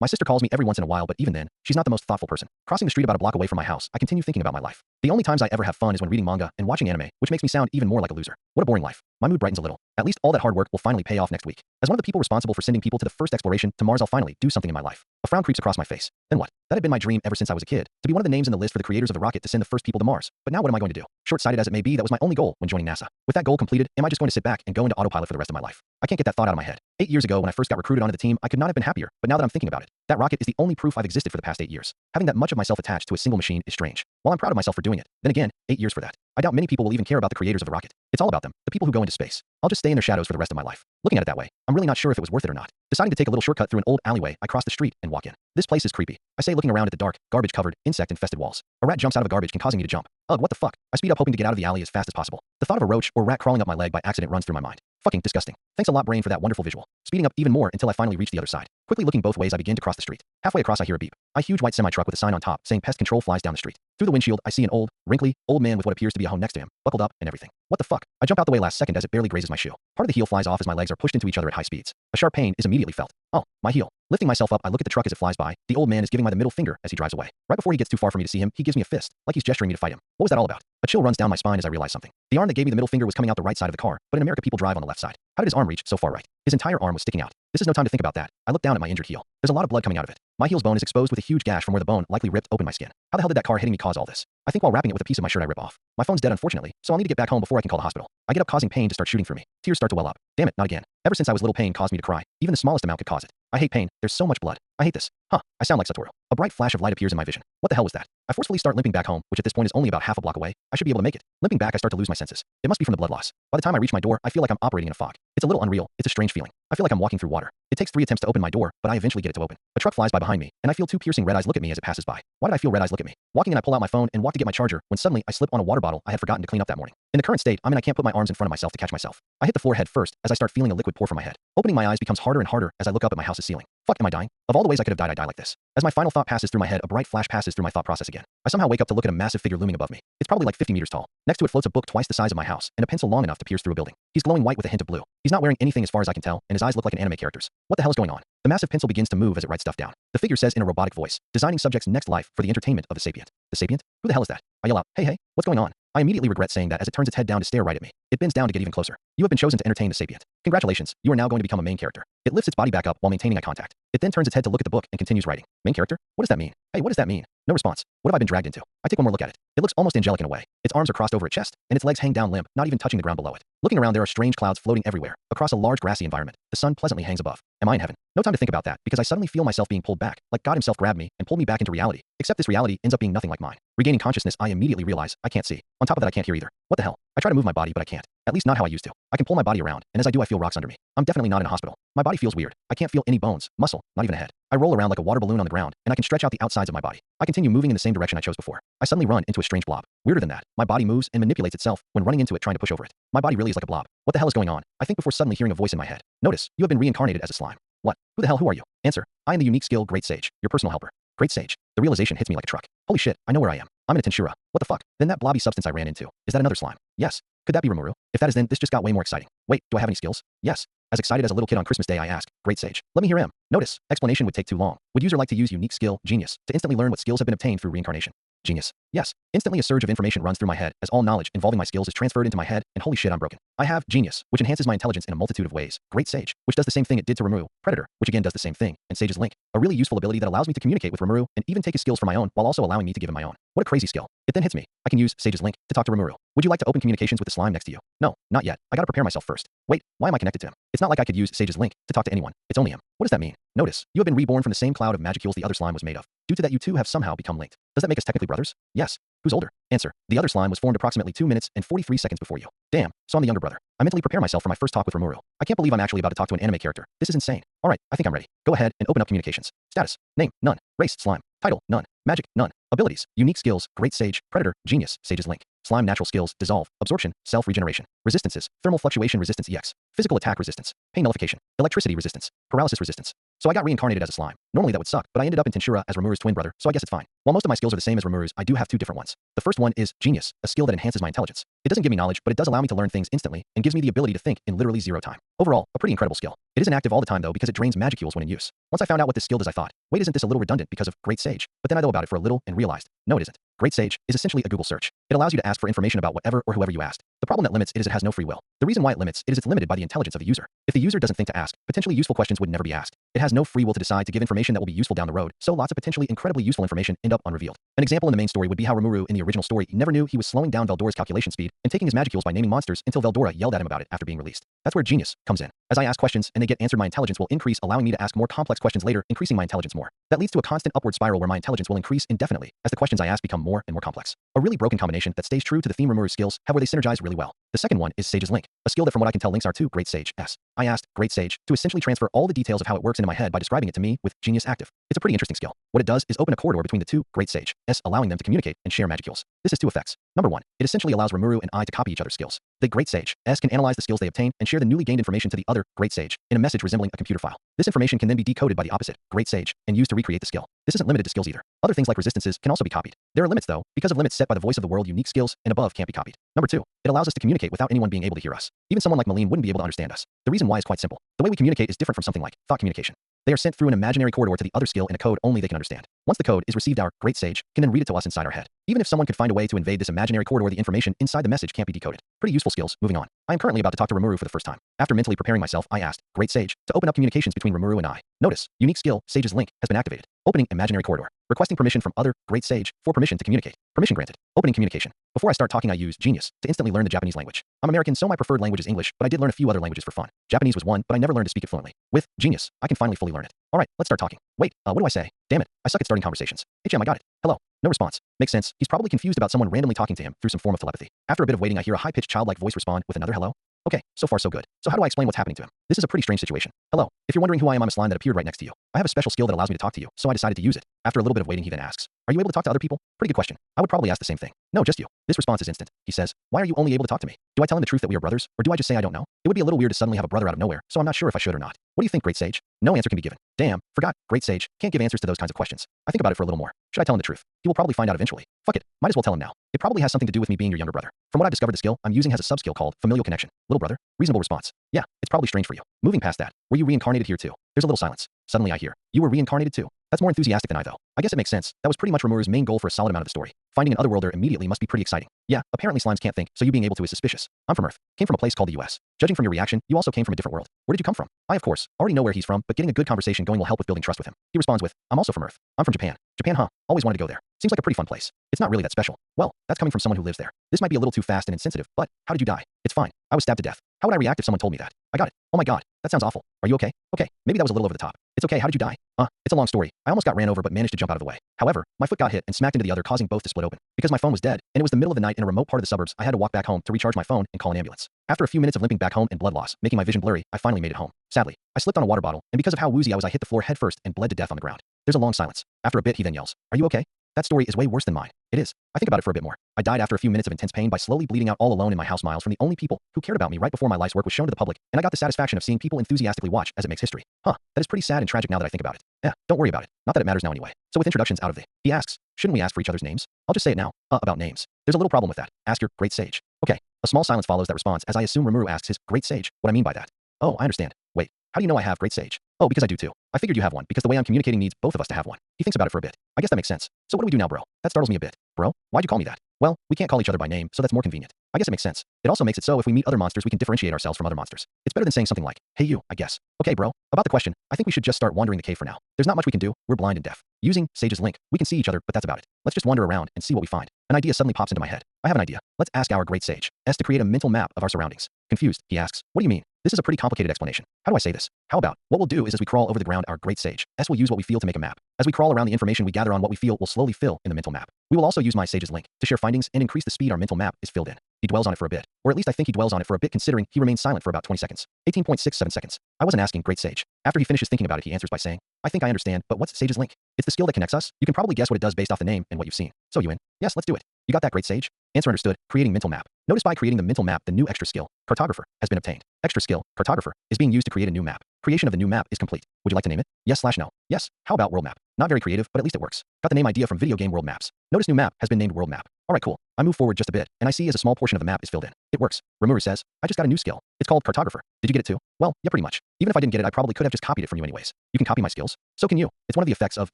My sister calls me every once in a while, but even then, she's not the most thoughtful person. Crossing the street about a block away from my house, I continue thinking about my life. The only times I ever have fun is when reading manga and watching anime, which makes me sound even more like a loser. What a boring life. My mood brightens a little. At least all that hard work will finally pay off next week. As one of the people responsible for sending people to the first exploration to Mars, I'll finally do something in my life. A frown creeps across my face. Then what? That had been my dream ever since I was a kid, to be one of the names in the list for the creators of the rocket to send the first people to Mars. But now what am I going to do? Short-sighted as it may be, that was my only goal when joining NASA. With that goal completed, am I just going to sit back and go into autopilot for the rest of my life? I can't get that thought out of my head. 8 years ago, when I first got recruited onto the team, I could not have been happier, but now that I'm thinking about it, that rocket is the only proof I've existed for the past 8 years. Having that much of myself attached to a single machine is strange. While I'm proud of myself for doing it, then again, 8 years for that. I doubt many people will even care about the creators of the rocket. It's all about them, the people who go into space. I'll just stay in their shadows for the rest of my life. Looking at it that way, I'm really not sure if it was worth it or not. Deciding to take a little shortcut through an old alleyway, I cross the street and walk in. This place is creepy. I say, looking around at the dark, garbage-covered, insect-infested walls. A rat jumps out of a garbage can, causing me to jump. Ugh, what the fuck? I speed up, hoping to get out of the alley as fast as possible. The thought of a roach or rat crawling up my leg by accident runs through my mind. Fucking disgusting. Thanks a lot, brain, for that wonderful visual. Speeding up even more until I finally reach the other side. Quickly looking both ways, I begin to cross the street. Halfway across, I hear a beep. A huge white semi-truck with a sign on top saying pest control flies down the street. Through the windshield, I see an old, wrinkly, old man with what appears to be a hone next to him, buckled up and everything. What the fuck? I jump out the way last second as it barely grazes my shoe. Part of the heel flies off as my legs are pushed into each other at high speeds. A sharp pain is immediately felt. Oh, my heel. Lifting myself up, I look at the truck as it flies by. The old man is giving me the middle finger as he drives away. Right before he gets too far for me to see him, he gives me a fist, like he's gesturing me to fight him. What was that all about? A chill runs down my spine as I realize something. The arm that gave me the middle finger was coming out the right side of the car, but in America people drive on the left side. How did his arm reach so far right? His entire arm was sticking out. This is no time to think about that. I look down at my injured heel. There's a lot of blood coming out of it. My heel's bone is exposed with a huge gash from where the bone likely ripped open my skin. How the hell did that car hitting me cause all this? I think while wrapping it with a piece of my shirt I rip off. My phone's dead, unfortunately, so I'll need to get back home before I can call the hospital. I get up, causing pain to start shooting through me. Tears start to well up. Damn it, not again. Ever since I was little, pain caused me to cry. Even the smallest amount could cause it. I hate pain. There's so much blood. I hate this. Huh, I sound like Satoru. A bright flash of light appears in my vision. What the hell was that? I forcefully start limping back home, which at this point is only about half a block away. I should be able to make it. Limping back, I start to lose my senses. It must be from the blood loss. By the time I reach my door, I feel like I'm operating in a fog. It's a little unreal. It's a strange feeling. I feel like I'm walking through water. It takes 3 attempts to open my door, but I eventually get it to open. A truck flies by behind me, and I feel 2 piercing red eyes look at me as it passes by. Why did I feel red eyes look at me? Walking in, I pull out my phone and walk to get my charger, when suddenly I slip on a water bottle I had forgotten to clean up that morning. In the current state, I can't put my arms in front of myself to catch myself. I hit the floor head first as I start feeling a liquid pour from my head. Opening my eyes becomes harder and harder as I look up at my house's ceiling. Fuck, am I dying? Of all the ways I could have died, I die like this. As my final thought passes through my head, a bright flash passes through my thought process again. I somehow wake up to look at a massive figure looming above me. It's probably like 50 meters tall. Next to it floats a book twice the size of my house, and a pencil long enough to pierce through a building. He's glowing white with a hint of blue. He's not wearing anything as far as I can tell, and his eyes look like an anime character's. What the hell is going on? The massive pencil begins to move as it writes stuff down. The figure says in a robotic voice, designing subject's next life for the entertainment of the sapient. The sapient? Who the hell is that? I yell out, hey, what's going on? I immediately regret saying that as it turns its head down to stare right at me. It bends down to get even closer. You have been chosen to entertain the sapient. Congratulations, you are now going to become a main character. It lifts its body back up while maintaining eye contact. It then turns its head to look at the book and continues writing. Main character? What does that mean? Hey, what does that mean? No response. What have I been dragged into? I take one more look at it. It looks almost angelic in a way. Its arms are crossed over its chest, and its legs hang down limp, not even touching the ground below it. Looking around, there are strange clouds floating everywhere. Across a large grassy environment, the sun pleasantly hangs above. Am I in heaven? No time to think about that, because I suddenly feel myself being pulled back, like God himself grabbed me and pulled me back into reality. Except this reality ends up being nothing like mine. Regaining consciousness, I immediately realize I can't see. On top of that, I can't hear either. What the hell? I try to move my body, but I can't. At least not how I used to. I can pull my body around, and as I do, I feel rocks under me. I'm definitely not in a hospital. My body feels weird. I can't feel any bones, muscle, not even a head. I roll around like a water balloon on the ground, and I can stretch out the outsides of my body. I continue moving in the same direction I chose before. I suddenly run into a strange blob. Weirder than that, my body moves and manipulates itself when running into it, trying to push over it. My body really is like a blob. What the hell is going on? I think before suddenly hearing a voice in my head. Notice, you have been reincarnated as a slime. What? Who are you? Answer, I am the unique skill Great Sage, your personal helper. Great Sage. The realization hits me like a truck. Holy shit, I know where I am. I'm in a Tensura. What the fuck? Then that blobby substance I ran into. Is that another slime? Yes. Could that be Rimuru? If that is, then this just got way more exciting. Wait, do I have any skills? Yes. As excited as a little kid on Christmas Day, I ask, Great Sage, let me hear him. Notice, explanation would take too long. Would user like to use unique skill, Genius, to instantly learn what skills have been obtained through reincarnation? Genius. Yes. Instantly a surge of information runs through my head as all knowledge involving my skills is transferred into my head, and holy shit, I'm broken. I have Genius, which enhances my intelligence in a multitude of ways. Great Sage, which does the same thing it did to Rimuru. Predator, which again does the same thing. And Sage's Link, a really useful ability that allows me to communicate with Rimuru and even take his skills for my own while also allowing me to give him my own. What a crazy skill. It then hits me. I can use Sage's Link to talk to Rimuru. Would you like to open communications with the slime next to you? No, not yet. I gotta prepare myself first. Wait, why am I connected to him? It's not like I could use Sage's Link to talk to anyone. It's only him. What does that mean? Notice, you have been reborn from the same cloud of magicules the other slime was made of. Due to that, you two have somehow become linked. Does that make us technically brothers? Yes. Who's older? Answer, the other slime was formed approximately 2 minutes and 43 seconds before you. Damn, so I'm the younger brother. I mentally prepare myself for my first talk with Rimuru. I can't believe I'm actually about to talk to an anime character. This is insane. Alright, I think I'm ready. Go ahead and open up communications. Status, name, none. Race, slime. Title, none. Magic, none. Abilities, unique skills, Great Sage, Predator, Genius, Sage's Link. Slime natural skills, dissolve, absorption, self-regeneration. Resistances, thermal fluctuation resistance EX. Physical attack resistance, pain nullification, electricity resistance, paralysis resistance. So I got reincarnated as a slime. Normally that would suck, but I ended up in Tensura as Rimuru's twin brother, so I guess it's fine. While most of my skills are the same as Rimuru's, I do have two different ones. The first one is Genius, a skill that enhances my intelligence. It doesn't give me knowledge, but it does allow me to learn things instantly and gives me the ability to think in literally zero time. Overall, a pretty incredible skill. It isn't active all the time though because it drains magicules when in use. Once I found out what this skill does, I thought, wait, isn't this a little redundant because of Great Sage? But then I thought about it for a little and realized, no it isn't. Great Sage is essentially a Google search. It allows you to ask for information about whatever or whoever you asked. The problem that limits it is it has no free will. The reason why it limits it is it's limited by the intelligence of the user. If the user doesn't think to ask, potentially useful questions would never be asked. It has no free will to decide to give information that will be useful down the road, so lots of potentially incredibly useful information end up unrevealed. An example in the main story would be how Rimuru in the original story never knew he was slowing down Veldora's calculation speed and taking his magicules by naming monsters until Veldora yelled at him about it after being released. That's where Genius comes in. As I ask questions and they get answered, my intelligence will increase, allowing me to ask more complex questions later, increasing my intelligence more. That leads to a constant upward spiral where my intelligence will increase indefinitely as the questions I ask become more and more complex. A really broken combination that stays true to the theme Rimuru's skills have where they synergize really well. The second one is Sage's Link, a skill that from what I can tell links are to Great Sage S. I asked Great Sage to essentially transfer all the details of how it works into my head by describing it to me with Genius active. It's a pretty interesting skill. What it does is open a corridor between the two Great Sage S, allowing them to communicate and share magicules. This has two effects. Number one, it essentially allows Rimuru and I to copy each other's skills. The Great Sage S can analyze the skills they obtain and share the newly gained information to the other Great Sage in a message resembling a computer file. This information can then be decoded by the opposite Great Sage and used to recreate the skill. This isn't limited to skills either. Other things like resistances can also be copied. There are limits though, because of limits set by the voice of the world. Unique skills and above can't be copied. Number two, it allows us to communicate without anyone being able to hear us. Even someone like Malene wouldn't be able to understand us. The reason why is quite simple. The way we communicate is different from something like thought communication. They are sent through an imaginary corridor to the other skill in a code only they can understand. Once the code is received, our Great Sage can then read it to us inside our head. Even if someone could find a way to invade this imaginary corridor, the information inside the message can't be decoded. Pretty useful skills. Moving on. I am currently about to talk to Rimuru for the first time. After mentally preparing myself, I asked Great Sage to open up communications between Rimuru and I. Notice, unique skill, Sage's Link, has been activated. Opening imaginary corridor. Requesting permission from other Great Sage for permission to communicate. Permission granted. Opening communication. Before I start talking, I use Genius to instantly learn the Japanese language. I'm American, so my preferred language is English, but I did learn a few other languages for fun. Japanese was one, but I never learned to speak it fluently. With Genius, I can finally fully learn it. Alright, let's start talking. Wait, what do I say? Damn it, I suck at starting conversations. HM, I got it. Hello. No response. Makes sense. He's probably confused about someone randomly talking to him through some form of telepathy. After a bit of waiting, I hear a high-pitched childlike voice respond with another hello. Okay, so far so good. So how do I explain what's happening to him? This is a pretty strange situation. Hello. If you're wondering who I am, I'm a slime that appeared right next to you. I have a special skill that allows me to talk to you, so I decided to use it. After a little bit of waiting, he then asks, are you able to talk to other people? Pretty good question. I would probably ask the same thing. No, just you. This response is instant. He says, why are you only able to talk to me? Do I tell him the truth that we are brothers, or do I just say I don't know? It would be a little weird to suddenly have a brother out of nowhere, so I'm not sure if I should or not. What do you think, Great Sage? No answer can be given. Damn, forgot. Great Sage can't give answers to those kinds of questions. I think about it for a little more. Should I tell him the truth? He will probably find out eventually. Fuck it. Might as well tell him now. It probably has something to do with me being your younger brother. From what I've discovered, the skill I'm using has a sub-skill called Familial Connection. Little brother? Reasonable response. Yeah, it's probably strange for you. Moving past that, were you reincarnated here too? There's a little silence. Suddenly I hear, you were reincarnated too. That's more enthusiastic than I though. I guess it makes sense. That was pretty much Rimuru's main goal for a solid amount of the story. Finding an otherworlder immediately must be pretty exciting. Yeah, apparently slimes can't think, so you being able to is suspicious. I'm from Earth. Came from a place called the US. Judging from your reaction, you also came from a different world. Where did you come from? I, of course, already know where he's from, but getting a good conversation going will help with building trust with him. He responds with, I'm also from Earth. I'm from Japan. Japan, huh? Always wanted to go there. Seems like a pretty fun place. It's not really that special. Well, that's coming from someone who lives there. This might be a little too fast and insensitive, but how did you die? It's fine. I was stabbed to death. How would I react if someone told me that? I got it. Oh my god, that sounds awful. Are you okay? Okay, maybe that was a little over the top. It's okay, how did you die? It's a long story. I almost got ran over but managed to jump out of the way. However, my foot got hit and smacked into the other, causing both to split open. Because my phone was dead, and it was the middle of the night in a remote part of the suburbs, I had to walk back home to recharge my phone and call an ambulance. After a few minutes of limping back home and blood loss, making my vision blurry, I finally made it home. Sadly, I slipped on a water bottle, and because of how woozy I was, I hit the floor head first and bled to death on the ground. There's a long silence. After a bit, he then yells, are you okay? That story is way worse than mine. It is. I think about it for a bit more. I died after a few minutes of intense pain by slowly bleeding out all alone in my house, miles from the only people who cared about me right before my life's work was shown to the public, and I got the satisfaction of seeing people enthusiastically watch as it makes history. That is pretty sad and tragic now that I think about it. Yeah, don't worry about it. Not that it matters now anyway. So with introductions out of the, he asks, shouldn't we ask for each other's names? I'll just say it now. About names. There's a little problem with that. Ask your Great Sage. Okay. A small silence follows that response as I assume Rimuru asks his Great Sage what I mean by that. Oh, I understand. Wait, how do you know I have Great Sage? Oh, because I do too. I figured you have one because the way I'm communicating needs both of us to have one. He thinks about it for a bit. I guess that makes sense. So what do we do now, bro? That startles me a bit. Bro, why'd you call me that? Well, we can't call each other by name, so that's more convenient. I guess it makes sense. It also makes it so if we meet other monsters, we can differentiate ourselves from other monsters. It's better than saying something like, hey you, I guess. Okay, bro. About the question, I think we should just start wandering the cave for now. There's not much we can do. We're blind and deaf. Using Sage's Link, we can see each other, but that's about it. Let's just wander around and see what we find. An idea suddenly pops into my head. I have an idea. Let's ask our Great Sage S to create a mental map of our surroundings. Confused, he asks, what do you mean? This is a pretty complicated explanation. How do I say this? How about, what we'll do is as we crawl over the ground, our Great Sage S will use what we feel to make a map. As we crawl around, the information we gather on what we feel will slowly fill in the mental map. We will also use my Sage's Link to share findings and increase the speed our mental map is filled in. He dwells on it for a bit, or at least I think he dwells on it for a bit considering he remains silent for about 20 seconds. 18.67 seconds. I wasn't asking, Great Sage. After he finishes thinking about it, he answers by saying, I think I understand, but what's Sage's Link? It's the skill that connects us. You can probably guess what it does based off the name and what you've seen. So you in? Yes, let's do it. You got that, Great Sage? Answer understood. Creating mental map. Notice by creating the mental map, the new extra skill, Cartographer, has been obtained. Extra skill, Cartographer, is being used to create a new map. Creation of the new map is complete. Would you like to name it? Yes/no. Yes. How about world map? Not very creative, but at least it works. Got the name idea from video game world maps. Notice new map has been named world map. Alright, cool. I move forward just a bit, and I see as a small portion of the map is filled in. It works. Rimuru says, I just got a new skill. It's called cartographer. Did you get it too? Well, yeah, pretty much. Even if I didn't get it, I probably could have just copied it from you anyways. You can copy my skills. So can you. It's one of the effects of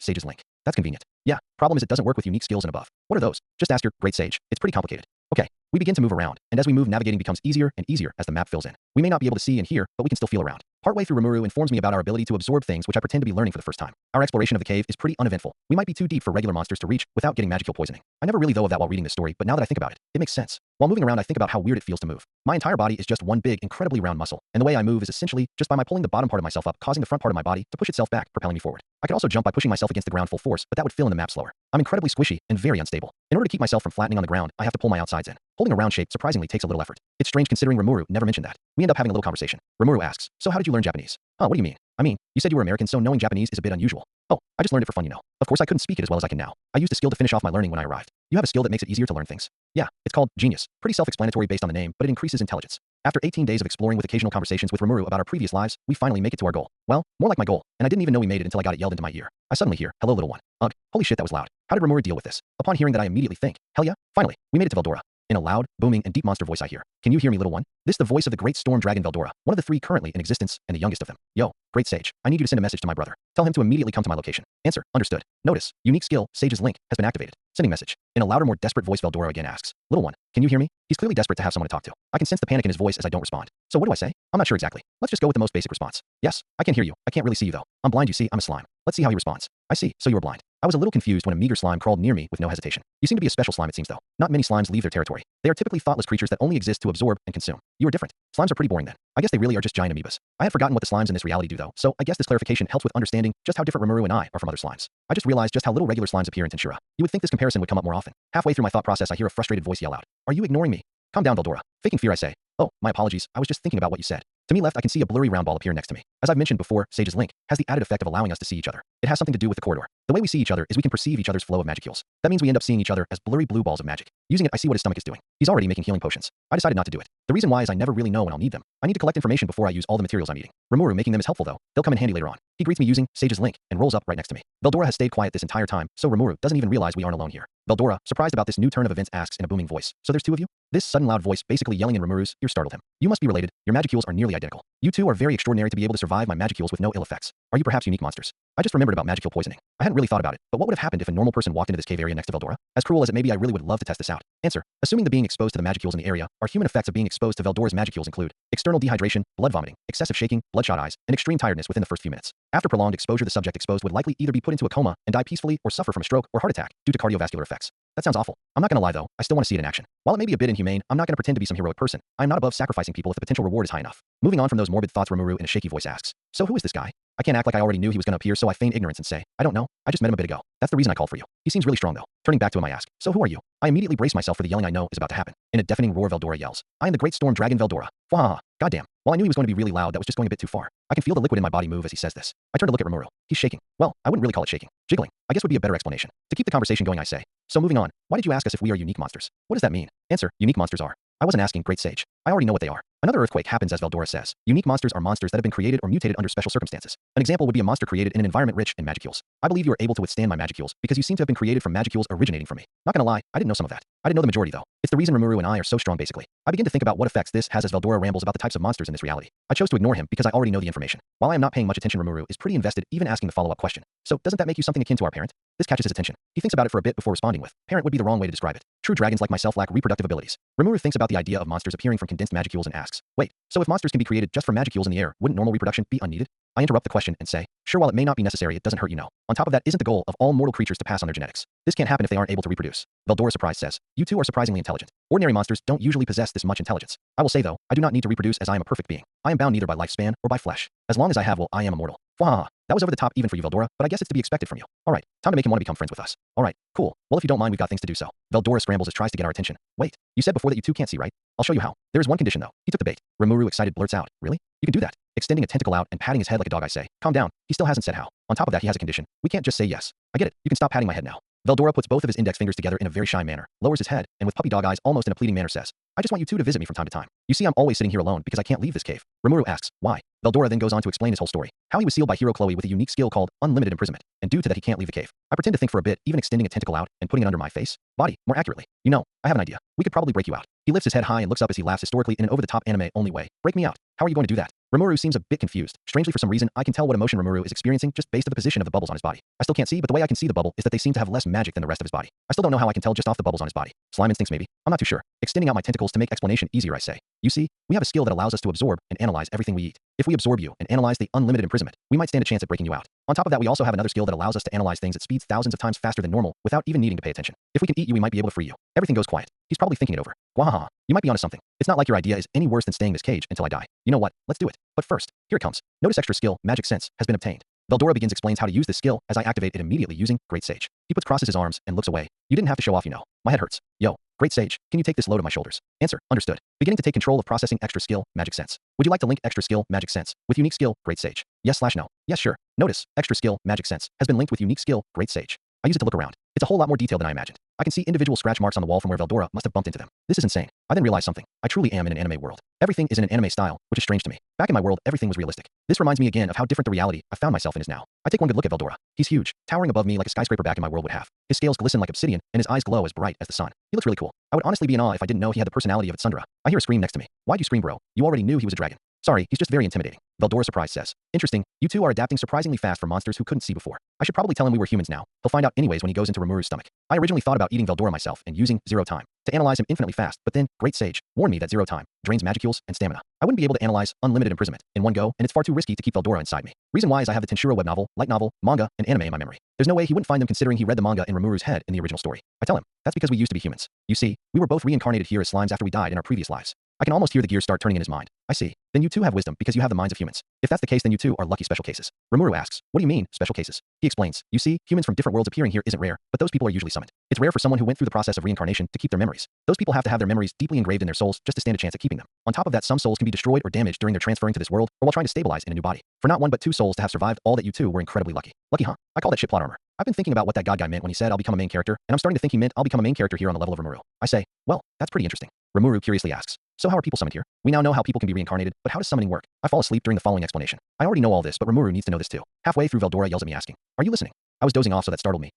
Sage's Link. That's convenient. Yeah, problem is it doesn't work with unique skills and above. What are those? Just ask your great sage. It's pretty complicated. Okay, we begin to move around, and as we move, navigating becomes easier and easier as the map fills in. We may not be able to see and hear, but we can still feel around. Partway through, Rimuru informs me about our ability to absorb things which I pretend to be learning for the first time. Our exploration of the cave is pretty uneventful. We might be too deep for regular monsters to reach without getting magical poisoning. I never really thought of that while reading this story, but now that I think about it, it makes sense. While moving around, I think about how weird it feels to move. My entire body is just one big, incredibly round muscle, and the way I move is essentially just by my pulling the bottom part of myself up, causing the front part of my body to push itself back, propelling me forward. I could also jump by pushing myself against the ground full force, but that would fill in the map slower. I'm incredibly squishy and very unstable. In order to keep myself from flattening on the ground, I have to pull my outsides in. Holding a round shape surprisingly takes a little effort. It's strange considering Rimuru never mentioned that. We end up having a little conversation. Rimuru asks, so how did you learn Japanese? What do you mean? I mean, you said you were American, so knowing Japanese is a bit unusual. Oh, I just learned it for fun, you know. Of course, I couldn't speak it as well as I can now. I used a skill to finish off my learning when I arrived. You have a skill that makes it easier to learn things. Yeah, it's called Genius. Pretty self-explanatory based on the name, but it increases intelligence. After 18 days of exploring with occasional conversations with Rimuru about our previous lives, we finally make it to our goal. Well, more like my goal, and I didn't even know we made it until I got it yelled into my ear. I suddenly hear, hello little one. Ugh, holy shit, that was loud. How did Rimuru deal with this? Upon hearing that, I immediately think, hell yeah, finally, we made it to Veldora. In a loud, booming, and deep monster voice I hear, can you hear me, little one? This the voice of the great storm dragon Veldora, one of the 3 currently in existence, and the youngest of them. Yo, great sage, I need you to send a message to my brother. Tell him to immediately come to my location. Answer, understood. Notice, unique skill, Sage's Link, has been activated. Sending message. In a louder, more desperate voice, Veldora again asks, little one, can you hear me? He's clearly desperate to have someone to talk to. I can sense the panic in his voice as I don't respond. So what do I say? I'm not sure exactly. Let's just go with the most basic response. Yes, I can hear you. I can't really see you though. I'm blind, you see, I'm a slime. Let's see how he responds. I see, so you were blind. I was a little confused when a meager slime crawled near me with no hesitation. You seem to be a special slime, it seems though. Not many slimes leave their territory. They are typically thoughtless creatures that only exist to absorb and consume. You are different. Slimes are pretty boring then. I guess they really are just giant amoebas. I had forgotten what the slimes in this reality do though, so I guess this clarification helps with understanding just how different Rimuru and I are from other slimes. I just realized just how little regular slimes appear in Tensura. You would think this comparison would come up more often. Halfway through my thought process, I hear a frustrated voice yell out, are you ignoring me? Calm down, Veldora. Faking fear, I say. Oh, my apologies, I was just thinking about what you said. To me left, I can see a blurry round ball appear next to me. As I've mentioned before, Sage's Link has the added effect of allowing us to see each other. It has something to do with the corridor. The way we see each other is we can perceive each other's flow of magicules. That means we end up seeing each other as blurry blue balls of magic. Using it, I see what his stomach is doing. He's already making healing potions. I decided not to do it. The reason why is I never really know when I'll need them. I need to collect information before I use all the materials I'm eating. Rimuru making them is helpful though. They'll come in handy later on. He greets me using Sage's Link and rolls up right next to me. Veldora has stayed quiet this entire time, so Rimuru doesn't even realize we aren't alone here. Veldora, surprised about this new turn of events, asks in a booming voice, so there's 2 of you? This sudden loud voice basically yelling in Rimuru's ear startled him. You must be related. Your magicules are nearly identical. You 2 are very extraordinary to be able to survive my magicules with no ill effects. Are you perhaps unique monsters? I just remembered about magical poisoning. I hadn't really thought about it, but what would have happened if a normal person walked into this cave area next to Veldora? As cruel as it may be, I really would love to test this out. Answer. Assuming the being exposed to the magicules in the area, our human effects of being exposed to Veldora's magicules include external dehydration, blood vomiting, excessive shaking, bloodshot eyes, and extreme tiredness within the first few minutes. After prolonged exposure, the subject exposed would likely either be put into a coma and die peacefully or suffer from a stroke or heart attack due to cardiovascular effects. That sounds awful. I'm not gonna lie though, I still want to see it in action. While it may be a bit inhumane, I'm not gonna pretend to be some heroic person. I'm not above sacrificing people if the potential reward is high enough. Moving on from those morbid thoughts, Rimuru in a shaky voice asks, so who is this guy? I can't act like I already knew he was gonna appear, so I feign ignorance and say, I don't know. I just met him a bit ago. That's the reason I called for you. He seems really strong though. Turning back to him, I ask, so who are you? I immediately brace myself for the yelling I know is about to happen. In a deafening roar, Veldora yells, I am the great storm dragon Veldora. Wahaha. Goddamn. While I knew he was going to be really loud, that was just going a bit too far. I can feel the liquid in my body move as he says this. I turn to look at Rimuru. He's shaking. Well, I wouldn't really call it shaking. Jiggling, I guess would be a better explanation. To keep the conversation going, I say, so moving on, why did you ask us if we are unique monsters? What does that mean? Answer, unique monsters are. I wasn't asking, great sage. I already know what they are. Another earthquake happens as Veldora says. Unique monsters are monsters that have been created or mutated under special circumstances. An example would be a monster created in an environment rich in magicules. I believe you are able to withstand my magicules because you seem to have been created from magicules originating from me. Not gonna lie, I didn't know some of that. I didn't know the majority though. It's the reason Rimuru and I are so strong basically. I begin to think about what effects this has as Veldora rambles about the types of monsters in this reality. I chose to ignore him because I already know the information. While I am not paying much attention, Rimuru is pretty invested, even asking the follow-up question. So doesn't that make you something akin to our parent? This catches his attention. He thinks about it for a bit before responding with, parent would be the wrong way to describe it. True dragons like myself lack reproductive abilities. Rimuru thinks about the idea of monsters appearing from condensed magicules and asks, wait, so if monsters can be created just from magicules in the air, wouldn't normal reproduction be unneeded? I interrupt the question and say, sure, while it may not be necessary, it doesn't hurt, you know. On top of that, isn't the goal of all mortal creatures to pass on their genetics? This can't happen if they aren't able to reproduce. Veldora surprised says, you 2 are surprisingly intelligent. Ordinary monsters don't usually possess this much intelligence. I will say though, I do not need to reproduce as I am a perfect being. I am bound neither by lifespan or by flesh. As long as I have will, I am immortal. Wahaha. That was over the top even for you, Veldora, but I guess it's to be expected from you. Alright, time to make him want to become friends with us. Alright, cool. Well, if you don't mind, we've got things to do so. Veldora scrambles as tries to get our attention. Wait, you said before that you 2 can't see, right? I'll show you how. There is one condition though. He took the bait. Rimuru excited blurts out, really? You can do that. Extending a tentacle out and patting his head like a dog, I say, calm down. He still hasn't said how. On top of that, he has a condition. We can't just say yes. I get it. You can stop patting my head now. Veldora puts both of his index fingers together in a very shy manner, lowers his head, and with puppy dog eyes almost in a pleading manner says, I just want you 2 to visit me from time to time. You see, I'm always sitting here alone because I can't leave this cave. Rimuru asks, why? Veldora then goes on to explain his whole story. How he was sealed by Hero Chloe with a unique skill called unlimited imprisonment, and due to that he can't leave the cave. I pretend to think for a bit, even extending a tentacle out and putting it under my face. Body, more accurately. You know, I have an idea. We could probably break you out. He lifts his head high and looks up as he laughs historically in an over-the-top anime-only way. Break me out. How are you going to do that? Rimuru seems a bit confused. Strangely, for some reason, I can tell what emotion Rimuru is experiencing just based on the position of the bubbles on his body. I still can't see, but the way I can see the bubble is that they seem to have less magic than the rest of his body. I still don't know how I can tell just off the bubbles on his body. Slime instincts maybe? I'm not too sure. Extending out my tentacles to make explanation easier, I say. You see, we have a skill that allows us to absorb and analyze everything we eat. If we absorb you and analyze the unlimited imprisonment, we might stand a chance at breaking you out. On top of that, we also have another skill that allows us to analyze things at speeds thousands of times faster than normal without even needing to pay attention. If we can eat you, we might be able to free you. Everything goes quiet. He's probably thinking it over. Wahaha, you might be onto something. It's not like your idea is any worse than staying in this cage until I die. You know what? Let's do it. But first, here it comes. Notice extra skill, magic sense, has been obtained. Veldora begins explains how to use this skill as I activate it immediately using Great Sage. He crosses his arms and looks away. You didn't have to show off, you know. My head hurts. Yo, Great Sage, can you take this load of my shoulders? Answer, understood. Beginning to take control of processing extra skill, magic sense. Would you like to link extra skill, magic sense with unique skill, Great Sage? Yes/no. Yes, sure. Notice, extra skill, magic sense has been linked with unique skill, Great Sage. I use it to look around. It's a whole lot more detailed than I imagined. I can see individual scratch marks on the wall from where Veldora must have bumped into them. This is insane. I then realized something. I truly am in an anime world. Everything is in an anime style, which is strange to me. Back in my world, everything was realistic. This reminds me again of how different the reality I found myself in is now. I take one good look at Veldora. He's huge, towering above me like a skyscraper back in my world would have. His scales glisten like obsidian, and his eyes glow as bright as the sun. He looks really cool. I would honestly be in awe if I didn't know he had the personality of a Tsundere. I hear a scream next to me. Why'd you scream, bro? You already knew he was a dragon. Sorry, he's just very intimidating. Veldora surprised says. Interesting, you two are adapting surprisingly fast for monsters who couldn't see before. I should probably tell him we were humans now. He'll find out anyways when he goes into Rimuru's stomach. I originally thought about eating Veldora myself and using zero time to analyze him infinitely fast, but then Great Sage warned me that zero time drains magicules and stamina. I wouldn't be able to analyze unlimited imprisonment in one go, and it's far too risky to keep Veldora inside me. Reason why is I have the Tensura web novel, light novel, manga, and anime in my memory. There's no way he wouldn't find them considering he read the manga in Rimuru's head in the original story. I tell him, that's because we used to be humans. You see, we were both reincarnated here as slimes after we died in our previous lives. I can almost hear the gears start turning in his mind. I see. Then you two have wisdom because you have the minds of humans. If that's the case, then you two are lucky special cases. Rimuru asks, what do you mean, special cases? He explains, you see, humans from different worlds appearing here isn't rare, but those people are usually summoned. It's rare for someone who went through the process of reincarnation to keep their memories. Those people have to have their memories deeply engraved in their souls just to stand a chance at keeping them. On top of that, some souls can be destroyed or damaged during their transferring to this world or while trying to stabilize in a new body. For not one but two souls to have survived all that, you two were incredibly lucky. Lucky, huh? I call that shit plot armor. I've been thinking about what that god guy meant when he said I'll become a main character, and I'm starting to think he meant I'll become a main character here on the level of Rimuru. I say, well, that's pretty interesting. Rimuru curiously asks, so how are people summoned here? We now know how people can be reincarnated, but how does summoning work? I fall asleep during the following explanation. I already know all this, but Rimuru needs to know this too. Halfway through, Veldora yells at me asking, are you listening? I was dozing off, so that startled me.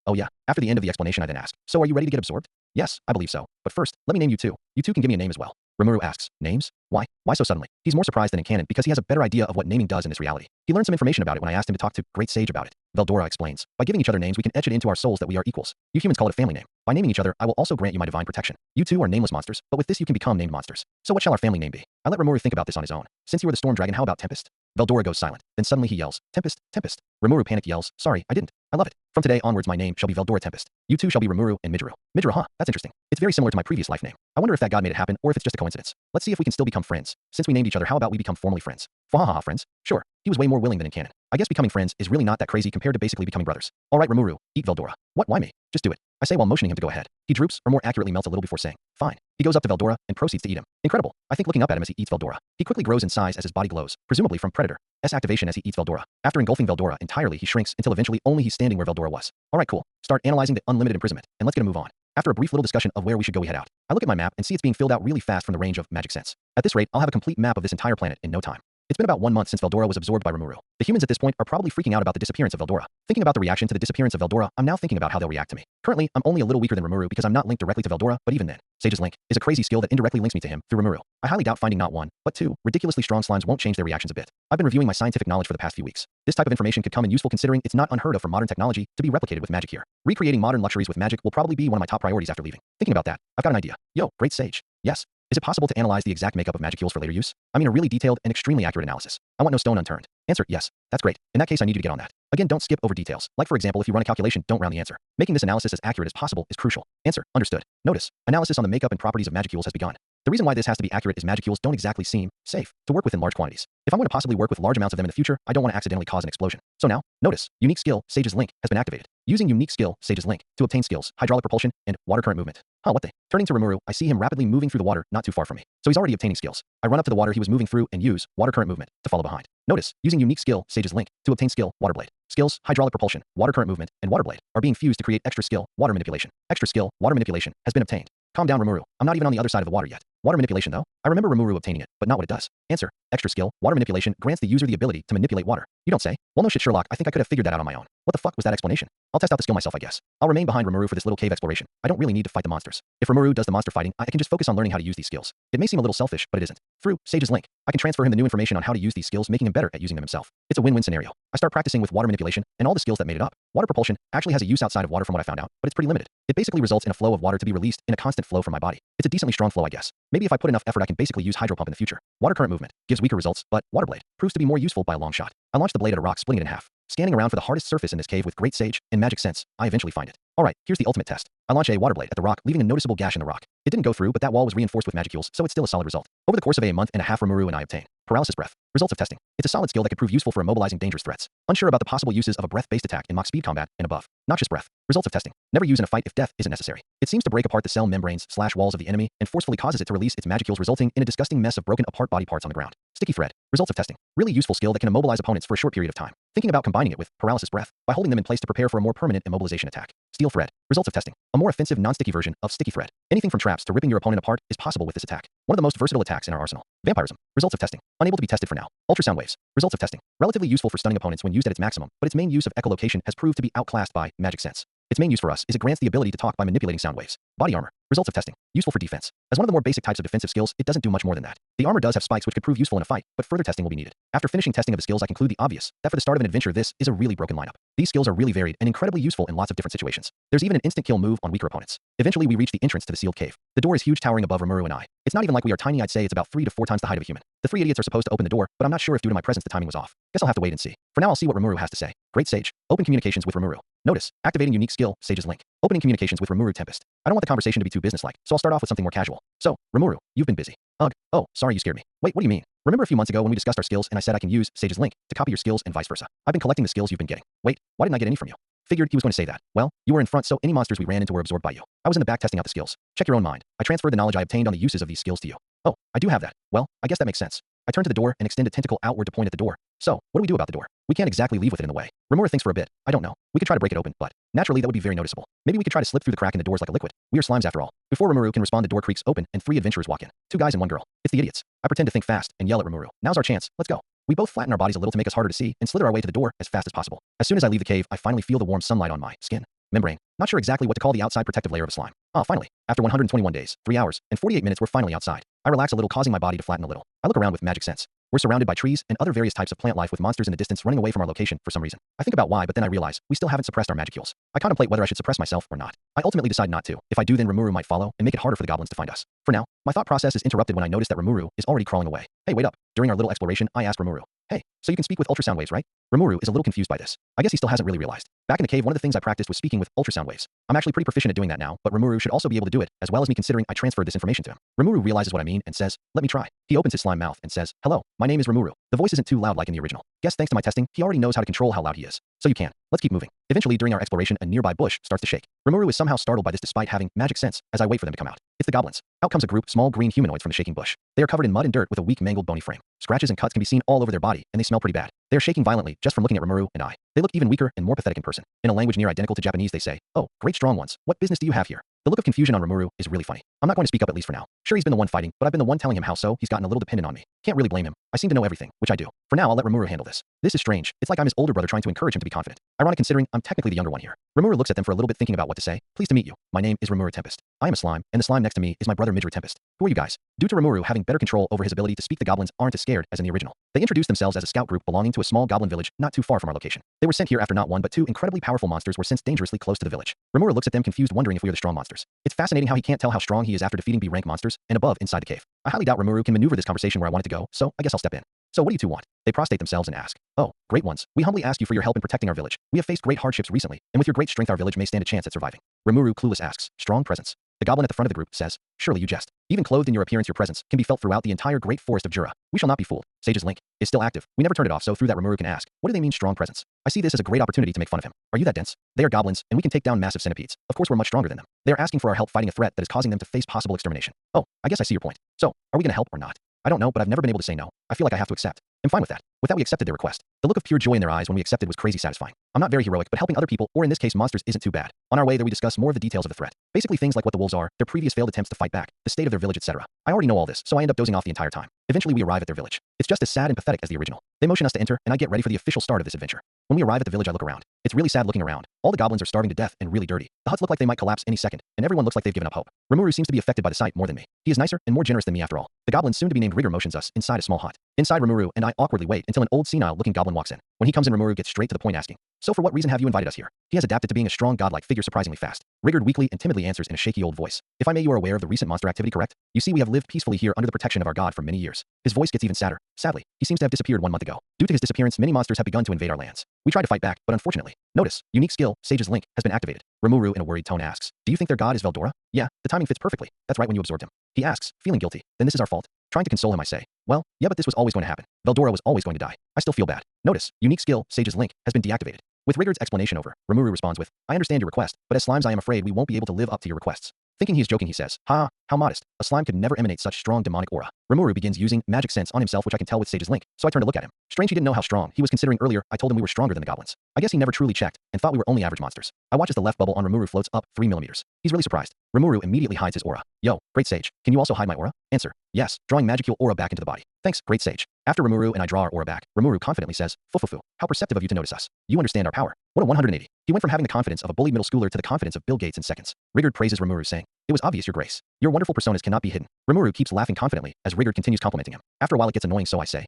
Oh yeah. After the end of the explanation, I then asked, so are you ready to get absorbed? Yes, I believe so. But first, let me name you two. You two can give me a name as well. Rimuru asks, names? Why? Why so suddenly? He's more surprised than in canon because he has a better idea of what naming does in this reality. He learned some information about it when I asked him to talk to Great Sage about it. Veldora explains, by giving each other names, we can etch it into our souls that we are equals. You humans call it a family name. By naming each other, I will also grant you my divine protection. You two are nameless monsters, but with this you can become named monsters. So what shall our family name be? I let Rimuru think about this on his own. Since you are the storm dragon, how about Tempest? Veldora goes silent. Then suddenly he yells, Tempest, Tempest. Rimuru panicked yells, sorry, I didn't. I love it. From today onwards, my name shall be Veldora Tempest. You two shall be Rimuru and Midru. Midru, huh? That's interesting. It's very similar to my previous life name. I wonder if that god made it happen or if it's just a coincidence. Let's see if we can still become friends. Since we named each other, how about we become formally friends? Fahaha, friends? Sure. He was way more willing than in canon. I guess becoming friends is really not that crazy compared to basically becoming brothers. All right, Rimuru, eat Veldora. What? Why me? Just do it. I say while motioning him to go ahead. He droops, or more accurately melts a little before saying, fine. He goes up to Veldora and proceeds to eat him. Incredible. I think looking up at him as he eats Veldora. He quickly grows in size as his body glows, presumably from Predator's activation as he eats Veldora. After engulfing Veldora entirely, he shrinks until eventually only he's standing where Veldora was. All right, cool. Start analyzing the unlimited imprisonment, and let's get a move on. After a brief little discussion of where we should go, we head out. I look at my map and see it's being filled out really fast from the range of magic sense. At this rate, I'll have a complete map of this entire planet in no time. It's been about 1 month since Veldora was absorbed by Rimuru. The humans at this point are probably freaking out about the disappearance of Veldora. Thinking about the reaction to the disappearance of Veldora, I'm now thinking about how they'll react to me. Currently, I'm only a little weaker than Rimuru because I'm not linked directly to Veldora, but even then, Sage's Link is a crazy skill that indirectly links me to him through Rimuru. I highly doubt finding not one, but two, ridiculously strong slimes won't change their reactions a bit. I've been reviewing my scientific knowledge for the past few weeks. This type of information could come in useful considering it's not unheard of for modern technology to be replicated with magic here. Recreating modern luxuries with magic will probably be one of my top priorities after leaving. Thinking about that, I've got an idea. Yo, Great Sage. Yes. Is it possible to analyze the exact makeup of magicules for later use? I mean a really detailed and extremely accurate analysis. I want no stone unturned. Answer, yes. That's great. In that case, I need you to get on that. Again, don't skip over details. Like for example, if you run a calculation, don't round the answer. Making this analysis as accurate as possible is crucial. Answer, understood. Notice, analysis on the makeup and properties of magicules has begun. The reason why this has to be accurate is magicules don't exactly seem safe to work with in large quantities. If I'm going to possibly work with large amounts of them in the future, I don't want to accidentally cause an explosion. So now, notice, unique skill, Sage's Link, has been activated. Using unique skill, Sage's Link, to obtain skills, hydraulic propulsion, and water current movement. Huh, what the? Turning to Rimuru, I see him rapidly moving through the water not too far from me. So he's already obtaining skills. I run up to the water he was moving through and use water current movement to follow behind. Notice, using unique skill, Sage's Link, to obtain skill, Water Blade. Skills, hydraulic propulsion, water current movement, and water blade are being fused to create extra skill, water manipulation. Extra skill, water manipulation, has been obtained. Calm down, Rimuru. I'm not even on the other side of the water yet. Water manipulation, though? I remember Rimuru obtaining it, but not what it does. Answer. Extra skill. Water manipulation grants the user the ability to manipulate water. You don't say. Well, no shit, Sherlock. I think I could have figured that out on my own. What the fuck was that explanation? I'll test out the skill myself, I guess. I'll remain behind Rimuru for this little cave exploration. I don't really need to fight the monsters. If Rimuru does the monster fighting, I can just focus on learning how to use these skills. It may seem a little selfish, but it isn't. Through Sage's link, I can transfer him the new information on how to use these skills, making him better at using them himself. It's a win-win scenario. I start practicing with water manipulation and all the skills that made it up. Water propulsion actually has a use outside of water from what I found out, but it's pretty limited. It basically results in a flow of water to be released in a constant flow from my body. It's a decently strong flow, I guess. Maybe if I put enough effort, I can basically use hydro pump in the future. Water current movement gives weaker results, but water blade proves to be more useful by a long shot. I launched the blade at a rock, splitting it in half. Scanning around for the hardest surface in this cave with great sage and magic sense, I eventually find it. Alright, here's the ultimate test. I launch a water blade at the rock, leaving a noticeable gash in the rock. It didn't go through, but that wall was reinforced with magicules, so it's still a solid result. Over the course of a month and a half, Rimuru and I obtain paralysis breath. Results of testing. It's a solid skill that could prove useful for immobilizing dangerous threats. Unsure about the possible uses of a breath-based attack in Mach speed combat and above. Noxious breath. Results of testing. Never use in a fight if death isn't necessary. It seems to break apart the cell membranes/walls of the enemy and forcefully causes it to release its magicules, resulting in a disgusting mess of broken apart body parts on the ground. Sticky thread. Results of testing. Really useful skill that can immobilize opponents for a short period of time. Thinking about combining it with paralysis breath by holding them in place to prepare for a more permanent immobilization attack. Steel thread. Results of testing. A more offensive non-sticky version of sticky thread. Anything from traps to ripping your opponent apart is possible with this attack. One of the most versatile attacks in our arsenal. Vampirism. Results of testing. Unable to be tested for now. Ultrasound waves. Results of testing. Relatively useful for stunning opponents when used at its maximum, but its main use of echolocation has proved to be outclassed by magic sense. Its main use for us is it grants the ability to talk by manipulating sound waves. Body armor. Results of testing. Useful for defense. As one of the more basic types of defensive skills, it doesn't do much more than that. The armor does have spikes which could prove useful in a fight, but further testing will be needed. After finishing testing of the skills, I conclude the obvious, that for the start of an adventure, this is a really broken lineup. These skills are really varied and incredibly useful in lots of different situations. There's even an instant kill move on weaker opponents. Eventually, we reach the entrance to the sealed cave. The door is huge, towering above Rimuru and I. It's not even like we are tiny. I'd say it's about 3 to 4 times the height of a human. The 3 idiots are supposed to open the door, but I'm not sure if due to my presence the timing was off. Guess I'll have to wait and see. For now, I'll see what Rimuru has to say. Great Sage. Open communications with Rimuru. Notice. Activating unique skill, Sage's link. Opening communications with Rimuru Tempest. I don't want the conversation to be too businesslike, so I'll start off with something more casual. So, Rimuru, you've been busy. Ugh. Oh, sorry, you scared me. Wait, what do you mean? Remember a few months ago when we discussed our skills and I said I can use Sage's link to copy your skills and vice versa? I've been collecting the skills you've been getting. Wait, why didn't I get any from you? Figured he was going to say that. Well, you were in front, so any monsters we ran into were absorbed by you. I was in the back testing out the skills. Check your own mind. I transferred the knowledge I obtained on the uses of these skills to you. Oh, I do have that. Well, I guess that makes sense. I turn to the door and extend a tentacle outward to point at the door. So, what do we do about the door? We can't exactly leave with it in the way. Rimuru thinks for a bit. I don't know. We could try to break it open, but naturally that would be very noticeable. Maybe we could try to slip through the crack in the doors like a liquid. We are slimes after all. Before Rimuru can respond, the door creaks open and 3 adventurers walk in. 2 guys and 1 girl. It's the idiots. I pretend to think fast and yell at Rimuru. Now's our chance. Let's go. We both flatten our bodies a little to make us harder to see and slither our way to the door as fast as possible. As soon as I leave the cave, I finally feel the warm sunlight on my skin. Membrane. Not sure exactly what to call the outside protective layer of a slime. Ah, finally. After 121 days, 3 hours, and 48 minutes, we're finally outside. I relax a little, causing my body to flatten a little. I look around with magic sense. We're surrounded by trees and other various types of plant life with monsters in the distance running away from our location for some reason. I think about why, but then I realize we still haven't suppressed our magicules. I contemplate whether I should suppress myself or not. I ultimately decide not to. If I do, then Rimuru might follow and make it harder for the goblins to find us. For now, my thought process is interrupted when I notice that Rimuru is already crawling away. Hey, wait up. During our little exploration, I asked Rimuru, hey, so you can speak with ultrasound waves, right? Rimuru is a little confused by this. I guess he still hasn't really realized. Back in the cave, one of the things I practiced was speaking with ultrasound waves. I'm actually pretty proficient at doing that now, but Rimuru should also be able to do it, as well as me, considering I transferred this information to him. Rimuru realizes what I mean and says, let me try. He opens his slime mouth and says, hello, my name is Rimuru. The voice isn't too loud like in the original. Guess thanks to my testing, he already knows how to control how loud he is. So you can. Let's keep moving. Eventually, during our exploration, a nearby bush starts to shake. Rimuru is somehow startled by this despite having magic sense as I wait for them to come out. It's the goblins. Out comes a group, small green humanoids from the shaking bush. They are covered in mud and dirt with a weak, mangled, bony frame. Scratches and cuts can be seen all over their body, and they smell pretty bad. They are shaking violently just from looking at Rimuru and I. They look even weaker and more pathetic in person. In a language near identical to Japanese, they say, oh, great strong ones. What business do you have here? The look of confusion on Rimuru is really funny. I'm not going to speak up, at least for now. Sure, he's been the one fighting, but I've been the one telling him how, so he's gotten a little dependent on me. Can't really blame him. I seem to know everything, which I do. For now, I'll let Rimuru handle this. This is strange. It's like I'm his older brother trying to encourage him to be confident. Ironic considering I'm technically the younger one here. Rimuru looks at them for a little bit, thinking about what to say. Pleased to meet you. My name is Rimuru Tempest. I am a slime, and the slime next to me is my brother Rimuru Tempest. Who are you guys? Due to Rimuru having better control over his ability to speak, the goblins aren't as scared as in the original. They introduced themselves as a scout group belonging to a small goblin village not too far from our location. They were sent here after not 1 but 2 incredibly powerful monsters were sent dangerously close to the village. Rimuru looks at them confused, wondering if we are the strong monsters. It's fascinating how he can't tell how strong he is after defeating B-rank monsters and above inside the cave. I highly doubt Rimuru can maneuver this conversation where I want it to go, so I guess I'll step in. So what do you 2 want? They prostrate themselves and ask, oh, great ones. We humbly ask you for your help in protecting our village. We have faced great hardships recently, and with your great strength our village may stand a chance at surviving. Rimuru, clueless, asks, strong presence. The goblin at the front of the group says, surely you jest. Even clothed in your appearance, your presence can be felt throughout the entire great forest of Jura. We shall not be fooled. Sage's link is still active. We never turned it off, so through that Rimuru can ask, what do they mean strong presence? I see this as a great opportunity to make fun of him. Are you that dense? They are goblins, and we can take down massive centipedes. Of course, we're much stronger than them. They are asking for our help fighting a threat that is causing them to face possible extermination. Oh, I guess I see your point. So, are we going to help or not? I don't know, but I've never been able to say no. I feel like I have to accept. am fine with that. With that, we accepted their request. The look of pure joy in their eyes when we accepted was crazy satisfying. I'm not very heroic, but helping other people, or in this case monsters, isn't too bad. On our way there we discuss more of the details of the threat. Basically things like what the wolves are, their previous failed attempts to fight back, the state of their village, etc. I already know all this, so I end up dozing off the entire time. Eventually we arrive at their village. It's just as sad and pathetic as the original. They motion us to enter, and I get ready for the official start of this adventure. When we arrive at the village I look around. It's really sad looking around. All the goblins are starving to death and really dirty. The huts look like they might collapse any second, and everyone looks like they've given up hope. Rimuru seems to be affected by the sight more than me. He is nicer and more generous than me after all. The goblin soon to be named Rigor motions us inside a small hut. Inside Rimuru and I awkwardly wait until an old senile-looking goblin walks in. When he comes in, Rimuru gets straight to the point asking, "So for what reason have you invited us here?" He has adapted to being a strong godlike figure surprisingly fast. Rigor weakly and timidly answers in a shaky old voice, "If I may, you are aware of the recent monster activity, correct? You see, we have lived peacefully here under the protection of our god for many years." His voice gets even sadder. Sadly, he seems to have disappeared 1 month ago. Due to his disappearance, many monsters have begun to invade our lands. We tried to fight back, but unfortunately, notice, unique skill, Sage's Link, has been activated. Rimuru in a worried tone asks, "Do you think their god is Veldora?" "Yeah, the timing fits perfectly. That's right when you absorbed him." He asks, feeling guilty, "Then this is our fault?" Trying to console him I say, "Well, yeah, but this was always going to happen. Veldora was always going to die. I still feel bad." Notice, unique skill, Sage's Link, has been deactivated. With Rigard's explanation over, Rimuru responds with, "I understand your request, but as slimes I am afraid we won't be able to live up to your requests." Thinking he is joking he says, "Ha, how modest. A slime could never emanate such strong demonic aura." Rimuru begins using magic sense on himself which I can tell with Sage's Link, so I turn to look at him. Strange he didn't know how strong he was considering earlier I told him we were stronger than the goblins. I guess he never truly checked and thought we were only average monsters. I watch as the left bubble on Rimuru floats up 3 millimeters. He's really surprised. Rimuru immediately hides his aura. "Yo, Great Sage, can you also hide my aura?" Answer, "Yes," drawing magicule aura back into the body. "Thanks, Great Sage." After Rimuru and I draw our aura back, Rimuru confidently says, "Fufufu, how perceptive of you to notice us. You understand our power." What a 180. He went from having the confidence of a bullied middle schooler to the confidence of Bill Gates in seconds. Rigard praises Rimuru saying, "It was obvious, your grace. Your wonderful personas cannot be hidden." Rimuru keeps laughing confidently as Rigard continues complimenting him. After a while it gets annoying so I say,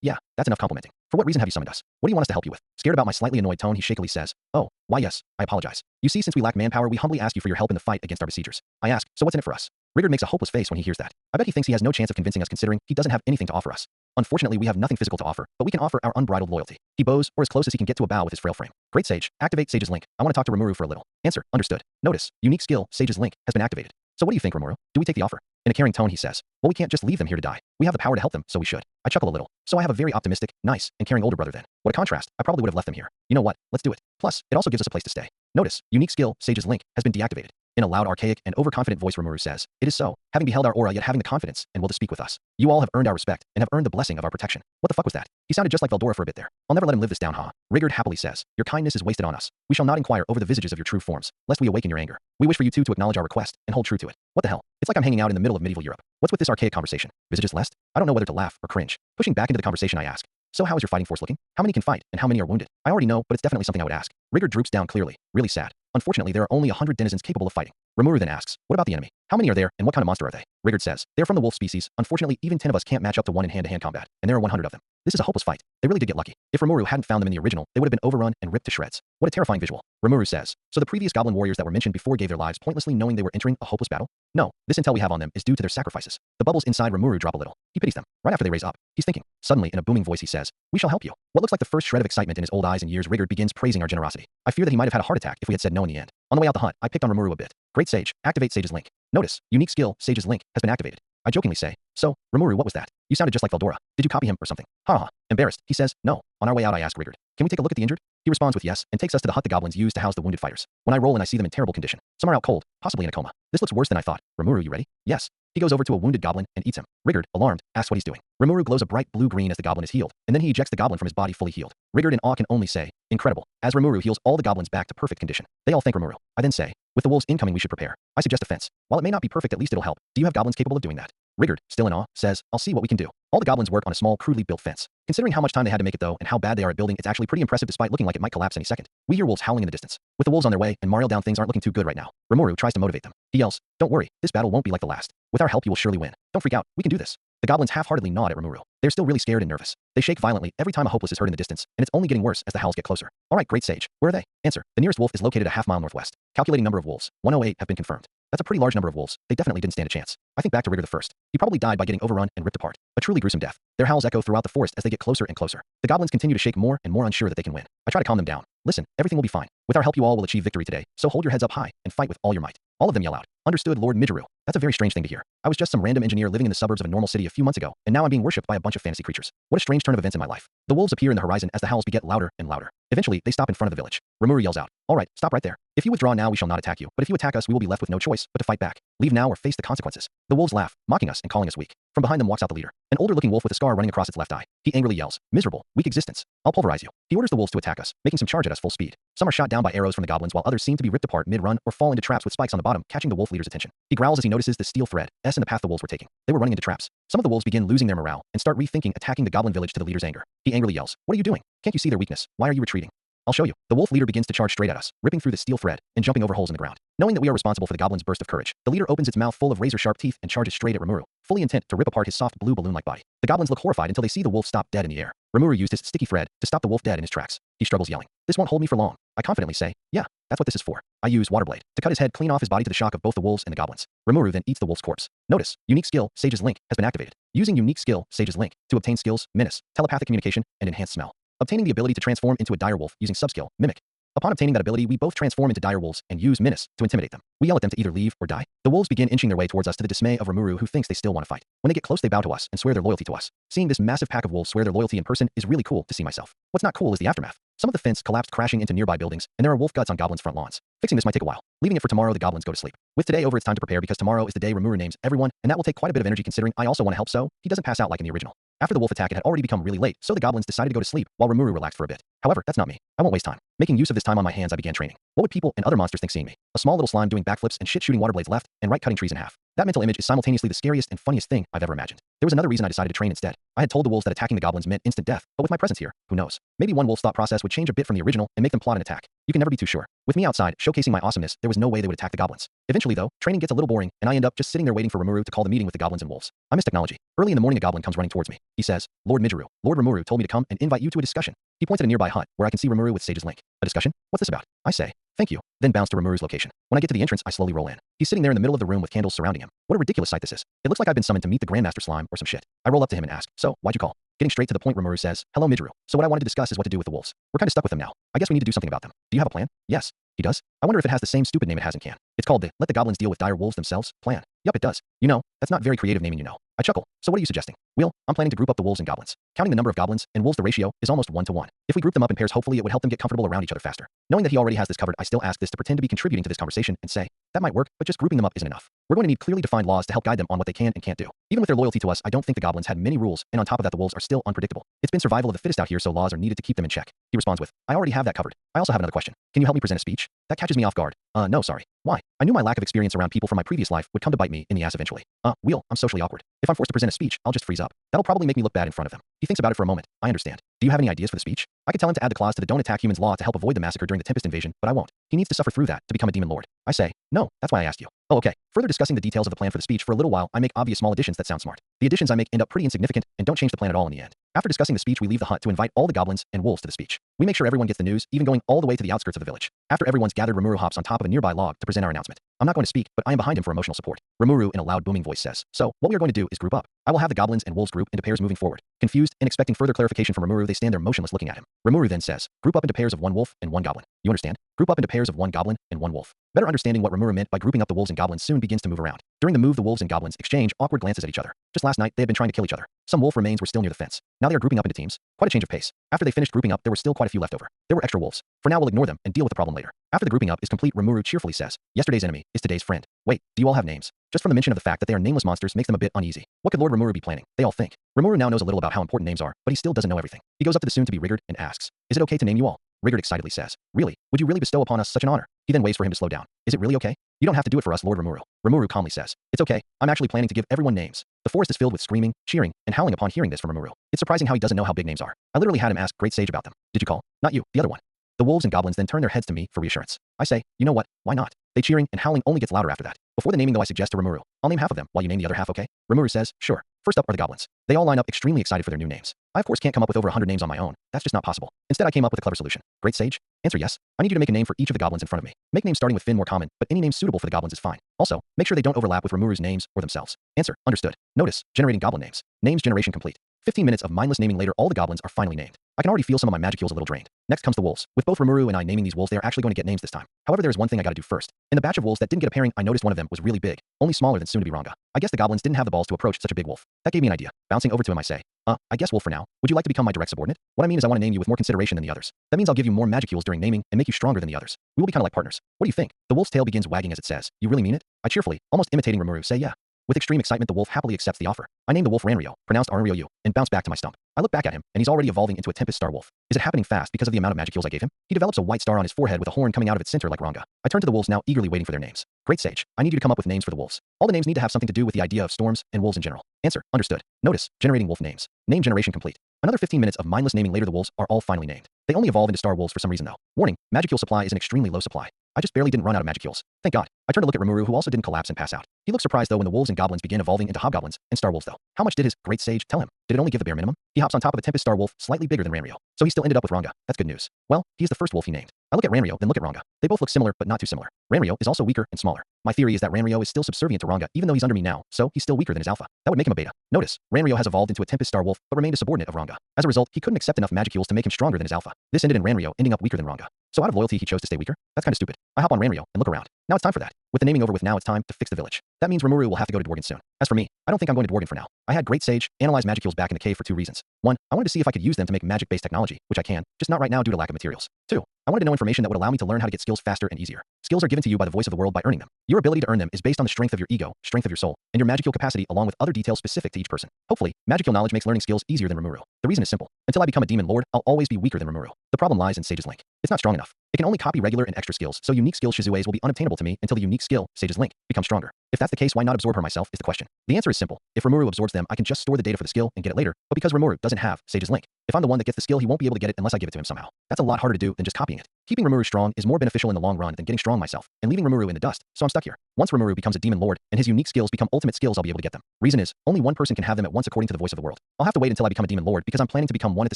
Yeah, that's enough complimenting. For what reason have you summoned us? What do you want us to help you with?" Scared about my slightly annoyed tone he shakily says, "Oh, why yes, I apologize. You see, since we lack manpower we humbly ask you for your help in the fight against our besiegers." I ask, "So what's in it for us?" Rigard makes a hopeless face when he hears that. I bet he thinks he has no chance of convincing us considering he doesn't have anything to offer us. Unfortunately, we have nothing physical to offer, but we can offer our unbridled loyalty. He bows, or as close as he can get to a bow with his frail frame. "Great Sage, activate Sage's Link. I want to talk to Rimuru for a little." Answer, "Understood." Notice, unique skill, Sage's Link, has been activated. "So what do you think, Rimuru? Do we take the offer?" In a caring tone he says, "Well, we can't just leave them here to die. We have the power to help them, so we should." I chuckle a little. So I have a very optimistic, nice, and caring older brother then. What a contrast. I probably would have left them here. You know what? Let's do it. Plus, it also gives us a place to stay. Notice, unique skill, Sage's Link, has been deactivated. In a loud, archaic, and overconfident voice Rimuru says, "It is so, having beheld our aura yet having the confidence and will to speak with us. You all have earned our respect and have earned the blessing of our protection." What the fuck was that? He sounded just like Veldora for a bit there. I'll never let him live this down, huh? Rigard happily says, "Your kindness is wasted on us. We shall not inquire over the visages of your true forms, lest we awaken your anger. We wish for you two to acknowledge our request and hold true to it." What the hell? It's like I'm hanging out in the middle of medieval Europe. What's with this archaic conversation? Visages lest? I don't know whether to laugh or cringe. Pushing back into the conversation I ask, "So how is your fighting force looking? How many can fight and how many are wounded?" I already know, but it's definitely something I would ask. Rigard droops down clearly, really sad. Unfortunately, there are only 100 denizens capable of fighting. Rimuru then asks, "What about the enemy? How many are there and what kind of monster are they?" Rigard says, "They're from the wolf species. Unfortunately, even 10 of us can't match up to one in hand-to-hand combat, and there are 100 of them. This is a hopeless fight. They really did get lucky. If Rimuru hadn't found them in the original, they would have been overrun and ripped to shreds." What a terrifying visual. Rimuru says, "So the previous goblin warriors that were mentioned before gave their lives pointlessly knowing they were entering a hopeless battle?" "No, this intel we have on them is due to their sacrifices." The bubbles inside Rimuru drop a little. He pities them. Right after they raise up, he's thinking. Suddenly, in a booming voice he says, "We shall help you." What looks like the first shred of excitement in his old eyes and years, Rigard begins praising our generosity. I fear that he might have had a heart attack if we had said no in the end. On the way out the hut, I picked on Rimuru a bit. "Great Sage, activate Sage's Link." Notice, unique skill, Sage's Link, has been activated. I jokingly say, "So, Rimuru, what was that? You sounded just like Veldora. Did you copy him or something?" Haha. Embarrassed, he says, "No." On our way out I ask Rigard, "Can we take a look at the injured?" He responds with yes, and takes us to the hut the goblins use to house the wounded fighters. When I roll and I see them in terrible condition. Some are out cold, possibly in a coma. This looks worse than I thought. "Rimuru, you ready?" "Yes." He goes over to a wounded goblin and eats him. Rigard, alarmed, asks what he's doing. Rimuru glows a bright blue-green as the goblin is healed, and then he ejects the goblin from his body fully healed. Rigard in awe can only say, "Incredible." As Rimuru heals all the goblins back to perfect condition. They all thank Rimuru. I then say, "With the wolves incoming we should prepare." I suggest a fence. While it may not be perfect, at least it'll help. Do you have goblins capable of doing that? Rigard, still in awe, says, "I'll see what we can do." All the goblins work on a small, crudely built fence. Considering how much time they had to make it though, and how bad they are at building, it's actually pretty impressive despite looking like it might collapse any second. We hear wolves howling in the distance. With the wolves on their way and Mario down, things aren't looking too good right now. Rimuru tries to motivate them. He yells, "Don't worry, this battle won't be like the last. With our help you will surely win. Don't freak out, we can do this." The goblins half-heartedly nod at Rimuru. They're still really scared and nervous. They shake violently every time a hopeless is heard in the distance, and it's only getting worse as the howls get closer. "Alright, Great Sage, where are they?" Answer, "The nearest wolf is located a half-mile northwest. Calculating number of wolves, 108 have been confirmed." That's a pretty large number of wolves. They definitely didn't stand a chance. I think back to Rigard the First. He probably died by getting overrun and ripped apart. A truly gruesome death. Their howls echo throughout the forest as they get closer and closer. The goblins continue to shake more and more unsure that they can win. I try to calm them down. "Listen, everything will be fine. With our help you all will achieve victory today, so hold your heads up high and fight with all your might." All of them yell out, "Understood, Lord Midgeru." That's a very strange thing to hear. I was just some random engineer living in the suburbs of a normal city a few months ago, and now I'm being worshipped by a bunch of fantasy creatures. What a strange turn of events in my life. The wolves appear in the horizon as the howls get louder and louder. Eventually, they stop in front of the village. Rimuru yells out, "Alright, stop right there. If you withdraw now, we shall not attack you, but if you attack us, we will be left with no choice but to fight back. Leave now or face the consequences. The wolves laugh, mocking us and calling us weak. From behind them walks out the leader, an older-looking wolf with a scar running across its left eye. He angrily yells, "Miserable, weak existence. I'll pulverize you." He orders the wolves to attack us, making some charge at us full speed. Some are shot down by arrows from the goblins, while others seem to be ripped apart mid-run or fall into traps with spikes on the bottom, catching the wolf leader's attention. He growls as he notices the steel thread in the path the wolves were taking. They were running into traps. Some of the wolves begin losing their morale and start rethinking attacking the goblin village to the leader's anger. He angrily yells, "What are you doing? Can't you see their weakness? Why are you retreating? I'll show you." The wolf leader begins to charge straight at us, ripping through the steel thread and jumping over holes in the ground. Knowing that we are responsible for the goblin's burst of courage, the leader opens its mouth full of razor-sharp teeth and charges straight at Rimuru, fully intent to rip apart his soft blue balloon-like body. The goblins look horrified until they see the wolf stop dead in the air. Rimuru used his sticky thread to stop the wolf dead in his tracks. He struggles, yelling, "This won't hold me for long." I confidently say, "Yeah, that's what this is for." I use Waterblade to cut his head clean off his body to the shock of both the wolves and the goblins. Rimuru then eats the wolf's corpse. Notice, unique skill, Sage's Link, has been activated. Using unique skill, Sage's Link, to obtain skills, Menace, telepathic communication, and enhanced smell. Obtaining the ability to transform into a dire wolf using subskill, Mimic. Upon obtaining that ability, we both transform into dire wolves and use Menace to intimidate them. We yell at them to either leave or die. The wolves begin inching their way towards us to the dismay of Rimuru, who thinks they still want to fight. When they get close, they bow to us and swear their loyalty to us. Seeing this massive pack of wolves swear their loyalty in person is really cool to see myself. What's not cool is the aftermath. Some of the fence collapsed, crashing into nearby buildings, and there are wolf guts on goblins' front lawns. Fixing this might take a while. Leaving it for tomorrow, the goblins go to sleep. With today over, it's time to prepare because tomorrow is the day Rimuru names everyone, and that will take quite a bit of energy considering I also want to help so he doesn't pass out like in the original. After the wolf attack, it had already become really late, so the goblins decided to go to sleep while Rimuru relaxed for a bit. However, that's not me. I won't waste time. Making use of this time on my hands, I began training. What would people and other monsters think seeing me? A small little slime doing backflips and shit shooting water blades left and right, cutting trees in half. That mental image is simultaneously the scariest and funniest thing I've ever imagined. There was another reason I decided to train instead. I had told the wolves that attacking the goblins meant instant death, but with my presence here, who knows? Maybe one wolf's thought process would change a bit from the original and make them plot an attack. You can never be too sure. With me outside, showcasing my awesomeness, there was no way they would attack the goblins. Eventually though, training gets a little boring, and I end up just sitting there waiting for Rimuru to call the meeting with the goblins and wolves. I miss technology. Early in the morning, a goblin comes running towards me. He says, "Lord Mijuru, Lord Rimuru told me to come and invite you to a discussion." He points at a nearby hut, where I can see Rimuru with Sage's Link. "A discussion? What's this about?" I say, "Thank you," then bounce to Rimuru's location. When I get to the entrance, I slowly roll in. He's sitting there in the middle of the room with candles surrounding him. What a ridiculous sight this is. It looks like I've been summoned to meet the Grandmaster Slime or some shit. I roll up to him and ask, "So, why'd you call?" Getting straight to the point, Rimuru says, "Hello Mijuru. So what I wanted to discuss is what to do with the wolves. We're kinda stuck with them now. I guess we need to do something about them. Do you have a plan?" "Yes." He does? I wonder if it has the same stupid name it has in Can. It's called the "Let the Goblins Deal with Dire Wolves Themselves" plan. Yup, it does. You know, that's not very creative naming, you know. I chuckle. So what are you suggesting? Well, I'm planning to group up the wolves and goblins. Counting the number of goblins and wolves, the ratio is almost 1 to 1. If we group them up in pairs, hopefully it would help them get comfortable around each other faster. Knowing that he already has this covered, I still ask this to pretend to be contributing to this conversation and say, that might work, but just grouping them up isn't enough. We're going to need clearly defined laws to help guide them on what they can and can't do. Even with their loyalty to us, I don't think the goblins had many rules, and on top of that, the wolves are still unpredictable. It's been survival of the fittest out here, so laws are needed to keep them in check. He responds with, "I already have that covered. I also have another question. Can you help me present a speech?" That catches me off guard. No, sorry. Why? I knew my lack of experience around people from my previous life would come to bite me in the ass eventually. I'm socially awkward. If I'm forced to present a speech, I'll just freeze up. That'll probably make me look bad in front of them. He thinks about it for a moment. I understand. Do you have any ideas for the speech? I could tell him to add the clause to the Don't Attack Humans law to help avoid the massacre during the Tempest invasion, but I won't. He needs to suffer through that to become a demon lord. I say, no, that's why I asked you. Oh, okay. Further discussing the details of the plan for the speech for a little while, I make obvious small additions that sound smart. The additions I make end up pretty insignificant and don't change the plan at all in the end. After discussing the speech, we leave the hut to invite all the goblins and wolves to the speech. We make sure everyone gets the news, even going all the way to the outskirts of the village. After everyone's gathered, Rimuru hops on top of a nearby log to present our announcement. I'm not going to speak, but I am behind him for emotional support. Rimuru, in a loud booming voice, says, "So, what we are going to do is group up. I will have the goblins and wolves group into pairs moving forward." Confused and expecting further clarification from Rimuru, they stand there motionless looking at him. Rimuru then says, "Group up into pairs of 1 wolf and 1 goblin. You understand? Group up into pairs of 1 goblin and 1 wolf." Better understanding what Rimuru meant by grouping up the wolves and goblins soon begins to move around. During the move, the wolves and goblins exchange awkward glances at each other. Just last night, they had been trying to kill each other. Some wolf remains were still near the fence. Now they are grouping up into teams. Quite a change of pace. After they finished grouping up, there were still quite a few left over. There were extra wolves. For now, we'll ignore them and deal with the problem later. After the grouping up is complete, Rimuru cheerfully says, "Yesterday's enemy is today's friend." Wait, do you all have names? Just from the mention of the fact that they are nameless monsters makes them a bit uneasy. What could Lord Rimuru be planning? They all think. Rimuru now knows a little about how important names are, but he still doesn't know everything. He goes up to the soon-to-be Rigard and asks, "Is it okay to name you all?" Rigard excitedly says, "Really? Would you really bestow upon us such an honor?" He then waits for him to slow down. "Is it really okay? You don't have to do it for us, Lord Rimuru." Rimuru calmly says, "It's okay. I'm actually planning to give everyone names." The forest is filled with screaming, cheering, and howling upon hearing this from Rimuru. It's surprising how he doesn't know how big names are. I literally had him ask Great Sage about them. "Did you call?" "Not you, the other one." The wolves and goblins then turn their heads to me for reassurance. I say, "You know what? Why not?" They cheering and howling only gets louder after that. Before the naming though, I suggest to Rimuru, "I'll name half of them while you name the other half, okay?" Rimuru says, "Sure." First up are the goblins. They all line up extremely excited for their new names. I of course can't come up with over 100 names on my own. That's just not possible. Instead I came up with a clever solution. Great Sage? Answer yes. I need you to make a name for each of the goblins in front of me. Make names starting with Finn more common, but any name suitable for the goblins is fine. Also, make sure they don't overlap with Rimuru's names or themselves. Answer. Understood. Notice, generating goblin names. Names generation complete. 15 minutes of mindless naming later, all the goblins are finally named. I can already feel some of my Magicals a little drained. Next comes the wolves. With both Rimuru and I naming these wolves, they are actually going to get names this time. However, there is one thing I gotta do first. In the batch of wolves that didn't get a pairing, I noticed one of them was really big, only smaller than soon-to-be Ranga. I guess the goblins didn't have the balls to approach such a big wolf. That gave me an idea. Bouncing over to him, I say, I guess wolf for now. Would you like to become my direct subordinate? What I mean is I want to name you with more consideration than the others. That means I'll give you more Magicals during naming and make you stronger than the others. We will be kind of like partners. What do you think? The wolf's tail begins wagging as it says, you really mean it? I cheerfully, almost imitating Rimuru, say yeah. With extreme excitement, the wolf happily accepts the offer. I name the wolf Ranryo, pronounced Ranryo, and bounce back to my stump. I look back at him, and he's already evolving into a Tempest Star Wolf. Is it happening fast because of the amount of Magicals I gave him? He develops a white star on his forehead with a horn coming out of its center like Ranga. I turn to the wolves now, eagerly waiting for their names. Great Sage, I need you to come up with names for the wolves. All the names need to have something to do with the idea of storms and wolves in general. Answer, understood. Notice, generating wolf names. Name generation complete. Another 15 minutes of mindless naming later, the wolves are all finally named. They only evolve into star wolves for some reason though. Warning, Magical supply is an extremely low supply. I just barely didn't run out of Magicals. Thank God. I turn to look at Rimuru, who also didn't collapse and pass out. He looked surprised though when the wolves and goblins began evolving into hobgoblins and star wolves though. How much did his great sage tell him? Did it only give the bare minimum? He hops on top of a Tempest Star Wolf, slightly bigger than Ranryo. So he still ended up with Ranga. That's good news. Well, he's the first wolf he named. I look at Ranryo, then look at Ranga. They both look similar, but not too similar. Ranryo is also weaker and smaller. My theory is that Ranryo is still subservient to Ranga, even though he's under me now, so he's still weaker than his alpha. That would make him a beta. Notice, Ranryo has evolved into a Tempest Star Wolf, but remained a subordinate of Ranga. As a result, he couldn't accept enough Magicals to make him stronger than his alpha. This ended in Ranryo ending up weaker than Ranga. So out of loyalty, he chose to stay weaker? That's kind of stupid. I hop on Ranryo and look around. Now it's time for that. With the naming over with, now it's time to fix the village. That means Rimuru will have to go to Dworgen soon. As for me, I don't think I'm going to Dworgen for now. I had Great Sage analyze Magicals back in the cave for two reasons. One, I wanted to see if I could use them to make magic-based technology, which I can, just not right now due to lack of materials. Two, I wanted to know information that would allow me to learn how to get skills faster and easier. Skills are given to you by the voice of the world by earning them. Your ability to earn them is based on the strength of your ego, strength of your soul, and your magical capacity along with other details specific to each person. Hopefully, magical knowledge makes learning skills easier than Rimuru. The reason is simple. Until I become a demon lord, I'll always be weaker than Rimuru. The problem lies in Sage's Link. It's not strong enough. It can only copy regular and extra skills, so unique skill Shizue's will be unobtainable to me until the unique skill, Sage's Link, becomes stronger. If that's the case, why not absorb her myself is the question. The answer is simple. If Rimuru absorbs them, I can just store the data for the skill and get it later, but because Rimuru doesn't have Sage's Link, if I'm the one that gets the skill, he won't be able to get it unless I give it to him somehow. That's a lot harder to do than just copying it. Keeping Rimuru strong is more beneficial in the long run than getting strong myself and leaving Rimuru in the dust, so I'm stuck here. Once Rimuru becomes a demon lord and his unique skills become ultimate skills, I'll be able to get them. Reason is, only one person can have them at once according to the voice of the world. I'll have to wait until I become a demon lord because I'm planning to become one at the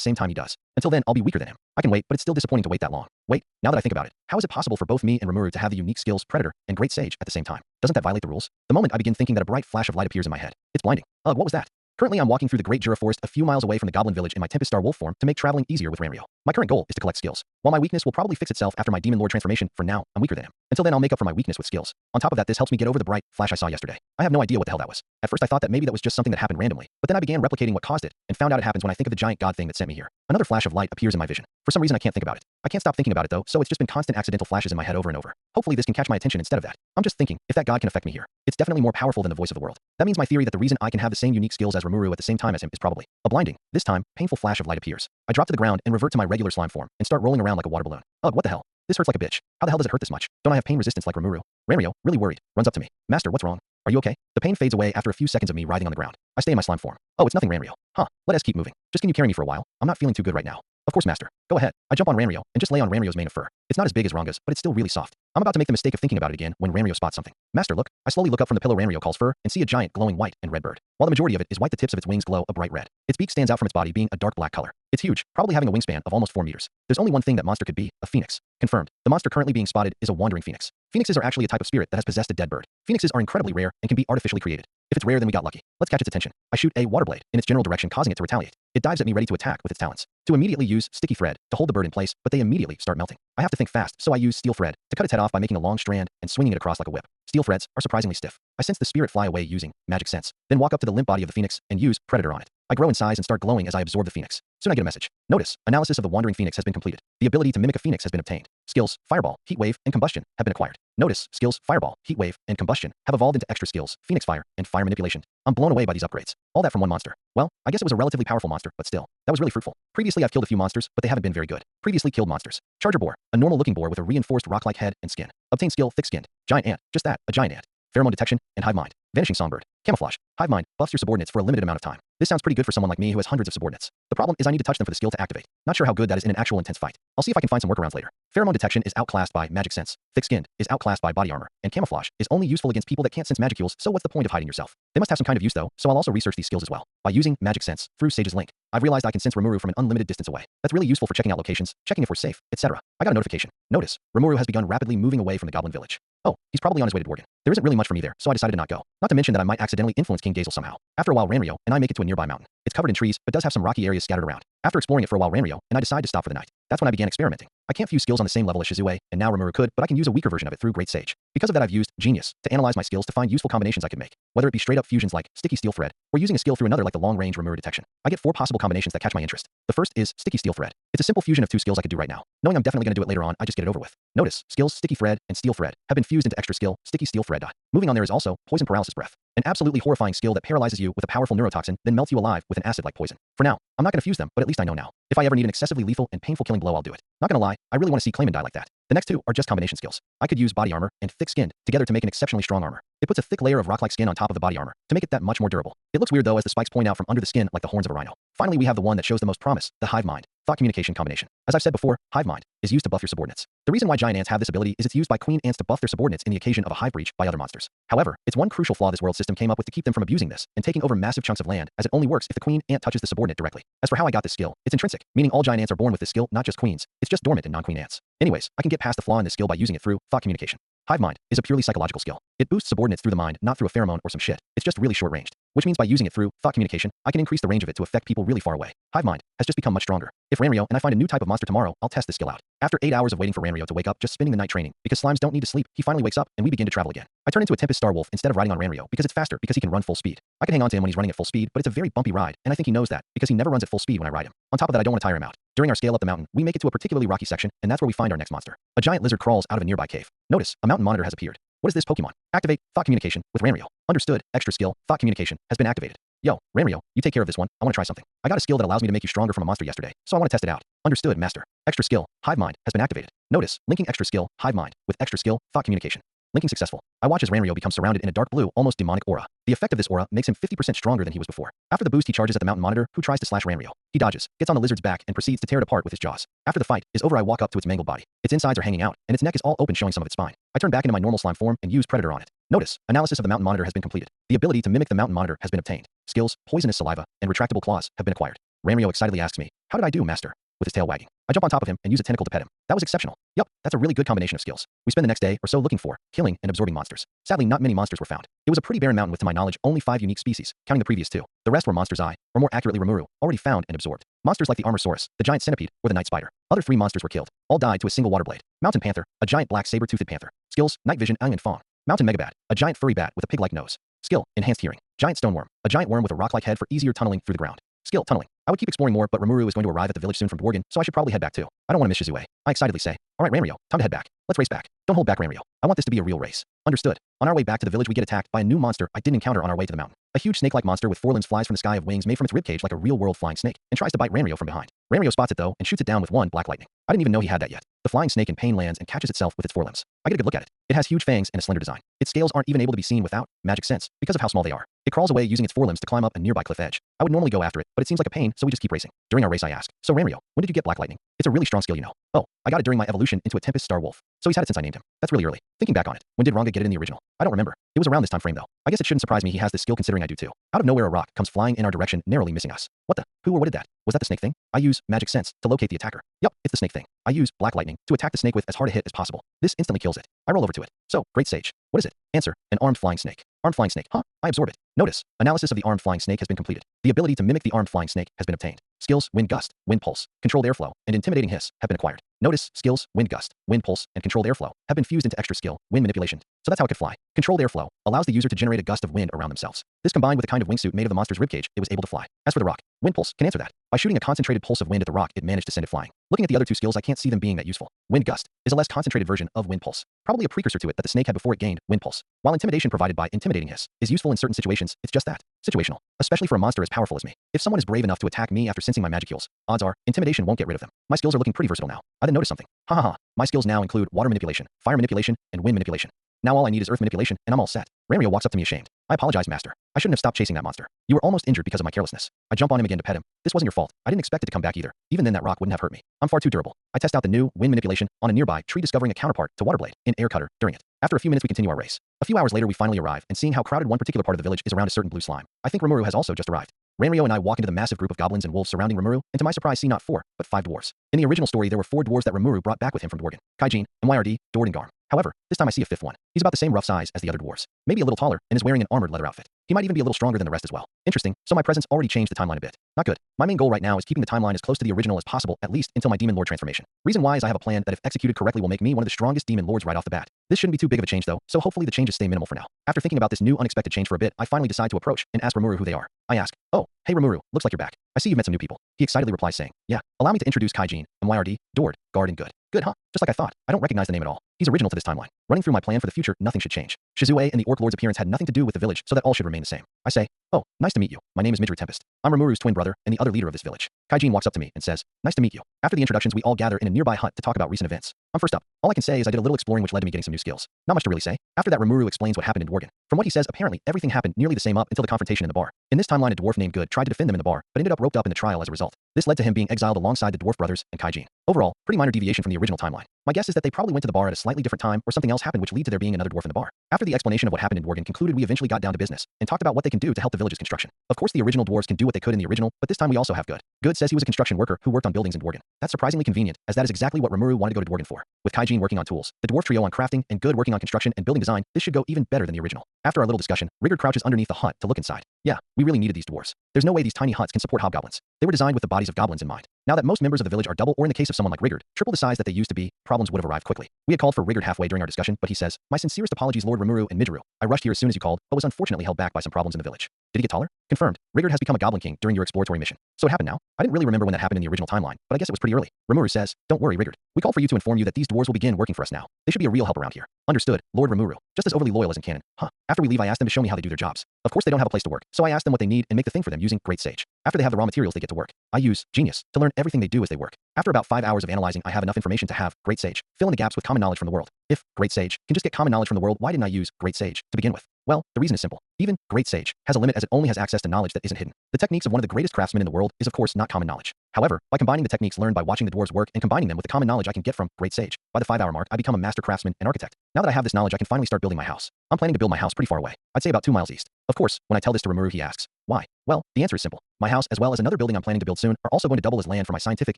same time he does. Until then, I'll be weaker than him. I can wait, but it's still disappointing to wait that long. Wait, now that I think about it, how is it possible for both me and Rimuru to have the unique skills Predator and Great Sage at the same time? Doesn't that violate the rules? The moment I begin thinking that a bright flash of light appears in my head. It's blinding. Ugh, what was that? Currently, I'm walking through the Great Jura Forest a few miles away from the Goblin Village in my Tempest Star Wolf form to make traveling easier with Ranryo. My current goal is to collect skills. While my weakness will probably fix itself after my Demon Lord transformation, for now, I'm weaker than him. Until then, I'll make up for my weakness with skills. On top of that, this helps me get over the bright flash I saw yesterday. I have no idea what the hell that was. At first, I thought that maybe that was just something that happened randomly, but then I began replicating what caused it and found out it happens when I think of the giant god thing that sent me here. Another flash of light appears in my vision. For some reason, I can't think about it. I can't stop thinking about it though, so it's just been constant accidental flashes in my head over and over. Hopefully, this can catch my attention instead of that. I'm just thinking, if that god can affect me here, it's definitely more powerful than the voice of the world. That means my theory that the reason I can have the same unique skills as Rimuru at the same time as him is probably a blinding. This time, painful flash of light appears. I drop to the ground and revert to my regular slime form and start rolling around like a water balloon. Ugh, what the hell? This hurts like a bitch. How the hell does it hurt this much? Don't I have pain resistance like Rimuru? Ranryo, really worried, runs up to me. Master, what's wrong? Are you okay? The pain fades away after a few seconds of me writhing on the ground. I stay in my slime form. Oh, it's nothing, Ranryo. Huh, let us keep moving. Just can you carry me for a while? I'm not feeling too good right now. Of course, Master. Go ahead. I jump on Ranryo and just lay on Ranryo's mane of fur. It's not as big as Ranga's, but it's still really soft. I'm about to make the mistake of thinking about it again when Ranryo spots something. Master, look. I slowly look up from the pillow Ranryo calls fur and see a giant glowing white and red bird. While the majority of it is white, the tips of its wings glow a bright red. Its beak stands out from its body being a dark black color. It's huge, probably having a wingspan of almost 4 meters. There's only one thing that monster could be, a phoenix. Confirmed. The monster currently being spotted is a wandering phoenix. Phoenixes are actually a type of spirit that has possessed a dead bird. Phoenixes are incredibly rare and can be artificially created. If it's rare, then we got lucky. Let's catch its attention. I shoot a water blade in its general direction, causing it to retaliate. It dives at me ready to attack with its talons. To immediately use sticky thread to hold the bird in place, but they immediately start melting. I have to think fast, so I use steel thread to cut its head off by making a long strand and swinging it across like a whip. Steel threads are surprisingly stiff. I sense the spirit fly away using magic sense, then walk up to the limp body of the phoenix and use Predator on it. I grow in size and start glowing as I absorb the phoenix. Soon I get a message. Notice, analysis of the wandering phoenix has been completed. The ability to mimic a phoenix has been obtained. Skills, Fireball, Heat Wave, and Combustion have been acquired. Notice, skills, Fireball, Heat Wave, and Combustion have evolved into extra skills, Phoenix Fire, and Fire Manipulation. I'm blown away by these upgrades. All that from one monster. Well, I guess it was a relatively powerful monster, but still, that was really fruitful. Previously, I've killed a few monsters, but they haven't been very good. Previously killed monsters. Charger Boar, a normal-looking boar with a reinforced rock-like head and skin. Obtain skill, Thick-Skinned. Giant Ant, just that, a giant ant. Pheromone Detection, and Hive Mind. Vanishing Songbird. Camouflage. Hive Mind buffs your subordinates for a limited amount of time. This sounds pretty good for someone like me who has hundreds of subordinates. The problem is I need to touch them for the skill to activate. Not sure how good that is in an actual intense fight. I'll see if I can find some workarounds later. Pheromone Detection is outclassed by Magic Sense. Thick-Skinned is outclassed by Body Armor. And Camouflage is only useful against people that can't sense Magicals, so what's the point of hiding yourself? They must have some kind of use though, so I'll also research these skills as well. By using Magic Sense through Sage's Link, I've realized I can sense Rimuru from an unlimited distance away. That's really useful for checking out locations, checking if we're safe, etc. I got a notification. Notice, Rimuru has begun rapidly moving away from the Goblin Village. Oh, he's probably on his way to Dworgen. There isn't really much for me there, so I decided to not go. Not to mention that I might accidentally accidentally influence King Gazel somehow. After a while, Ranryo and I make it to a nearby mountain. It's covered in trees, but does have some rocky areas scattered around. After exploring it for a while, Ranryo and I decide to stop for the night. That's when I began experimenting. I can't fuse skills on the same level as Shizue, and now Rimuru could, but I can use a weaker version of it through Great Sage. Because of that, I've used Genius to analyze my skills to find useful combinations I could make. Whether it be straight up fusions like Sticky Steel Thread, or using a skill through another like the Long Range Rimuru Detection. I get 4 possible combinations that catch my interest. The first is Sticky Steel Thread. It's a simple fusion of 2 skills I could do right now. Knowing I'm definitely going to do it later on, I just get it over with. Notice, skills Sticky Thread and Steel Thread have been fused into extra skill Sticky Steel Thread. Moving on, there is also Poison Paralysis Breath, an absolutely horrifying skill that paralyzes you with a powerful neurotoxin, then melts you alive with an acid like poison. For now, I'm not going to fuse them, but at least I know now. If I ever need an excessively lethal and painful killing blow, I'll do it. Not gonna lie, I really want to see Clayman die like that. The next 2 are just combination skills. I could use Body Armor and Thick Skinned together to make an exceptionally strong armor. It puts a thick layer of rock-like skin on top of the body armor to make it that much more durable. It looks weird though, as the spikes point out from under the skin like the horns of a rhino. Finally, we have the one that shows the most promise, the Hive Mind Thought Communication combination. As I've said before, Hive Mind is used to buff your subordinates. The reason why giant ants have this ability is it's used by queen ants to buff their subordinates in the occasion of a hive breach by other monsters. However, it's one crucial flaw this world system came up with to keep them from abusing this and taking over massive chunks of land, as it only works if the queen ant touches the subordinate directly. As for how I got this skill, it's intrinsic, meaning all giant ants are born with this skill, not just queens. It's just dormant in non-queen ants. Anyways, I can get past the flaw in this skill by using it through thought communication. Hive Mind is a purely psychological skill. It boosts subordinates through the mind, not through a pheromone or some shit. It's just really short-ranged, which means by using it through thought communication, I can increase the range of it to affect people really far away. Hive Mind has just become much stronger. If Ranryo and I find a new type of monster tomorrow, I'll test this skill out. After 8 hours of waiting for Ranryo to wake up, just spending the night training, because slimes don't need to sleep, he finally wakes up and we begin to travel again. I turn into a Tempest Star Wolf instead of riding on Ranryo because it's faster because he can run full speed. I can hang on to him when he's running at full speed, but it's a very bumpy ride, and I think he knows that because he never runs at full speed when I ride him. On top of that, I don't want to tire him out. During our scale up the mountain, we make it to a particularly rocky section, and that's where we find our next monster. A giant lizard crawls out of a nearby cave. Notice, a mountain monitor has appeared. What is this Pokemon? Activate thought communication with Ranryo. Understood. Extra skill, thought communication, has been activated. Yo, Ranryo, you take care of this one. I want to try something. I got a skill that allows me to make you stronger from a monster yesterday, so I want to test it out. Understood, master. Extra skill, Hive Mind, has been activated. Notice, linking extra skill, Hive Mind, with extra skill, thought communication. Linking successful. I watch as Ranryo becomes surrounded in a dark blue, almost demonic aura. The effect of this aura makes him 50% stronger than he was before. After the boost, he charges at the mountain monitor, who tries to slash Ranryo. He dodges, gets on the lizard's back, and proceeds to tear it apart with his jaws. After the fight is over, I walk up to its mangled body. Its insides are hanging out, and its neck is all open, showing some of its spine. I turn back into my normal slime form and use Predator on it. Notice, analysis of the mountain monitor has been completed. The ability to mimic the mountain monitor has been obtained. Skills, poisonous saliva, and retractable claws have been acquired. Ranryo excitedly asks me, "How did I do, master?" with his tail wagging. I jump on top of him and use a tentacle to pet him. That was exceptional. Yup, that's a really good combination of skills. We spend the next day or so looking for, killing, and absorbing monsters. Sadly, not many monsters were found. It was a pretty barren mountain with, to my knowledge, only 5 unique species, counting the previous 2. The rest were monsters or more accurately Rimuru, already found and absorbed. Monsters like the Armorsaurus, the giant centipede, or the night spider. Other 3 monsters were killed. All died to a single water blade. Mountain panther, a giant black saber-toothed panther. Skills, night vision, and fawn. Mountain megabat, a giant furry bat with a pig-like nose. Skill, enhanced hearing. Giant stoneworm, a giant worm with a rock-like head for easier tunneling through the ground. Skill, tunneling. I would keep exploring more, but Rimuru is going to arrive at the village soon from Dworgen, so I should probably head back too. I don't want to miss Shizue. I excitedly say, "Alright Ranryo, time to head back. Let's race back. Don't hold back, Ranryo. I want this to be a real race." Understood. On our way back to the village, we get attacked by a new monster I didn't encounter on our way to the mountain. A huge snake-like monster with 4 limbs flies from the sky of wings made from its ribcage like a real-world flying snake, and tries to bite Ranryo from behind. Ranryo spots it though, and shoots it down with 1 black lightning. I didn't even know he had that yet. The flying snake in pain lands and catches itself with its 4 limbs. I get a good look at it. It has huge fangs and a slender design. Its scales aren't even able to be seen without magic sense because of how small they are. It crawls away using its 4 limbs to climb up a nearby cliff edge. I would normally go after it, but it seems like a pain, so we just keep racing. During our race, I ask, "So Ranryo, when did you get black lightning? It's a really strong skill, you know." "Oh, I got it during my evolution into a Tempest Star Wolf. So he's had it since I named him." That's really early. Thinking back on it, when did Ranga get it in the original? I don't remember. It was around this time frame though. I guess it shouldn't surprise me he has this skill considering I do too. Out of nowhere, a rock comes flying in our direction, narrowly missing us. What the? Who or what did that? Was that the snake thing? I use magic sense to locate the attacker. Yup, it's the snake thing. I use black lightning to attack the snake with as hard a hit as possible. This instantly kills it. I roll over to it. "So, Great Sage, what is it?" Answer, "An armed flying snake." Armed flying snake, huh? I absorb it. Notice, analysis of the armed flying snake has been completed. The ability to mimic the armed flying snake has been obtained. Skills, wind gust, wind pulse, controlled airflow, and intimidating hiss have been acquired. Notice, skills, wind gust, wind pulse, and controlled airflow have been fused into extra skill, wind manipulation. So that's how it could fly. Controlled airflow allows the user to generate a gust of wind around themselves. This combined with a kind of wingsuit made of the monster's ribcage, it was able to fly. As for the rock, wind pulse can answer that. By shooting a concentrated pulse of wind at the rock, it managed to send it flying. Looking at the other 2 skills, I can't see them being that useful. Wind gust is a less concentrated version of wind pulse, probably a precursor to it that the snake had before it gained wind pulse. While intimidation provided by intimidating hiss is useful in certain situations, it's just that, situational, especially for a monster as powerful as me. If someone is brave enough to attack me after sensing my magicules, odds are intimidation won't get rid of them. My skills are looking pretty versatile now. I then noticed something. Ha ha ha. My skills now include water manipulation, fire manipulation, and wind manipulation. Now all I need is earth manipulation, and I'm all set. Ranryo walks up to me ashamed. "I apologize, master. I shouldn't have stopped chasing that monster. You were almost injured because of my carelessness." I jump on him again to pet him. "This wasn't your fault. I didn't expect it to come back either. Even then, that rock wouldn't have hurt me. I'm far too durable." I test out the new wind manipulation on a nearby tree, discovering a counterpart to Water Blade in Air Cutter during it. After a few minutes, we continue our race. A few hours later, we finally arrive, and seeing how crowded one particular part of the village is around a certain blue slime, I think Rimuru has also just arrived. Ranryo and I walk into the massive group of goblins and wolves surrounding Rimuru, and to my surprise see not 4, but 5 dwarves. In the original story, there were 4 dwarves that Rimuru brought back with him from Dworgen: Kaijin, Myrd, Dord, and Garm. However, this time I see a fifth one. He's about the same rough size as the other dwarves, maybe a little taller, and is wearing an armored leather outfit. He might even be a little stronger than the rest as well. Interesting, so my presence already changed the timeline a bit. Not good. My main goal right now is keeping the timeline as close to the original as possible, at least until my Demon Lord transformation. Reason why is I have a plan that if executed correctly will make me one of the strongest Demon Lords right off the bat. This shouldn't be too big of a change though, so hopefully the changes stay minimal for now. After thinking about this new unexpected change for a bit, I finally decide to approach and ask Rimuru who they are. I ask, "Oh, hey Rimuru, looks like you're back. I see you've met some new people." He excitedly replies saying, "Yeah, allow me to introduce Kaijin, MYRD, Dord, Guard and Good." Good, huh? Just like I thought. I don't recognize the name at all. He's original to this timeline. Running through my plan for the future, nothing should change. Shizue and the Orc Lord's appearance had nothing to do with the village, so that all should remain the same. I say, "Oh, nice to meet you. My name is Rimuru Tempest. I'm Rimuru's twin brother and the other leader of this village." Kaijin walks up to me and says, "Nice to meet you." After the introductions, we all gather in a nearby hut to talk about recent events. I'm first up. All I can say is I did a little exploring which led to me getting some new skills. Not much to really say. After that, Rimuru explains what happened in Dworgen. From what he says, apparently everything happened nearly the same up until the confrontation in the bar. In this timeline, a dwarf named Good tried to defend them in the bar, but ended up roped up in the trial as a result. This led to him being exiled alongside the dwarf brothers and Kaijin. Overall, pretty minor deviation from the original timeline. My guess is that they probably went to the bar at a slightly different time or something else happened which led to there being another dwarf in the bar. After the explanation of what happened in Dworgen concluded, we eventually got down to business and talked about what they can do to help the village's construction. Of course, the original dwarves can do what they could in the original, but this time we also have Good. Good says he was a construction worker who worked on buildings in Dworgen. That's surprisingly convenient, as that is exactly what Rimuru wanted to go to Dworgen for. With Kaijin working on tools, the dwarf trio on crafting, and Good working on construction and building design, this should go even better than the original. After our little discussion, Rigard crouches underneath the hut to look inside. Yeah, we really needed these dwarves. There's no way these tiny huts can support hobgoblins. They were designed with the bodies of goblins in mind. Now that most members of the village are double, or in the case of someone like Rigard, triple the size that they used to be, problems would have arrived quickly. We had called for Rigard halfway during our discussion, but he says, "My sincerest apologies, Lord Rimuru and Midgeru. I rushed here as soon as you called, but was unfortunately held back by some problems in the village." Did he get taller? Confirmed. Rigard has become a goblin king during your exploratory mission. So it happened now? I didn't really remember when that happened in the original timeline, but I guess it was pretty early. Rimuru says, "Don't worry, Rigard. We called for you to inform you that these dwarves will begin working for us now. They should be a real help around here." Understood, Lord Rimuru. Just as overly loyal as in canon. Huh. After we leave, I asked them to show me how they do their jobs. Of course they don't have a place to work, so I asked them what they need and make the thing for them using Great Sage. After they have the raw materials, they get to work. I use Genius to learn everything they do as they work. After about 5 hours of analyzing, I have enough information to have Great Sage fill in the gaps with common knowledge from the world. If Great Sage can just get common knowledge from the world, why didn't I use Great Sage to begin with? Well, the reason is simple. Even Great Sage has a limit as it only has access to knowledge that isn't hidden. The techniques of one of the greatest craftsmen in the world is of course not common knowledge. However, by combining the techniques learned by watching the dwarves work and combining them with the common knowledge I can get from Great Sage, by the 5-hour mark I become a master craftsman and architect. Now that I have this knowledge, I can finally start building my house. I'm planning to build my house pretty far away. I'd say about 2 miles east. Of course, when I tell this to Rimuru, he asks, "Why?" Well, the answer is simple. My house, as well as another building I'm planning to build soon, are also going to double as land for my scientific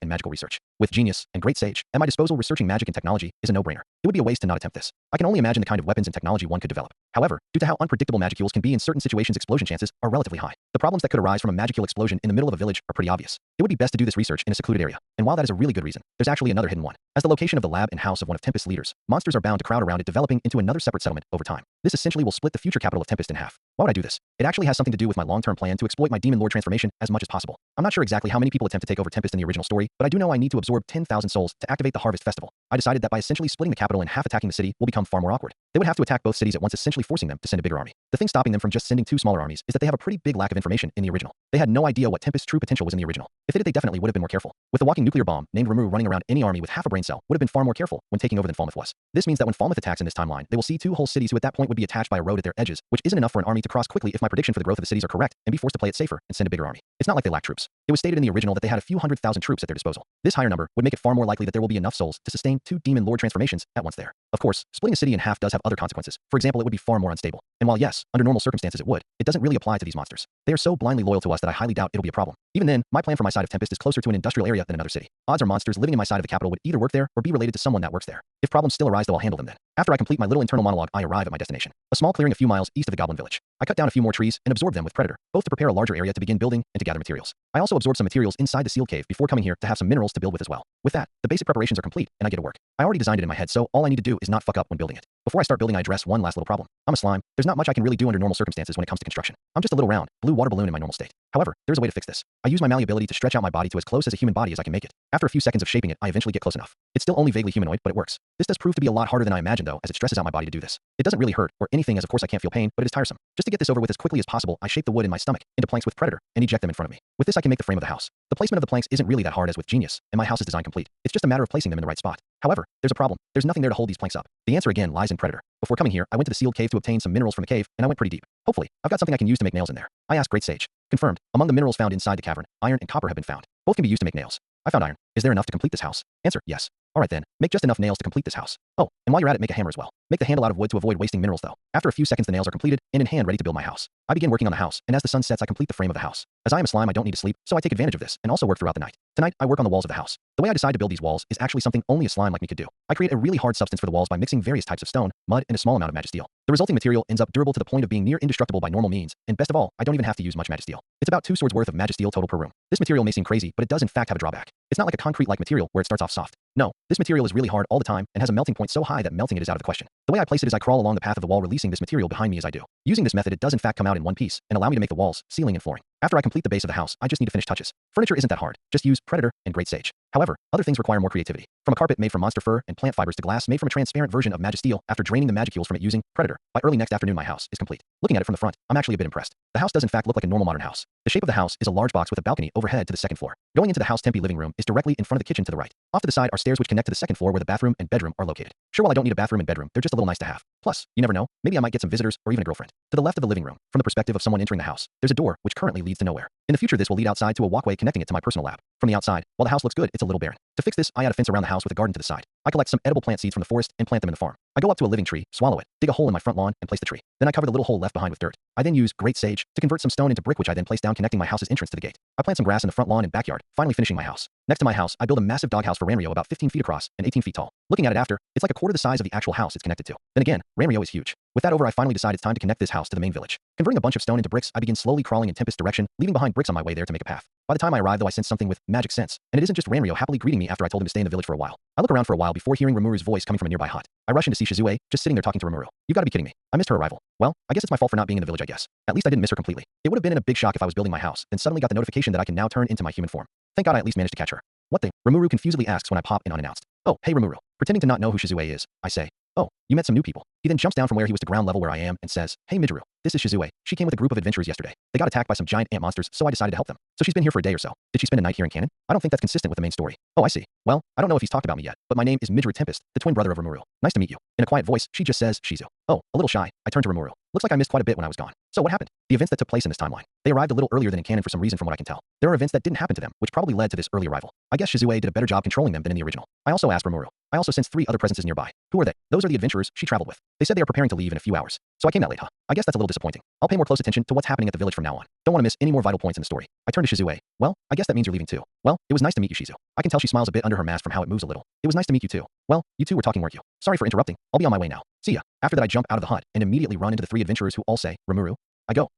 and magical research. With Genius and Great Sage at my disposal, researching magic and technology is a no-brainer. It would be a waste to not attempt this. I can only imagine the kind of weapons and technology one could develop. However, due to how unpredictable magicules can be in certain situations, explosion chances are relatively high. The problems that could arise from a magicule explosion in the middle of a village are pretty obvious. It would be best to do this research in a secluded area. And while that is a really good reason, there's actually another hidden one. As the location of the lab and house of one of Tempest's leaders, monsters are bound to crowd around it, developing into another separate settlement over time. This essentially will split the future capital of Tempest in half. Why would I do this? It actually has something to do with my long-term plan to exploit my Demon Lord transformation as much as possible. I'm not sure exactly how many people attempt to take over Tempest in the original story, but I do know I need to absorb 10,000 souls to activate the Harvest Festival. I decided that by essentially splitting the capital in half, attacking the city will become far more awkward. They would have to attack both cities at once, essentially forcing them to send a bigger army. The thing stopping them from just sending 2 smaller armies is that they have a pretty big lack of information in the original. They had no idea what Tempest's true potential was in the original. If they did, they definitely would have been more careful. With the walking nuclear bomb named Rimuru running around, any army with half a brain cell would have been far more careful when taking over than Falmouth was. This means that when Falmouth attacks in this timeline, they will see 2 whole cities who at that point would be attached by a road at their edges, which isn't enough for an army to cross quickly if my prediction for the growth of the cities are correct, and be forced to play it safer and send a bigger army. It's not like they lack troops. It was stated in the original that they had a few 100,000 troops at their disposal. This higher number would make it far more likely that there will be enough souls to sustain 2 Demon Lord transformations at once there. Of course, splitting a city in half does have other consequences. For example, it would be far more unstable. And while yes, under normal circumstances it would, it doesn't really apply to these monsters. They are so blindly loyal to us that I highly doubt it'll be a problem. Even then, my plan for my side of Tempest is closer to an industrial area than another city. Odds are monsters living in my side of the capital would either work there or be related to someone that works there. If problems still arise, though, I'll handle them then. After I complete my little internal monologue, I arrive at my destination, a small clearing a few miles east of the Goblin Village. I cut down a few more trees and absorb them with Predator, both to prepare a larger area to begin building and to gather materials. I also absorb some materials inside the sealed cave before coming here to have some minerals to build with as well. With that, the basic preparations are complete and I get to work. I already designed it in my head, so all I need to do is not fuck up when building it. Before I start building, I address one last little problem. I'm a slime. There's not much I can really do under normal circumstances when it comes to construction. I'm just a little round, blue water balloon in my normal state. However, there's a way to fix this. I use my malleability to stretch out my body to as close as a human body as I can make it. After a few seconds of shaping it, I eventually get close enough. It's still only vaguely humanoid, but it works. This does prove to be a lot harder than I imagined though, as it stresses out my body to do this. It doesn't really hurt or anything, as of course I can't feel pain, but it is tiresome. Just to get this over with as quickly as possible, I shape the wood in my stomach into planks with Predator and eject them in front of me. With this I can make the frame of the house. The placement of the planks isn't really that hard as with Genius, and my house is design complete. It's just a matter of placing them in the right spot. However, there's a problem. There's nothing there to hold these planks up. The answer again lies in Predator. Before coming here, I went to the sealed cave to obtain some minerals from the cave, and I went pretty deep. Hopefully, I've got something I can use to make nails in there. I asked Great Sage. Confirmed. Among the minerals found inside the cavern, iron and copper have been found. Both can be used to make nails. I found iron. Is there enough to complete this house? Answer, yes. Alright then, make just enough nails to complete this house. Oh, and while you're at it, make a hammer as well. Make the handle out of wood to avoid wasting minerals though. After a few seconds the nails are completed and in hand ready to build my house. I begin working on the house, and as the sun sets I complete the frame of the house. As I am a slime, I don't need to sleep, so I take advantage of this and also work throughout the night. Tonight, I work on the walls of the house. The way I decide to build these walls is actually something only a slime like me could do. I create a really hard substance for the walls by mixing various types of stone, mud, and a small amount of magisteel. The resulting material ends up durable to the point of being near indestructible by normal means, and best of all, I don't even have to use much magisteel. It's about 2 swords worth of magisteel total per room. This material may seem crazy, but it does in fact have a drawback. It's not like a concrete-like material where it starts off soft. No, this material is really hard all the time and has a melting point so high that melting it is out of the question. The way I place it is I crawl along the path of the wall, releasing this material behind me as I do. Using this method, it does in fact come out in one piece and allow me to make the walls, ceiling, and flooring. After I complete the base of the house, I just need to finish touches. Furniture isn't that hard. Just use Predator and Great Sage. However, other things require more creativity. From a carpet made from monster fur and plant fibers to glass made from a transparent version of magisteel after draining the magicules from it using Predator. By early next afternoon, my house is complete. Looking at it from the front, I'm actually a bit impressed. The house does in fact look like a normal modern house. The shape of the house is a large box with a balcony overhead to the second floor. Going into the house tempe living room is directly in front of the kitchen to the right. Off to the side are stairs which connect to the second floor where the bathroom and bedroom are located. Sure, while I don't need a bathroom and bedroom, they're just a little nice to have. Plus, you never know, maybe I might get some visitors or even a girlfriend. To the left of the living room, from the perspective of someone entering the house, there's a door which currently leads to nowhere. In the future, this will lead outside to a walkway connecting it to my personal lab. From the outside, while the house looks good, it's a little barren. To fix this, I add a fence around the house with a garden to the side. I collect some edible plant seeds from the forest and plant them in the farm. I go up to a living tree, swallow it, dig a hole in my front lawn, and place the tree. Then I cover the little hole left behind with dirt. I then use Great Sage to convert some stone into brick which I then place down connecting my house's entrance to the gate. I plant some grass in the front lawn and backyard, finally finishing my house. Next to my house, I build a massive doghouse for Ranrio about 15 feet across and 18 feet tall. Looking at it after, it's like a quarter the size of the actual house it's connected to. Then again, Ranrio is huge. With that over, I finally decide it's time to connect this house to the main village. Converting a bunch of stone into bricks, I begin slowly crawling in Tempest direction, leaving behind bricks on my way there to make a path. By the time I arrive, though, I sense something with magic sense, and it isn't just Ranrio happily greeting me after I told him to stay in the village for a while. I look around for a while before hearing Rimuru's voice coming from a nearby hut. I rush in to see Shizue, just sitting there talking to Rimuru. You've got to be kidding me. I missed her arrival. Well, I guess it's my fault for not being in the village, I guess. At least I didn't miss her completely. It would have been in a big shock if I was building my house, then suddenly got the notification that I can now turn into my human form. Thank God I at least managed to catch her. What thing? Rimuru confusedly asks when I pop in unannounced. Oh, hey Rimuru. Pretending to not know who Shizue is, I say. Oh, you met some new people. He then jumps down from where he was to ground level where I am and says, hey Midgeru, this is Shizue. She came with a group of adventurers yesterday. They got attacked by some giant ant monsters, so I decided to help them. So she's been here for a day or so. Did she spend a night here in canon? I don't think that's consistent with the main story. Oh, I see. Well, I don't know if he's talked about me yet, but my name is Rimuru Tempest, the twin brother of Rimuru. Nice to meet you. In a quiet voice, she just says, Shizu. Oh, a little shy. I turn to Rimuru. Looks like I missed quite a bit when I was gone. So what happened? The events that took place in this timeline. They arrived a little earlier than in canon for some reason from what I can tell. There are events that didn't happen to them, which probably led to this early arrival. I guess Shizue did a better job controlling them than in the original. I also asked Rimuru. I also sensed 3 other presences nearby. Who are they? Those are the adventurers she traveled with. They said they are preparing to leave in a few hours. So I came that late, huh? I guess that's a little disappointing. I'll pay more close attention to what's happening at the village from now on. Don't want to miss any more vital points in the story. I turn to Shizue. Well, I guess that means you're leaving too. Well, it was nice to meet you, Shizu. I can tell she smiles a bit under her mask from how it moves a little. It was nice to meet you too. Well, you two were talking, weren't you? Sorry for interrupting. I'll be on my way now. See ya. After that, I jump out of the hut and immediately run into the 3 adventurers who all say, Rimuru. I go,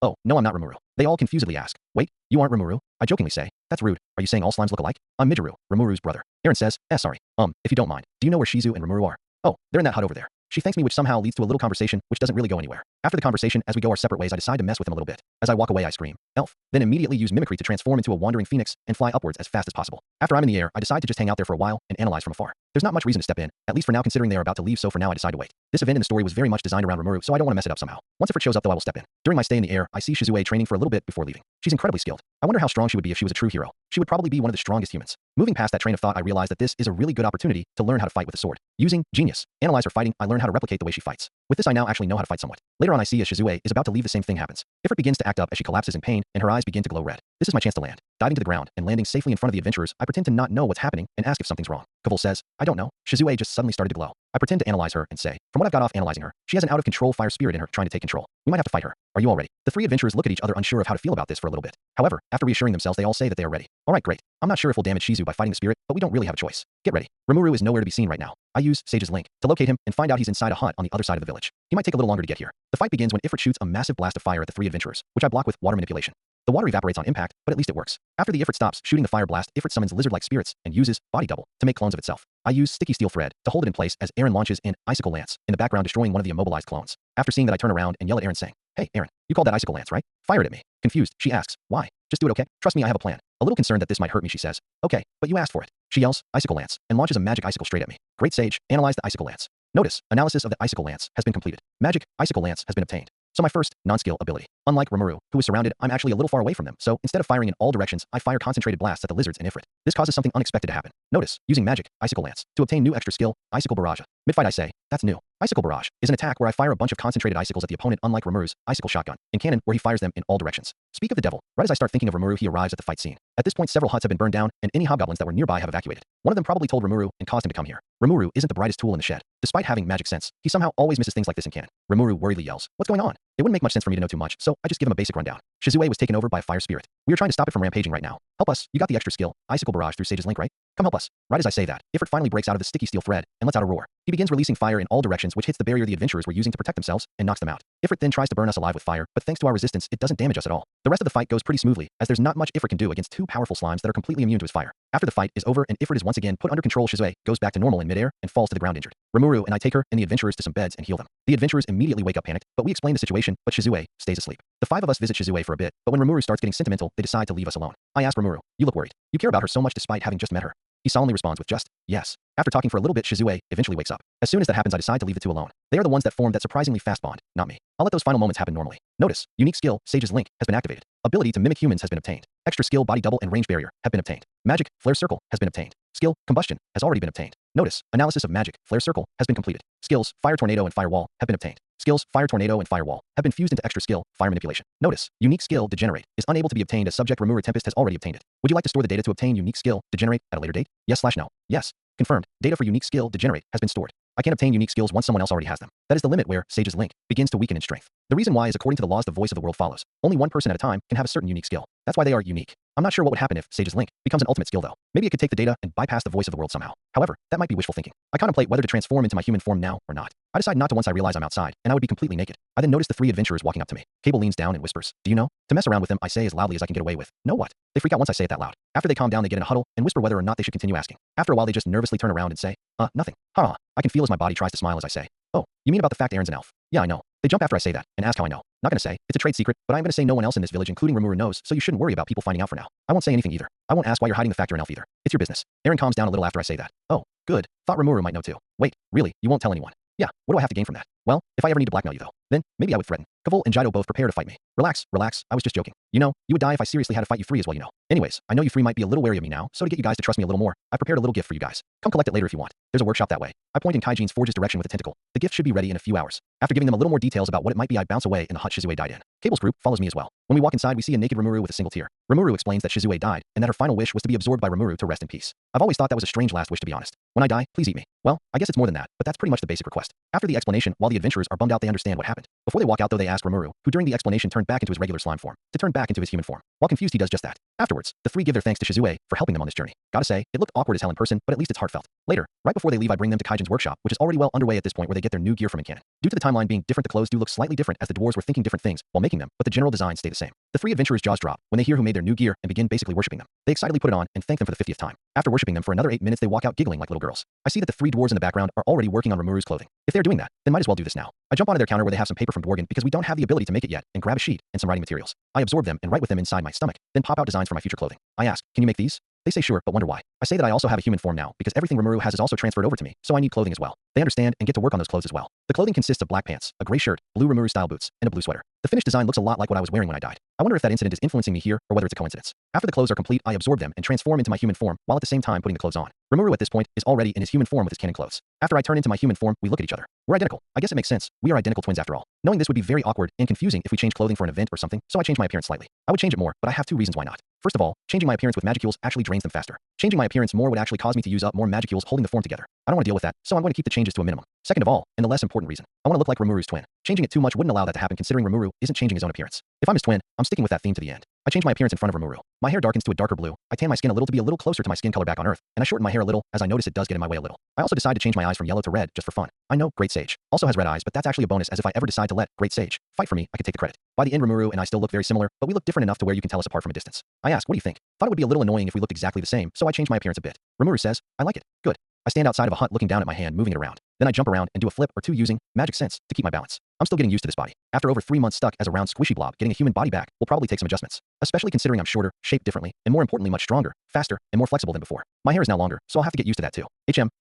oh, no, I'm not Rimuru. They all confusedly ask, wait, you aren't Rimuru? I jokingly say, that's rude. Are you saying all slimes look alike? I'm Midgeru, Rimuru's brother. Aaron says, sorry. If you don't mind, do you know where Shizu and Rimuru are? Oh, they're in that hut over there. She thanks me, which somehow leads to a little conversation, which doesn't really go anywhere. After the conversation, as we go our separate ways, I decide to mess with them a little bit. As I walk away, I scream, elf, then immediately use mimicry to transform into a wandering phoenix and fly upwards as fast as possible. After I'm in the air, I decide to just hang out there for a while and analyze from afar. There's not much reason to step in, at least for now considering they are about to leave, so for now I decide to wait. This event in the story was very much designed around Rimuru, so I don't want to mess it up somehow. Once Ifrit shows up though, I will step in. During my stay in the air, I see Shizue training for a little bit before leaving. She's incredibly skilled. I wonder how strong she would be if she was a true hero. She would probably be one of the strongest humans. Moving past that train of thought, I realize that this is a really good opportunity to learn how to fight with a sword. Using Genius, analyze her fighting, I learn how to replicate the way she fights. With this, I now actually know how to fight somewhat. Later on, I see as Shizue is about to leave, the same thing happens. Ifrit begins to act up as she collapses in pain, and her eyes begin to glow red. This is my chance to land. Diving to the ground and landing safely in front of the adventurers, I pretend to not know what's happening and ask if something's wrong. Kavul says, I don't know. Shizue just suddenly started to glow. I pretend to analyze her and say, from what I've got off analyzing her, she has an out-of-control fire spirit in her trying to take control. We might have to fight her. Are you all ready? The 3 adventurers look at each other unsure of how to feel about this for a little bit. However, after reassuring themselves, they all say that they are ready. All right, great. I'm not sure if we'll damage Shizu by fighting the spirit, but we don't really have a choice. Get ready. Rimuru is nowhere to be seen right now. I use Sage's link to locate him and find out he's inside a hut on the other side of the village. He might take a little longer to get here. The fight begins when Ifrit shoots a massive blast of fire at the 3 adventurers, which I block with water manipulation. The water evaporates on impact, but at least it works. After the Ifrit stops shooting the fire blast, Ifrit summons lizard-like spirits and uses Body Double to make clones of itself. I use sticky steel thread to hold it in place as Aaron launches an icicle lance in the background, destroying one of the immobilized clones. After seeing that, I turn around and yell at Aaron saying, hey, Aaron, you called that icicle lance, right? Fire it at me. Confused, she asks, why? Just do it, okay? Trust me, I have a plan. A little concerned that this might hurt me, she says. Okay, but you asked for it. She yells, icicle lance, and launches a magic icicle straight at me. Great Sage, analyze the icicle lance. Notice, analysis of the icicle lance has been completed. Magic icicle lance has been obtained. So my first, non-skill ability. Unlike Rimuru, who is surrounded, I'm actually a little far away from them, so instead of firing in all directions, I fire concentrated blasts at the lizards and Ifrit. This causes something unexpected to happen. Notice, using magic, icicle lance, to obtain new extra skill, icicle barrage. Mid-fight I say, that's new. Icicle Barrage is an attack where I fire a bunch of concentrated icicles at the opponent, unlike Rimuru's Icicle Shotgun in canon, where he fires them in all directions. Speak of the devil, right as I start thinking of Rimuru, he arrives at the fight scene. At this point, several huts have been burned down, and any hobgoblins that were nearby have evacuated. One of them probably told Rimuru and caused him to come here. Rimuru isn't the brightest tool in the shed. Despite having magic sense, he somehow always misses things like this in canon. Rimuru worriedly yells, "What's going on?" It wouldn't make much sense for me to know too much, so I just give him a basic rundown. Shizue was taken over by a fire spirit. We are trying to stop it from rampaging right now. Help us, you got the extra skill, Icicle Barrage through Sage's Link, right? Come help us. Right as I say that, Ifrit finally breaks out of the sticky steel thread and lets out a roar. He begins releasing fire in all directions, which hits the barrier the adventurers were using to protect themselves and knocks them out. Ifrit then tries to burn us alive with fire, but thanks to our resistance, it doesn't damage us at all. The rest of the fight goes pretty smoothly, as there's not much Ifrit can do against two powerful slimes that are completely immune to his fire. After the fight is over and Ifrit is once again put under control, Shizue goes back to normal in midair and falls to the ground injured. Rimuru and I take her and the adventurers to some beds and heal them. The adventurers immediately wake up panicked, but we explain the situation, but Shizue stays asleep. The five of us visit Shizue for a bit, but when Rimuru starts getting sentimental, they decide to leave us alone. I ask Rimuru, "You look worried. You care about her so much despite having just met her." He solemnly responds with just, "Yes." After talking for a little bit, Shizue eventually wakes up. As soon as that happens, I decide to leave the two alone. They are the ones that form that surprisingly fast bond, not me. I'll let those final moments happen normally. Notice, unique skill, Sage's Link, has been activated. Ability to mimic humans has been obtained. Extra skill, Body Double and Range Barrier, have been obtained. Magic, Flare Circle, has been obtained. Skill, Combustion, has already been obtained. Notice, analysis of Magic, Flare Circle, has been completed. Skills, Fire Tornado and Fire Wall, have been obtained. Skills, Fire Tornado and Fire Wall, have been fused into extra skill, Fire Manipulation. Notice, unique skill, Degenerate, is unable to be obtained as subject Rimuru Tempest has already obtained it. Would you like to store the data to obtain unique skill, Degenerate, at a later date? Yes/no. Yes. Confirmed. Data for unique skill, Degenerate, has been stored. I can obtain unique skills once someone else already has them. That is the limit where Sage's Link begins to weaken in strength. The reason why is according to the laws the voice of the world follows. Only one person at a time can have a certain unique skill. That's why they are unique. I'm not sure what would happen if Sage's Link becomes an ultimate skill though. Maybe it could take the data and bypass the voice of the world somehow. However, that might be wishful thinking. I contemplate whether to transform into my human form now or not. I decide not to once I realize I'm outside, and I would be completely naked. I then notice the three adventurers walking up to me. Cable leans down and whispers, "Do you know?" To mess around with them, I say as loudly as I can get away with, "Know what?" They freak out once I say it that loud. After they calm down, they get in a huddle and whisper whether or not they should continue asking. After a while, they just nervously turn around and say, nothing. Ha. I can feel as my body tries to smile as I say, "Oh, you mean about the fact Aaron's an elf?" "Yeah, I know." They jump after I say that and ask how I know. Not gonna say, it's a trade secret, but I'm gonna say no one else in this village, including Rimuru, knows, so you shouldn't worry about people finding out for now. I won't say anything either. I won't ask why you're hiding the fact you're an elf either. It's your business. Aaron calms down a little after I say that. Oh, good. Thought Rimuru might know too. Wait, really? You won't tell anyone? Yeah, what do I have to gain from that? Well, if I ever need to blackmail you though, then maybe I would threaten. Kavul and Jaido both prepare to fight me. Relax, I was just joking. You know, you would die if I seriously had to fight you three as well, you know. Anyways, I know you three might be a little wary of me now, so to get you guys to trust me a little more, I prepared a little gift for you guys. Come collect it later if you want. There's a workshop that way. I point in Kaijin's Forge's direction with a tentacle. The gift should be ready in a few hours. After giving them a little more details about what it might be, I bounce away in the hut Shizue died in. Cable's group follows me as well. When we walk inside, we see a naked Rimuru with a single tear. Rimuru explains that Shizue died, and that her final wish was to be absorbed by Rimuru to rest in peace. I've always thought that was a strange last wish, to be honest. When I die, please eat me. Well, I guess it's more than that, but that's pretty much the basic request. After the explanation, while the adventurers are bummed out, they understand what happened. Before they walk out though, they ask Rimuru, who during the explanation turned back into his regular slime form, to turn back into his human form. While confused, he does just that. Afterwards, the three give their thanks to Shizue for helping them on this journey. Gotta say, it looked awkward as hell in person, but at least it's heartfelt. Later, right before they leave, I bring them to Kaijin's workshop, which is already well underway at this point, where they get their new gear from in canon. Due to the timeline being different, the clothes do look slightly different as the dwarves were thinking different things while making them, but the general designs stay the same. The three adventurers' jaws drop when they hear who made their new gear and begin basically worshipping them. They excitedly put it on and thank them for the 50th time. After worshipping them for another 8 minutes, they walk out giggling like little girls. I see that the three dwarves in the background are already working on Rimuru's clothing. If they're doing that, then might as well do this now. I jump onto their counter where they have some paper from Dworgen because we don't have the ability to make it yet, and grab a sheet and some writing materials. I absorb them and write with them inside my stomach, then pop out designs for my future clothing. I ask, "Can you make these?" They say sure, but wonder why. I say that I also have a human form now because everything Rimuru has is also transferred over to me, so I need clothing as well. They understand and get to work on those clothes as well. The clothing consists of black pants, a gray shirt, blue Rimuru style boots, and a blue sweater. The finished design looks a lot like what I was wearing when I died. I wonder if that incident is influencing me here or whether it's a coincidence. After the clothes are complete, I absorb them and transform into my human form while at the same time putting the clothes on. Rimuru at this point is already in his human form with his canon clothes. After I turn into my human form, we look at each other. We're identical. I guess it makes sense. We are identical twins after all. Knowing this would be very awkward and confusing if we change clothing for an event or something, so I change my appearance slightly. I would change it more, but I have two reasons why not. First of all, changing my appearance with magicules actually drains them faster. Changing my appearance more would actually cause me to use up more magicules holding the form together. I don't want to deal with that, so I'm going to keep the changes to a minimum. Second of all, and the less important reason, I want to look like Rimuru's twin. Changing it too much wouldn't allow that to happen considering Rimuru isn't changing his own appearance. If I'm his twin, I'm sticking with that theme to the end. I change my appearance in front of Rimuru. My hair darkens to a darker blue, I tan my skin a little to be a little closer to my skin color back on Earth, and I shorten my hair a little as I notice it does get in my way a little. I also decide to change my eyes from yellow to red just for fun. I know Great Sage also has red eyes, but that's actually a bonus, as if I ever decide to let Great Sage fight for me, I could take the credit. By the end, Rimuru and I still look very similar, but we look different enough to where you can tell us apart from a distance. I ask, "What do you think?" Thought it would be a little annoying if we looked exactly the same, so I change my appearance a bit. Rimuru says, "I like it. Good." I stand outside of a hut looking down at my hand, moving it around. Then I jump around and do a flip or two using magic sense to keep my balance. I'm still getting used to this body. After over 3 months stuck as a round squishy blob, getting a human body back will probably take some adjustments, especially considering I'm shorter, shaped differently, and more importantly much stronger, faster, and more flexible than before. My hair is now longer, so I'll have to get used to that too.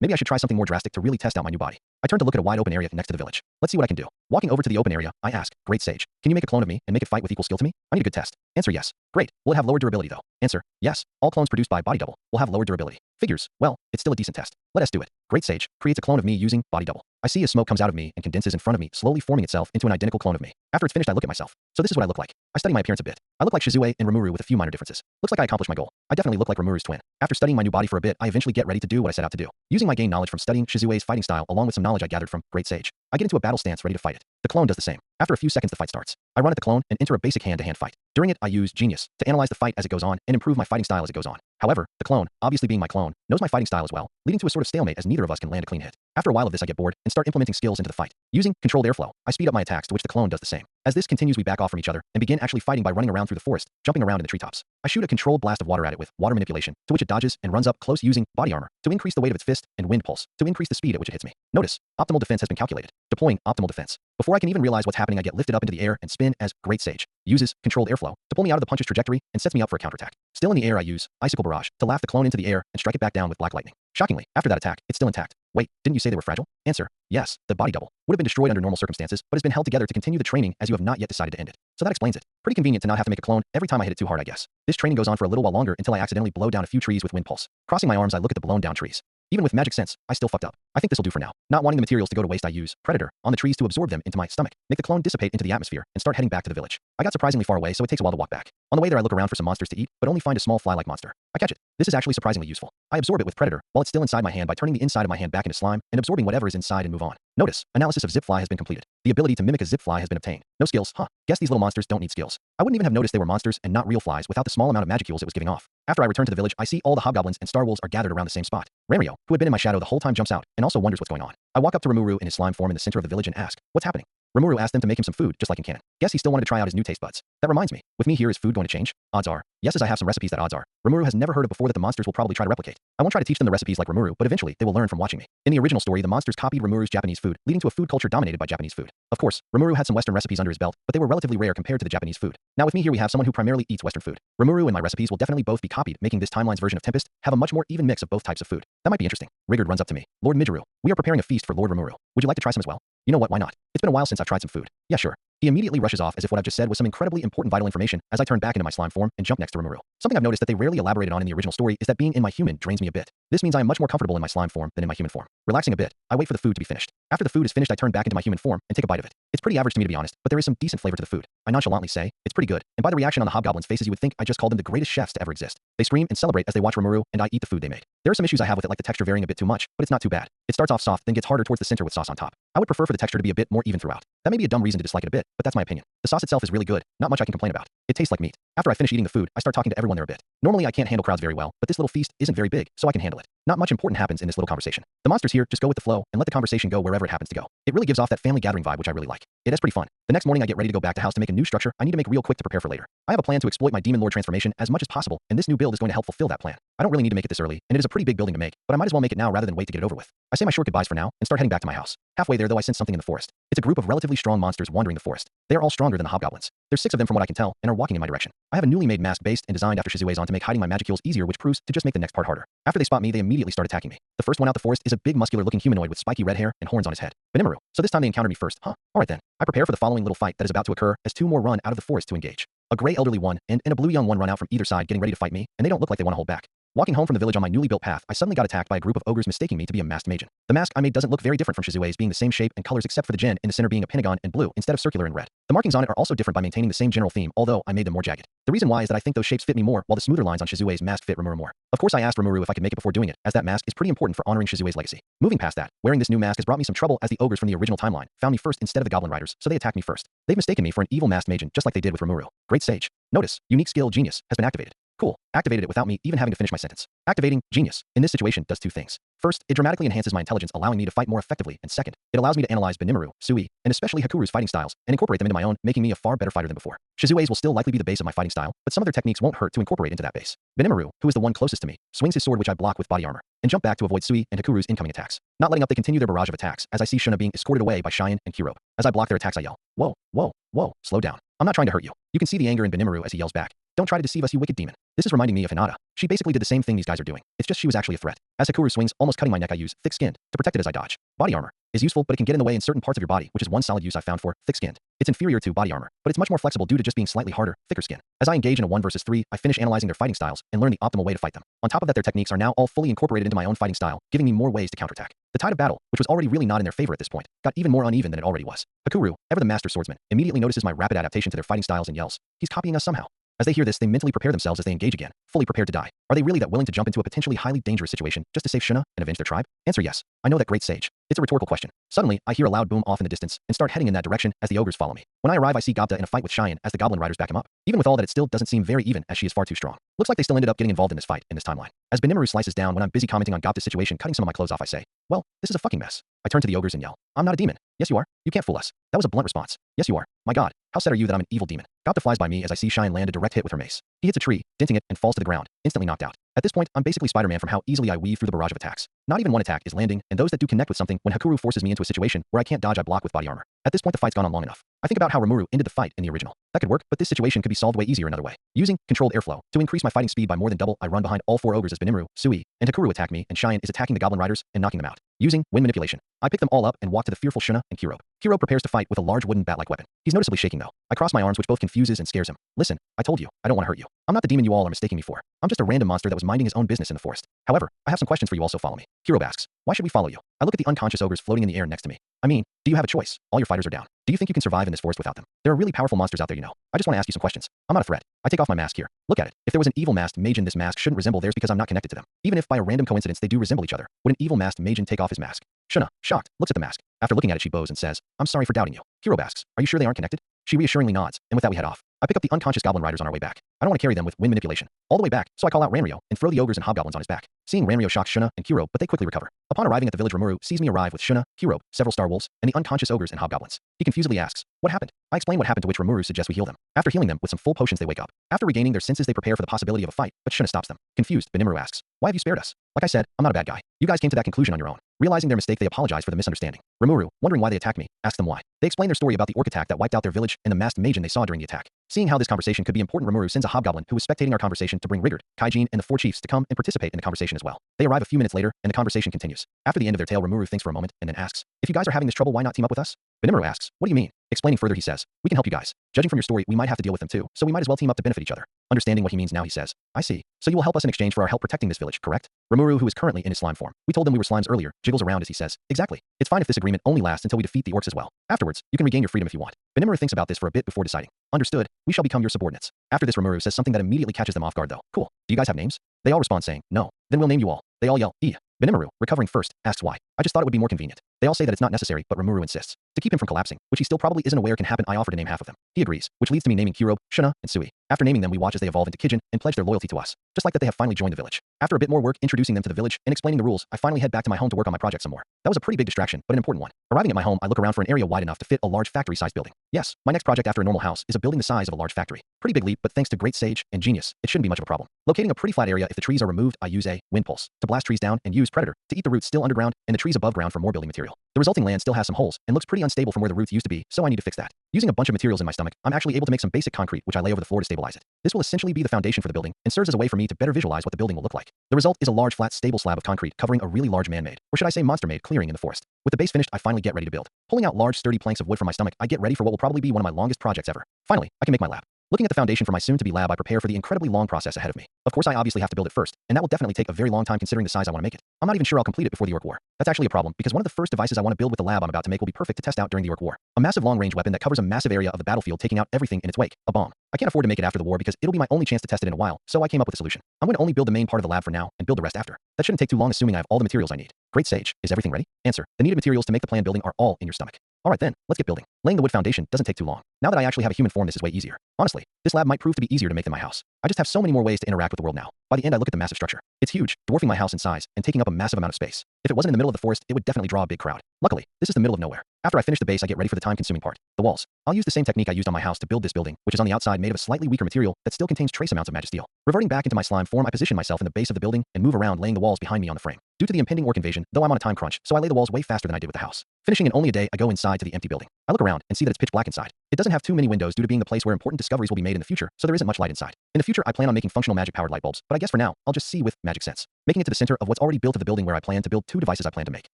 Maybe I should try something more drastic to really test out my new body. I turn to look at a wide open area next to the village. Let's see what I can do. Walking over to the open area, I ask, Great Sage, can you make a clone of me and make it fight with equal skill to me? I need a good test. Answer, yes. Great. Will it have lower durability though? Answer, yes. All clones produced by Body Double will have lower durability. Figures, well, it's still a decent test. Let us do it. Great Sage creates a clone of me using Body Double. I see as smoke comes out of me and condenses in front of me, slowly forming itself into an identical clone of me. After it's finished, I look at myself. So this is what I look like. I study my appearance a bit. I look like Shizue and Rimuru with a few minor differences. Looks like I accomplished my goal. I definitely look like Rimuru's twin. After studying my new body for a bit, I eventually get ready to do what I set out to do. Using my gained knowledge from studying Shizue's fighting style along with some knowledge I gathered from Great Sage, I get into a battle stance ready to fight it. The clone does the same. After a few seconds, the fight starts. I run at the clone and enter a basic hand-to-hand fight. During it, I use Genius to analyze the fight as it goes on and improve my fighting style as it goes on. However, the clone, obviously being my clone, knows my fighting style as well, leading to a sort of stalemate as neither of us can land a clean hit. After a while of this, I get bored and start implementing skills into the fight. Using controlled airflow, I speed up my attacks, to which the clone does the same. As this continues, we back off from each other and begin actually fighting by running around through the forest, jumping around in the treetops. I shoot a controlled blast of water at it with water manipulation, to which it dodges and runs up close using body armor to increase the weight of its fist and wind pulse to increase the speed at which it hits me. Notice, optimal defense has been calculated. Deploying optimal defense. Before I can even realize what's happening, I get lifted up into the air and spin as Great Sage uses controlled airflow to pull me out of the punch's trajectory and sets me up for a counterattack. Still in the air, I use Icicle Barrage to laugh the clone into the air and strike it back down with Black Lightning. Shockingly, after that attack, it's still intact. Wait, didn't you say they were fragile? Answer, yes, the Body Double would have been destroyed under normal circumstances, but has been held together to continue the training as you have not yet decided to end it. So that explains it. Pretty convenient to not have to make a clone every time I hit it too hard, I guess. This training goes on for a little while longer until I accidentally blow down a few trees with wind pulse. Crossing my arms, I look at the blown down trees. Even with magic sense, I still fucked up. I think this'll do for now. Not wanting the materials to go to waste, I use Predator on the trees to absorb them into my stomach, make the clone dissipate into the atmosphere, and start heading back to the village. I got surprisingly far away, so it takes a while to walk back. On the way there, I look around for some monsters to eat, but only find a small fly-like monster. I catch it. This is actually surprisingly useful. I absorb it with Predator while it's still inside my hand by turning the inside of my hand back into slime and absorbing whatever is inside and move on. Notice, analysis of zip fly has been completed. The ability to mimic a zip fly has been obtained. No skills, huh? Guess these little monsters don't need skills. I wouldn't even have noticed they were monsters and not real flies without the small amount of magicules it was giving off. After I return to the village, I see all the hobgoblins and star wolves are gathered around the same spot. Ramio, who had been in my shadow the whole time, jumps out and also wonders what's going on. I walk up to Rimuru in his slime form in the center of the village and ask, what's happening? Rimuru asked them to make him some food, just like in canon. Guess he still wanted to try out his new taste buds. That reminds me, with me here, is food going to change? Odds are, yes, as I have some recipes that odds are. Rimuru has never heard of before that the monsters will probably try to replicate. I won't try to teach them the recipes like Rimuru, but eventually they will learn from watching me. In the original story, the monsters copied Rimuru's Japanese food, leading to a food culture dominated by Japanese food. Of course, Rimuru had some Western recipes under his belt, but they were relatively rare compared to the Japanese food. Now with me here, we have someone who primarily eats Western food. Rimuru and my recipes will definitely both be copied, making this timeline's version of Tempest have a much more even mix of both types of food. That might be interesting. Rigard runs up to me. Lord Midgeru, we are preparing a feast for Lord Rimuru. Would you like to try some as well? You know what, why not? It's been a while since I've tried some food. Yeah, sure. He immediately rushes off as if what I've just said was some incredibly important vital information as I turn back into my slime form and jump next to Rimuru. Something I've noticed that they rarely elaborated on in the original story is that being in my human drains me a bit. This means I am much more comfortable in my slime form than in my human form. Relaxing a bit, I wait for the food to be finished. After the food is finished, I turn back into my human form and take a bite of it. It's pretty average to me, to be honest, but there is some decent flavor to the food. I nonchalantly say, it's pretty good, and by the reaction on the hobgoblins' faces you would think I just called them the greatest chefs to ever exist. They scream and celebrate as they watch Rimuru and I eat the food they made. There are some issues I have with it, like the texture varying a bit too much, but it's not too bad. It starts off soft, then gets harder towards the center with sauce on top. I would prefer for the texture to be a bit more even throughout. That may be a dumb reason to dislike it a bit, but that's my opinion. The sauce itself is really good, not much I can complain about. It tastes like meat. After I finish eating the food, I start talking to everyone there a bit. Normally I can't handle crowds very well, but this little feast isn't very big, so I can handle it. Not much important happens in this little conversation. The monsters here just go with the flow and let the conversation go wherever it happens to go. It really gives off that family gathering vibe, which I really like. It is pretty fun. The next morning I get ready to go back to house to make a new structure I need to make real quick to prepare for later. I have a plan to exploit my Demon Lord transformation as much as possible, and this new build is going to help fulfill that plan. I don't really need to make it this early, and it is a pretty big building to make, but I might as well make it now rather than wait to get it over with. I say my short goodbyes for now and start heading back to my house. Halfway there though, I sense something in the forest. It's a group of relatively strong monsters wandering the forest. They are all stronger than the hobgoblins. There's 6 of them from what I can tell, and are walking in my direction. I have a newly made mask based and designed after Shizue's on to make hiding my magicules easier, which proves to just make the next part harder. After they spot me, they immediately start attacking me. The first one out the forest is a big muscular looking humanoid with spiky red hair and horns on his head. Rimuru. So this time they encounter me first, huh? Alright then. I prepare for the following little fight that is about to occur as 2 more run out of the forest to engage. A gray elderly one and a blue young one run out from either side getting ready to fight me, and they don't look like they want to hold back. Walking home from the village on my newly built path, I suddenly got attacked by a group of ogres mistaking me to be a masked magen. The mask I made doesn't look very different from Shizue's, being the same shape and colors except for the gen in the center being a pentagon and blue instead of circular and red. The markings on it are also different by maintaining the same general theme, although I made them more jagged. The reason why is that I think those shapes fit me more, while the smoother lines on Shizue's mask fit Rimuru more. Of course I asked Rimuru if I could make it before doing it, as that mask is pretty important for honoring Shizue's legacy. Moving past that, wearing this new mask has brought me some trouble as the ogres from the original timeline found me first instead of the goblin riders, so they attacked me first. They've mistaken me for an evil masked magen just like they did with Rimuru. Great Sage. Notice, unique skill Genius has been activated. Cool. Activated it without me even having to finish my sentence. Activating Genius in this situation does 2 things. First, it dramatically enhances my intelligence, allowing me to fight more effectively, and second, it allows me to analyze Benimaru, Sui, and especially Hakuru's fighting styles, and incorporate them into my own, making me a far better fighter than before. Shizue's will still likely be the base of my fighting style, but some of their techniques won't hurt to incorporate into that base. Benimaru, who is the one closest to me, swings his sword which I block with body armor, and jump back to avoid Sui and Hakuru's incoming attacks. Not letting up, they continue their barrage of attacks, as I see Shuna being escorted away by Cheyenne and Kirobe. As I block their attacks I yell, whoa, whoa, whoa, slow down. I'm not trying to hurt you. You can see the anger in Benimaru as he yells back. Don't try to deceive us, you wicked demon. This is reminding me of Hinata. She basically did the same thing these guys are doing. It's just she was actually a threat. As Hikuru swings, almost cutting my neck, I use thick-skinned to protect it as I dodge. Body armor is useful, but it can get in the way in certain parts of your body, which is one solid use I found for thick-skinned. It's inferior to body armor, but it's much more flexible due to just being slightly harder, thicker skin. As I engage in a 1 versus 3, I finish analyzing their fighting styles and learn the optimal way to fight them. On top of that, their techniques are now all fully incorporated into my own fighting style, giving me more ways to counterattack. The tide of battle, which was already really not in their favor at this point, got even more uneven than it already was. Hikuru, ever the master swordsman, immediately notices my rapid adaptation to their fighting styles and yells, "He's copying us somehow." As they hear this, they mentally prepare themselves as they engage again, fully prepared to die. Are they really that willing to jump into a potentially highly dangerous situation just to save Shuna and avenge their tribe? Answer yes. I know that great sage. It's a rhetorical question. Suddenly, I hear a loud boom off in the distance and start heading in that direction as the ogres follow me. When I arrive, I see Gobta in a fight with Cheyenne as the goblin riders back him up. Even with all that, it still doesn't seem very even as she is far too strong. Looks like they still ended up getting involved in this fight in this timeline. As Rimuru slices down when I'm busy commenting on Gobta's situation, cutting some of my clothes off, I say, "Well, this is a fucking mess." I turn to the ogres and yell, "I'm not a demon." "Yes, you are. You can't fool us." That was a blunt response. "Yes, you are. My god, how sad are you that I'm an evil demon?" Gobta flies by me as I see Cheyenne land a direct hit with her mace. He hits a tree, denting it, and falls to the ground, instantly knocked out. At this point, I'm basically Spider-Man from how easily I weave through the barrage of attacks. Not even one attack is landing, and those that do connect with something when Hikuru forces me into a situation where I can't dodge, I block with body armor. At this point, the fight's gone on long enough. I think about how Rimuru ended the fight in the original. That could work, but this situation could be solved way easier another way. Using controlled airflow to increase my fighting speed by more than double, I run behind all 4 ogres as Rimuru, Sui, and Hikuru attack me, and Cheyenne is attacking the goblin riders and knocking them out. Using wind manipulation, I pick them all up and walk to the fearful Shuna and Kiro. Kiro prepares to fight with a large wooden bat-like weapon. He's noticeably shaking though. I cross my arms, which both confuses and scares him. "Listen, I told you, I don't want to hurt you. I'm not the demon you all are mistaking me for. I'm just a random monster that was minding his own business in the forest. However, I have some questions for you, also follow me." Kiro asks, "Why should we follow you?" I look at the unconscious ogres floating in the air next to me. I mean, do you have a choice? All your fighters are down. Do you think you can survive in this forest without them? There are really powerful monsters out there, you know. I just want to ask you some questions. I'm not a threat. I take off my mask here. Look at it. If there was an evil masked magen, this mask shouldn't resemble theirs because I'm not connected to them. Even if by a random coincidence they do resemble each other, would an evil masked magen take off his mask? Shuna, shocked, looks at the mask. After looking at it, she bows and says, "I'm sorry for doubting you." Kiro asks, "Are you sure they aren't connected?" She reassuringly nods, and with that we head off. I pick up the unconscious goblin riders on our way back. I don't want to carry them with wind manipulation all the way back, so I call out Ranryo and throw the ogres and hobgoblins on his back. Seeing Ranryo shocks Shuna and Kiro, but they quickly recover. Upon arriving at the village, Rimuru sees me arrive with Shuna, Kiro, several star wolves, and the unconscious ogres and hobgoblins. He confusedly asks, "What happened?" I explain what happened, to which Rimuru suggests we heal them. After healing them with some full potions, they wake up. After regaining their senses, they prepare for the possibility of a fight, but Shuna stops them. Confused, Rimuru asks, "Why have you spared us?" Like I said, I'm not a bad guy. You guys came to that conclusion on your own. Realizing their mistake, they apologize for the misunderstanding. Rimuru, wondering why they attacked me, asks them why. They explain their story about the orc attack that wiped out their village and the masked magen they saw during the attack. Seeing how this conversation could be important, Rimuru sends a hobgoblin who was spectating our conversation to bring Rigard, Kaijin, and the 4 chiefs to come and participate in the conversation as well. They arrive a few minutes later, and the conversation continues. After the end of their tale, Rimuru thinks for a moment and then asks, "If you guys are having this trouble, why not team up with us?" Rimuru asks, "What do you mean?" Explaining further, he says, "We can help you guys. Judging from your story, we might have to deal with them too, so we might as well team up to benefit each other." Understanding what he means now, he says, "I see. So you will help us in exchange for our help protecting this village, correct?" Rimuru, who is currently in his slime form, we told them we were slimes earlier, jiggles around as he says, "Exactly. It's fine if this agreement only lasts until we defeat the orcs as well. Afterwards, you can regain your freedom if you want." Rimuru thinks about this for a bit before deciding. "Understood. We shall become your subordinates." After this, Rimuru says something that immediately catches them off guard though. "Cool. Do you guys have names?" They all respond saying, "No." "Then we'll name you all." They all yell, "E." Rimuru, recovering first, asks why. I just thought it would be more convenient. They all say that it's not necessary, but Rimuru insists. To keep him from collapsing, which he still probably isn't aware can happen, I offer to name half of them. He agrees, which leads to me naming Kiro, Shuna, and Sui. After naming them, we watch as they evolve into Kijin and pledge their loyalty to us, just like that they have finally joined the village. After a bit more work introducing them to the village and explaining the rules, I finally head back to my home to work on my project some more. That was a pretty big distraction, but an important one. Arriving at my home, I look around for an area wide enough to fit a large factory-sized building. Yes, my next project after a normal house is a building the size of a large factory. Pretty big leap, but thanks to great sage and genius, it shouldn't be much of a problem. Locating a pretty flat area, if the trees are removed, I use a wind pulse to blast trees down and use Predator to eat the roots still underground and the trees above ground for more building material. The resulting land still has some holes and looks pretty unstable from where the roots used to be, so I need to fix that. Using a bunch of materials in my stomach, I'm actually able to make some basic concrete which I lay over the floor to stabilize it. This will essentially be the foundation for the building and serves as a way for me to better visualize what the building will look like. The result is a large flat stable slab of concrete covering a really large man-made, or should I say monster-made, clearing in the forest. With the base finished, I finally get ready to build. Pulling out large sturdy planks of wood from my stomach, I get ready for what will probably be one of my longest projects ever. Finally, I can make my lab. Looking at the foundation for my soon-to-be lab, I prepare for the incredibly long process ahead of me. Of course, I obviously have to build it first, and that will definitely take a very long time considering the size I want to make it. I'm not even sure I'll complete it before the Orc War. That's actually a problem, because one of the first devices I want to build with the lab I'm about to make will be perfect to test out during the Orc War. A massive long-range weapon that covers a massive area of the battlefield, taking out everything in its wake. A bomb. I can't afford to make it after the war because it'll be my only chance to test it in a while, so I came up with a solution. I'm going to only build the main part of the lab for now, and build the rest after. That shouldn't take too long, assuming I have all the materials I need. Great sage, is everything ready? Answer. The needed materials to make the plan building are all in your stomach. Alright then, let's get building. Laying the wood foundation doesn't take too long. Now that I actually have a human form, this is way easier. Honestly, this lab might prove to be easier to make than my house. I just have so many more ways to interact with the world now. By the end, I look at the massive structure. It's huge, dwarfing my house in size, and taking up a massive amount of space. If it wasn't in the middle of the forest, it would definitely draw a big crowd. Luckily, this is the middle of nowhere. After I finish the base, I get ready for the time-consuming part, the walls. I'll use the same technique I used on my house to build this building, which is on the outside made of a slightly weaker material that still contains trace amounts of magisteel. Reverting back into my slime form, I position myself in the base of the building and move around, laying the walls behind me on the frame. Due to the impending orc invasion, though I'm on a time crunch, so I lay the walls way faster than I did with the house. Finishing in only a day, I go inside to the empty building. I look around and see that it's pitch black inside. It doesn't have too many windows due to being the place where important discoveries will be made in the future, so there isn't much light inside. In the future, I plan on making functional magic-powered light bulbs, but I guess for now, I'll just see with magic sense, making it to the center of what's already built of the building where I plan to build two devices I plan to make.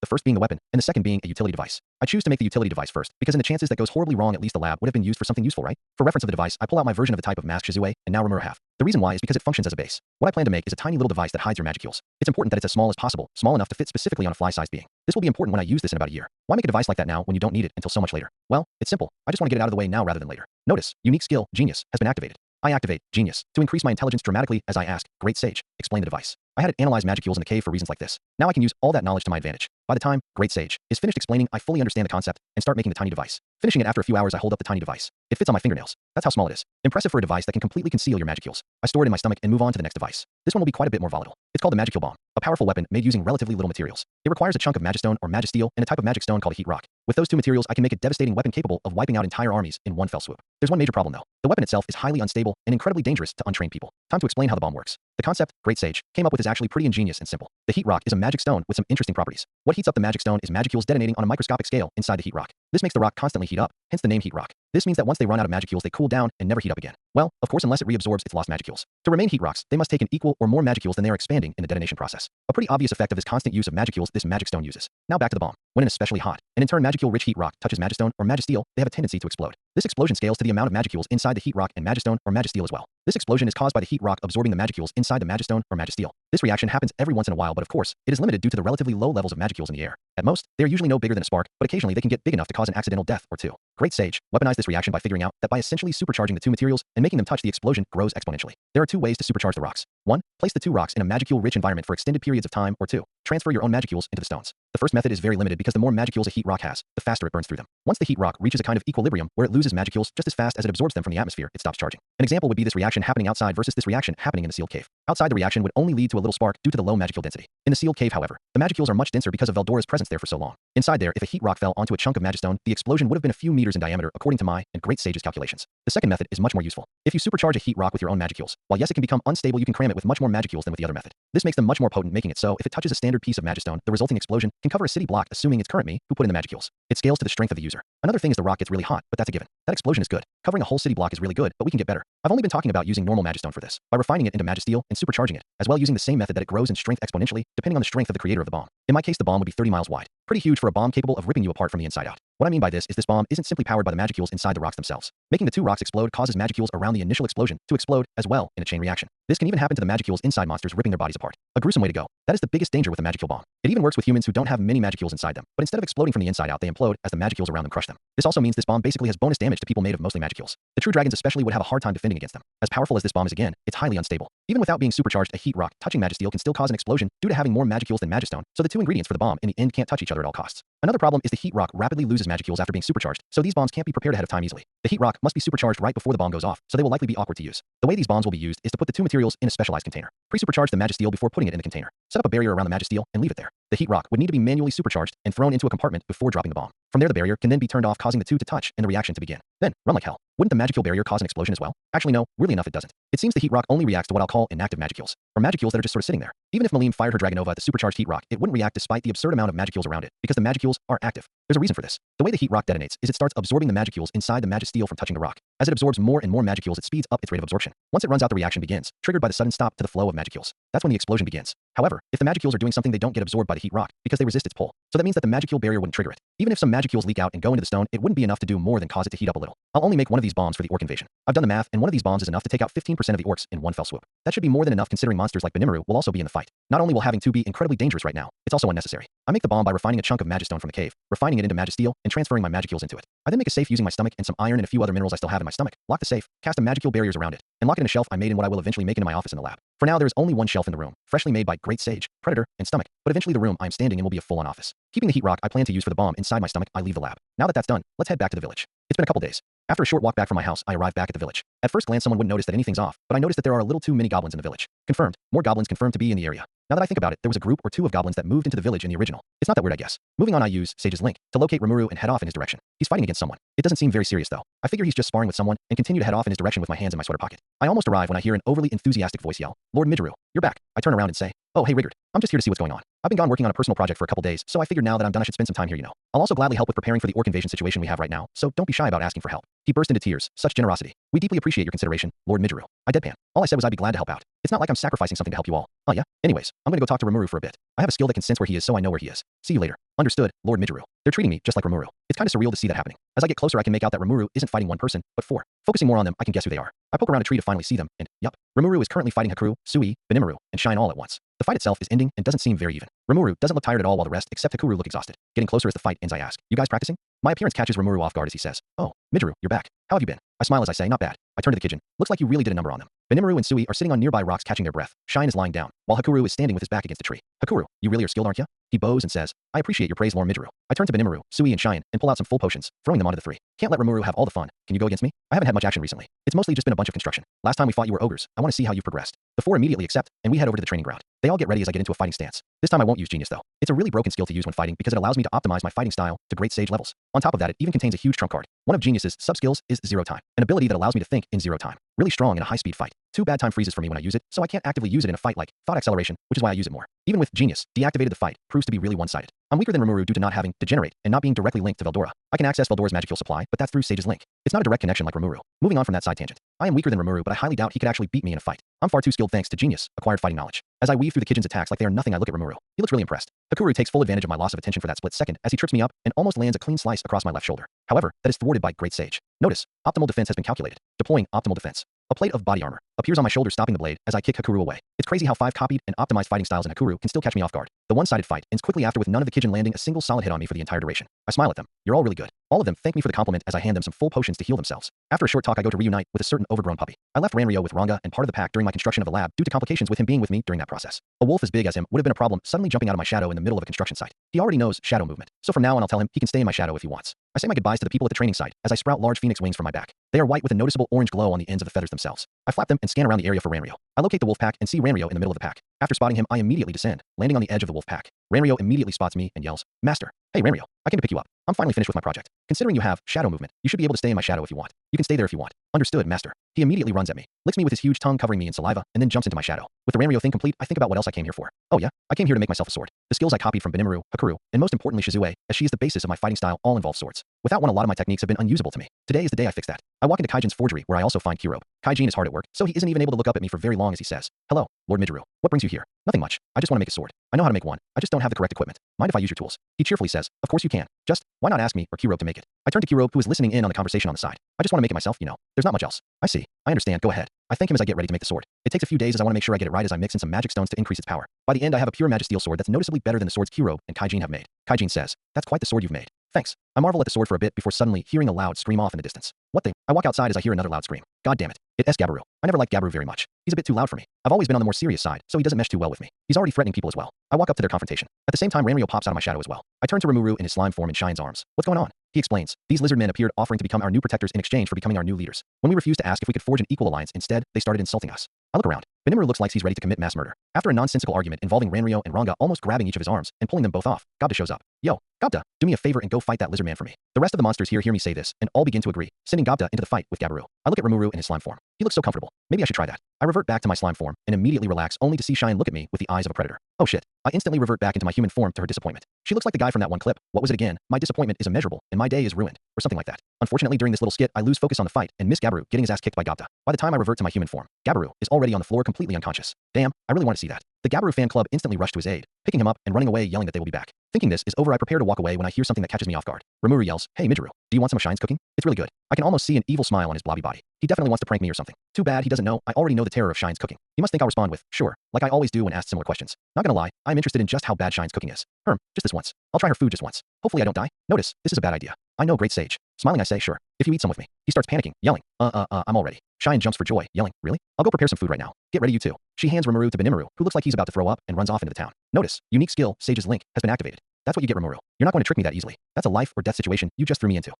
The first being the weapon, and the second being a utility device. I choose to make the utility device first, because in the chances that goes horribly wrong, at least the lab would have been used for something useful, right? For reference of the device, I pull out my version of the type of mask Shizue, and now Rimuru have. The reason why is because it functions as a base. What I plan to make is a tiny little device that hides your magicules. It's important that it's as small as possible, small enough to fit specifically on a fly-sized being. This will be important when I use this in about a year. Why make a device like that now when you don't need it until so much later? Well, it's simple. I just want to get it out of the way now rather than later. Notice, unique skill, genius, has been activated. I activate genius to increase my intelligence dramatically as I ask, great sage, explain the device. I had it analyze magicules in the cave for reasons like this. Now I can use all that knowledge to my advantage. By the time great sage is finished explaining, I fully understand the concept and start making the tiny device. Finishing it after a few hours, I hold up the tiny device. It fits on my fingernails. That's how small it is. Impressive for a device that can completely conceal your magicules. I store it in my stomach and move on to the next device. This one will be quite a bit more volatile. It's called the Magicule Bomb, a powerful weapon made using relatively little materials. It requires a chunk of magistone or magisteel and a type of magic stone called a heat rock. With those two materials, I can make a devastating weapon capable of wiping out entire armies in one fell swoop. There's one major problem though. The weapon itself is highly unstable and incredibly dangerous to untrained people. Time to explain how the bomb works. The concept great sage came up with is actually pretty ingenious and simple. The heat rock is a magic stone with some interesting properties. What heats up the magic stone is magicules detonating on a microscopic scale inside the heat rock. This makes the rock constantly heat up, hence the name heat rock. This means that once they run out of magicules, they cool down and never heat up again. Well, of course, unless it reabsorbs its lost magicules. To remain heat rocks, they must take an equal or more magicules than they are expanding in the detonation process. A pretty obvious effect of this constant use of magicules this magic stone uses. Now back to the bomb. When an especially hot, and in turn magicule-rich heat rock touches magistone or magisteel, they have a tendency to explode. This explosion scales to the amount of magicules inside the heat rock and magistone or magisteel as well. This explosion is caused by the heat rock absorbing the magicules inside the magistone or magisteel. This reaction happens every once in a while, but of course, it is limited due to the relatively low levels of magicules in the air. At most, they are usually no bigger than a spark, but occasionally they can get big enough to cause an accidental death or two. Great sage weaponized this reaction by figuring out that by essentially supercharging the two materials and making them touch, the explosion grows exponentially. There are two ways to supercharge the rocks. One, place the two rocks in a magicule-rich environment for extended periods of time, or two, transfer your own magicules into the stones. The first method is very limited because the more magicules a heat rock has, the faster it burns through them. Once the heat rock reaches a kind of equilibrium where it loses magicules just as fast as it absorbs them from the atmosphere, it stops charging. An example would be this reaction happening outside versus this reaction happening in the sealed cave. Outside, the reaction would only lead to a little spark due to the low magicule density. In the sealed cave, however, the magicules are much denser because of Veldora's presence there for so long. Inside there, if a heat rock fell onto a chunk of magistone, the explosion would have been a few meters in diameter according to my and Great Sage's calculations. The second method is much more useful. If you supercharge a heat rock with your own magicules, while yes, it can become unstable, you can cram it with much more magicules than with the other method. This makes them much more potent, making it so if it touches a standard piece of magistone, the resulting explosion can cover a city block, assuming it's current me who put in the magicules. It scales to the strength of the user. Another thing is the rock gets really hot, but that's a given. That explosion is good. Covering a whole city block is really good, but we can get better. I've only been talking about using normal magistone for this, by refining it into magisteel and supercharging it, as well using the same method that it grows in strength exponentially, depending on the strength of the creator of the bomb. In my case, the bomb would be 30 miles wide. Pretty huge for a bomb capable of ripping you apart from the inside out. What I mean by this is this bomb isn't simply powered by the magicules inside the rocks themselves. Making the two rocks explode causes magicules around the initial explosion to explode as well in a chain reaction. This can even happen to the magicules inside monsters, ripping their bodies apart. A gruesome way to go. That is the biggest danger with the magicule bomb. It even works with humans who don't have many magicules inside them, but instead of exploding from the inside out, they implode as the magicules around them crush them. This also means this bomb basically has bonus damage to people made of mostly magicules. The true dragons especially would have a hard time defending against them. As powerful as this bomb is, again, it's highly unstable. Even without being supercharged, a heat rock touching magisteel can still cause an explosion due to having more magicules than magistone, so the two ingredients for the bomb in the end can't touch each other at all costs. Another problem is the heat rock rapidly loses magicules after being supercharged, so these bombs can't be prepared ahead of time easily. The heat rock must be supercharged right before the bomb goes off, so they will likely be awkward to use. The way these bombs will be used is to put the two materials in a specialized container. Pre-supercharge the magisteel before putting it in the container. Set up a barrier around the magisteel and leave it there. The heat rock would need to be manually supercharged and thrown into a compartment before dropping the bomb. From there, the barrier can then be turned off, causing the two to touch and the reaction to begin. Then, run like hell. Wouldn't the magicule barrier cause an explosion as well? Actually, no, weirdly enough, it doesn't. It seems the heat rock only reacts to what I'll call inactive magicules, or magicules that are just sort of sitting there. Even if Malim fired her Dragonova at the supercharged heat rock, it wouldn't react despite the absurd amount of magicules around it, because the magicules are active. There's a reason for this. The way the heat rock detonates is it starts absorbing the magicules inside the magisteel from touching the rock. As it absorbs more and more magicules, it speeds up its rate of absorption. Once it runs out, the reaction begins, triggered by the sudden stop to the flow of magicules. That's when the explosion begins. However, if the magicules are doing something, they don't get absorbed by the heat rock because they resist its pull. So that means that the magicule barrier wouldn't trigger it. Even if some magicules leak out and go into the stone, it wouldn't be enough to do more than cause it to heat up a little. I'll only make one of these bombs for the orc invasion. I've done the math, and one of these bombs is enough to take out 15% of the orcs in one fell swoop. That should be more than enough considering monsters like Rimuru will also be in the fight. Not only will having two be incredibly dangerous right now, it's also unnecessary. I make the bomb by refining a chunk of magistone from the cave, refining it into magisteel, and transferring my magicules into it. I then make a safe using my stomach and some iron and a few other minerals I still have in my stomach, lock the safe, cast a magicule barriers around it, and lock it in a shelf I made in what I will eventually make into my office in the lab. For now, there is only one shelf in the room, freshly made by Great Sage, Predator, and Stomach, but eventually the room I am standing in will be a full-on office. Keeping the heat rock I plan to use for the bomb inside my stomach, I leave the lab. Now that that's done, let's head back to the village. It's been a couple days. After a short walk back from my house, I arrive back at the village. At first glance, someone wouldn't notice that anything's off, but I noticed that there are a little too many goblins in the village. Confirmed. More goblins confirmed to be in the area. Now that I think about it, there was a group or two of goblins that moved into the village in the original. It's not that weird, I guess. Moving on, I use Sage's link to locate Rimuru and head off in his direction. He's fighting against someone. It doesn't seem very serious though. I figure he's just sparring with someone and continue to head off in his direction with my hands in my sweater pocket. I almost arrive when I hear an overly enthusiastic voice yell, "Lord Midgeru, you're back." I turn around and say, "Oh, hey Rigard, I'm just here to see what's going on. I've been gone working on a personal project for a couple days, so I figured now that I'm done I should spend some time here, you know. I'll also gladly help with preparing for the orc invasion situation we have right now, so don't be shy about asking for help." He burst into tears. Such generosity. We deeply appreciate your consideration, Lord Midru. I deadpan. All I said was I'd be glad to help out. It's not like I'm sacrificing something to help you all. Oh yeah? Anyways, I'm gonna go talk to Rimuru for a bit. I have a skill that can sense where he is, so I know where he is. See you later. Understood, Lord Midru. They're treating me just like Rimuru. It's kinda surreal to see that happening. As I get closer, I can make out that Rimuru isn't fighting one person, but four. Focusing more on them, I can guess who they are. I poke around a tree to finally see them, and yup, Rimuru is currently fighting Hakuru, Sui, Benimaru, and Shine all at once. The fight itself is ending and doesn't seem very even. Rimuru doesn't look tired at all while the rest, except Hakuru, look exhausted. Getting closer as the fight ends, I ask, you guys practicing? My appearance catches Rimuru off guard as he says, oh, Midru, you're back. How have you been? I smile as I say, not bad. I turn to the Kijin. Looks like you really did a number on them. Benimaru and Sui are sitting on nearby rocks catching their breath. Shine is lying down, while Hakuru is standing with his back against a tree. Hakuru, you really are skilled, aren't you? He bows and says, I appreciate your praise, Lord Midru. I turn to Benimaru, Sui, and Shine, and pull out some full potions, throwing them onto the three. Can't let Rimuru have all the fun. Can you go against me? I haven't had much action recently. It's mostly just been a bunch of construction. Last time we fought you were ogres. I want to see how you've progressed. The four immediately accept, and we head over to the training ground. They all get ready as I get into a fighting stance. This time I won't use Genius though. It's a really broken skill to use when fighting because it allows me to optimize my fighting style to great sage levels. On top of that, it even contains a huge trump card. One of Genius's sub-skills is Zero Time, an ability that allows me to think in zero time. Really strong in a high-speed fight. 2 bad time freezes for me when I use it, so I can't actively use it in a fight like Thought Acceleration, which is why I use it more. Even with Genius, deactivated the fight proves to be really one-sided. I'm weaker than Rimuru due to not having Degenerate and not being directly linked to Veldora. I can access Veldora's magic fuel supply, but that's through Sage's link. It's not a direct connection like Rimuru. Moving on from that side tangent. I am weaker than Rimuru, but I highly doubt he could actually beat me in a fight. I'm far too skilled thanks to Genius, acquired fighting knowledge. As I weave through the Kijin's attacks like they are nothing, I look at Rimuru. He looks really impressed. Hakuru takes full advantage of my loss of attention for that split second as he trips me up and almost lands a clean slice across my left shoulder. However, that is thwarted by Great Sage. Notice, optimal defense has been calculated. Deploying optimal defense. A plate of body armor appears on my shoulder, stopping the blade as I kick Hakuru away. It's crazy how 5 copied and optimized fighting styles in Hakuru can still catch me off guard. The one-sided fight ends quickly after with none of the Kijin landing a single solid hit on me for the entire duration. I smile at them. You're all really good. All of them thank me for the compliment as I hand them some full potions to heal themselves. After a short talk, I go to reunite with a certain overgrown puppy. I left Ranryo with Ranga and part of the pack during my construction of a lab due to complications with him being with me during that process. A wolf as big as him would have been a problem suddenly jumping out of my shadow in the middle of a construction site. He already knows shadow movement, so from now on I'll tell him he can stay in my shadow if he wants. I say my goodbyes to the people at the training site as I sprout large phoenix wings from my back. They are white with a noticeable orange glow on the ends of the feathers themselves. I flap them and scan around the area for Ranryo. I locate the wolf pack and see Ranryo in the middle of the pack. After spotting him, I immediately descend, landing on the edge of the wolf pack. Ranryo immediately spots me and yells, Master. Hey Ranryo, I came to pick you up. I'm finally finished with my project. Considering you have shadow movement, you should be able to stay in my shadow if you want. You can stay there if you want. Understood, Master. He immediately runs at me, licks me with his huge tongue covering me in saliva, and then jumps into my shadow. With the Ranryo thing complete, I think about what else I came here for. Oh yeah, I came here to make myself a sword. The skills I copied from Benimaru, Hakuru, and most importantly Shizue, as she is the basis of my fighting style, all involve swords. Without one, a lot of my techniques have been unusable to me. Today is the day I fix that. I walk into Kaijin's forgery where I also find Kirobe. Kaijin is hard at work, so he isn't even able to look up at me for very long as he says, Hello, Lord Midru. What brings you here? Nothing much. I just want to make a sword. I know how to make one. I just don't have the correct equipment. Mind if I use your tools? He cheerfully says, Of course you can. Just, why not ask me or Kirobe to make it? I turn to Kirobe, who is listening in on the conversation on the side. I just want to make it myself, you know. There's not much else. I see. I understand. Go ahead. I thank him as I get ready to make the sword. It takes a few days as I want to make sure I get it right as I mix in some magic stones to increase its power. By the end, I have a pure magisteel sword that's noticeably better than the swords Kirobe and Kaijin have made. Kaijin says, That's quite the sword you've made. Thanks. I marvel at the sword for a bit before suddenly hearing a loud scream off in the distance. What thing? I walk outside as I hear another loud scream. God damn it. It's Gabiru. I never liked Gabiru very much. He's a bit too loud for me. I've always been on the more serious side, so he doesn't mesh too well with me. He's already threatening people as well. I walk up to their confrontation. At the same time, Ranryo pops out of my shadow as well. I turn to Rimuru in his slime form and Shine's arms. What's going on? He explains. These lizard men appeared offering to become our new protectors in exchange for becoming our new leaders. When we refused to ask if we could forge an equal alliance, instead, they started insulting us. I look around. Benimaru looks like he's ready to commit mass murder. After a nonsensical argument involving Ranryo and Ranga almost grabbing each of his arms and pulling them both off, Gabda shows up. Yo, Gabda, do me a favor and go fight that lizard man for me. The rest of the monsters here hear me say this, and all begin to agree, sending Gabda into the fight with Gabiru. I look at Rimuru in his slime form. He looks so comfortable. Maybe I should try that. I revert back to my slime form and immediately relax only to see Shine look at me with the eyes of a predator. Oh shit. I instantly revert back into my human form to her disappointment. She looks like the guy from that one clip. What was it again? My disappointment is immeasurable and my day is ruined, or something like that. Unfortunately, during this little skit, I lose focus on the fight and miss Gabiru getting his ass kicked by Gabda. By the time I revert to my human form, Gabiru is already on the floor completely unconscious. Damn, I really want to see that. The Gabiru fan club instantly rushed to his aid, picking him up and running away yelling that they will be back. Thinking this is over, I prepare to walk away when I hear something that catches me off guard. Rimuru yells, Hey Midru, do you want some of Shine's cooking? It's really good. I can almost see an evil smile on his blobby body. He definitely wants to prank me or something. Too bad he doesn't know I already know the terror of Shine's cooking. He must think I'll respond with, sure, like I always do when asked similar questions. Not gonna lie, I'm interested in just how bad Shine's cooking is. Just this once. I'll try her food just once. Hopefully I don't die. Notice, this is a bad idea. I know, Great Sage. Smiling I say, sure. If you eat some with me. He starts panicking, yelling, I'm all ready. Shine jumps for joy, yelling, really? I'll go prepare some food right now. Get ready you too. She hands Rimuru to Benimaru, who looks like he's about to throw up and runs off into the town. Notice, unique skill, Sage's link, has been activated. That's what you get, Rimuru. You're not going to trick me that easily. That's a life or death situation you just threw me into.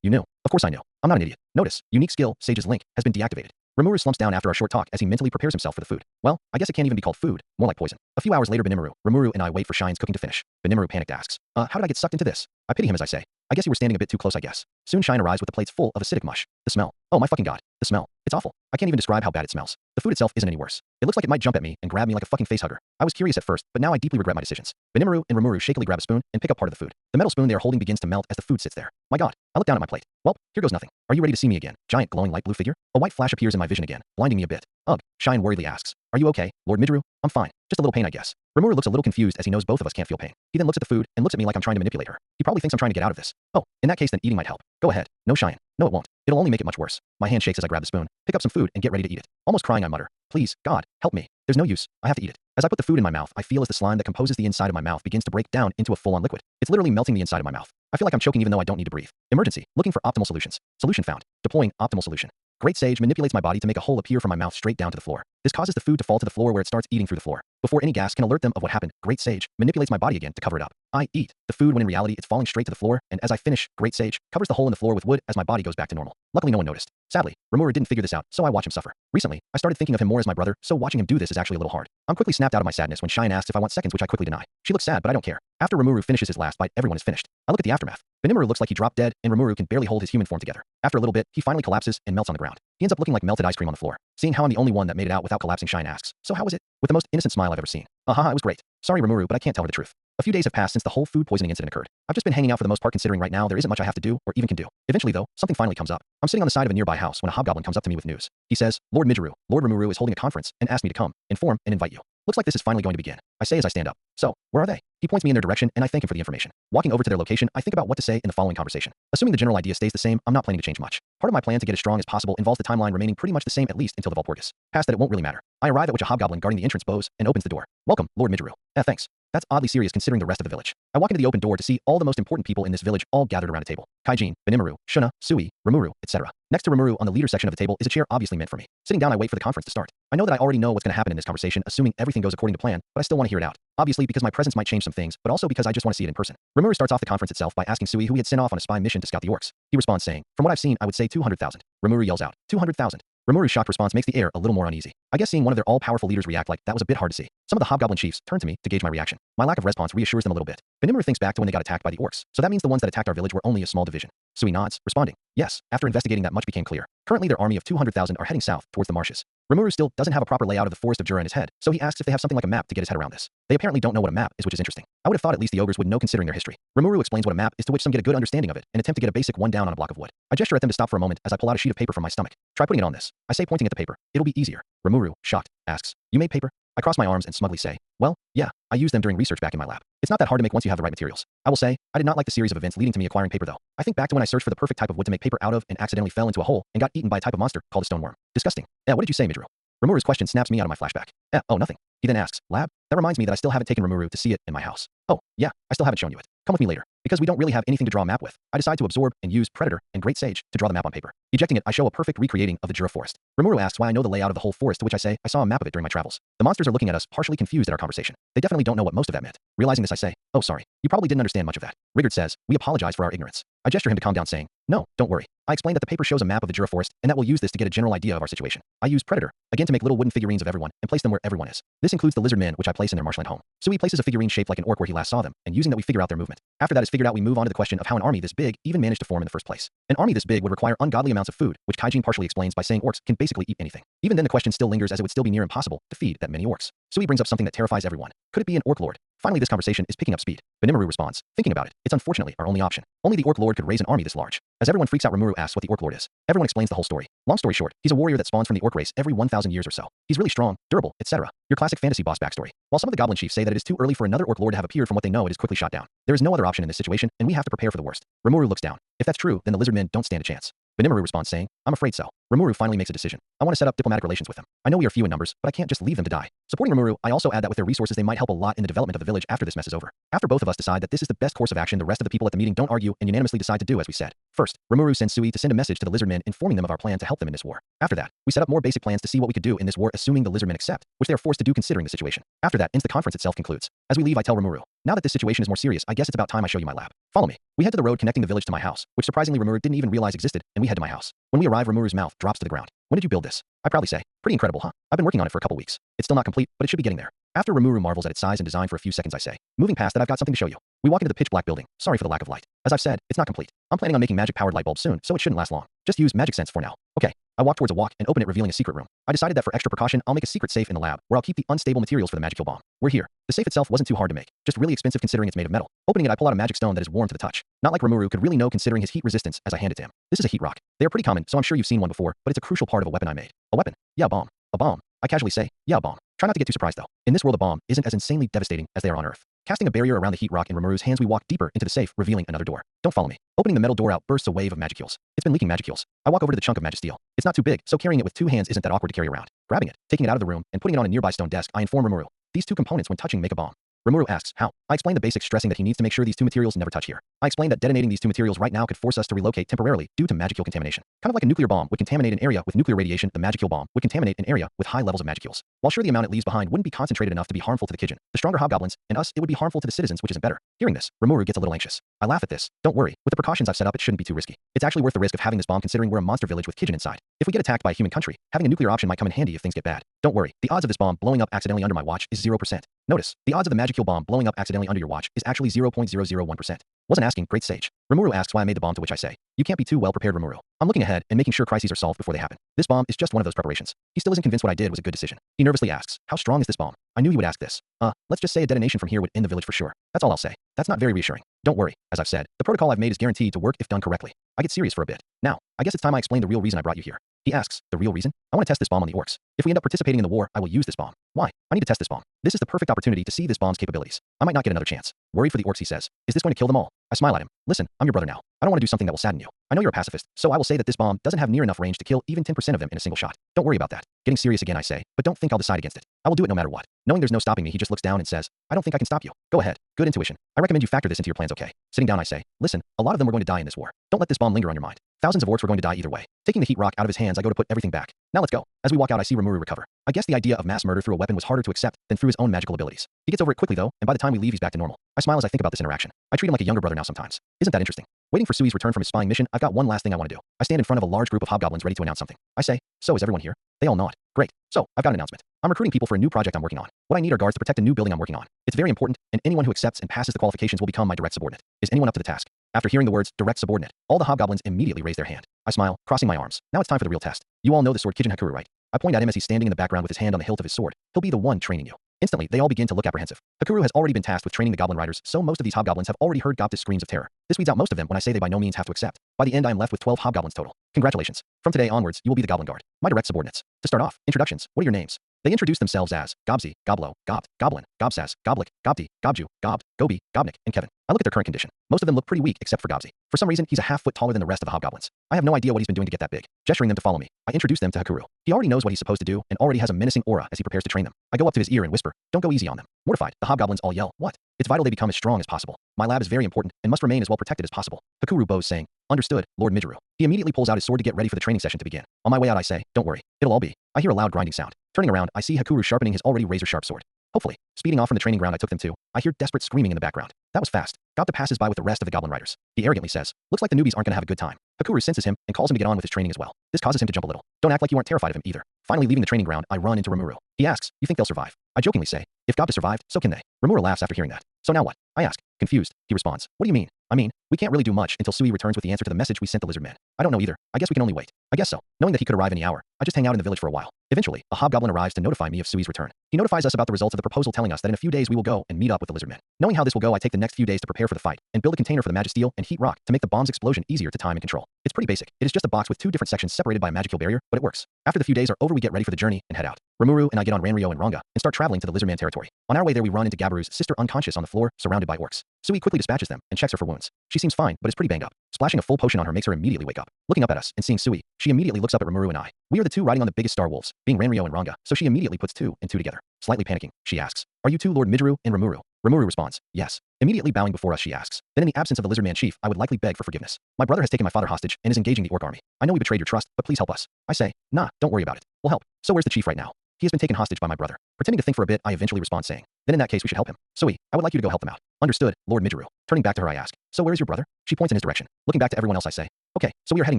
You knew. Of course I knew. I'm not an idiot. Notice, unique skill, Sage's link, has been deactivated. Rimuru slumps down after our short talk as he mentally prepares himself for the food. Well, I guess it can't even be called food, more like poison. A few hours later, Rimuru and I wait for Shine's cooking to finish. Benimaru panicked asks, how did I get sucked into this? I pity him as I say, I guess you were standing a bit too close, I guess. Soon Shine arrives with the plates full of acidic mush. The smell. Oh my fucking god. The smell. It's awful. I can't even describe how bad it smells. The food itself isn't any worse. It looks like it might jump at me and grab me like a fucking facehugger. I was curious at first, but now I deeply regret my decisions. Benimaru and Rimuru shakily grab a spoon and pick up part of the food. The metal spoon they are holding begins to melt as the food sits there. My god. I look down at my plate. Well, here goes nothing. Are you ready to see me again? Giant glowing light blue figure? A white flash appears in my vision again, blinding me a bit. Ugh. Shine worriedly asks. Are you okay, Lord Midru? I'm fine. Just a little pain, I guess. Rimuru looks a little confused as he knows both of us can't feel pain. He then looks at the food and looks at me like I'm trying to manipulate her. He probably thinks I'm trying to get out of this. Oh, in that case then eating might help. Go ahead. No, Cheyenne. No, it won't. It'll only make it much worse. My hand shakes as I grab the spoon, pick up some food and get ready to eat it. Almost crying I mutter. Please, God, help me. There's no use. I have to eat it. As I put the food in my mouth, I feel as the slime that composes the inside of my mouth begins to break down into a full-on liquid. It's literally melting the inside of my mouth. I feel like I'm choking even though I don't need to breathe. Emergency. Looking for optimal solutions. Solution found. Deploying optimal solution. Great Sage manipulates my body to make a hole appear from my mouth straight down to the floor. This causes the food to fall to the floor where it starts eating through the floor. Before any gas can alert them of what happened, Great Sage manipulates my body again to cover it up. I eat the food when in reality it's falling straight to the floor, and as I finish, Great Sage covers the hole in the floor with wood as my body goes back to normal. Luckily no one noticed. Sadly, Rimuru didn't figure this out, so I watch him suffer. Recently, I started thinking of him more as my brother, so watching him do this is actually a little hard. I'm quickly snapped out of my sadness when Shine asks if I want seconds, which I quickly deny. She looks sad, but I don't care. After Rimuru finishes his last bite, everyone is finished. I look at the aftermath. Benimaru looks like he dropped dead, and Rimuru can barely hold his human form together. After a little bit, he finally collapses and melts on the ground. He ends up looking like melted ice cream on the floor. Seeing how I'm the only one that made it out without collapsing, Shine asks, so how was it? With the most innocent smile I've ever seen. It was great. Sorry Rimuru, but I can't tell her the truth. A few days have passed since the whole food poisoning incident occurred. I've just been hanging out for the most part considering right now there isn't much I have to do or even can do. Eventually though, something finally comes up. I'm sitting on the side of a nearby house when a hobgoblin comes up to me with news. He says, Lord Midru, Lord Rimuru is holding a conference and asked me to come, inform, and invite you. Looks like this is finally going to begin. I say as I stand up. So, where are they? He points me in their direction and I thank him for the information. Walking over to their location, I think about what to say in the following conversation. Assuming the general idea stays the same, I'm not planning to change much. Part of my plan to get as strong as possible involves the timeline remaining pretty much the same at least until the Valpurgis. Past that it won't really matter. I arrive at which a hobgoblin guarding the entrance bows and opens the door. Welcome, Lord Midru. Thanks. That's oddly serious considering the rest of the village. I walk into the open door to see all the most important people in this village all gathered around a table. Kaijin, Benimaru, Shuna, Sui, Rimuru, etc. Next to Rimuru on the leader section of the table is a chair obviously meant for me. Sitting down I wait for the conference to start. I know that I already know what's going to happen in this conversation assuming everything goes according to plan, but I still want to hear it out. Obviously because my presence might change some things, but also because I just want to see it in person. Rimuru starts off the conference itself by asking Sui who he had sent off on a spy mission to scout the orcs. He responds saying, from what I've seen I would say 200,000. Rimuru yells out, 200,000. Rimuru's shocked response makes the air a little more uneasy. I guess seeing one of their all-powerful leaders react like that was a bit hard to see. Some of the hobgoblin chiefs turn to me to gauge my reaction. My lack of response reassures them a little bit. Benimaru thinks back to when they got attacked by the orcs, so that means the ones that attacked our village were only a small division. Sui nods, responding, yes, after investigating that much became clear. Currently their army of 200,000 are heading south towards the marshes. Rimuru still doesn't have a proper layout of the Forest of Jura in his head, so he asks if they have something like a map to get his head around this. They apparently don't know what a map is, which is interesting. I would have thought at least the ogres would know considering their history. Rimuru explains what a map is to which some get a good understanding of it and attempt to get a basic one down on a block of wood. I gesture at them to stop for a moment as I pull out a sheet of paper from my stomach. Try putting it on this. I say pointing at the paper. It'll be easier. Rimuru, shocked, asks, you made paper? I cross my arms and smugly say, well, yeah, I used them during research back in my lab. It's not that hard to make once you have the right materials. I will say, I did not like the series of events leading to me acquiring paper though. I think back to when I searched for the perfect type of wood to make paper out of and accidentally fell into a hole and got eaten by a type of monster called a stoneworm. Disgusting. What did you say, Midru? Rimuru's question snaps me out of my flashback. Oh, nothing. He then asks, lab? That reminds me that I still haven't taken Rimuru to see it in my house. Oh, yeah, I still haven't shown you it. Come with me later. Because we don't really have anything to draw a map with, I decide to absorb and use Predator and Great Sage to draw the map on paper. Ejecting it, I show a perfect recreating of the Jura forest. Rimuru asks why I know the layout of the whole forest, to which I say I saw a map of it during my travels. The monsters are looking at us, partially confused at our conversation. They definitely don't know what most of that meant. Realizing this, I say, oh sorry, you probably didn't understand much of that. Rigard says, we apologize for our ignorance. I gesture him to calm down saying, no, don't worry. I explain that the paper shows a map of the Jura forest and that we'll use this to get a general idea of our situation. I use Predator, again to make little wooden figurines of everyone and place them where everyone is. This includes the lizard men which I place in their marshland home. So he places a figurine shaped like an orc where he last saw them, and using that we figure out their movement. After that is figured out we move on to the question of how an army this big even managed to form in the first place. An army this big would require ungodly amounts of food, which Kaijin partially explains by saying orcs can basically eat anything. Even then the question still lingers as it would still be near impossible to feed that many orcs. So he brings up something that terrifies everyone. Could it be an orc lord? Finally this conversation is picking up speed. Benimaru responds, thinking about it, it's unfortunately our only option. Only the orc lord could raise an army this large. As everyone freaks out, Rimuru asks what the orc lord is. Everyone explains the whole story. Long story short, he's a warrior that spawns from the orc race every 1,000 years or so. He's really strong, durable, etc. Your classic fantasy boss backstory. While some of the goblin chiefs say that it is too early for another orc lord to have appeared from what they know, it is quickly shot down. There is no other option in this situation, and we have to prepare for the worst. Rimuru looks down. If that's true, then the lizard men don't stand a chance. Benimaru responds saying, I'm afraid so. Rimuru finally makes a decision. I want to set up diplomatic relations with them. I know we are few in numbers, but I can't just leave them to die. Supporting Rimuru, I also add that with their resources they might help a lot in the development of the village after this mess is over. After both of us decide that this is the best course of action, the rest of the people at the meeting don't argue and unanimously decide to do as we said. First, Rimuru sends Sui to send a message to the lizard men informing them of our plan to help them in this war. After that, we set up more basic plans to see what we could do in this war assuming the lizard men accept, which they are forced to do considering the situation. After that, the conference itself concludes. As we leave, I tell Rimuru, now that this situation is more serious, I guess it's about time I show you my lab. Follow me. We head to the road connecting the village to my house, which surprisingly Rimuru didn't even realize existed, and we head to my house. When we arrive, Rimuru's mouth drops to the ground. When did you build this? I proudly say, pretty incredible, huh? I've been working on it for a couple weeks. It's still not complete, but it should be getting there. After Rimuru marvels at its size and design for a few seconds, I say, moving past that, I've got something to show you. We walk into the pitch black building. Sorry for the lack of light. As I've said, it's not complete. I'm planning on making magic powered light bulbs soon, so it shouldn't last long. Just use magic sense for now. Okay. I walk towards a walk and open it, revealing a secret room. I decided that for extra precaution, I'll make a secret safe in the lab, where I'll keep the unstable materials for the magic bomb. We're here. The safe itself wasn't too hard to make, just really expensive considering it's made of metal. Opening it, I pull out a magic stone that is warm to the touch. Not like Rimuru could really know considering his heat resistance as I hand it to him. This is a heat rock. They are pretty common, so I'm sure you've seen one before, but it's a crucial part of a weapon I made. A weapon? Yeah, a bomb. A bomb. I casually say, yeah, a bomb. Try not to get too surprised though. In this world, a bomb isn't as insanely devastating as they are on Earth. Casting a barrier around the heat rock in Rimuru's hands, we walk deeper into the safe, revealing another door. Don't follow me. Opening the metal door out bursts a wave of magicules. It's been leaking magicules. I walk over to the chunk of magisteel. It's not too big, so carrying it with 2 hands isn't that awkward to carry around. Grabbing it, taking it out of the room, and putting it on a nearby stone desk, I inform Rimuru. These 2 components, when touching, make a bomb. Rimuru asks, how? I explain the basics, stressing that he needs to make sure these 2 materials never touch here. I explain that detonating these 2 materials right now could force us to relocate temporarily due to magicule contamination. Kind of like a nuclear bomb would contaminate an area with nuclear radiation, the magicule bomb would contaminate an area with high levels of magicules. While sure the amount it leaves behind wouldn't be concentrated enough to be harmful to the Kijin, the stronger hobgoblins, and us, it would be harmful to the citizens, which isn't better. Hearing this, Rimuru gets a little anxious. I laugh at this. Don't worry. With the precautions I've set up, it shouldn't be too risky. It's actually worth the risk of having this bomb considering we're a monster village with Kijin inside. If we get attacked by a human country, having a nuclear option might come in handy if things get bad. Don't worry. The odds of this bomb blowing up accidentally under my watch is 0%. Notice, the odds of the magicule bomb blowing up accidentally under your watch is actually 0.001%. Wasn't asking, great sage. Rimuru asks why I made the bomb, to which I say, you can't be too well prepared, Rimuru. I'm looking ahead and making sure crises are solved before they happen. This bomb is just one of those preparations. He still isn't convinced what I did was a good decision. He nervously asks, how strong is this bomb? I knew he would ask this. Let's just say a detonation from here would end the village for sure. That's all I'll say. That's not very reassuring. Don't worry. As I've said, the protocol I've made is guaranteed to work if done correctly. I get serious for a bit. Now, I guess it's time I explain the real reason I brought you here. He asks, the real reason? I want to test this bomb on the orcs. If we end up participating in the war, I will use this bomb. Why? I need to test this bomb. This is the perfect opportunity to see this bomb's capabilities. I might not get another chance. Worried for the orcs, he says. Is this going to kill them all? I smile at him. Listen, I'm your brother now. I don't want to do something that will sadden you. I know you're a pacifist, so I will say that this bomb doesn't have near enough range to kill even 10% of them in a single shot. Don't worry about that. Getting serious again, I say, but don't think I'll decide against it. I will do it no matter what. Knowing there's no stopping me, he just looks down and says, I don't think I can stop you. Go ahead. Good intuition. I recommend you factor this into your plans, okay? Sitting down, I say, listen, a lot of them were going to die in this war. Don't let this bomb linger on your mind. Thousands of orcs were going to die either way. Taking the heat rock out of his hands, I go to put everything back. Now let's go. As we walk out, I see Rimuru recover. I guess the idea of mass murder through a weapon was harder to accept than through his own magical abilities. He gets over it quickly though, and by the time we leave, he's back to normal. I smile as I think about this interaction. I treat him like a younger brother now sometimes. Isn't that interesting? Waiting for Sui's return from his spying mission, I've got one last thing I want to do. I stand in front of a large group of hobgoblins ready to announce something. I say, so is everyone here? They all nod. Great. So, I've got an announcement. I'm recruiting people for a new project I'm working on. What I need are guards to protect a new building I'm working on. It's very important, and anyone who accepts and passes the qualifications will become my direct subordinate. Is anyone up to the task? After hearing the words, direct subordinate, all the hobgoblins immediately raise their hand. I smile, crossing my arms. Now it's time for the real test. You all know the sword Kijin Hakuru, right? I point at him as he's standing in the background with his hand on the hilt of his sword. He'll be the one training you. Instantly, they all begin to look apprehensive. Hakuru has already been tasked with training the goblin riders, so most of these hobgoblins have already heard Gopta's screams of terror. This weeds out most of them when I say they by no means have to accept. By the end, I am left with 12 hobgoblins total. Congratulations. From today onwards, you will be the goblin guard. My direct subordinates. To start off, introductions. What are your names? They introduce themselves as Gobzi, Goblo, Gobt, Goblin, Gobsaz, Goblik, Gobti, Gobju, Gob, Gobi, Gobnik, and Kevin. I look at their current condition. Most of them look pretty weak except for Gobzi. For some reason, he's a half-foot taller than the rest of the hobgoblins. I have no idea what he's been doing to get that big. Gesturing them to follow me, I introduce them to Hakuru. He already knows what he's supposed to do and already has a menacing aura as he prepares to train them. I go up to his ear and whisper, don't go easy on them. Mortified, the hobgoblins all yell, what? It's vital they become as strong as possible. My lab is very important and must remain as well protected as possible. Hakuru bows saying, understood, Lord Midgeru. He immediately pulls out his sword to get ready for the training session to begin. On my way out, I say, don't worry, it'll all be. I hear a loud grinding sound. Turning around, I see Hakuru sharpening his already razor-sharp sword. Hopefully, speeding off from the training ground I took them to, I hear desperate screaming in the background. That was fast. Gopta passes by with the rest of the goblin riders. He arrogantly says, looks like the newbies aren't going to have a good time. Hakuru senses him and calls him to get on with his training as well. This causes him to jump a little. Don't act like you aren't terrified of him either. Finally leaving the training ground, I run into Rimuru. He asks, you think they'll survive? I jokingly say, if Gopta survived, so can they. Rimuru laughs after hearing that. So now what? I ask. Confused, he responds, what do you mean? I mean, we can't really do much until Sui returns with the answer to the message we sent the lizard man. I don't know either. I guess we can only wait. I guess so. Knowing that he could arrive any hour, I just hang out in the village for a while. Eventually, a hobgoblin arrives to notify me of Sui's return. He notifies us about the results of the proposal, telling us that in a few days we will go and meet up with the lizard man. Knowing how this will go, I take the next few days to prepare for the fight and build a container for the magisteel and heat rock to make the bomb's explosion easier to time and control. It's pretty basic. It is just a box with 2 different sections separated by a magical barrier, but it works. After the few days are over, we get ready for the journey and head out. Rimuru and I get on Ranryo and Ranga and start traveling to the lizardman territory. On our way there, we run into Gabiru's sister unconscious on the floor, surrounded by orcs. Sui quickly dispatches them and checks her for wounds. She seems fine, but is pretty banged up. Splashing a full potion on her makes her immediately wake up. Looking up at us and seeing Sui, she immediately looks up at Rimuru and I. We are the 2 riding on the biggest star wolves, being Ranryo and Ranga, so she immediately puts 2 and 2 together. Slightly panicking, she asks, are you 2 Lord Midgeru and Rimuru? Rimuru responds, yes. Immediately bowing before us, she asks, then in the absence of the lizardman chief, I would likely beg for forgiveness. My brother has taken my father hostage and is engaging the orc army. I know we betrayed your trust, but please help us. I say, nah, don't worry about it. We'll help. So where's the chief right now? He has been taken hostage by my brother. Pretending to think for a bit, I eventually respond saying, then in that case we should help him. Sui, I would like you to go help them out. Understood, Lord Midgeru. Turning back to her, I ask, so where is your brother? She points in his direction. Looking back to everyone else, I say, okay, so we are heading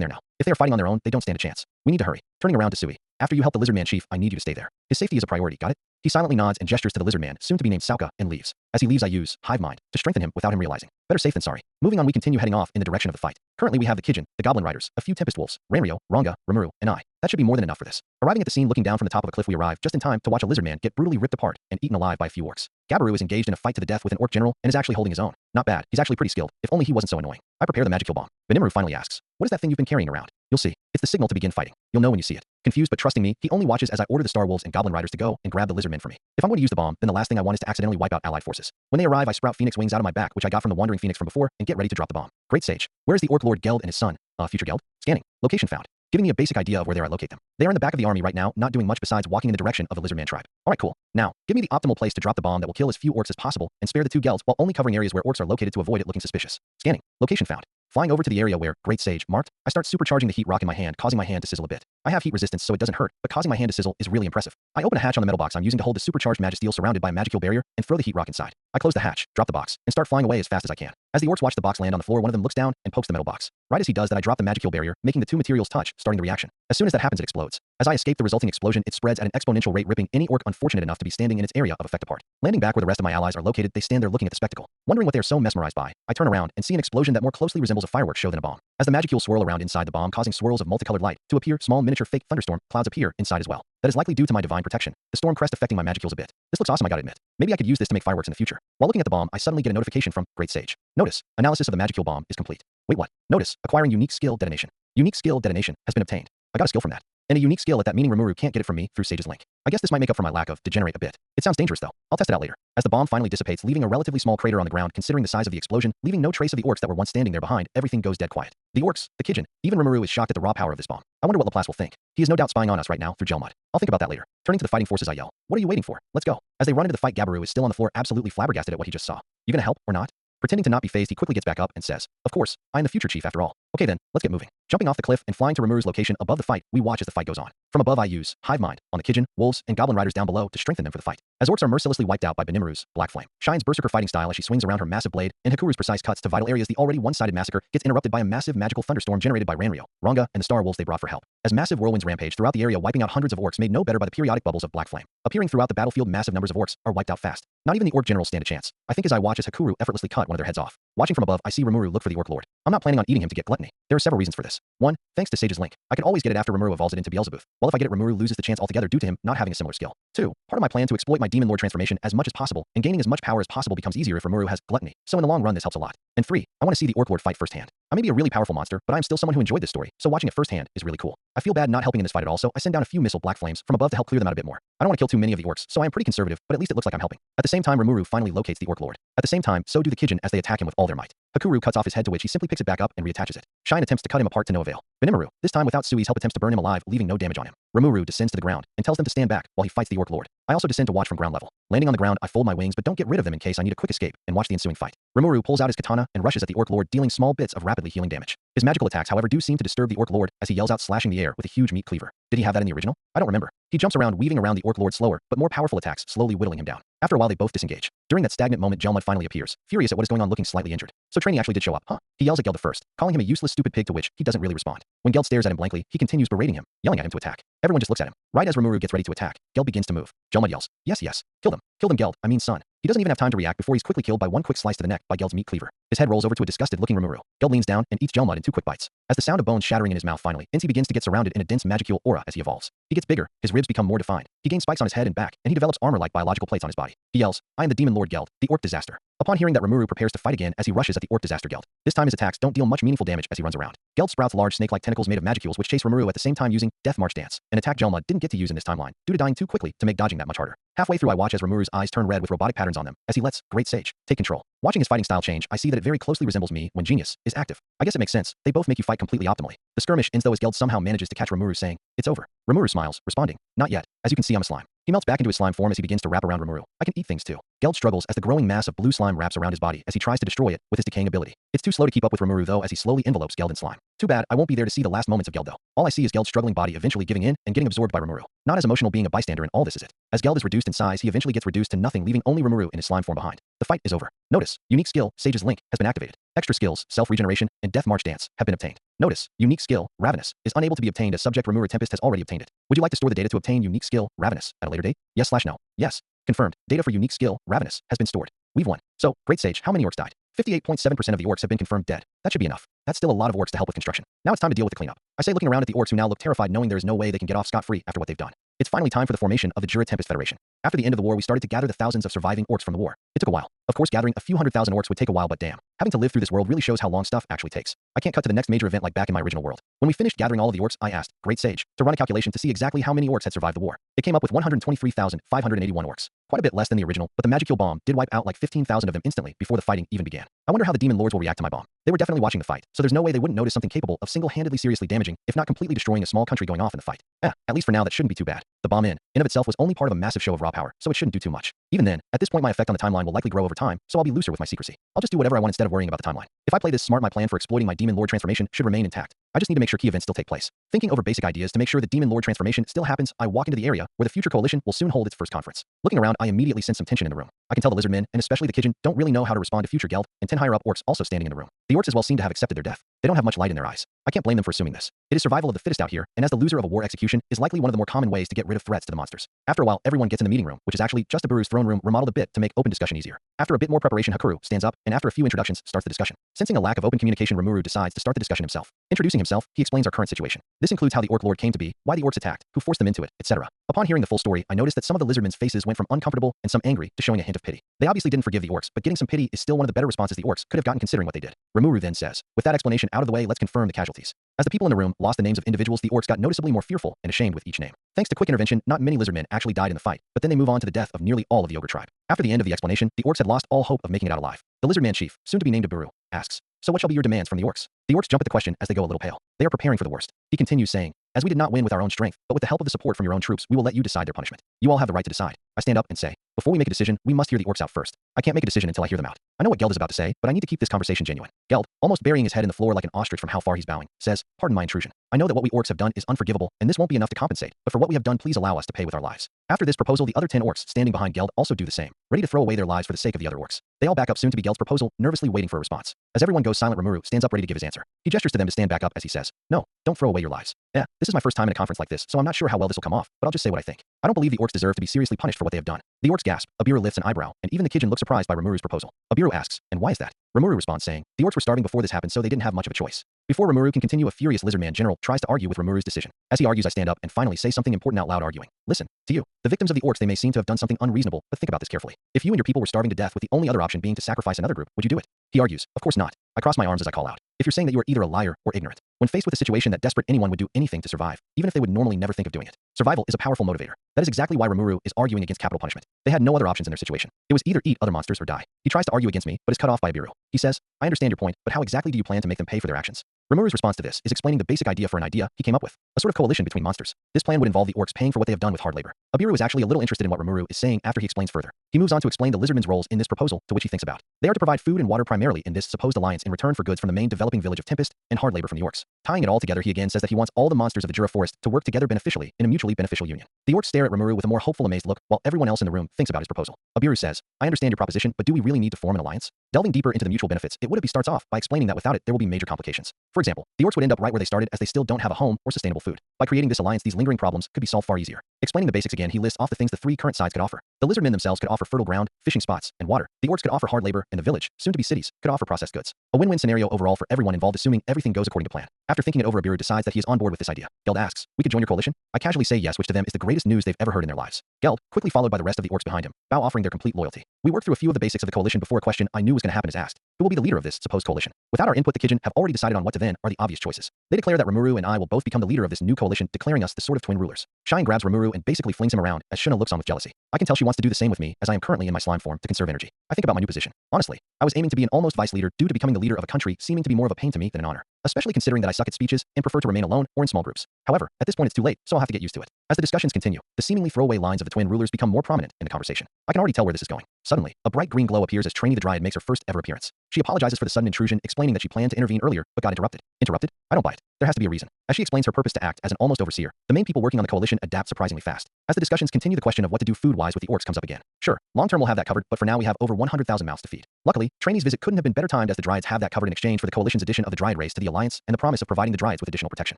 there now. If they are fighting on their own, they don't stand a chance. We need to hurry. Turning around to Sui, after you help the lizard man chief, I need you to stay there. His safety is a priority, got it? He silently nods and gestures to the lizard man, soon to be named Sauka, and leaves. As he leaves I use Hive Mind to strengthen him without him realizing. Better safe than sorry. Moving on, we continue heading off in the direction of the fight. Currently we have the Kijin, the Goblin Riders, a few Tempest Wolves, Ranryo, Ranga, Rimuru, and I. That should be more than enough for this. Arriving at the scene looking down from the top of a cliff, we arrive just in time to watch a lizard man get brutally ripped apart and eaten alive by a few orcs. Gabiru is engaged in a fight to the death with an orc general and is actually holding his own. Not bad, he's actually pretty skilled, if only he wasn't so annoying. I prepare the magic kill bomb. Rimuru finally asks, what is that thing you've been carrying around? You'll see. It's the signal to begin fighting. You'll know when you see it. Confused but trusting me, he only watches as I order the Star Wolves and Goblin Riders to go and grab the lizard men for me. If I'm going to use the bomb, then the last thing I want is to accidentally wipe out allied forces. When they arrive, I sprout phoenix wings out of my back, which I got from the wandering phoenix from before, and get ready to drop the bomb. Great sage. Where is the Orc Lord Geld and his son? Future Geld? Scanning. Location found. Giving me a basic idea of where I locate them. They are in the back of the army right now, not doing much besides walking in the direction of the lizard man tribe. Alright, cool. Now, give me the optimal place to drop the bomb that will kill as few orcs as possible and spare the two Gelds while only covering areas where orcs are located to avoid it looking suspicious. Scanning. Location found. Flying over to the area where Great Sage marked, I start supercharging the heat rock in my hand, causing my hand to sizzle a bit. I have heat resistance, so it doesn't hurt, but causing my hand to sizzle is really impressive. I open a hatch on the metal box I'm using to hold the supercharged magisteel surrounded by a magical barrier and throw the heat rock inside. I close the hatch, drop the box, and start flying away as fast as I can. As the orcs watch the box land on the floor, one of them looks down and pokes the metal box. Right as he does that, I drop the magical barrier, making the two materials touch, starting the reaction. As soon as that happens, it explodes. As I escape the resulting explosion, it spreads at an exponential rate, ripping any orc unfortunate enough to be standing in its area of effect apart. Landing back where the rest of my allies are located, they stand there looking at the spectacle. Wondering what they are so mesmerized by, I turn around and see an explosion that more closely resembles a fireworks show than a bomb. As the magicule swirl around inside the bomb, causing swirls of multicolored light to appear, small miniature fake thunderstorm clouds appear inside as well. That is likely due to my divine protection. The storm crest affecting my magicules a bit. This looks awesome, I gotta admit. Maybe I could use this to make fireworks in the future. While looking at the bomb, I suddenly get a notification from Great Sage. Notice, analysis of the magicule bomb is complete. Wait, what? Notice, acquiring unique skill detonation. Unique skill detonation has been obtained. I got a skill from that. And a unique skill at that, meaning Rimuru can't get it from me through Sage's link. I guess this might make up for my lack of degenerate a bit. It sounds dangerous though. I'll test it out later. As the bomb finally dissipates, leaving a relatively small crater on the ground considering the size of the explosion, leaving no trace of the orcs that were once standing there behind, everything goes dead quiet. The orcs, the Kijin, even Rimuru is shocked at the raw power of this bomb. I wonder what Laplace will think. He is no doubt spying on us right now through gel mud. I'll think about that later. Turning to the fighting forces, I yell, what are you waiting for? Let's go. As they run into the fight, Gabiru is still on the floor, absolutely flabbergasted at what he just saw. You gonna help or not? Pretending to not be fazed, he quickly gets back up and says, of course, I am the future chief after all. Okay then, let's get moving. Jumping off the cliff and flying to Rimuru's location above the fight, we watch as the fight goes on. From above I use Hive Mind on the Kijin, Wolves, and Goblin Riders down below to strengthen them for the fight. As orcs are mercilessly wiped out by Benimaru's Black Flame, Shine's berserker fighting style as she swings around her massive blade, and Hakuru's precise cuts to vital areas, the already one-sided massacre gets interrupted by a massive magical thunderstorm generated by Ranryo, Ranga, and the Star Wolves they brought for help. As massive whirlwinds rampage throughout the area, wiping out hundreds of orcs made no better by the periodic bubbles of Black Flame. Appearing throughout the battlefield, massive numbers of orcs are wiped out fast. Not even the orc generals stand a chance. I think as I watch as Hakuru effortlessly cut one of their heads off. Watching from above, I see Rimuru look for the orc lord. I'm not planning on eating him to get gluttony. There are several reasons for this. 1. Thanks to Sage's link. I can always get it after Rimuru evolves it into Beelzebub. While if I get it, Rimuru loses the chance altogether due to him not having a similar skill. 2. Part of my plan to exploit my demon lord transformation as much as possible and gaining as much power as possible becomes easier if Rimuru has gluttony. So in the long run, this helps a lot. And 3. I want to see the orc lord fight firsthand. I may be a really powerful monster, but I am still someone who enjoyed this story, so watching it firsthand is really cool. I feel bad not helping in this fight at all, so I send down a few missile black flames from above to help clear them out a bit more. I don't want to kill too many of the orcs, so I am pretty conservative, but at least it looks like I'm helping. At the same time, Rimuru finally locates the orc lord. At the same time, so do the Kijin as they attack him with all their might. Hakuru cuts off his head, to which he simply picks it back up and reattaches it. Shine attempts to cut him apart to no avail. Benimaru, this time without Sui's help, attempts to burn him alive, leaving no damage on him. Rimuru descends to the ground and tells them to stand back while he fights the orc lord. I also descend to watch from ground level. Landing on the ground, I fold my wings but don't get rid of them in case I need a quick escape and watch the ensuing fight. Rimuru pulls out his katana and rushes at the orc lord, dealing small bits of rapidly healing damage. His magical attacks, however, do seem to disturb the orc lord as he yells out, slashing the air with a huge meat cleaver. Did he have that in the original? I don't remember. He jumps around, weaving around the orc lord slower but more powerful attacks, slowly whittling him down. After a while, they both disengage. During that stagnant moment, Gelmud finally appears, furious at what is going on, looking slightly injured. So Trainee actually did show up, huh? He yells at Geld first, calling him a useless stupid pig, to which he doesn't really respond. When Geld stares at him blankly, he continues berating him, yelling at him to attack. Everyone just looks at him. Right as Rimuru gets ready to attack, Geld begins to move. Gelmud yells, yes, yes, kill them. Kill them, Geld, I mean son. He doesn't even have time to react before he's quickly killed by one quick slice to the neck by Geld's meat cleaver. His head rolls over to a disgusted-looking Rimuru. Geld leans down and eats Gelmud in 2 quick bites. As the sound of bones shattering in his mouth finally ends, he begins to get surrounded in a dense magicule aura as he evolves. He gets bigger, his ribs become more defined. He gains spikes on his head and back, and he develops armor-like biological plates on his body. He yells, I am the demon lord Geld, the orc disaster. Upon hearing that, Rimuru prepares to fight again as he rushes at the orc disaster Geld. This time his attacks don't deal much meaningful damage as he runs around. Geld sprouts large snake-like tentacles made of magicules which chase Rimuru at the same time using Death March Dance, an attack Gelmud didn't get to use in this timeline due to dying too quickly to make dodging that much harder. Halfway through, I watch as Rimuru's eyes turn red with robotic patterns on them as he lets Great Sage take control. Watching his fighting style change, I see that it very closely resembles me when Genius is active. I guess it makes sense. They both make you fight completely optimally. The skirmish ends though as Geld somehow manages to catch Rimuru, saying, it's over. Rimuru smiles, responding, not yet. As you can see, I'm a slime. He melts back into his slime form as he begins to wrap around Rimuru. I can eat things too. Geld struggles as the growing mass of blue slime wraps around his body as he tries to destroy it with his decaying ability. It's too slow to keep up with Rimuru though as he slowly envelopes Geld in slime. Too bad, I won't be there to see the last moments of Geld though. All I see is Geld's struggling body eventually giving in and getting absorbed by Rimuru. Not as emotional being a bystander in all this is it. As Geld is reduced in size, he eventually gets reduced to nothing, leaving only Rimuru in his slime form behind. The fight is over. Notice, unique skill, Sage's Link, has been activated. Extra skills, Self-Regeneration, and Death March Dance, have been obtained. Notice, unique skill, Ravenous, is unable to be obtained as subject Rimuru Tempest has already obtained it. Would you like to store the data to obtain unique skill, Ravenous, at a later date? Yes/no. Yes. Confirmed. Data for unique skill, Ravenous, has been stored. We've won. So, Great Sage, how many orcs died? 58.7% of the orcs have been confirmed dead. That should be enough. That's still a lot of orcs to help with construction. Now it's time to deal with the cleanup. I say looking around at the orcs who now look terrified knowing there is no way they can get off scot-free after what they've done. It's finally time for the formation of the Rimuru Tempest Federation. After the end of the war, we started to gather the thousands of surviving orcs from the war. It took a while. Of course, gathering a few 100,000 orcs would take a while, but damn. Having to live through this world really shows how long stuff actually takes. I can't cut to the next major event like back in my original world. When we finished gathering all of the orcs, I asked Great Sage to run a calculation to see exactly how many orcs had survived the war. It came up with 123,581 orcs. Quite a bit less than the original, but the magic heal bomb did wipe out like 15,000 of them instantly before the fighting even began. I wonder how the demon lords will react to my bomb. They were definitely watching the fight, so there's no way they wouldn't notice something capable of single-handedly seriously damaging, if not completely destroying a small country going off in the fight. At least for now that shouldn't be too bad. The bomb in of itself was only part of a massive show of raw power, so it shouldn't do too much. Even then, at this point my effect on the timeline will likely grow over time, so I'll be looser with my secrecy. I'll just do whatever I want instead of worrying about the timeline. If I play this smart, my plan for exploiting my demon lord transformation should remain intact. I just need to make sure key events still take place. Thinking over basic ideas to make sure the demon lord transformation still happens, I walk into the area where the future coalition will soon hold its first conference. Looking around, I immediately sense some tension in the room. I can tell the lizard men, and especially the Kijin, don't really know how to respond to future Geld, and 10 higher up orcs also standing in the room. The orcs as well seem to have accepted their death. They don't have much light in their eyes. I can't blame them for assuming this. It is survival of the fittest out here, and as the loser of a war execution is likely one of the more common ways to get rid of threats to the monsters. After a while, everyone gets in the meeting room, which is actually just Aburu's throne room remodeled a bit to make open discussion easier. After a bit more preparation, Hakuru stands up, and after a few introductions, starts the discussion. Sensing a lack of open communication, Rimuru decides to start the discussion himself. Introducing himself, he explains our current situation. This includes how the Orc Lord came to be, why the orcs attacked, who forced them into it, etc. Upon hearing the full story, I noticed that some of the lizardmen's faces went from uncomfortable and some angry to showing a hint of pity. They obviously didn't forgive the orcs, but getting some pity is still one of the better responses the orcs could have gotten considering what they did. Rimuru then says, with that explanation out of the way, let's confirm the casualties. As the people in the room lost the names of individuals, the orcs got noticeably more fearful and ashamed with each name. Thanks to quick intervention, not many lizardmen actually died in the fight, but then they move on to the death of nearly all of the ogre tribe. After the end of the explanation, the orcs had lost all hope of making it out alive. The lizardman chief, soon to be named Aburu, asks, so what shall be your demands from the orcs? The orcs jump at the question as they go a little pale. They are preparing for the worst. He continues saying, as we did not win with our own strength, but with the help of the support from your own troops, we will let you decide their punishment. You all have the right to decide. I stand up and say, before we make a decision, we must hear the orcs out first. I can't make a decision until I hear them out. I know what Geld is about to say, but I need to keep this conversation genuine. Geld, almost burying his head in the floor like an ostrich from how far he's bowing, says, pardon my intrusion. I know that what we orcs have done is unforgivable, and this won't be enough to compensate, but for what we have done, please allow us to pay with our lives. After this proposal, the other 10 orcs standing behind Geld also do the same, ready to throw away their lives for the sake of the other orcs. They all back up soon to be Geld's proposal, nervously waiting for a response. As everyone goes silent, Rimuru stands up ready to give his answer. He gestures to them to stand back up as he says, no, don't throw away your lives. This is my first time in a conference like this, so I'm not sure how well this will come off, but I'll just say what I think. I don't believe the orcs deserve to be seriously punished for what they have done. The orcs gasp, Abiru lifts an eyebrow, and even the Kijin look surprised by Rimuru's proposal. Abiru asks, and why is that? Rimuru responds saying, the orcs were starving before this happened, so they didn't have much of a choice. Before Rimuru can continue, a furious lizardman general tries to argue with Rimuru's decision. As he argues, I stand up and finally say something important out loud, arguing, listen, to you, the victims of the orcs, they may seem to have done something unreasonable, but think about this carefully. If you and your people were starving to death with the only other option being to sacrifice another group, would you do it? He argues, of course not. I cross my arms as I call out. If you're saying that you are either a liar or ignorant. When faced with a situation that desperate, anyone would do anything to survive, even if they would normally never think of doing it. Survival is a powerful motivator. That is exactly why Rimuru is arguing against capital punishment. They had no other options in their situation. It was either eat other monsters or die. He tries to argue against me, but is cut off by Abiru. He says, I understand your point, but how exactly do you plan to make them pay for their actions? Rimuru's response to this is explaining the basic idea for an idea he came up with, a sort of coalition between monsters. This plan would involve the orcs paying for what they have done with hard labor. Abiru is actually a little interested in what Rimuru is saying after he explains further. He moves on to explain the lizardmen's roles in this proposal, to which he thinks about. They are to provide food and water primarily in this supposed alliance in return for goods from the main developing village of Tempest and hard labor from the orcs. Tying it all together, he again says that he wants all the monsters of the Jura forest to work together beneficially in a mutually beneficial union. The orcs stare at Rimuru with a more hopeful, amazed look, while everyone else in the room thinks about his proposal. Abiru says, I understand your proposition, but do we really need to form an alliance? Delving deeper into the mutual benefits, it would be starts off by explaining that without it, there will be major complications. For example, the orcs would end up right where they started as they still don't have a home or sustainable food. By creating this alliance, these lingering problems could be solved far easier. Explaining the basics again, he lists off the things the three current sides could offer. The lizardmen themselves could offer fertile ground, fishing spots, and water. The orcs could offer hard labor, and the village, soon to be cities, could offer processed goods. A win-win scenario overall for everyone involved, assuming everything goes according to plan. After thinking it over, Abiru decides that he is on board with this idea. Geld asks, we could join your coalition? I casually say yes, which to them is the greatest news they've ever heard in their lives. Geld, quickly followed by the rest of the orcs behind him, bow offering their complete loyalty. We worked through a few of the basics of the coalition before a question I knew was going to happen is asked. Who will be the leader of this supposed coalition? Without our input, the Kijin have already decided on what to then are the obvious choices. They declare that Rimuru and I will both become the leader of this new coalition, declaring us the sort of twin rulers. Shine grabs Rimuru and basically flings him around as Shuna looks on with jealousy. I can tell she wants to do the same with me as I am currently in my slime form to conserve energy. I think about my new position. Honestly, I was aiming to be an almost vice leader due to becoming the leader of a country seeming to be more of a pain to me than an honor. Especially considering that I suck at speeches and prefer to remain alone or in small groups. However, at this point it's too late, so I'll have to get used to it. As the discussions continue, the seemingly throwaway lines of the twin rulers become more prominent in the conversation. I can already tell where this is going. Suddenly, a bright green glow appears as Trainee the Dryad makes her first ever appearance. She apologizes for the sudden intrusion, explaining that she planned to intervene earlier, but got interrupted. Interrupted? I don't buy it. There has to be a reason. As she explains her purpose to act as an almost overseer, the main people working on the coalition adapt surprisingly fast. As the discussions continue, the question of what to do food-wise with the orcs comes up again. Sure, long-term we'll have that covered, but for now we have over 100,000 mouths to feed. Luckily, Trainee's visit couldn't have been better timed as the Dryads have that covered in exchange for the coalition's addition of the Dryad race to the alliance and the promise of providing the Dryads with additional protection.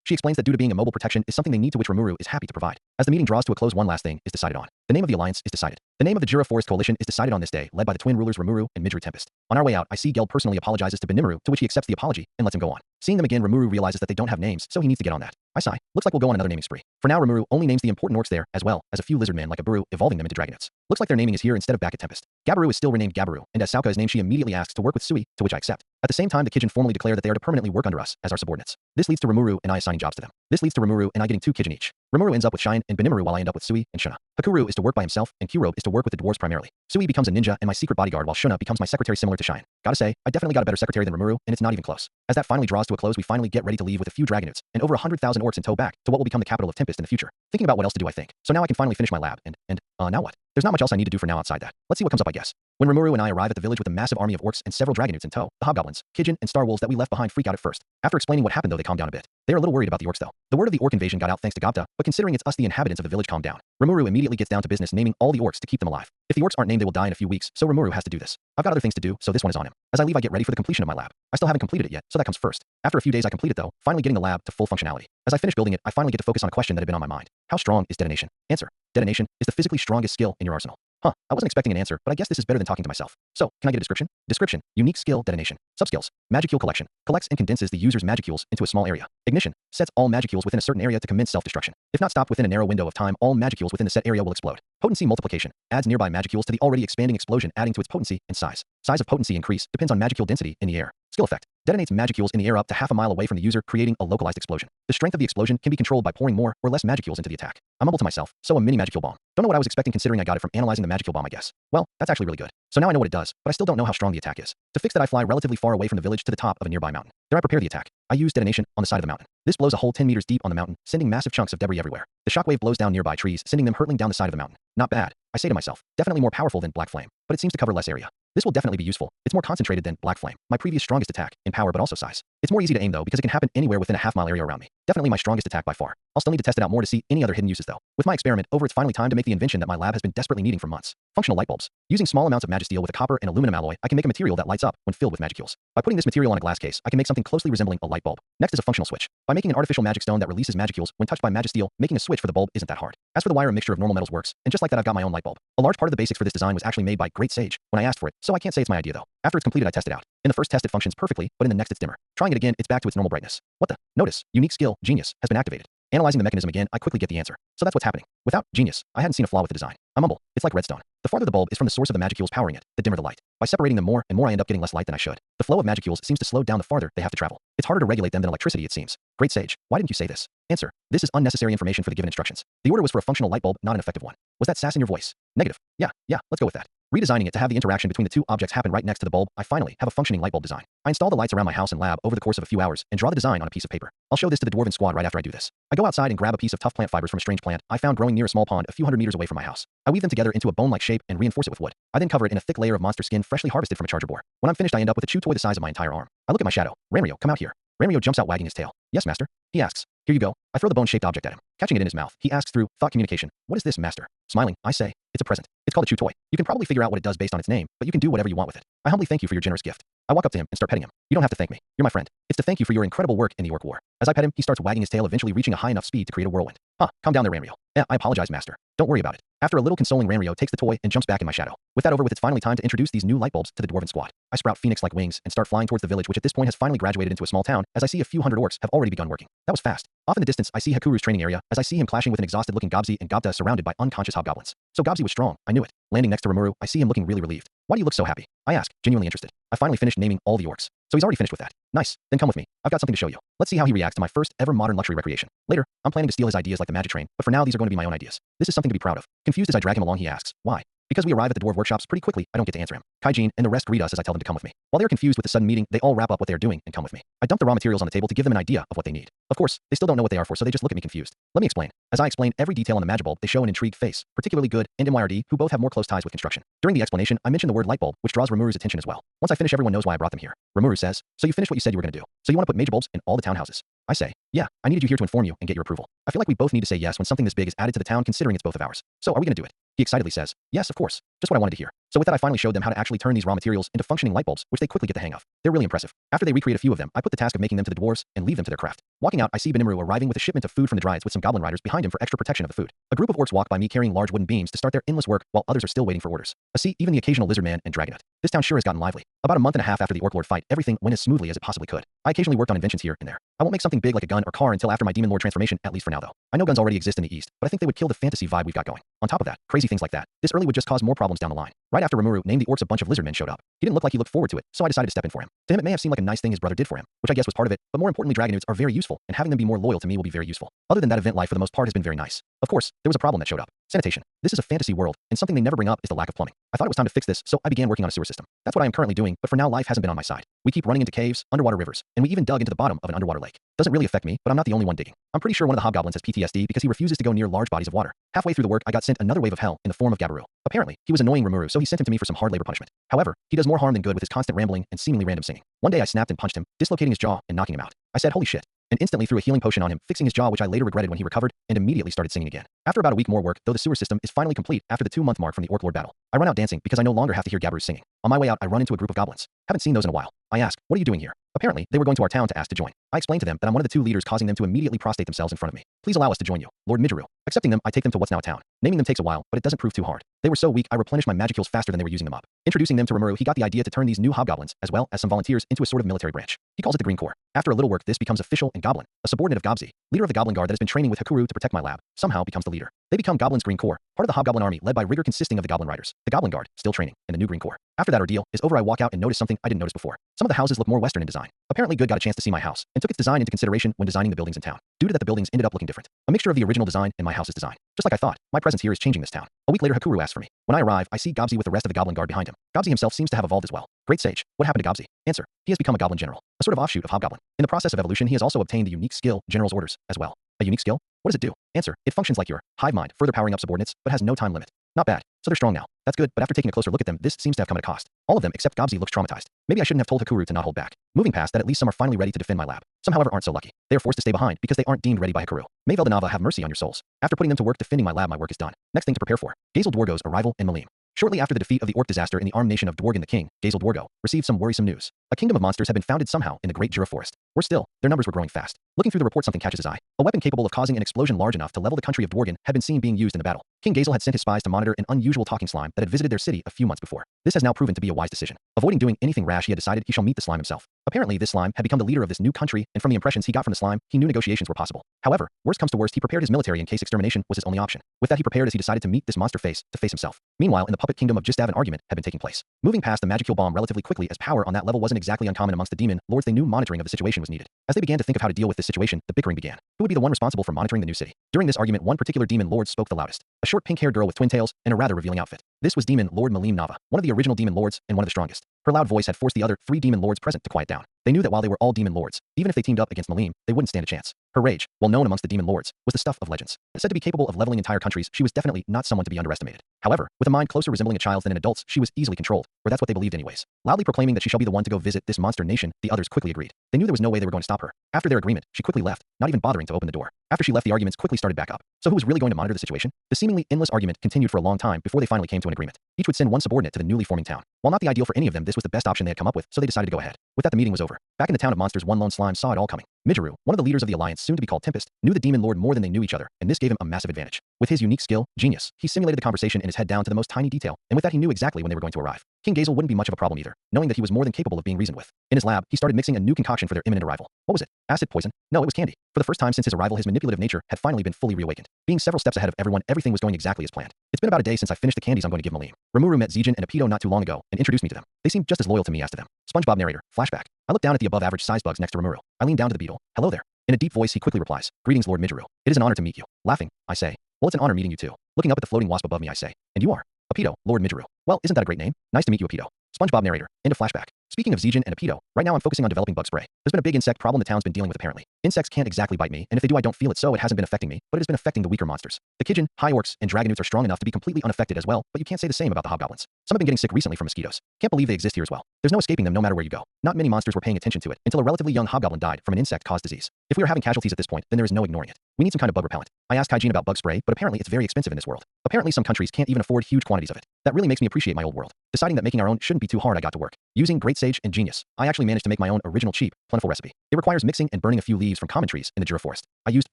She explains that due to being a mobile protection is something they need, to which Rimuru is happy to provide. As the meeting draws to a close, one last thing is decided on. The name of the alliance is decided. The name of the Jira Forest Coalition is decided on this day, led by the twin rulers Rimuru and Rimuru Tempest. On our way out, I see Geld personally apologizes to Rimuru, to which he accepts the apology and lets him go on. Seeing them again, Rimuru realizes that they don't have names, so he needs to get on that. I sigh. Looks like we'll go on another naming spree. For now, Rimuru only names the important orcs there, as well as a few lizard men like Abaru, evolving them into dragonets. Looks like their naming is here instead of back at Tempest. Gabaru is still renamed Gabaru, and as Sauka is named, she immediately asks to work with Sui, to which I accept. At the same time, the Kijin formally declare that they are to permanently work under us as our subordinates. This leads to Rimuru and I assigning jobs to them. This leads to Rimuru and I getting 2 Kijin each. Rimuru ends up with Shine and Benimaru, while I end up with Sui and Shuna. Hakuru is to work by himself, and Kurobe is to work with the dwarves primarily. Sui becomes a ninja and my secret bodyguard, while Shuna becomes my secretary, similar to Shine. Gotta say, I definitely got a better secretary than Rimuru, and it's not even close. As that finally draws to a close, we finally get ready to leave with a few dragonets and over 100,000 orcs in tow back to what will become the capital of Tempest in the future. Thinking about what else to do, I think. So now I can finally finish my lab and now what? There's not much else I need to do for now outside that. Let's see what comes up, I guess. When Rimuru and I arrive at the village with a massive army of orcs and several dragonets in tow, the hobgoblins, Kijin, and star wolves that we left behind freak out at first. After explaining what happened though, they calm down a bit. They are a little worried about the orcs though. The word of the orc invasion got out thanks to Gapta, but considering it's us, the inhabitants of the village, calm down. Rimuru immediately gets down to business, naming all the orcs to keep them alive. If the orcs aren't named, they will die in a few weeks, so Rimuru has to do this. I've got other things to do, so this one is on him. As I leave, I get ready for the completion of my lab. I still haven't completed it yet, so that comes first. After a few days I complete it though, finally getting the lab to full functionality. As I finish building it, I finally get to focus on a question that had been on my mind. How strong is detonation? Answer. Detonation is the physically strongest skill in your arsenal. Huh, I wasn't expecting an answer, but I guess this is better than talking to myself. So, can I get a description? Description: unique skill, detonation. Subskills: Magicule collection. Collects and condenses the user's magicules into a small area. Ignition: sets all magicules within a certain area to commence self-destruction. If not stopped within a narrow window of time, all magicules within the set area will explode. Potency multiplication: adds nearby magicules to the already expanding explosion, adding to its potency and size. Size of potency increase depends on magicule density in the air. Skill effect: detonates magicules in the air up to half a mile away from the user, creating a localized explosion. The strength of the explosion can be controlled by pouring more or less magicules into the attack. I mumble to myself, so a mini magicule bomb. Don't know what I was expecting considering I got it from analyzing the magicule bomb, I guess. Well, that's actually really good. So now I know what it does, but I still don't know how strong the attack is. To fix that, I fly relatively far away from the village to the top of a nearby mountain. There I prepare the attack. I use detonation on the side of the mountain. This blows a hole 10 meters deep on the mountain, sending massive chunks of debris everywhere. The shockwave blows down nearby trees, sending them hurtling down the side of the mountain. Not bad. I say to myself, definitely more powerful than Black Flame, but it seems to cover less area. This will definitely be useful. It's more concentrated than Black Flame, my previous strongest attack, in power but also size. It's more easy to aim though, because it can happen anywhere within a half-mile area around me. Definitely my strongest attack by far. I'll still need to test it out more to see any other hidden uses though. With my experiment over, it's finally time to make the invention that my lab has been desperately needing for months. Functional light bulbs. Using small amounts of magisteel with a copper and aluminum alloy, I can make a material that lights up when filled with magicules. By putting this material on a glass case, I can make something closely resembling a light bulb. Next is a functional switch. By making an artificial magic stone that releases magicules when touched by magisteel, making a switch for the bulb isn't that hard. As for the wire, a mixture of normal metals works, and just like that I've got my own light bulb. A large part of the basics for this design was actually made by Great Sage when I asked for it, so I can't say it's my idea though. After it's completed, I test it out. In the first test it functions perfectly, but in the next it's dimmer. Trying it again, it's back to its normal brightness. What the? Notice, unique skill, genius, has been activated. Analyzing the mechanism again, I quickly get the answer. So that's what's happening. Without genius, I hadn't seen a flaw with the design. I mumble. It's like redstone. The farther the bulb is from the source of the magicules powering it, the dimmer the light. By separating them more and more, I end up getting less light than I should. The flow of magicules seems to slow down the farther they have to travel. It's harder to regulate them than electricity, it seems. Great Sage, why didn't you say this? Answer. This is unnecessary information for the given instructions. The order was for a functional light bulb, not an effective one. Was that sass in your voice? Negative. Yeah, let's go with that. Redesigning it to have the interaction between the two objects happen right next to the bulb, I finally have a functioning light bulb design. I install the lights around my house and lab over the course of a few hours and draw the design on a piece of paper. I'll show this to the dwarven squad right after I do this. I go outside and grab a piece of tough plant fibers from a strange plant I found growing near a small pond a few hundred meters away from my house. I weave them together into a bone-like shape and reinforce it with wood. I then cover it in a thick layer of monster skin freshly harvested from a charger boar. When I'm finished, I end up with a chew toy the size of my entire arm. I look at my shadow. Ranrio, come out here. Ranrio jumps out wagging his tail. Yes, master. He asks. Here you go. I throw the bone-shaped object at him. Catching it in his mouth, he asks through thought communication, what is this, master? Smiling, I say, it's a present. It's called a chew toy. You can probably figure out what it does based on its name, but you can do whatever you want with it. I humbly thank you for your generous gift. I walk up to him and start petting him. You don't have to thank me. You're my friend. It's to thank you for your incredible work in the Orc War. As I pet him, he starts wagging his tail, eventually reaching a high enough speed to create a whirlwind. Calm down there, Ranrio. I apologize, master. Don't worry about it. After a little consoling, Ranrio takes the toy and jumps back in my shadow. With that over with, it's finally time to introduce these new light bulbs to the dwarven squad. I sprout phoenix-like wings and start flying towards the village, which at this point has finally graduated into a small town, as I see a few hundred orcs have already begun working. That was fast. Off in the distance, I see Hakuru's training area, as I see him clashing with an exhausted-looking Gobzi and Gapta surrounded by unconscious hobgoblins. So Gobzi was strong, I knew it. Landing next to Rimuru, I see him looking really relieved. Why do you look so happy? I ask, genuinely interested. I finally finished naming all the orcs. So he's already finished with that. Nice. Then come with me. I've got something to show you. Let's see how he reacts to my first ever modern luxury recreation. Later, I'm planning to steal his ideas like the magic train, but for now these are going to be my own ideas. This is something to be proud of. Confused as I drag him along, he asks, why? Because we arrive at the dwarf workshops pretty quickly, I don't get to answer him. Kaijin and the rest greet us as I tell them to come with me. While they're confused with the sudden meeting, they all wrap up what they are doing and come with me. I dump the raw materials on the table to give them an idea of what they need. Of course, they still don't know what they are for, so they just look at me confused. Let me explain. As I explain every detail on the Magibulb, they show an intrigued face, particularly Good and MYRD, who both have more close ties with construction. During the explanation, I mention the word lightbulb, which draws Rimuru's attention as well. Once I finish, everyone knows why I brought them here. Rimuru says, so you finished what you said you were going to do. So you want to put Magibulbs in all the townhouses? I say, yeah, I needed you here to inform you and get your approval. I feel like we both need to say yes when something this big is added to the town, considering it's both of ours. So are we going to do it? He excitedly says, yes, of course. Just what I wanted to hear. So with that, I finally showed them how to actually turn these raw materials into functioning light bulbs, which they quickly get the hang of. They're really impressive. After they recreate a few of them, I put the task of making them to the dwarves and leave them to their craft. Walking out, I see Rimuru arriving with a shipment of food from the Dryades with some goblin riders behind him for extra protection of the food. A group of orcs walk by me carrying large wooden beams to start their endless work, while others are still waiting for orders. I see even the occasional lizard man and dragonette. This town sure has gotten lively. About a month and a half after the orc lord fight, everything went as smoothly as it possibly could. I occasionally worked on inventions here and there. I won't make something big like a gun or car until after my demon lord transformation, at least for now though. I know guns already exist in the east, but I think they would kill the fantasy vibe we've got going. On top of that, crazy things like that, this early would just cause more problems down the line. Right after Rimuru named the orcs, a bunch of lizard men showed up. He didn't look like he looked forward to it, so I decided to step in for him. To him, it may have seemed like a nice thing his brother did for him, which I guess was part of it, but more importantly, dragonutes are very useful, and having them be more loyal to me will be very useful. Other than that, event life for the most part has been very nice. Of course, there was a problem that showed up. Sanitation. This is a fantasy world, and something they never bring up is the lack of plumbing. I thought it was time to fix this, so I began working on a sewer system. That's what I am currently doing, but for now life hasn't been on my side. We keep running into caves, underwater rivers, and we even dug into the bottom of an underwater lake. Doesn't really affect me, but I'm not the only one digging. I'm pretty sure one of the hobgoblins has PTSD because he refuses to go near large bodies of water. Halfway through the work, I got sent another wave of hell in the form of Gabiru. Apparently, he was annoying Rimuru, so he sent him to me for some hard labor punishment. However, he does more harm than good with his constant rambling and seemingly random singing. One day I snapped and punched him, dislocating his jaw and knocking him out. I said, holy shit, and instantly threw a healing potion on him, fixing his jaw, which I later regretted when he recovered and immediately started singing again. After about a week more work, though, the sewer system is finally complete after the 2-month mark from the Orc Lord battle. I run out dancing because I no longer have to hear Gabiru singing. On my way out, I run into a group of goblins. Haven't seen those in a while. I ask, what are you doing here? Apparently, they were going to our town to ask to join. I explained to them that I'm one of the 2 leaders, causing them to immediately prostrate themselves in front of me. Please allow us to join you, Lord Midgeru. Accepting them, I take them to what's now a town. Naming them takes a while, but it doesn't prove too hard. They were so weak, I replenished my magic heals faster than they were using them up. Introducing them to Rimuru, he got the idea to turn these new hobgoblins, as well as some volunteers, into a sort of military branch. He calls it the Green Corps. After a little work, this becomes official, and Goblin, a subordinate of Gobzi, leader of the Goblin Guard that has been training with Hakuru to protect my lab, somehow becomes the leader. They become Goblin's Green Corps, part of the Hobgoblin army led by Rigor, consisting of the Goblin Riders, the Goblin Guard, still training, and the new Green Corps. After that ordeal is over, I walk out and notice something I didn't notice before. Some of the houses look more Western in design. Apparently Good got a chance to see my house, and took its design into consideration when designing the buildings in town. Due to that, the buildings ended up looking different. A mixture of the original design and my house's design. Just like I thought, my presence here is changing this town. A week later, Hakuru asks for me. When I arrive, I see Gobzi with the rest of the Goblin Guard behind him. Gobzi himself seems to have evolved as well. Great sage, what happened to Gobzi? Answer, he has become a Goblin General, a sort of offshoot of Hobgoblin. In the process of evolution, he has also obtained the unique skill, General's Orders, as well. A unique skill? What does it do? Answer, it functions like your hive mind, further powering up subordinates, but has no time limit. Not bad. So they're strong now. That's good, but after taking a closer look at them, this seems to have come at a cost. All of them except Gobzi looks traumatized. Maybe I shouldn't have told Hakuru to not hold back. Moving past that, at least some are finally ready to defend my lab. Some, however, aren't so lucky. They are forced to stay behind because they aren't deemed ready by Hakuru. May Veldanava have mercy on your souls. After putting them to work defending my lab, my work is done. Next thing to prepare for, Gazel Dwargo's arrival in Malim. Shortly after the defeat of the Orc disaster in the armed nation of Dworgen, the king, Gazel Dwargo, received some worrisome news. A kingdom of monsters had been founded somehow in the Great Jura Forest. Worse still, their numbers were growing fast. Looking through the report, something catches his eye. A weapon capable of causing an explosion large enough to level the country of Dworgen had been seen being used in the battle. King Gazel had sent his spies to monitor an unusual talking slime that had visited their city a few months before. This has now proven to be a wise decision. Avoiding doing anything rash, he had decided he shall meet the slime himself. Apparently, this slime had become the leader of this new country, and from the impressions he got from the slime, he knew negotiations were possible. However, worst comes to worst, he prepared his military in case extermination was his only option. With that, he prepared as he decided to meet this monster face to face himself. Meanwhile, in the puppet kingdom of Jistav, an argument had been taking place. Moving past the magic heal bomb relatively quickly, as power on that level wasn't exactly uncommon amongst the demon lords, they knew monitoring of the situation was needed. As they began to think of how to deal with this situation, the bickering began. Who would be the one responsible for monitoring the new city? During this argument, one particular demon lord spoke the loudest. A short pink-haired girl with twin tails and a rather revealing outfit. This was Demon Lord Malim Nava, one of the original demon lords and one of the strongest. Her loud voice had forced the other 3 demon lords present to quiet down. They knew that while they were all demon lords, even if they teamed up against Malim, they wouldn't stand a chance. Her rage, well known amongst the demon lords, was the stuff of legends. Said to be capable of leveling entire countries, she was definitely not someone to be underestimated. However, with a mind closer resembling a child's than an adult's, she was easily controlled, or that's what they believed anyways. Loudly proclaiming that she shall be the one to go visit this monster nation, the others quickly agreed. They knew there was no way they were going to stop her. After their agreement, she quickly left, not even bothering to open the door. After she left, the arguments quickly started back up. So who was really going to monitor the situation? The seemingly endless argument continued for a long time before they finally came to an agreement. Each would send one subordinate to the newly forming town. While not the ideal for any of them, this was the best option they had come up with, so they decided to go ahead. With that, the meeting was over. Back in the town of monsters, one lone slime saw it all coming. Midgeru, one of the leaders of the alliance, soon to be called Tempest, knew the demon lord more than they knew each other, and this gave him a massive advantage. With his unique skill, Genius, he simulated the conversation in his head down to the most tiny detail, and with that he knew exactly when they were going to arrive. King Gazel wouldn't be much of a problem either, knowing that he was more than capable of being reasoned with. In his lab, he started mixing a new concoction for their imminent arrival. What was it? Acid, poison? No, it was candy. For the first time since his arrival, his manipulative nature had finally been fully reawakened. Being several steps ahead of everyone, everything was going exactly as planned. It's been about a day since I finished the candies I'm going to give Malim. Rimuru met Zijin and Apido not too long ago and introduced me to them. They seemed just as loyal to me as to them. SpongeBob narrator, flashback. I look down at the above-average size bugs next to Rimuru. I lean down to the beetle. Hello there. In a deep voice, he quickly replies, Greetings, Lord Midgeru. It is an honor to meet you. Laughing, I say, well, it's an honor meeting you too. Looking up at the floating wasp above me, I say, and you are? Apito, Lord Midgeru. Well, isn't that a great name? Nice to meet you, Apito. SpongeBob narrator. End of flashback. Speaking of Zijin and Apito, right now I'm focusing on developing bug spray. There's been a big insect problem the town's been dealing with apparently. Insects can't exactly bite me, and if they do I don't feel it, so it hasn't been affecting me, but it has been affecting the weaker monsters. The Kijin, high orcs, and dragonutes are strong enough to be completely unaffected as well, but you can't say the same about the hobgoblins. Some have been getting sick recently from mosquitoes. Can't believe they exist here as well. There's no escaping them no matter where you go. Not many monsters were paying attention to it until a relatively young hobgoblin died from an insect-caused disease. If we are having casualties at this point, then there is no ignoring it. We need some kind of bug repellent. I asked Kaijin about bug spray, but apparently it's very expensive in this world. Apparently some countries can't even afford huge quantities of it. That really makes me appreciate my old world. Deciding that making our own shouldn't be too hard, I got to work. Using Great Sage and Genius, I actually managed to make my own original cheap, plentiful recipe. It requires mixing and burning a few leaves from common trees in the Jura forest. I used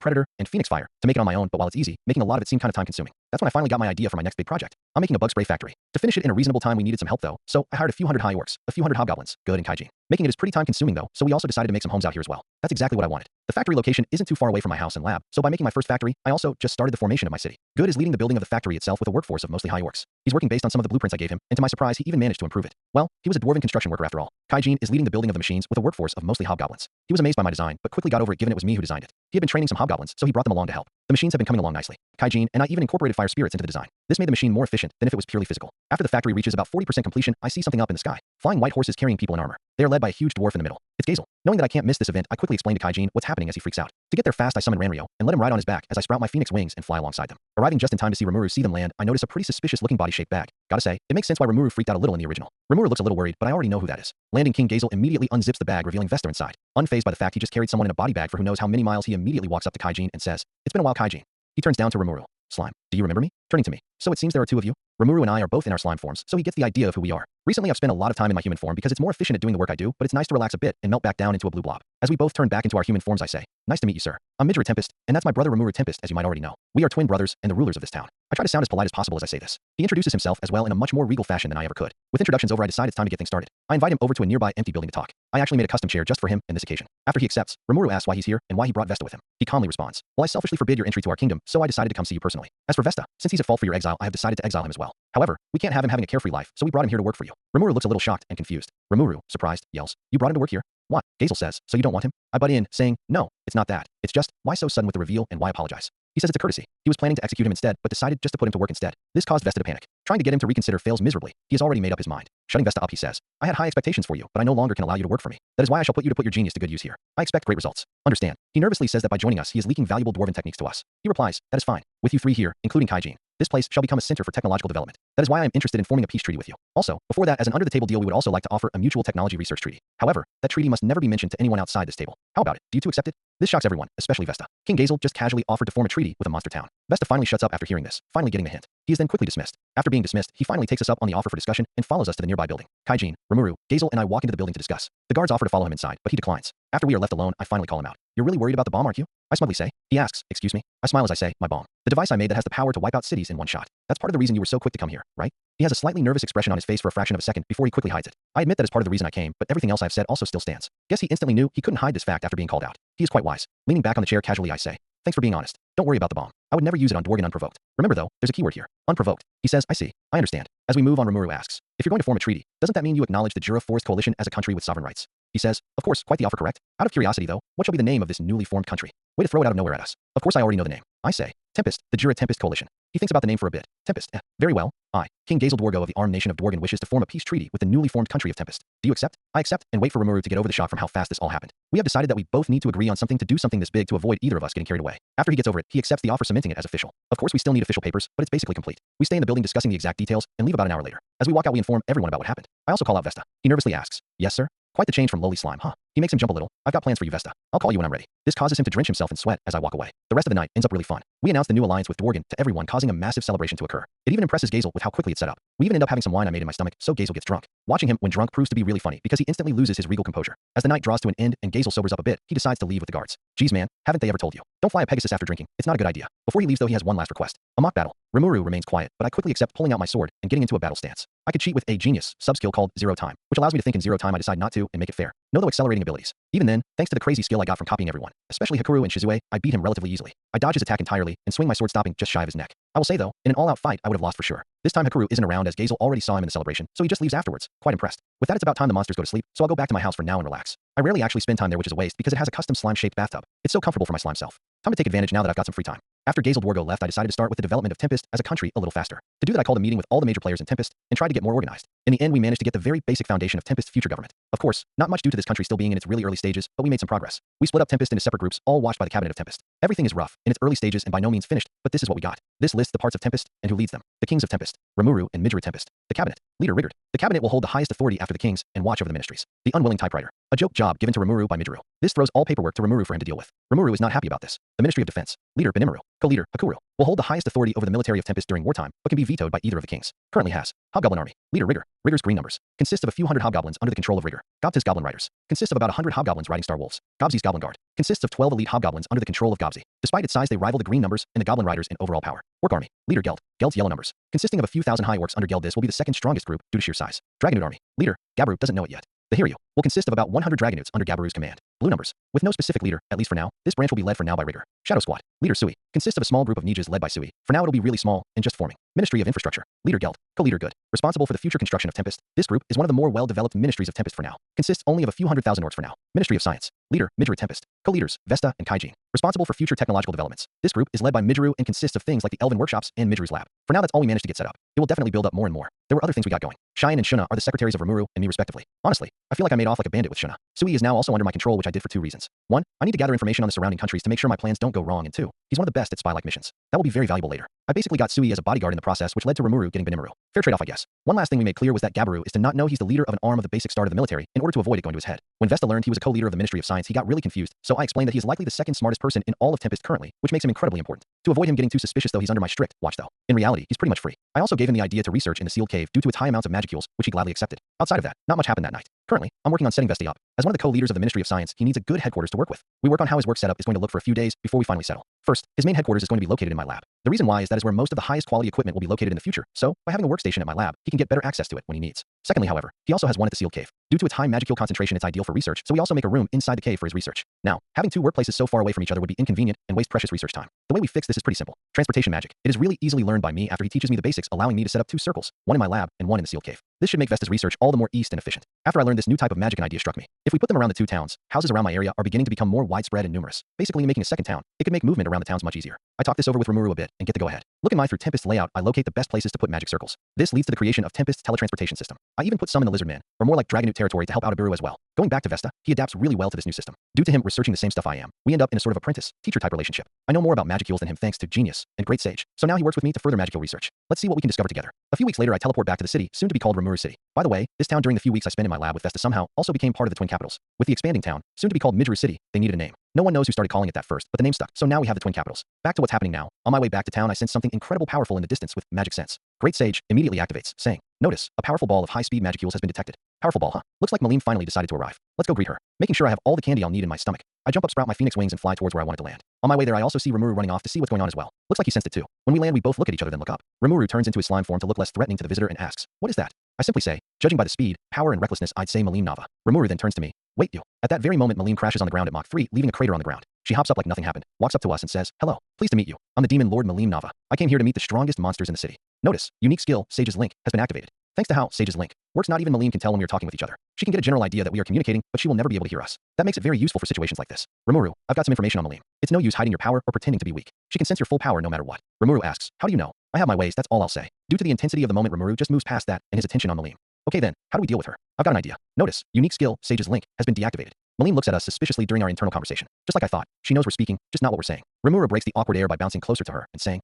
Predator and Phoenix Fire to make it on my own, but while it's easy, making a lot of it seemed kind of time consuming. That's when I finally got my idea for my next big project. I'm making a bug spray factory. To finish it in a reasonable time we needed some help though, so I hired a few hundred high orcs, a few hundred hobgoblins, good and Kaijin. Making it is pretty time consuming though, so we also decided to make some homes out here as well. That's exactly what I wanted. The factory location isn't too far away from my house and lab, so by making my first factory, I also just started the formation of my city. Good is leading the building of the factory itself with a workforce of mostly high orcs. He's working based on some of the blueprints I gave him, and to my surprise, he even managed to improve it. Well, he was a dwarven construction worker after all. Kaijin is leading the building of the machines with a workforce of mostly hobgoblins. He was amazed by my design, but quickly got over it given it was me who designed it. He had been training some hobgoblins, so he brought them along to help. The machines have been coming along nicely. Kaijin and I even incorporated fire spirits into the design. This made the machine more efficient than if it was purely physical. After the factory reaches about 40% completion, I see something up in the sky. Flying white horses carrying people in armor. They are led by a huge dwarf in the middle. It's Gazel. Knowing that I can't miss this event, I quickly explain to Kaijin what's happening as he freaks out. To get there fast, I summon Ranryo and let him ride on his back as I sprout my phoenix wings and fly alongside them. Arriving just in time to see Rimuru see them land, I notice a pretty suspicious-looking body-shaped bag. Gotta say, it makes sense why Rimuru freaked out a little in the original. Rimuru looks a little worried, but I already know who that is. Landing King Gazel immediately unzips the bag, revealing Vesta inside. Unfazed by the fact he just carried someone in a body bag for who knows how many miles, he immediately walks up to Kaijin and says, "It's been a while, Kaijin." He turns down to Rimuru. "Slime, do you remember me?" Turning to me. "So it seems there are two of you?" Rimuru and I are both in our slime forms, so he gets the idea of who we are. Recently I've spent a lot of time in my human form because it's more efficient at doing the work I do, but it's nice to relax a bit and melt back down into a blue blob. As we both turn back into our human forms I say, "Nice to meet you, sir. I'm Rimuru Tempest, and that's my brother Rimuru Tempest, as you might already know. We are twin brothers and the rulers of this town." I try to sound as polite as possible as I say this. He introduces himself as well in a much more regal fashion than I ever could. With introductions over I decide it's time to get things started. I invite him over to a nearby empty building to talk. I actually made a custom chair just for him in this occasion. After he accepts, Rimuru asks why he's here and why he brought Vesta with him. He calmly responds, "Well, I selfishly forbid your entry to our kingdom, so I decided to come see you personally. As for Vesta, since he's at fault for your exile, I have decided to exile him as well. However, we can't have him having a carefree life, so we brought him here to work for you." Rimuru looks a little shocked and confused. Rimuru, surprised, yells, "You brought him to work here?" "What?" Gazel says, "So you don't want him?" I butt in, saying, "No, it's not that. It's just, why so sudden with the reveal and why apologize?" He says it's a courtesy. He was planning to execute him instead, but decided just to put him to work instead. This caused Vesta to panic. Trying to get him to reconsider fails miserably. He has already made up his mind. Shutting Vesta up, he says, "I had high expectations for you, but I no longer can allow you to work for me. That is why I shall put you to put your genius to good use here. I expect great results. Understand." He nervously says that by joining us, he is leaking valuable dwarven techniques to us. He replies, "That is fine. With you three here, including Kaijin, this place shall become a center for technological development. That is why I am interested in forming a peace treaty with you. Also, before that, as an under-the-table deal, we would also like to offer a mutual technology research treaty. However, that treaty must never be mentioned to anyone outside this table. How about it? Do you two accept it?" This shocks everyone, especially Vesta. King Gazel just casually offered to form a treaty with a monster town. Vesta finally shuts up after hearing this, finally getting the hint. He is then quickly dismissed. After being dismissed, he finally takes us up on the offer for discussion and follows us to the nearby building. Kaijin, Rimuru, Gazel, and I walk into the building to discuss. The guards offer to follow him inside, but he declines. After we are left alone, I finally call him out. "You're really worried about the bomb, aren't you?" I smugly say. He asks, "Excuse me?" I smile as I say, "My bomb. The device I made that has the power to wipe out cities in one shot. That's part of the reason you were so quick to come here, right?" He has a slightly nervous expression on his face for a fraction of a second before he quickly hides it. I admit that is part of the reason I came, but everything else I've said also still stands. Guess he instantly knew he couldn't hide this fact after being called out. He is quite wise. Leaning back on the chair casually I say, "Thanks for being honest. Don't worry about the bomb. I would never use it on Dworgen unprovoked. Remember though, there's a keyword here. Unprovoked." He says, "I see. I understand." As we move on, Rimuru asks, "If you're going to form a treaty, doesn't that mean you acknowledge the Jura Forest Coalition as a country with sovereign rights?" He says, "Of course, quite the offer, correct? Out of curiosity though, what shall be the name of this newly formed country?" Way to throw it out of nowhere at us. Of course I already know the name. I say, "Tempest, the Jura Tempest Coalition." He thinks about the name for a bit. Tempest, very well. I, King Gazel Dwargo of the armed nation of Dworgen, wishes to form a peace treaty with the newly formed country of Tempest. Do you accept? I accept and wait for Rimuru to get over the shock from how fast this all happened. We have decided that we both need to agree on something to do something this big to avoid either of us getting carried away. After he gets over it, he accepts the offer, cementing it as official. Of course we still need official papers, but it's basically complete. We stay in the building discussing the exact details and leave about an hour later. As we walk out we inform everyone about what happened. I also call out Vesta. He nervously asks, "Yes sir?" Quite the change from lowly slime, huh? He makes him jump a little. "I've got plans for you, Vesta. I'll call you when I'm ready." This causes him to drench himself in sweat as I walk away. The rest of the night ends up really fun. We announce the new alliance with Dworgen to everyone, causing a massive celebration to occur. It even impresses Gazel with how quickly it's set up. We even end up having some wine I made in my stomach, so Gazel gets drunk. Watching him when drunk proves to be really funny because he instantly loses his regal composure. As the night draws to an end and Gazel sobers up a bit, he decides to leave with the guards. "Geez man, haven't they ever told you? Don't fly a Pegasus after drinking. It's not a good idea." Before he leaves though, he has one last request. A mock battle. Rimuru remains quiet, but I quickly accept, pulling out my sword and getting into a battle stance. I could cheat with a genius sub-skill called Zero Time, which allows me to think in zero time. I decide not to and make it fair. No though accelerating abilities. Even then, thanks to the crazy skill I got from copying everyone, especially Hakuru and Shizue, I beat him relatively easily. I dodge his attack entirely and swing my sword, stopping just shy of his neck. I will say though, in an all-out fight I would have lost for sure. This time Hakuru isn't around as Gazel already saw him in the celebration, so he just leaves afterwards, quite impressed. With that, it's about time the monsters go to sleep, so I'll go back to my house for now and relax. I rarely actually spend time there, which is a waste because it has a custom slime-shaped bathtub. It's so comfortable for my slime self. Time to take advantage now that I've got some free time. After Gazeldwargo left, I decided to start with the development of Tempest as a country a little faster. To do that, I called a meeting with all the major players in Tempest and tried to get more organized. In the end, we managed to get the very basic foundation of Tempest's future government. Of course, not much due to this country still being in its really early stages, but we made some progress. We split up Tempest into separate groups, all watched by the cabinet of Tempest. Everything is rough, in its early stages and by no means finished, but this is what we got. This lists the parts of Tempest and who leads them. The kings of Tempest, Rimuru and Rimuru Tempest. The cabinet, leader Rigard. The cabinet will hold the highest authority after the kings and watch over the ministries. The unwilling typewriter, a joke job given to Rimuru by Rimuru. This throws all paperwork to Rimuru for him to deal with. Rimuru is not happy about this. The Ministry of Defense, leader Benimaru, co-leader Hakuru, will hold the highest authority over the military of Tempest during wartime, but can be vetoed by either of the kings. Currently has Hobgoblin Army, leader Riggar. Riggar's green numbers consists of a few hundred hobgoblins under the control of Riggar. Gobta's Goblin Riders consists of about 100 hobgoblins riding Star Wolves. Gobzi's Goblin Guard consists of 12 elite hobgoblins under the control of Gobzi. Despite its size, they rival the green numbers and the Goblin Riders in overall power. Orc Army, leader Geld. Geld's yellow numbers consisting of a few thousand high orcs under Geld. This will be the second strongest group due to sheer size. Dragonute Army, leader Gabru doesn't know it yet. The Hiryu will consist of about 100 Dragonutes under Gabaru's command. Blue numbers, with no specific leader, at least for now. This branch will be led for now by Riggar. Shadow Squad, leader Sui, consists of a small group of ninjas led by Sui. For now it'll be really small and just forming. Ministry of Infrastructure, leader Geld, co-leader Good, responsible for the future construction of Tempest. This group is one of the more well-developed ministries of Tempest for now. Consists only of a few 100,000 orcs for now. Ministry of Science, leader Rimuru Tempest, co-leaders Vesta and Kaijin, responsible for future technological developments. This group is led by Rimuru and consists of things like the Elven Workshops and Miru's Lab. For now that's all we managed to get set up. It will definitely build up more and more. There were other things we got going. Cheyenne and Shuna are the secretaries of Rimuru and me respectively. Honestly, I feel like I made off like a bandit with Shuna. Sui is now also under my control, which I did for two reasons. One, I need to gather information on the surrounding countries to make sure my plans don't go wrong, and two, he's one of the best at spy-like missions. That will be very valuable later. I basically got Sui as a bodyguard in the process, which led to Rimuru getting Benimaru. Fair trade-off, I guess. One last thing we made clear was that Gabaru is to not know he's the leader of an arm of the basic start of the military in order to avoid it going to his head. When Vesta learned he was a co-leader of the Ministry of Science, he got really confused, so I explained that he is likely the second smartest person in all of Tempest currently, which makes him incredibly important. To avoid him getting too suspicious though, he's under my strict watch though. In reality, he's pretty much free. I also gave him the idea to research in the sealed cave due to its high amounts of magicules, which he gladly accepted. Outside of that, not much happened that night. Currently, I'm working on setting Vesta up. As one of the co-leaders of the Ministry of Science, he needs a good headquarters to work with. We work on how his work setup is going to look for a few days before we finally settle. First, his main headquarters is going to be located in my lab. The reason why is that is where most of the highest quality equipment will be located in the future, so by having a workstation at my lab, he can get better access to it when he needs. Secondly, however, he also has one at the sealed cave. Due to its high magicule concentration, it's ideal for research, so we also make a room inside the cave for his research. Now, having two workplaces so far away from each other would be inconvenient and waste precious research time. The way we fix this is pretty simple. Transportation magic. It is really easily learned by me after he teaches me the basics, allowing me to set up two circles, one in my lab and one in the sealed cave. This should make Vesta's research all the more easy and efficient. After I learned this new type of magic, an idea struck me. If we put them around the two towns, houses around my area are beginning to become more widespread and numerous. Basically making a second town, it could make movement around the towns much easier. I talked this over with Rimuru a bit and get the go-ahead. Look at my through Tempest layout, I locate the best places to put magic circles. This leads to the creation of Tempest's teletransportation system. I even put some in the Lizard Man, or more like Dragonute territory to help out Abiru as well. Going back to Vesta, he adapts really well to this new system. Due to him researching the same stuff I am, we end up in a sort of apprentice-teacher type relationship. I know more about magicules than him thanks to Genius and Great Sage, so now he works with me to further magicule research. Let's see what we can discover together. A few weeks later, I teleport back to the city, soon to be called Rimuru City. By the way, this town during the few weeks I spent in my lab with Vesta somehow also became part of the twin capitals. With the expanding town, soon to be called Midru City, they needed a name. No one knows who started calling it that first, but the name stuck, so now we have the twin capitals. Back to what's happening now. On my way back to town, I sense something incredible powerful in the distance with magic sense. Great Sage immediately activates, saying, "Notice, a powerful ball of high-speed magicules has been detected." Powerful ball, huh? Looks like Malim finally decided to arrive. Let's go greet her. Making sure I have all the candy I'll need in my stomach, I jump up, sprout my phoenix wings and fly towards where I wanted to land. On my way there, I also see Rimuru running off to see what's going on as well. Looks like he sensed it too. When we land, we both look at each other then look up. Rimuru turns into his slime form to look less threatening to the visitor and asks, "What is that?" I simply say, "Judging by the speed, power, and recklessness, I'd say Malim Nava." Rimuru then turns to me, "Wait, you." At that very moment, Malim crashes on the ground at Mach 3, leaving a crater on the ground. She hops up like nothing happened, walks up to us and says, "Hello, pleased to meet you. I'm the demon lord Malim Nava. I came here to meet the strongest monsters in the city." Notice, unique skill, Sage's Link, has been activated. Thanks to how Sage's Link works, not even Malim can tell when we are talking with each other. She can get a general idea that we are communicating, but she will never be able to hear us. That makes it very useful for situations like this. Rimuru, I've got some information on Malim. It's no use hiding your power or pretending to be weak. She can sense your full power no matter what. Rimuru asks, "How do you know?" I have my ways, that's all I'll say. Due to the intensity of the moment, Rimuru just moves past that and his attention on Malim. Okay then, how do we deal with her? I've got an idea. Notice, unique skill, Sage's Link, has been deactivated. Malim looks at us suspiciously during our internal conversation. Just like I thought, she knows we're speaking, just not what we're saying. Rimuru breaks the awkward air by bouncing closer to her and saying,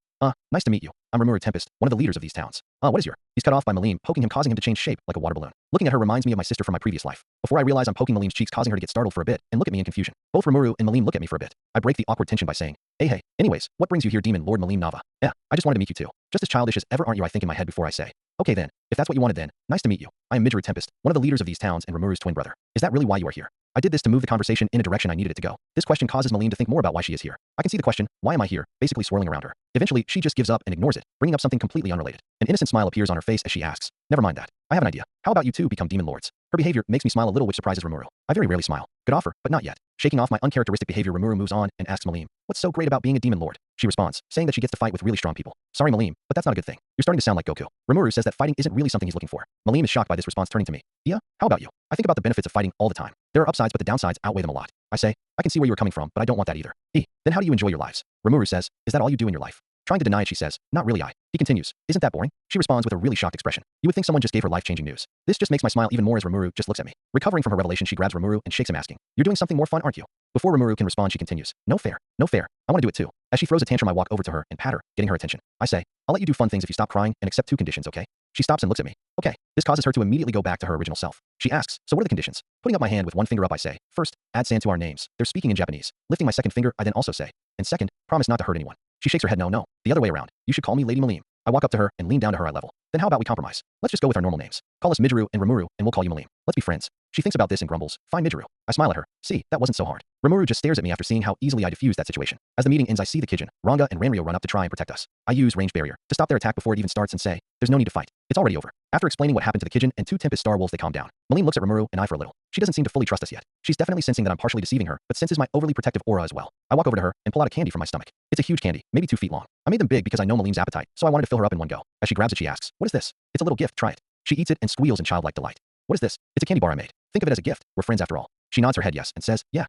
"Nice to meet you. I'm Rimuru Tempest, one of the leaders of these towns." What is your?" He's cut off by Malim, poking him, causing him to change shape like a water balloon. Looking at her reminds me of my sister from my previous life. Before I realize I'm poking Malim's cheeks, causing her to get startled for a bit and look at me in confusion. Both Rimuru and Malim look at me for a bit. I break the awkward tension by saying, Hey, anyways, what brings you here, demon lord Malim Nava?" "Yeah, I just wanted to meet you too. Just as childish as ever, aren't you?" I think in my head before I say, "Okay then, if that's what you wanted then, nice to meet you. I am Rimuru Tempest, one of the leaders of these towns and Rimuru's twin brother. Is that really why you are here?" I did this to move the conversation in a direction I needed it to go. This question causes Malim to think more about why she is here. I can see the question, "Why am I here?" basically swirling around her. Eventually, she just gives up and ignores it, bringing up something completely unrelated. An innocent smile appears on her face as she asks, "Never mind that. I have an idea. How about you two become demon lords?" Her behavior makes me smile a little, which surprises Rimuru. I very rarely smile. Good offer, but not yet. Shaking off my uncharacteristic behavior, Rimuru moves on and asks Malim, "What's so great about being a demon lord?" She responds, saying that she gets to fight with really strong people. "Sorry, Malim, but that's not a good thing. You're starting to sound like Goku." Rimuru says that fighting isn't really something he's looking for. Malim is shocked by this response, turning to me. "Yeah, how about you? I think about the benefits of fighting all the time." There are upsides, but the downsides outweigh them a lot. I say, I can see where you are coming from, but I don't want that either. Then how do you enjoy your lives? Rimuru says, is that all you do in your life? Trying to deny it, she says, not really. He continues, isn't that boring? She responds with a really shocked expression. You would think someone just gave her life-changing news. This just makes my smile even more as Rimuru just looks at me. Recovering from her revelation, she grabs Rimuru and shakes him, asking, you're doing something more fun, aren't you? Before Rimuru can respond, she continues, no fair. I want to do it too. As she throws a tantrum, I walk over to her and pat her, getting her attention. I say, I'll let you do fun things if you stop crying and accept 2 conditions, okay? She stops and looks at me. Okay. This causes her to immediately go back to her original self. She asks, so what are the conditions? Putting up my hand with one finger up, I say, first, add sand to our names. They're speaking in Japanese. Lifting my second finger, I then also say, and second, promise not to hurt anyone. She shakes her head, no. The other way around. You should call me Lady Malim. I walk up to her and lean down to her eye level. Then how about we compromise? Let's just go with our normal names. Call us Midgeru and Rimuru, and we'll call you Malim. Let's be friends. She thinks about this and grumbles, fine Midgeru. I smile at her. See, that wasn't so hard. Rimuru just stares at me after seeing how easily I diffused that situation. As the meeting ends, I see the Kijin, Ranga, and Ranryo run up to try and protect us. I use range barrier to stop their attack before it even starts and say, there's no need to fight. It's already over. After explaining what happened to the Kijin and 2 Tempest Star Wolves, they calm down. Malim looks at Rimuru and I for a little. She doesn't seem to fully trust us yet. She's definitely sensing that I'm partially deceiving her, but senses my overly protective aura as well. I walk over to her and pull out a candy from my stomach. It's a huge candy, maybe 2 feet long. I made them big because I know Malim's appetite, so I wanted to fill her up in one go. As she grabs it, she asks, what is this? It's a little gift, try it. She eats it and squeals in childlike delight. What is this? It's a candy bar I made. Think of it as a gift. We're friends after all. She nods her head yes and says, yeah,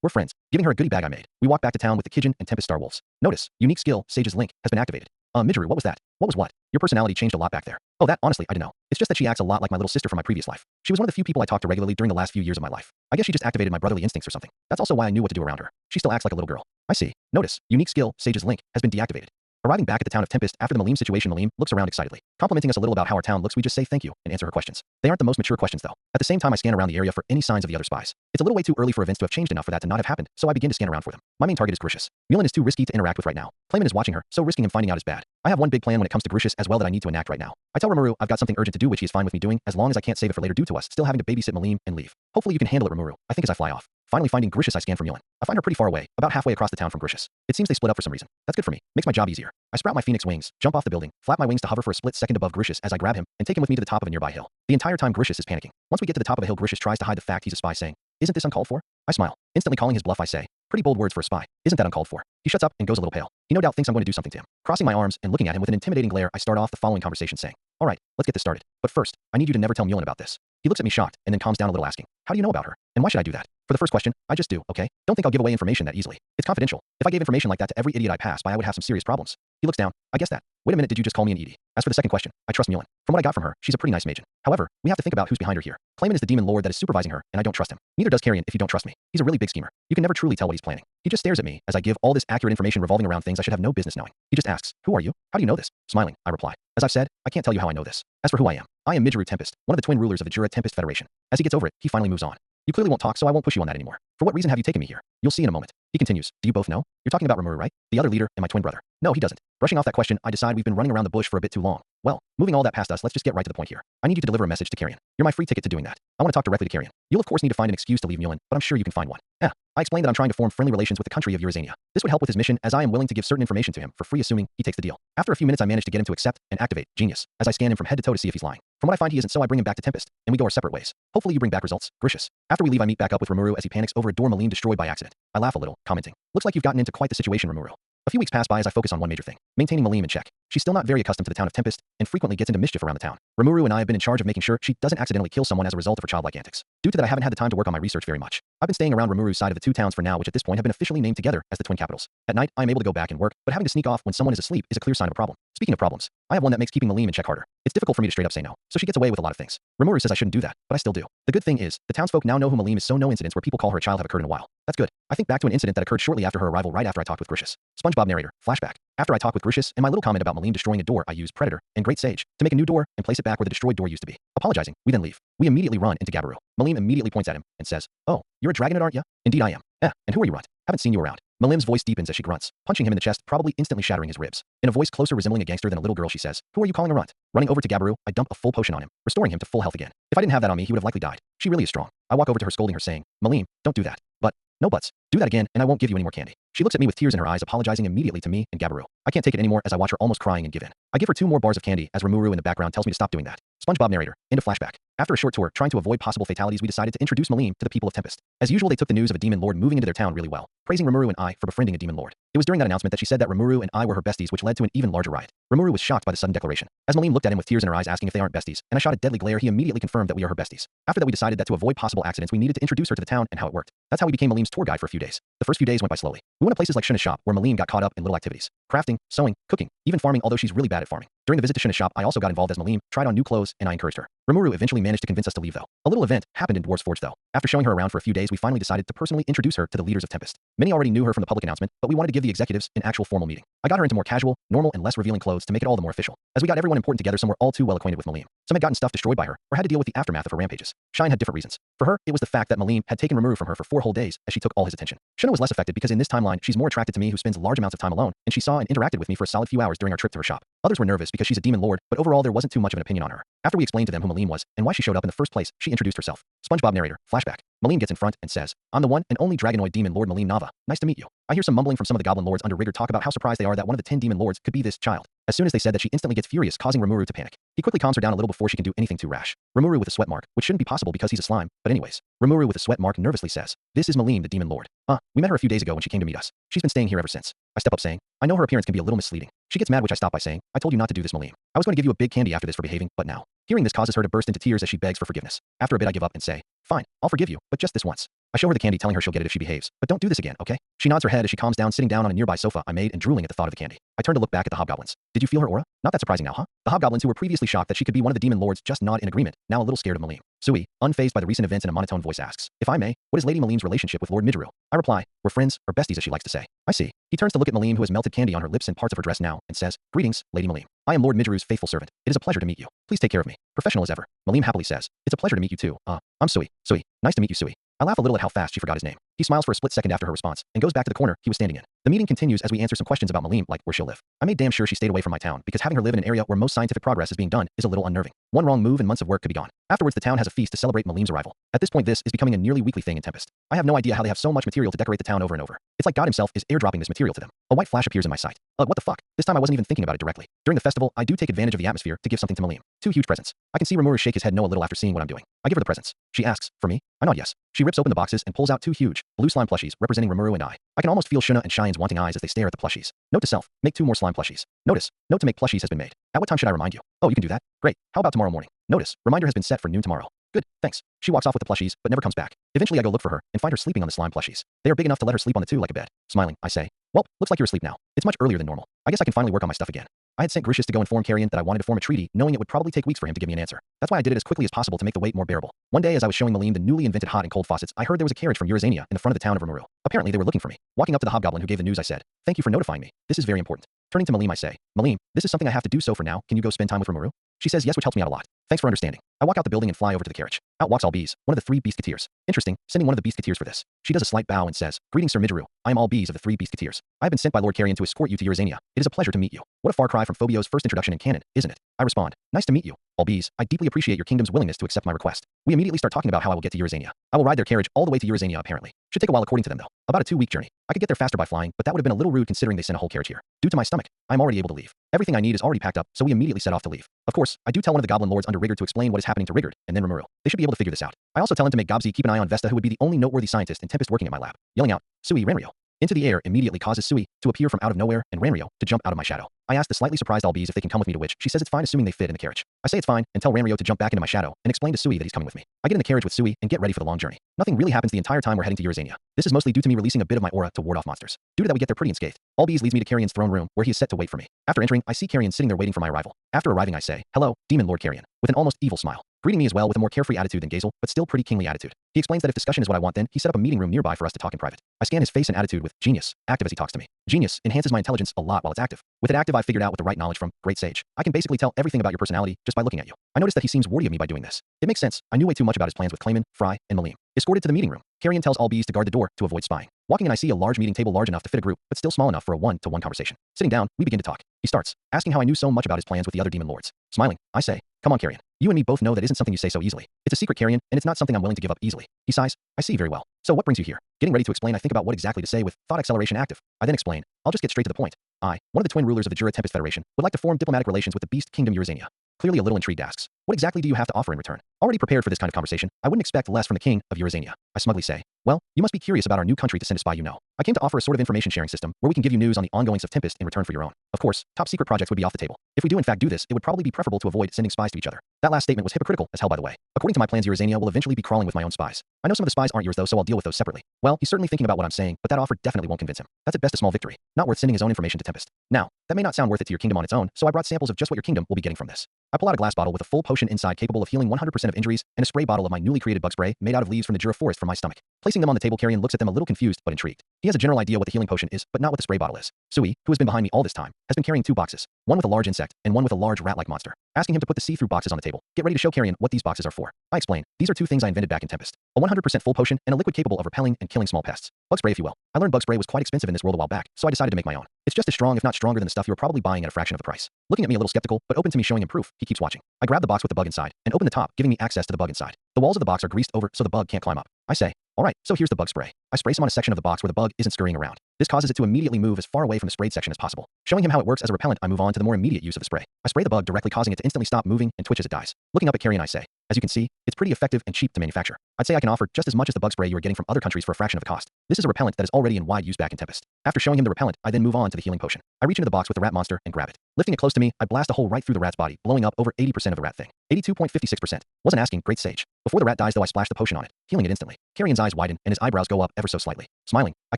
we're friends. Giving her a goodie bag I made. We walk back to town with the Kijin and Tempest Star Wolves. Notice, unique skill, Sage's Link, has been activated. Midgeru, what was that? What was what? Your personality changed a lot back there. Oh, that, honestly, I don't know. It's just that she acts a lot like my little sister from my previous life. She was one of the few people I talked to regularly during the last few years of my life. I guess she just activated my brotherly instincts or something. That's also why I knew what to do around her. She still acts like a little girl. I see. Notice, unique skill, Sage's Link, has been deactivated. Arriving back at the town of Tempest after the Malim situation, Malim looks around excitedly. Complimenting us a little about how our town looks, we just say thank you and answer her questions. They aren't the most mature questions though. At the same time, I scan around the area for any signs of the other spies. It's a little way too early for events to have changed enough for that to not have happened, so I begin to scan around for them. My main target is Grishis. Mulan is too risky to interact with right now. Clayman is watching her, so risking him finding out is bad. I have one big plan when it comes to Grishis as well that I need to enact right now. I tell Rimuru I've got something urgent to do which he is fine with me doing as long as I can't save it for later due to us still having to babysit Malim and leave. Hopefully you can handle it, Rimuru. I think as I fly off. Finally finding Grishis, I scan for Mulan. I find her pretty far away, about halfway across the town from Grishis. It seems they split up for some reason. That's good for me. Makes my job easier. I sprout my phoenix wings, jump off the building, flap my wings to hover for a split second above Grishis as I grab him and take him with me to the top of a nearby hill. The entire time Grishis is panicking. Once we get to the top of a hill, Grishis tries to hide the fact he's a spy, saying, isn't this uncalled for? I smile. Instantly calling his bluff, I say, pretty bold words for a spy. Isn't that uncalled for? He shuts up and goes a little pale. He no doubt thinks I'm going to do something to him. Crossing my arms and looking at him with an intimidating glare, I start off the following conversation saying, all right, let's get this started. But first, I need you to never tell Mulan about this. He looks at me shocked and then calms down a little, asking, how do you know about her? And why should I do that? For the first question, I just do, okay? Don't think I'll give away information that easily. It's confidential. If I gave information like that to every idiot I pass by, I would have some serious problems. He looks down. I guess that. Wait a minute, did you just call me an Edie? As for the second question, I trust Mulan. From what I got from her, she's a pretty nice maiden. However, we have to think about who's behind her here. Clayman is the demon lord that is supervising her, and I don't trust him. Neither does Carrion if you don't trust me. He's a really big schemer. You can never truly tell what he's planning. He just stares at me as I give all this accurate information revolving around things I should have no business knowing. He just asks, who are you? How do you know this? Smiling, I reply. As I've said, I can't tell you how I know this. As for who I am Midgeru Tempest, one of the twin rulers of the Jura Tempest Federation. As he gets over it, he finally moves on. You clearly won't talk, so I won't push you on that anymore. For what reason have you taken me here? You'll see in a moment. He continues, do you both know? You're talking about Rimuru, right? The other leader and my twin brother. No, he doesn't. Brushing off that question, I decide we've been running around the bush for a bit too long. Well, moving all that past us, let's just get right to the point here. I need you to deliver a message to Carrion. You're my free ticket to doing that. I want to talk directly to Carrion. You'll of course need to find an excuse to leave Mulan, but I'm sure you can find one. I explained that I'm trying to form friendly relations with the country of Eurasania. This would help with his mission as I am willing to give certain information to him for free assuming he takes the deal. After a few minutes I manage to get him to accept and activate Genius as I scan him from head to toe to see if he's lying. From what I find he isn't, so I bring him back to Tempest and we go our separate ways. Hopefully you bring back results. Grishis. After we leave I meet back up with Rimuru as he panics over a door Malim destroyed by accident. I laugh a little, commenting, looks like you've gotten into quite the situation, Rimuru. A few weeks pass by as I focus on one major thing, maintaining Malim in check. She's still not very accustomed to the town of Tempest and frequently gets into mischief around the town. Rimuru and I have been in charge of making sure she doesn't accidentally kill someone as a result of her childlike antics. Due to that I haven't had the time to work on my research very much. I've been staying around Rimuru's side of the 2 towns for now, which at this point have been officially named together as the twin capitals. At night, I am able to go back and work, but having to sneak off when someone is asleep is a clear sign of a problem. Speaking of problems, I have one that makes keeping Malim in check harder. It's difficult for me to straight up say no, so she gets away with a lot of things. Rimuru says I shouldn't do that, but I still do. The good thing is, the townsfolk now know who Malim is, so no incidents where people call her a child have occurred in a while. That's good. I think back to an incident that occurred shortly after her arrival right after I talked with Grishis. SpongeBob narrator, flashback. After I talk with Grishis and my little comment about Malim destroying a door, I use Predator and Great Sage to make a new door and place it back where the destroyed door used to be. Apologizing, we then leave. We immediately run into Gabiru. Malim immediately points at him and says, oh, you're a dragonid, aren't ya? Indeed I am. And who are you, runt? Haven't seen you around. Malim's voice deepens as she grunts, punching him in the chest, probably instantly shattering his ribs. In a voice closer resembling a gangster than a little girl, she says, who are you calling a runt? Running over to Gabiru, I dump a full potion on him, restoring him to full health again. If I didn't have that on me, he would have likely died. She really is strong. I walk over to her, scolding her, saying, Malim, don't do that. But, no buts. Do that again, and I won't give you any more candy. She looks at me with tears in her eyes, apologizing immediately to me and Gabiru. I can't take it anymore as I watch her almost crying and give in. I give her 2 more bars of candy as Rimuru in the background tells me to stop doing that. SpongeBob narrator. End of flashback. After a short tour, trying to avoid possible fatalities, we decided to introduce Malim to the people of Tempest. As usual, they took the news of a demon lord moving into their town really well, praising Rimuru and I for befriending a demon lord. It was during that announcement that she said that Rimuru and I were her besties, which led to an even larger riot. Rimuru was shocked by the sudden declaration. As Malim looked at him with tears in her eyes asking if they aren't besties, and I shot a deadly glare, he immediately confirmed that we are her besties. After that, we decided that to avoid possible accidents, we needed to introduce her to the town and how it worked. That's how we became Malim's tour guide for a few days. The first few days went by slowly. We went to places like Shuna's shop, where Malim got caught up in little activities. Crafting, sewing, cooking, even farming, although she's really bad at farming. During the visit to Shuna's shop, I also got involved as Malim tried on new clothes, and I encouraged her. Rimuru eventually managed to convince us to leave though. A little event happened in Dwarf's Forge though. After showing her around for a few days, we finally decided to personally introduce her to the leaders of Tempest. Many already knew her from the public announcement, but we wanted to give the executives an actual formal meeting. I got her into more casual, normal, and less revealing clothes to make it all the more official. As we got everyone important together, some were all too well acquainted with Malim. Some had gotten stuff destroyed by her, or had to deal with the aftermath of her rampages. Shine had different reasons. For her, it was the fact that Malim had taken Rimuru from her for 4 whole days as she took all his attention. Shuna was less affected because in this timeline, she's more attracted to me who spends large amounts of time alone, and she saw and interacted with me for a solid few hours during our trip to her shop. Others were nervous because she's a demon lord, but overall there wasn't too much of an opinion on her. After we explained to them who Malim was and why she showed up in the first place, she introduced herself. SpongeBob narrator. Flashback. Malim gets in front and says, "I'm the one and only Dragonoid demon lord Malim Nava. Nice to meet you." I hear some mumbling from some of the goblin lords under Rigor talk about how surprised they are that one of the 10 demon lords could be this child. As soon as they said that, she instantly gets furious, causing Rimuru to panic. He quickly calms her down a little before she can do anything too rash. Rimuru with a sweat mark, which shouldn't be possible because he's a slime, but anyways. Rimuru with a sweat mark nervously says, "This is Malim the demon lord. We met her a few days ago when she came to meet us. She's been staying here ever since." I step up saying, "I know her appearance can be a little misleading." She gets mad, which I stop by saying, "I told you not to do this, Malim. I was going to give you a big candy after this for behaving, but now." Hearing this causes her to burst into tears as she begs for forgiveness. After a bit I give up and say, "Fine, I'll forgive you, but just this once." I show her the candy, telling her she'll get it if she behaves, but don't do this again, okay? She nods her head as she calms down, sitting down on a nearby sofa I made and drooling at the thought of the candy. I turn to look back at the hobgoblins. Did you feel her aura? Not that surprising now, huh? The hobgoblins, who were previously shocked that she could be one of the demon lords, just nod in agreement, now a little scared of Malim. Sui, unfazed by the recent events in a monotone voice, asks, "If I may, what is Lady Malim's relationship with Lord Midgeru?" I reply, "We're friends, or besties as she likes to say." I see. He turns to look at Malim, who has melted candy on her lips and parts of her dress now, and says, "Greetings, Lady Malim. I am Lord Midgeru's faithful servant. It is a pleasure to meet you. Please take care of me." Professional as ever. Malim happily says, "It's a pleasure to meet you too. I'm Sui. Sui. Nice to meet you, Sui." I laugh a little at how fast she forgot his name. He smiles for a split second after her response, and goes back to the corner he was standing in. The meeting continues as we answer some questions about Malim, like where she'll live. I made damn sure she stayed away from my town, because having her live in an area where most scientific progress is being done is a little unnerving. One wrong move and months of work could be gone. Afterwards, the town has a feast to celebrate Malim's arrival. At this point, this is becoming a nearly weekly thing in Tempest. I have no idea how they have so much material to decorate the town over and over. It's like God himself is airdropping this material to them. A white flash appears in my sight. What the fuck? This time I wasn't even thinking about it directly. During the festival, I do take advantage of the atmosphere to give something to Malim. 2 huge presents. I can see Rimuru shake his head no a little after seeing what I'm doing. I give her the presents. She asks, "For me?" I nod yes. She rips open the boxes and pulls out 2 huge, blue slime plushies representing Rimuru and I. I can almost feel Shuna and Shine's wanting eyes as they stare at the plushies. Note to self, make 2 more slime plushies. Notice, note to make plushies has been made. At what time should I remind you? Oh, you can do that? Great. How about tomorrow morning? Notice, reminder has been set for noon tomorrow. Good, thanks. She walks off with the plushies, but never comes back. Eventually I go look for her, and find her sleeping on the slime plushies. They are big enough to let her sleep on the 2 like a bed. Smiling, I say, "Well, looks like you're asleep now. It's much earlier than normal. I guess I can finally work on my stuff again." I had sent Gricius to go inform Carrion that I wanted to form a treaty, knowing it would probably take weeks for him to give me an answer. That's why I did it as quickly as possible to make the wait more bearable. One day as I was showing Malim the newly invented hot and cold faucets, I heard there was a carriage from Urizania in the front of the town of Rimuru. Apparently they were looking for me. Walking up to the hobgoblin who gave the news, I said, "Thank you for notifying me. This is very important." Turning to Malim, I say, "Malim, this is something I have to do, so for now, can you go spend time with Rimuru?" She says yes, which helps me out a lot. Thanks for understanding. I walk out the building and fly over to the carriage. Out walks All Bees, one of the 3 Beastketeers. Interesting, sending one of the Beastketeers for this. She does a slight bow and says, "Greetings, Sir Midgeru. I am All Bees of the 3 Beastketeers. I have been sent by Lord Carrion to escort you to Urizania. It is a pleasure to meet you." What a far cry from Phobio's first introduction in canon, isn't it? I respond, "Nice to meet you, All Bees. I deeply appreciate your kingdom's willingness to accept my request." We immediately start talking about how I will get to Urizania. I will ride their carriage all the way to Urizania apparently. Should take a while according to them though. About a 2-week journey. I could get there faster by flying, but that would have been a little rude considering they sent a whole carriage here. Due to my stomach, I'm already able to leave. Everything I need is already packed up, so we immediately set off to leave. Of course, I do tell one of the goblin lords under Rigord to explain what is happening to Rigord, and then Rimuru. They should be able to figure this out. I also tell him to make Gobsy keep an eye on Vesta, who would be the only noteworthy scientist in Tempest working at my lab. Yelling out, "Sui, Ranryo." Into the air immediately causes Sui to appear from out of nowhere and Ranryo to jump out of my shadow. I ask the slightly surprised All Bees if they can come with me, to which she says it's fine assuming they fit in the carriage. I say it's fine and tell Ranryo to jump back into my shadow and explain to Sui that he's coming with me. I get in the carriage with Sui and get ready for the long journey. Nothing really happens the entire time we're heading to Urizania. This is mostly due to me releasing a bit of my aura to ward off monsters. Due to that we get there pretty unscathed. All Bees leads me to Carrion's throne room where he is set to wait for me. After entering, I see Carrion sitting there waiting for my arrival. After arriving I say, "Hello, Demon Lord Carrion," with an almost evil smile. Greeting me as well with a more carefree attitude than Gazel, but still pretty kingly attitude. He explains that if discussion is what I want, then he set up a meeting room nearby for us to talk in private. I scan his face and attitude with Genius, active as he talks to me. Genius enhances my intelligence a lot while it's active. With it active, I figured out with the right knowledge from Great Sage. I can basically tell everything about your personality just by looking at you. I noticed that he seems wary of me by doing this. It makes sense. I knew way too much about his plans with Clayman, Fry, and Malim. Escorted to the meeting room, Carrion tells All Bees to guard the door to avoid spying. Walking in, I see a large meeting table large enough to fit a group, but still small enough for a one-to-one conversation. Sitting down, we begin to talk. He starts, asking how I knew so much about his plans with the other demon lords. Smiling, I say, "Come on, Carrion. You and me both know that isn't something you say so easily. It's a secret, Carrion, and it's not something I'm willing to give up easily. He sighs. I see very well. So what brings you here? Getting ready to explain, I think about what exactly to say with thought acceleration active. I then explain. I'll just get straight to the point. I, one of the twin rulers of the Rimuru Tempest Federation, would like to form diplomatic relations with the Beast Kingdom Eurasania. Clearly a little intrigued asks, what exactly do you have to offer in return? Already prepared for this kind of conversation, I wouldn't expect less from the king of Eurasania. I smugly say, well, you must be curious about our new country to send a spy you know. I came to offer a sort of information sharing system where we can give you news on the ongoings of Tempest in return for your own. Of course, top secret projects would be off the table. If we do in fact do this, it would probably be preferable to avoid sending spies to each other. That last statement was hypocritical as hell, by the way. According to my plans, Eurasania will eventually be crawling with my own spies. I know some of the spies aren't yours though, so I'll deal with those separately. Well, he's certainly thinking about what I'm saying, but that offer definitely won't convince him. That's at best a small victory. Not worth sending his own information to Tempest. Now, that may not sound worth it to your kingdom on its own, so I brought samples of just what your kingdom will be getting from this. I pull out a glass bottle with a full potion inside capable of healing 100% of injuries and a spray bottle of my newly created bug spray made out of leaves from the Jura forest from my stomach. Placing them on the table, Carrion looks at them a little confused but intrigued. He has a general idea what the healing potion is, but not what the spray bottle is. Sui, who has been behind me all this time, has been carrying two boxes, one with a large insect and one with a large rat-like monster, asking him to put the see-through boxes on the table. Get ready to show Carrion what these boxes are for. I explain. These are two things I invented back in Tempest. A 100% full potion and a liquid capable of repelling and killing small pests. Bug spray, if you will. I learned bug spray was quite expensive in this world a while back, so I decided to make my own. It's just as strong, if not stronger, than the stuff you're probably buying at a fraction of the price. Looking at me a little skeptical, but open to me showing him proof, he keeps watching. I grab the box with the bug inside and open the top, giving me access to the bug inside. The walls of the box are greased over so the bug can't climb up. I say, alright, so here's the bug spray. I spray some on a section of the box where the bug isn't scurrying around. This causes it to immediately move as far away from the sprayed section as possible. Showing him how it works as a repellent, I move on to the more immediate use of the spray. I spray the bug directly, causing it to instantly stop moving and twitch as it dies. Looking up at Carrion, I say, as you can see, it's pretty effective and cheap to manufacture. I'd say I can offer just as much as the bug spray you are getting from other countries for a fraction of the cost. This is a repellent that is already in wide use back in Tempest. After showing him the repellent, I then move on to the healing potion. I reach into the box with the rat monster and grab it. Lifting it close to me, I blast a hole right through the rat's body, blowing up over 80% of the rat thing. 82.56%. Wasn't asking, great sage. Before the rat dies though, I splash the potion on it, healing it instantly. Carrion's eyes widen and his eyebrows go up ever so slightly. Smiling, I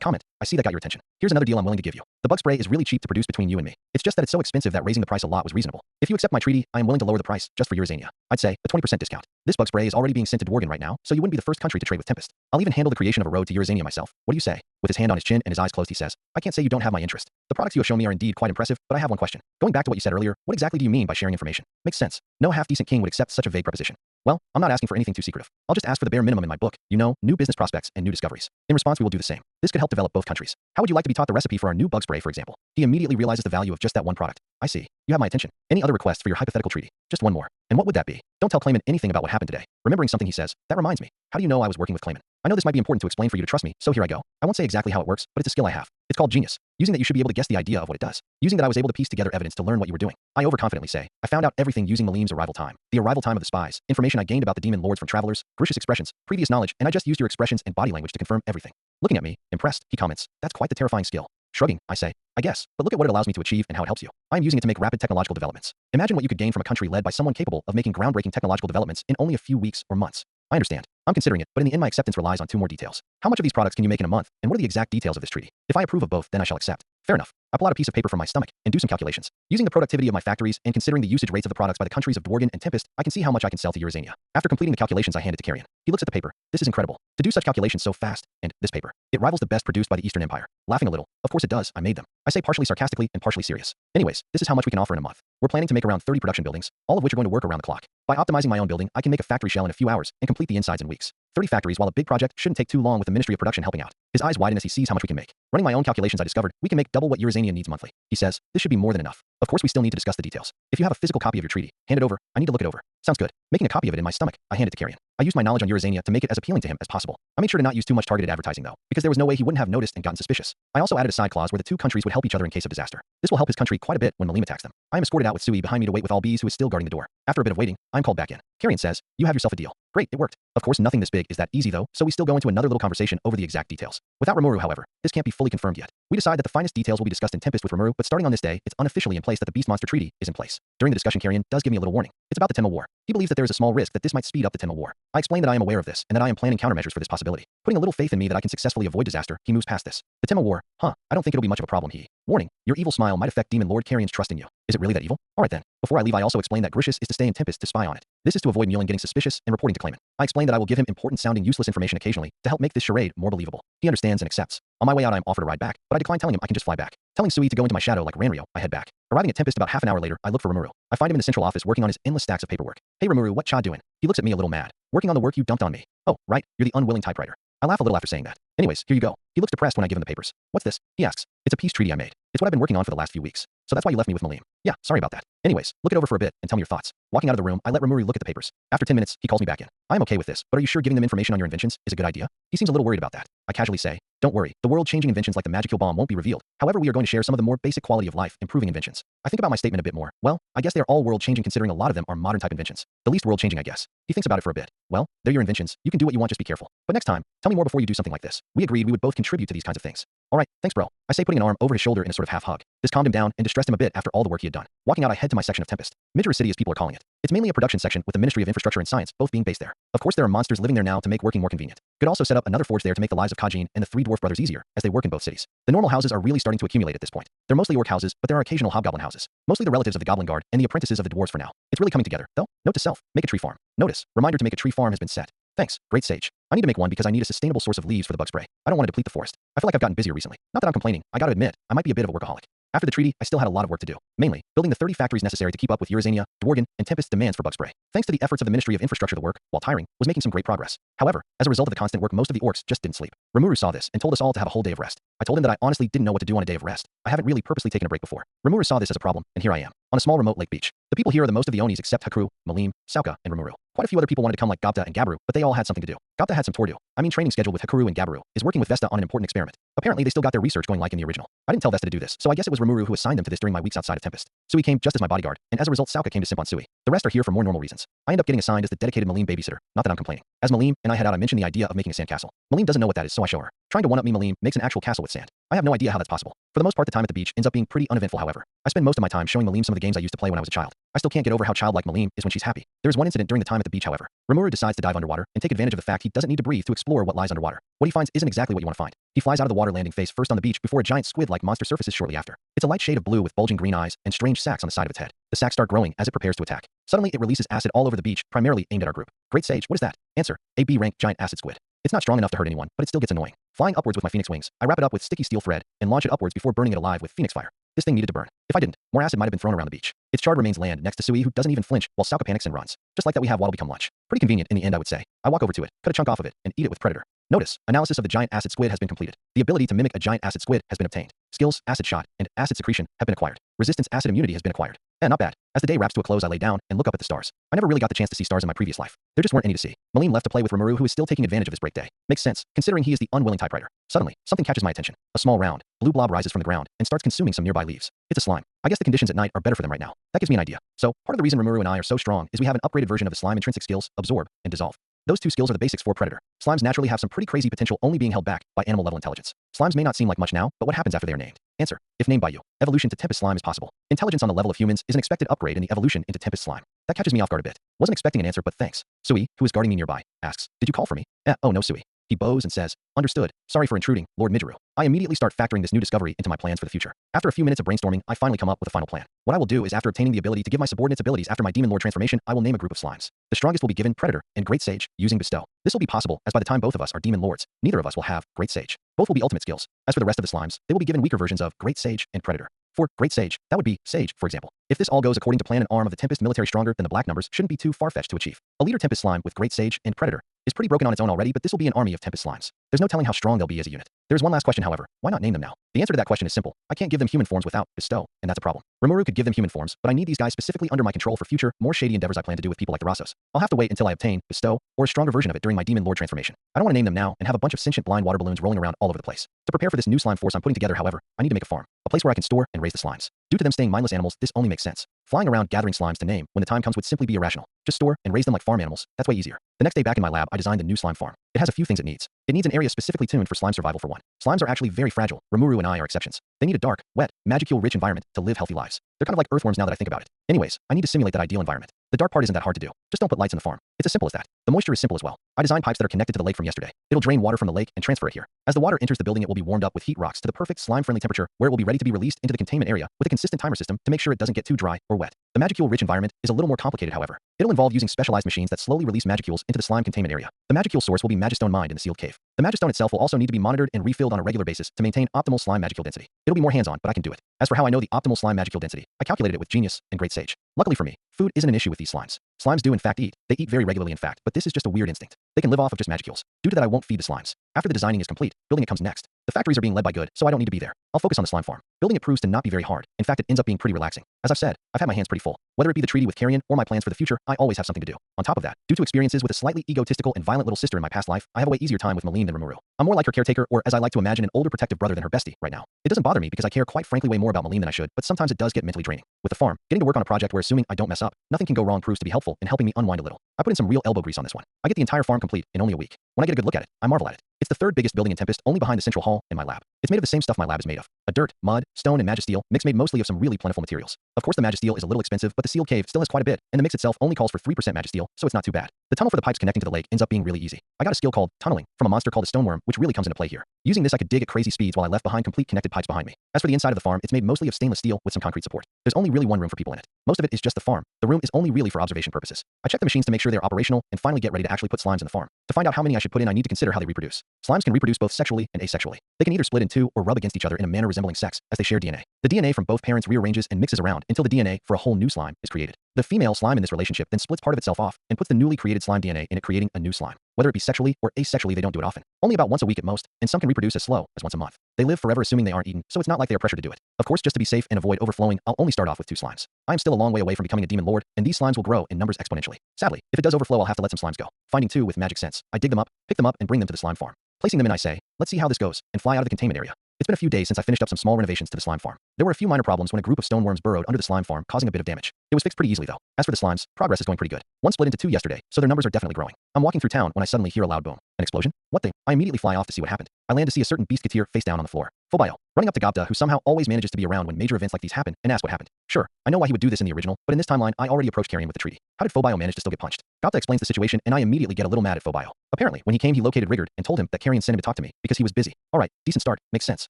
comment, I see that got your attention. Here's another deal I'm willing to give you. The bug spray is really cheap to produce between you and me. It's just that it's so expensive that raising the price a lot was reasonable. If you accept my treaty, I am willing to lower the price just for Eurasania. I'd say a 20% discount. This bug spray is already being sent to Dworgen right now, so you wouldn't be the first country to trade with Tempest. I'll even handle the creation of a road to Eurasania myself. What do you say? With his hand on his chin and his eyes closed, he says, I can't say you don't have my interest. The products you have shown me are indeed quite impressive, but I have one question. Going back to what you said earlier, what exactly do you mean by sharing information? Makes sense. No half-decent king would accept such a vague proposition. Well, I'm not asking for anything too secretive. I'll just ask for the bare minimum in my book, you know, new business prospects and new discoveries. In response, we will do the same. This could help develop both countries. How would you like to be taught the recipe for our new bug spray, for example? He immediately realizes the value of just that one product. I see. You have my attention. Any other requests for your hypothetical treaty? Just one more. And what would that be? Don't tell Clayman anything about what happened today. Remembering something he says, that reminds me. How do you know I was working with Clayman? I know this might be important to explain for you to trust me, so here I go. I won't say exactly how it works, but it's a skill I have. It's called genius. Using that, you should be able to guess the idea of what it does. Using that, I was able to piece together evidence to learn what you were doing. I overconfidently say, I found out everything using Malim's arrival time, the arrival time of the spies, information I gained about the demon lords from travelers, gracious expressions, previous knowledge, and I just used your expressions and body language to confirm everything. Looking at me, impressed, he comments, that's quite the terrifying skill. Shrugging, I say, I guess, but look at what it allows me to achieve and how it helps you. I am using it to make rapid technological developments. Imagine what you could gain from a country led by someone capable of making groundbreaking technological developments in only a few weeks or months. I understand. I'm considering it, but in the end my acceptance relies on two more details. How much of these products can you make in a month, and what are the exact details of this treaty? If I approve of both, then I shall accept. Fair enough. I pull out a piece of paper from my stomach and do some calculations. Using the productivity of my factories and considering the usage rates of the products by the countries of Dworgen and Tempest, I can see how much I can sell to Eurasania. After completing the calculations, I hand it to Carrion. He looks at the paper. This is incredible. To do such calculations so fast, and this paper, it rivals the best produced by the Eastern Empire. Laughing a little, of course it does, I made them. I say partially sarcastically and partially serious. Anyways, this is how much we can offer in a month. We're planning to make around 30 production buildings, all of which are going to work around the clock. By optimizing my own building, I can make a factory shell in a few hours and complete the insides in weeks. 30 factories, while a big project, shouldn't take too long with the Ministry of Production helping out. His eyes widen as he sees how much we can make. Running my own calculations, I discovered we can make double what Eurasania needs monthly. He says, this should be more than enough. Of course, we still need to discuss the details. If you have a physical copy of your treaty, hand it over. I need to look it over. Sounds good. Making a copy of it in my stomach, I hand it to Carrion. I used my knowledge on Eurasania to make it as appealing to him as possible. I made sure to not use too much targeted advertising though, because there was no way he wouldn't have noticed and gotten suspicious. I also added a side clause where the two countries would help each other in case of disaster. This will help his country quite a bit when Malim attacks them. I am escorted out with Sui behind me to wait with all bees, who is still guarding the door. After a bit of waiting, I'm called back in. Carrion says, you have yourself a deal. Great, it worked. Of course, nothing this big is that easy though, so we still go into another little conversation over the exact details. Without Rimuru, however, this can't be fully confirmed yet. We decide that the finest details will be discussed in Tempest with Rimuru, but starting on this day, it's unofficially in place that the Beast Monster Treaty is in place. During the discussion, Carrion does give me a little warning. It's about the Tenma War. He believes that there is a small risk that this might speed up the Tenma War. I explain that I am aware of this and that I am planning countermeasures for this possibility. Putting a little faith in me that I can successfully avoid disaster, he moves past this. The Tenma War, I don't think it'll be much of a problem, he. Warning, your evil smile might affect Demon Lord Carrion's trust in you. Is it really that evil? Alright then. Before I leave, I also explain that Gracious is to stay in Tempest to spy on it. This is to avoid Mulan getting suspicious and reporting to Clayman. I explain that I will give him important sounding useless information occasionally to help make this charade more believable. He understands and accepts. On my way out, I am offered a ride back, but I decline telling him I can just fly back. Telling Sui to go into my shadow like Ranrio, I head back. Arriving at Tempest about half an hour later, I look for Rimuru. I find him in the central office working on his endless stacks of paperwork. Hey Rimuru, what cha doing? He looks at me a little mad. Working on the work you dumped on me. Oh, right, you're the unwilling typewriter. I laugh a little after saying that. Anyways, here you go. He looks depressed when I give him the papers. What's this? He asks. It's a peace treaty I made. It's what I've been working on for the last few weeks. So that's why you left me with Malim. Yeah, sorry about that. Anyways, look it over for a bit and tell me your thoughts. Walking out of the room, I let Rimuru look at the papers. After 10 minutes, he calls me back in. I am okay with this, but are you sure giving them information on your inventions is a good idea? He seems a little worried about that. I casually say, don't worry, the world-changing inventions like the magical bomb won't be revealed. However, we are going to share some of the more basic quality of life improving inventions. I think about my statement a bit more. Well, I guess they are all world-changing considering a lot of them are modern type inventions. The least world-changing, I guess. He thinks about it for a bit. Well, they're your inventions. You can do what you want, just be careful. But next time, tell me more before you do something like this. We agreed we would both contribute to these kinds of things. All right, thanks bro. I say, putting an arm over his shoulder in a sort of half hug. This calmed him down and distressed him a bit after all the work he had done. Walking out, I head to my section of Tempest. Midra City as people are calling it. It's mainly a production section with the Ministry of Infrastructure and Science both being based there. Of course there are monsters living there now to make working more convenient. Could also set up another forge there to make the lives of Kajin and the three dwarf brothers easier as they work in both cities. The normal houses are really starting to accumulate at this point. They're mostly orc houses, but there are occasional hobgoblin houses. Mostly the relatives of the goblin guard and the apprentices of the dwarves for now. It's really coming together, though. Note to self, make a tree farm. Notice, reminder to make a tree farm has been set. Thanks, great sage. I need to make one because I need a sustainable source of leaves for the bug spray. I don't want to deplete the forest. I feel like I've gotten busier recently. Not that I'm complaining, I gotta admit, I might be a bit of a workaholic. After the treaty, I still had a lot of work to do. Mainly, building the 30 factories necessary to keep up with Urizania, Dworgen, and Tempest's demands for bug spray. Thanks to the efforts of the Ministry of Infrastructure, the work, while tiring, was making some great progress. However, as a result of the constant work, most of the orcs just didn't sleep. Rimuru saw this and told us all to have a whole day of rest. I told him that I honestly didn't know what to do on a day of rest. I haven't really purposely taken a break before. Rimuru saw this as a problem, and here I am, on a small remote lake beach. The people here are the most of the Onis except Hakuru, Malim, Sauka, and Rimuru. Quite a few other people wanted to come like Gapta and Gabaru, but they all had something to do. Gapta had some tour to. Training scheduled with Hakuru and Gabaru is working with Vesta on an important experiment. Apparently they still got their research going like in the original. I didn't tell Vesta to do this, so I guess it was Rimuru who assigned them to this during my weeks outside of Tempest. Sui came just as my bodyguard, and as a result Sauka came to simp on Sui. The rest are here for more normal reasons. I end up getting assigned as the dedicated Malim babysitter, not that I'm complaining. As Malim and I head out, I mentioned the idea of making a sandcastle. Malim doesn't know what that is, so I show her. Trying to one-up me, Malim makes an actual castle with sand. I have no idea how that's possible. For the most part, the time at the beach ends up being pretty uneventful, however. I spend most of my time showing Malim some of the games I used to play when I was a child. I still can't get over how childlike Malim is when she's happy. There's one incident during the time at the beach, however. Rimuru decides to dive underwater and take advantage of the fact he doesn't need to breathe to explore what lies underwater. What he finds isn't exactly what you want to find. He flies out of the water, landing face first on the beach before a giant squid-like monster surfaces shortly after. It's a light shade of blue with bulging green eyes and strange sacs on the side of its head. The sacs start growing as it prepares to attack. Suddenly, it releases acid all over the beach, primarily aimed at our group. Great sage, what is that? Answer: a B-rank giant acid squid. It's not strong enough to hurt anyone, but it still gets annoying. Flying upwards with my phoenix wings, I wrap it up with sticky steel thread and launch it upwards before burning it alive with phoenix fire. This thing needed to burn. If I didn't, more acid might have been thrown around the beach. Its charred remains land next to Sui, who doesn't even flinch, while Sauka panics and runs. Just like that, we have what'll become lunch. Pretty convenient in the end, I would say. I walk over to it, cut a chunk off of it, and eat it with Predator. Notice, analysis of the giant acid squid has been completed. The ability to mimic a giant acid squid has been obtained. Skills, acid shot, and acid secretion have been acquired. Resistance, acid immunity has been acquired. Not bad. As the day wraps to a close, I lay down and look up at the stars. I never really got the chance to see stars in my previous life. There just weren't any to see. Malim left to play with Rimuru, who is still taking advantage of his break day. Makes sense, considering he is the unwilling typewriter. Suddenly, something catches my attention. A small round, blue blob rises from the ground and starts consuming some nearby leaves. It's a slime. I guess the conditions at night are better for them right now. That gives me an idea. So, part of the reason Rimuru and I are so strong is we have an upgraded version of the slime intrinsic skills, absorb and dissolve. Those two skills are the basics for Predator. Slimes naturally have some pretty crazy potential only being held back by animal level intelligence. Slimes may not seem like much now, but what happens after they are named? Answer: if named by you, evolution to Tempest slime is possible. Intelligence on the level of humans is an expected upgrade in the evolution into Tempest slime. That catches me off guard a bit. Wasn't expecting an answer, but thanks. Sui, who is guarding me nearby, asks, did you call for me? Oh no, Sui. He bows and says, understood, sorry for intruding, Lord Midgeru. I immediately start factoring this new discovery into my plans for the future. After a few minutes of brainstorming, I finally come up with a final plan. What I will do is, after obtaining the ability to give my subordinates abilities after my Demon Lord transformation, I will name a group of slimes. The strongest will be given Predator and Great Sage, using Bestow. This will be possible, as by the time both of us are Demon Lords, neither of us will have Great Sage. Both will be ultimate skills. As for the rest of the slimes, they will be given weaker versions of Great Sage and Predator. For Great Sage, that would be Sage, for example. If this all goes according to plan, an arm of the Tempest military stronger than the black numbers shouldn't be too far-fetched to achieve. A leader Tempest slime with Great Sage and Predator is pretty broken on its own already, but this will be an army of Tempest slimes. There's no telling how strong they'll be as a unit. There's one last question, however. Why not name them now? The answer to that question is simple. I can't give them human forms without Bestow, and that's a problem. Rimuru could give them human forms, but I need these guys specifically under my control for future, more shady endeavors I plan to do with people like the Rassos. I'll have to wait until I obtain Bestow, or a stronger version of it during my Demon Lord transformation. I don't want to name them now and have a bunch of sentient blind water balloons rolling around all over the place. To prepare for this new slime force I'm putting together, however, I need to make a farm. A place where I can store and raise the slimes. Due to them staying mindless animals, this only makes sense. Flying around gathering slimes to name when the time comes would simply be irrational. Just store and raise them like farm animals. That's way easier. The next day back in my lab, I designed the new slime farm. It has a few things it needs. It needs an area specifically tuned for slime survival for one. Slimes are actually very fragile. Rimuru and I are exceptions. They need a dark, wet, magicule-rich environment to live healthy lives. They're kind of like earthworms now that I think about it. Anyways, I need to simulate that ideal environment. The dark part isn't that hard to do. Just don't put lights in the farm. It's as simple as that. The moisture is simple as well. I designed pipes that are connected to the lake from yesterday. It'll drain water from the lake and transfer it here. As the water enters the building, it will be warmed up with heat rocks to the perfect slime-friendly temperature where it will be ready to be released into the containment area with a consistent timer system to make sure it doesn't get too dry or wet. The magicule-rich environment is a little more complicated, however. It'll involve using specialized machines that slowly release magicules into the slime containment area. The magicule source will be Magistone mined in the sealed cave. The Magistone itself will also need to be monitored and refilled on a regular basis to maintain optimal slime magicule density. It'll be more hands-on, but I can do it. As for how I know the optimal slime magicule density, I calculated it with Genius and Great Sage. Luckily for me, food isn't an issue with these slimes. Slimes do in fact eat. They eat very regularly in fact, but this is just a weird instinct. They can live off of just magicules. Due to that I won't feed the slimes. After the designing is complete, building it comes next. The factories are being led by good, so I don't need to be there. I'll focus on the slime farm. Building it proves to not be very hard. In fact, it ends up being pretty relaxing. As I've said, I've had my hands pretty full. Whether it be the treaty with Carrion or my plans for the future, I always have something to do. On top of that, due to experiences with a slightly egotistical and violent little sister in my past life, I have a way easier time with Malim than Rimuru. I'm more like her caretaker, or as I like to imagine, an older protective brother than her bestie right now. It doesn't bother me because I care quite frankly way more about Malim than I should, but sometimes it does get mentally draining. With the farm, getting to work on a project where assuming I don't mess up, nothing can go wrong proves to be helpful in helping me unwind a little. I put in some real elbow grease on this one. I get the entire farm complete in only a week. When I get a good look at it, I marvel at it. It's the third biggest building in Tempest, only behind the central hall and my lab. It's made of the same stuff my lab is made of. A dirt, mud, stone, and magisteel mix made mostly of some really plentiful materials. Of course the magisteel is a little expensive, but the sealed cave still has quite a bit, and the mix itself only calls for 3% magisteel, so it's not too bad. The tunnel for the pipes connecting to the lake ends up being really easy. I got a skill called tunneling from a monster called a stoneworm, which really comes into play here. Using this I could dig at crazy speeds while I left behind complete connected pipes behind me. As for the inside of the farm, it's made mostly of stainless steel with some concrete support. There's only really one room for people in it. Most of it is just the farm. The room is only really for observation purposes. I check the machines to make sure they're operational and finally get ready to actually put slimes in the farm. To find out how many I should put in, I need to consider how they reproduce. Slimes can reproduce both sexually and asexually. They can either split in two or rub against each other in a manner resembling sex as they share DNA. The DNA from both parents rearranges and mixes around until the DNA for a whole new slime is created. The female slime in this relationship then splits part of itself off and puts the newly created slime DNA in it, creating a new slime. Whether it be sexually or asexually, they don't do it often. Only about once a week at most, and some can reproduce as slow as once a month. They live forever assuming they aren't eaten, so it's not like they are pressured to do it. Of course, just to be safe and avoid overflowing, I'll only start off with 2 slimes. I am still a long way away from becoming a demon lord, and these slimes will grow in numbers exponentially. Sadly, if it does overflow, I'll have to let some slimes go. Finding 2 with magic sense, I dig them up, pick them up, and bring them to the slime farm. Placing them in, I say, let's see how this goes, and fly out of the containment area. It's been a few days since I finished up some small renovations to the slime farm. There were a few minor problems when a group of stoneworms burrowed under the slime farm, causing a bit of damage. It was fixed pretty easily though. As for the slimes, progress is going pretty good. One split into 2 yesterday, so their numbers are definitely growing. I'm walking through town when I suddenly hear a loud boom. An explosion? What thing? I immediately fly off to see what happened. I land to see a certain beast Katir face down on the floor. Phobio. Running up to Gobta, who somehow always manages to be around when major events like these happen, and ask what happened. Sure, I know why he would do this in the original, but in this timeline, I already approached Carrion with the treaty. How did Phobio manage to still get punched? Gobta explains the situation, and I immediately get a little mad at Phobio. Apparently, when he came, he located Rigard and told him that Carrion sent him to talk to me because he was busy. Alright, decent start, makes sense.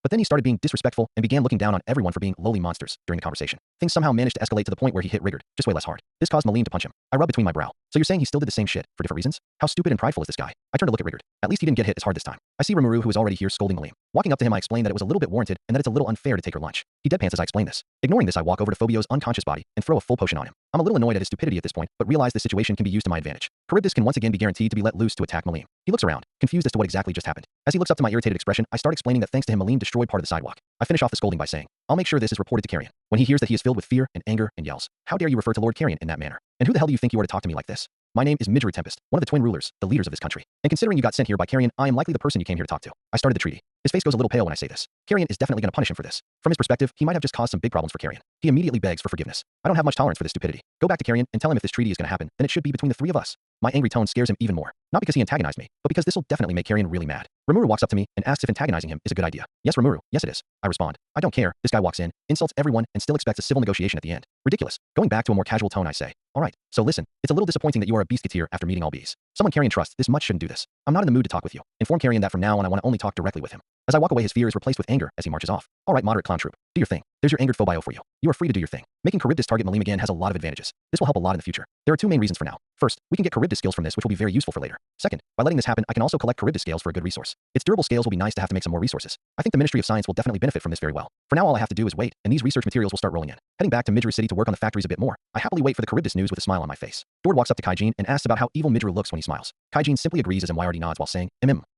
But then he started being disrespectful and began looking down on everyone for being lowly monsters during the conversation. Things somehow managed to escalate to the point where he hit Rigard, just way less hard. This caused Malim to punch him. I rub between my brow. So you're saying he still did the same shit for different reasons? How stupid and prideful is this guy? I turn to look at Rigard. At least he didn't get hit as hard this time. I see Rimuru, who is already here scolding Malim. Walking up to him, I explain that it was a little bit warranted and that it's a little unfair to take her lunch. He deadpants as I explain this. Ignoring this, I walk over to Phobio's unconscious body and throw a full potion on him. I'm a little annoyed at his stupidity at this point, but realize this situation can be used to my advantage. Charybdis can once again be guaranteed to be let loose to attack Malim. He looks around, confused as to what exactly just happened. As he looks up to my irritated expression, I start explaining that thanks to him, Malim destroyed part of the sidewalk. I finish off the scolding by saying, I'll make sure this is reported to Carrion. When he hears that he is filled with fear and anger and yells, how dare you refer to Lord Carrion in that manner? And who the hell do you think you are to talk to me like this? My name is Rimuru Tempest, one of the twin rulers, the leaders of this country. And considering you got sent here by Carrion, I am likely the person you came here to talk to. I started the treaty. His face goes a little pale when I say this. Carrion is definitely going to punish him for this. From his perspective, he might have just caused some big problems for Carrion. He immediately begs for forgiveness. I don't have much tolerance for this stupidity. Go back to Carrion and tell him if this treaty is going to happen, then it should be between the 3 of us. My angry tone scares him even more. Not because he antagonized me, but because this will definitely make Carrion really mad. Rimuru walks up to me and asks if antagonizing him is a good idea. Yes, Rimuru. Yes, it is. I respond. I don't care. This guy walks in, insults everyone, and still expects a civil negotiation at the end. Ridiculous. Going back to a more casual tone, I say, alright, so listen, it's a little disappointing that you are a beast Katir after meeting all bees. Someone Carrion trusts this much shouldn't do this. I'm not in the mood to talk with you. Inform Carrion that from now on I want to only talk directly with him. As I walk away, his fear is replaced with anger as he marches off. Alright, moderate clown troop. Do your thing. There's your angered Phobio for you. You are free to do your thing. Making Charybdis target Malim again has a lot of advantages. This will help a lot in the future. There are 2 main reasons for now. First, we can get Charybdis skills from this, which will be very useful for later. Second, by letting this happen, I can also collect Charybdis scales for a good resource. Its durable scales will be nice to have to make some more resources. I think the Ministry of Science will definitely benefit from this very well. For now, all I have to do is wait, and these research materials will start rolling in. Heading back to Midru City to work on the factories a bit more, I happily wait for the Charybdis news with a smile on my face. Dord walks up to Kaijin and asks about how evil Midru looks when he smiles. Kaijin simply agrees as MYRD nods while saying,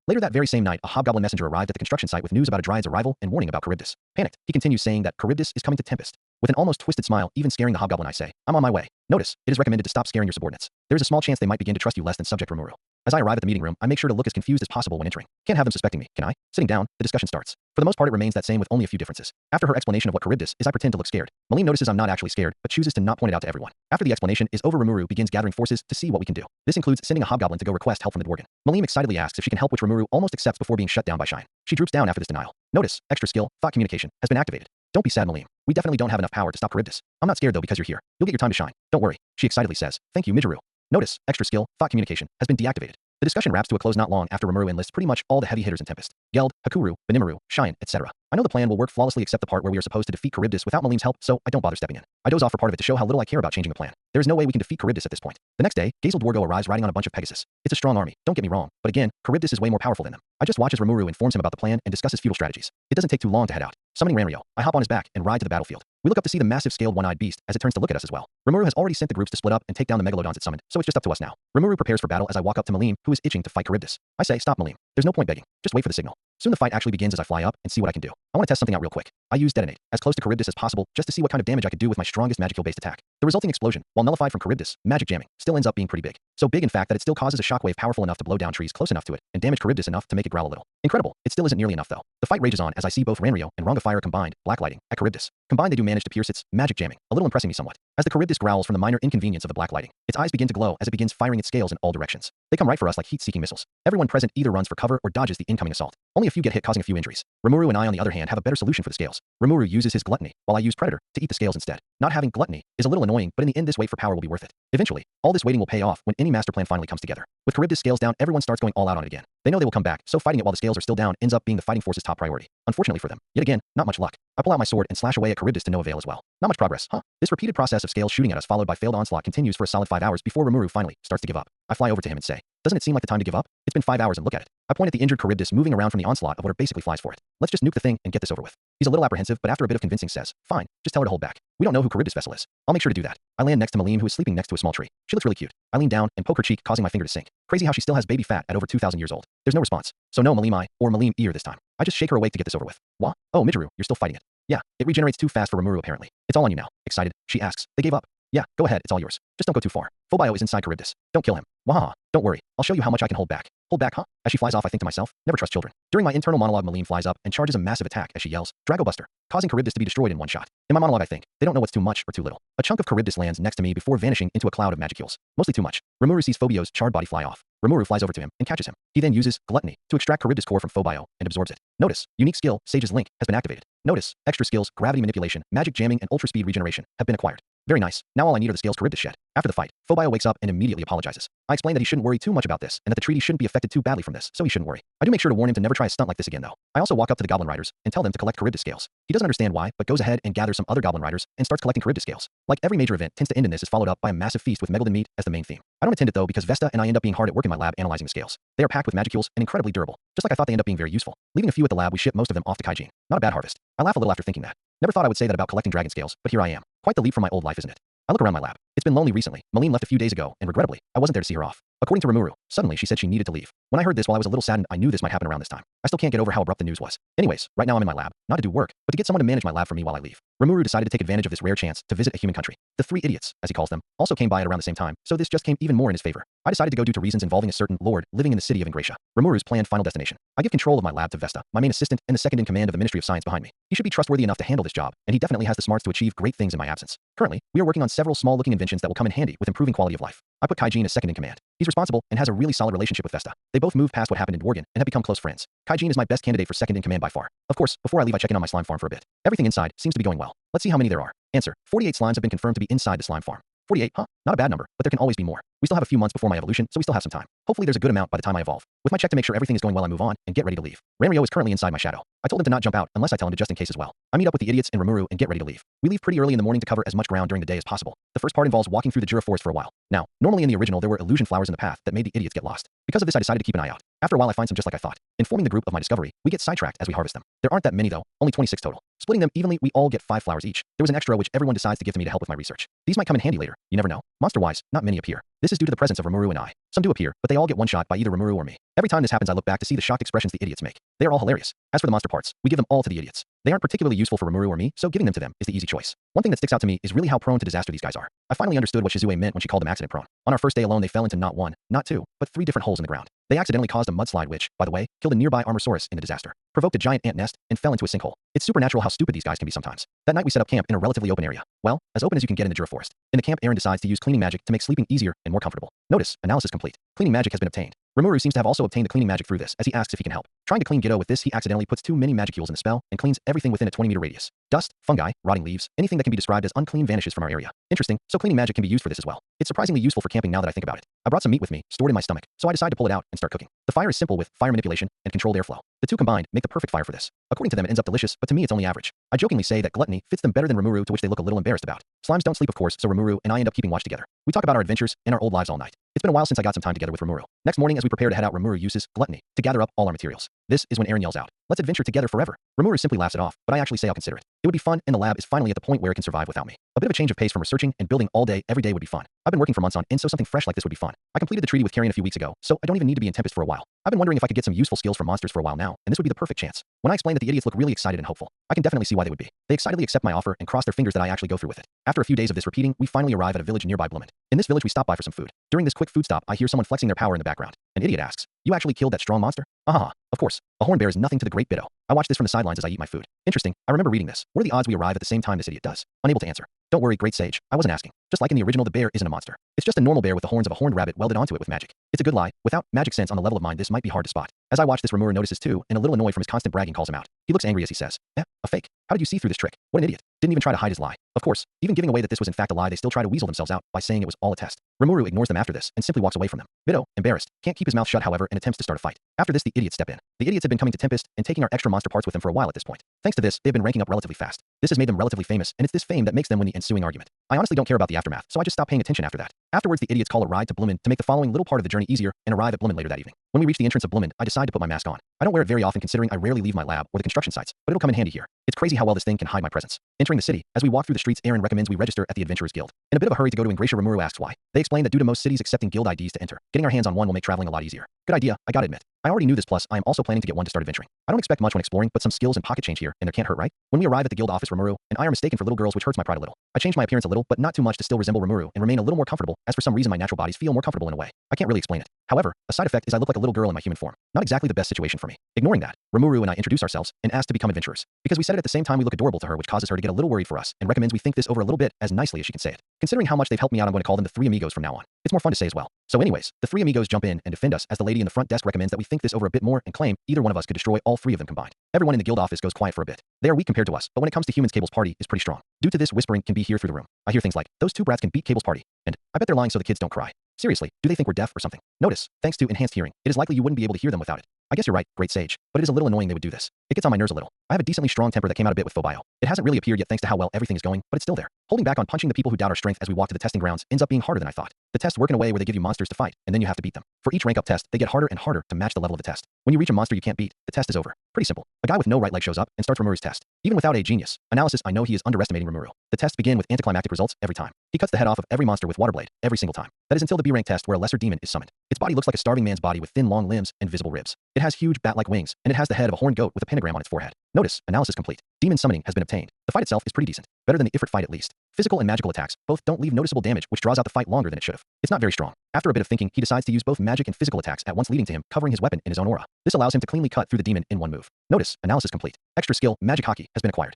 Later that very same night, a hobgoblin messenger arrived at the construction site with news about a dryad's arrival and warning about Charybdis. Panicked, he continues saying that Charybdis is coming to Tempest. With an almost twisted smile, even scaring the hobgoblin, I say, I'm on my way. Notice, it is recommended to stop scaring your subordinates. There is a small chance they might begin to trust you less than subject Rimuru. As I arrive at the meeting room, I make sure to look as confused as possible when entering. Can't have them suspecting me, can I? Sitting down, the discussion starts. For the most part, it remains that same with only a few differences. After her explanation of what Charybdis is, I pretend to look scared. Malim notices I'm not actually scared, but chooses to not point it out to everyone. After the explanation is over, Rimuru begins gathering forces to see what we can do. This includes sending a hobgoblin to go request help from the Dworgen. Malim excitedly asks if she can help, which Rimuru almost accepts before being shut down by Shine. She droops down after this denial. Notice, extra skill, thought communication, has been activated. Don't be sad, Malim. We definitely don't have enough power to stop Charybdis. I'm not scared though because you're here. You'll get your time to shine. Don't worry. She excitedly says, thank you, Midru. Notice, extra skill, thought communication, has been deactivated. The discussion wraps to a close not long after Rimuru enlists pretty much all the heavy hitters in Tempest. Geld, Hakuru, Benimaru, Shine, etc. I know the plan will work flawlessly except the part where we are supposed to defeat Charybdis without Malim's help, so I don't bother stepping in. I doze off for part of it to show how little I care about changing the plan. There is no way we can defeat Charybdis at this point. The next day, Gazel Dwargo arrives riding on a bunch of Pegasus. It's a strong army, don't get me wrong, but again, Charybdis is way more powerful than them. I just watch as Rimuru informs him about the plan and discusses feudal strategies. It doesn't take too long to head out. Summoning Ranryo, I hop on his back and ride to the battlefield. We look up to see the massive scaled one-eyed beast as it turns to look at us as well. Rimuru has already sent the groups to split up and take down the megalodons it summoned, so it's just up to us now. Rimuru prepares for battle as I walk up to Malim, who is itching to fight Charybdis. I say, stop Malim. There's no point begging. Just wait for the signal. Soon the fight actually begins as I fly up and see what I can do. I want to test something out real quick. I use Detonate, as close to Charybdis as possible, just to see what kind of damage I could do with my strongest magic heal-based attack. The resulting explosion, while nullified from Charybdis, magic jamming, still ends up being pretty big. So big in fact that it still causes a shockwave powerful enough to blow down trees close enough to it, and damage Charybdis enough to make it growl a little. Incredible. It still isn't nearly enough though. The fight rages on as I see both Ranryo and Ranga fire combined, blacklighting, at Charybdis. Combined they do manage to pierce its magic jamming, a little impressing me somewhat. As the Charybdis growls from the minor inconvenience of the blacklighting, its eyes begin to glow as it begins firing its scales in all directions. They come right for us like heat-seeking missiles. Everyone present either runs for cover or dodges the incoming assault. Only a few get hit, causing a few injuries. Rimuru and I on the other hand have a better solution for the scales. Rimuru uses his gluttony, while I use Predator to eat the scales instead. Not having gluttony is a little annoying, but in the end this wait for power will be worth it. Eventually, all this waiting will pay off when any master plan finally comes together. With Charybdis scales down, everyone starts going all out on it again. They know they will come back, so fighting it while the scales are still down ends up being the fighting force's top priority. Unfortunately for them, yet again, not much luck. I pull out my sword and slash away at Charybdis to no avail as well. Not much progress, huh? This repeated process of scales shooting at us followed by failed onslaught continues for a solid 5 hours before Rimuru finally starts to give up. I fly over to him and say, doesn't it seem like the time to give up? It's been 5 hours and look at it. I point at the injured Charybdis moving around from the onslaught of what are basically flies for it. Let's just nuke the thing and get this over with. He's a little apprehensive, but after a bit of convincing says, fine, just tell her to hold back. We don't know who Charybdis' vessel is. I'll make sure to do that. I land next to Malim, who is sleeping next to a small tree. She looks really cute. I lean down and poke her cheek, causing my finger to sink. Crazy how she still has baby fat at over 2,000 years old. There's no response. So no Malim or Malim ear this time. I just shake her awake to get this over with. What? Oh, Midgeru, you're still fighting it. Yeah, it regenerates too fast for Rimuru apparently. It's all on you now. Excited, she asks. They gave up. Yeah, go ahead, it's all yours. Just don't go too far. Phobio is inside Charybdis. Don't kill him. Wahaha. Don't worry. I'll show you how much I can hold back. Hold back, huh? As she flies off, I think to myself, never trust children. During my internal monologue, Malim flies up and charges a massive attack as she yells, Dragobuster, causing Charybdis to be destroyed in one shot. In my monologue, I think, they don't know what's too much or too little. A chunk of Charybdis lands next to me before vanishing into a cloud of magic heals. Mostly too much. Rimuru sees Phobio's charred body fly off. Rimuru flies over to him and catches him. He then uses Gluttony to extract Charybdis core from Phobio and absorbs it. Notice, unique skill, Sage's Link, has been activated. Notice, extra skills, Gravity Manipulation, Magic Jamming, and Ultra Speed Regeneration have been acquired. Very nice. Now all I need are the scales Charybdis shed. After the fight, Phobio wakes up and immediately apologizes. I explain that he shouldn't worry too much about this, and that the treaty shouldn't be affected too badly from this, so he shouldn't worry. I do make sure to warn him to never try a stunt like this again though. I also walk up to the Goblin Riders and tell them to collect Charybdis scales. He doesn't understand why, but goes ahead and gathers some other Goblin Riders and starts collecting Charybdis scales. Like every major event tends to end in this is followed up by a massive feast with Megalodon meat as the main theme. I don't attend it though because Vesta and I end up being hard at work in my lab analyzing the scales. They are packed with magicules and incredibly durable. Just like I thought they end up being very useful. Leaving a few at the lab, we ship most of them off to Kaijin. Not a bad harvest. I laugh a little after thinking that. Never thought I would say that about collecting dragon scales, but here I am. Quite the leap from my old life, isn't it? I look around my lab. It's been lonely recently. Malim left a few days ago, and regrettably, I wasn't there to see her off. According to Rimuru, suddenly she said she needed to leave. When I heard this while I was a little saddened, I knew this might happen around this time. I still can't get over how abrupt the news was. Anyways, right now I'm in my lab, not to do work, but to get someone to manage my lab for me while I leave. Rimuru decided to take advantage of this rare chance to visit a human country. The 3 idiots, as he calls them, also came by at around the same time, so this just came even more in his favor. I decided to go due to reasons involving a certain lord living in the city of Ingratia. Rimuru's planned final destination. I give control of my lab to Vesta, my main assistant and the second in command of the Ministry of Science behind me. He should be trustworthy enough to handle this job, and he definitely has the smarts to achieve great things in my absence. Currently, we are working on several small-looking inventions that will come in handy with improving quality of life. I put Kaijin as second in command. He's responsible and has a really solid relationship with Vesta. They both moved past what happened in Dworgen and have become close friends. Kaijin is my best candidate for second in command by far. Of course, before I leave I check in on my slime farm for a bit. Everything inside seems to be going well. Let's see how many there are. Answer: 48 slimes have been confirmed to be inside the slime farm. 48, huh? Not a bad number, but there can always be more. We still have a few months before my evolution, so we still have some time. Hopefully there's a good amount by the time I evolve. With my check to make sure everything is going well, I move on and get ready to leave. Ranryo is currently inside my shadow. I told him to not jump out unless I tell him to just in case as well. I meet up with the idiots and Rimuru and get ready to leave. We leave pretty early in the morning to cover as much ground during the day as possible. The first part involves walking through the Jura forest for a while. Now, normally in the original there were illusion flowers in the path that made the idiots get lost. Because of this I decided to keep an eye out. After a while I find some just like I thought. Informing the group of my discovery, we get sidetracked as we harvest them. There aren't that many though, only 26 total. Splitting them evenly, we all get 5 flowers each. There was an extra which everyone decides to give to me to help with my research. These might come in handy later, you never know. Monster-wise, not many appear. This is due to the presence of Rimuru and I. Some do appear, but they all get one shot by either Rimuru or me. Every time this happens I look back to see the shocked expressions the idiots make. They are all hilarious. As for the monster parts, we give them all to the idiots. They aren't particularly useful for Rimuru or me, so giving them to them is the easy choice. One thing that sticks out to me is really how prone to disaster these guys are. I finally understood what Shizue meant when she called them accident prone. On our first day alone they fell into not 1, not 2, but 3 different holes in the ground. They accidentally caused a mudslide which, by the way, killed a nearby Armosaurus in the disaster, provoked a giant ant nest, and fell into a sinkhole. It's supernatural how stupid these guys can be sometimes. That night we set up camp in a relatively open area. Well, as open as you can get in the Jura forest. In the camp Aaron decides to use cleaning magic to make sleeping easier and more comfortable. Notice, analysis complete. Cleaning magic has been obtained. Rimuru seems to have also obtained the cleaning magic through this, as he asks if he can help. Trying to clean Giddo with this, he accidentally puts too many magicules in the spell and cleans everything within a 20-meter radius. Dust, fungi, rotting leaves, anything that can be described as unclean vanishes from our area. Interesting, so cleaning magic can be used for this as well. It's surprisingly useful for camping now that I think about it. I brought some meat with me, stored in my stomach, so I decide to pull it out and start cooking. The fire is simple with fire manipulation and controlled airflow. The two combined make the perfect fire for this. According to them it ends up delicious, but to me it's only average. I jokingly say that gluttony fits them better than Rimuru, to which they look a little embarrassed about. Slimes don't sleep of course, so Rimuru and I end up keeping watch together. We talk about our adventures and our old lives all night. It's been a while since I got some time together with Rimuru. Next morning as we prepare to head out, Rimuru uses gluttony to gather up all our materials. This is when Eren yells out, "Let's adventure together forever." Rimuru simply laughs it off, but I actually say I'll consider it. It would be fun, and the lab is finally at the point where it can survive without me. A bit of a change of pace from researching and building all day, every day would be fun. I've been working for months on, and so something fresh like this would be fun. I completed the treaty with Carrion a few weeks ago, so I don't even need to be in Tempest for a while. I've been wondering if I could get some useful skills from monsters for a while now, and this would be the perfect chance. When I explain that, the idiots look really excited and hopeful. I can definitely see why they would be. They excitedly accept my offer and cross their fingers that I actually go through with it. After a few days of this repeating, we finally arrive at a village nearby Bloomond. In this village, we stop by for some food. During this quick food stop, I hear someone flexing their power in the background. An idiot asks, "You actually killed that strong monster?" Aha, of course. A horn bear is nothing to the great Biddo. I watch this from the sidelines as I eat my food. Interesting, I remember reading this. What are the odds we arrive at the same time this idiot does? Unable to answer. Don't worry, great sage, I wasn't asking. Just like in the original, the bear isn't a monster. It's just a normal bear with the horns of a horned rabbit welded onto it with magic. It's a good lie. Without magic sense on the level of mine, this might be hard to spot. As I watch this, Rimuru notices too, and a little annoyed from his constant bragging calls him out. He looks angry as he says, a fake. How did you see through this trick? What an idiot. Didn't even try to hide his lie. Of course, even giving away that this was in fact a lie, they still try to weasel themselves out by saying it was all a test. Rimuru ignores them after this and simply walks away from them. Biddo, embarrassed, can't keep his mouth shut however and attempts to start a fight. After this, the idiots step in. The idiots had been coming to Tempest and taking our extra monster parts with them for a while at this point. Thanks to this, they've been ranking up relatively fast. This has made them relatively famous, and it's this fame that makes them win the ensuing argument. I honestly don't care about the aftermath, so I just stop paying attention after that. Afterwards, the idiots call a ride to Bloomond to make the following little part of the journey easier and arrive at Bloomond later that evening. When we reach the entrance of Bloomond, I decide to put my mask on. I don't wear it very often considering I rarely leave my lab or the construction sites, but it'll come in handy here. It's crazy how well this thing can hide my presence. Entering the city, as we walk through the streets, Eren recommends we register at the Adventurers Guild. In a bit of a hurry to go to Ingratia, Rimuru asks why. They explain that due to most cities accepting guild IDs to enter, getting our hands on one will make traveling a lot easier. Good idea, I gotta admit. I already knew this, plus I am also planning to get one to start adventuring. I don't expect much when exploring, but some skills and pocket change here, and there can't hurt, right? When we arrive at the guild office, Rimuru and I are mistaken for little girls, which hurts my pride a little. I change my appearance a little, but not too much to still resemble Rimuru and remain a little more comfortable, as for some reason my natural bodies feel more comfortable in a way. I can't really explain it. However, a side effect is I look like a little girl in my human form. Not exactly the best situation for me. Ignoring that, Rimuru and I introduce ourselves and ask to become adventurers. Because we said it at the same time, we look adorable to her, which causes her to get a little worried for us and recommends we think this over a little bit as nicely as she can say it. Considering how much they've helped me out, I'm going to call them the three amigos from now on. It's more fun to say as well. So anyways, the three amigos jump in and defend us as the lady in the front desk recommends that we think this over a bit more and claim either one of us could destroy all three of them combined. Everyone in the guild office goes quiet for a bit. They are weak compared to us, but when it comes to humans, Cable's party is pretty strong. Due to this, whispering can be heard through the room. I hear things like, "Those two brats can beat Cable's party," and "I bet they're lying so the kids don't cry." Seriously, do they think we're deaf or something? Notice, thanks to enhanced hearing, it is likely you wouldn't be able to hear them without it. I guess you're right, great sage, but it is a little annoying they would do this. It gets on my nerves a little. I have a decently strong temper that came out a bit with Phobio. It hasn't really appeared yet thanks to how well everything is going, but it's still there. Holding back on punching the people who doubt our strength as we walk to the testing grounds ends up being harder than I thought. The tests work in a way where they give you monsters to fight, and then you have to beat them. For each rank up test, they get harder and harder to match the level of the test. When you reach a monster you can't beat, the test is over. Pretty simple. A guy with no right leg shows up and starts Rimuru's test. Even without a genius analysis, I know he is underestimating Rimuru. The tests begin with anticlimactic results every time. He cuts the head off of every monster with water blade every single time. That is until the B rank test where a lesser demon is summoned. Its body looks like a starving man's body with thin long limbs and visible ribs. It has huge bat-like wings, and it has the head of a horned goat with a pentagram on its forehead. Notice, analysis complete. Demon summoning has been obtained. The fight itself is pretty decent. Better than the Ifrit fight at least. Physical and magical attacks both don't leave noticeable damage, which draws out the fight longer than it should have. It's not very strong. After a bit of thinking, he decides to use both magic and physical attacks at once, leading to him covering his weapon in his own aura. This allows him to cleanly cut through the demon in one move. Notice, analysis complete. Extra skill, magic hockey, has been acquired.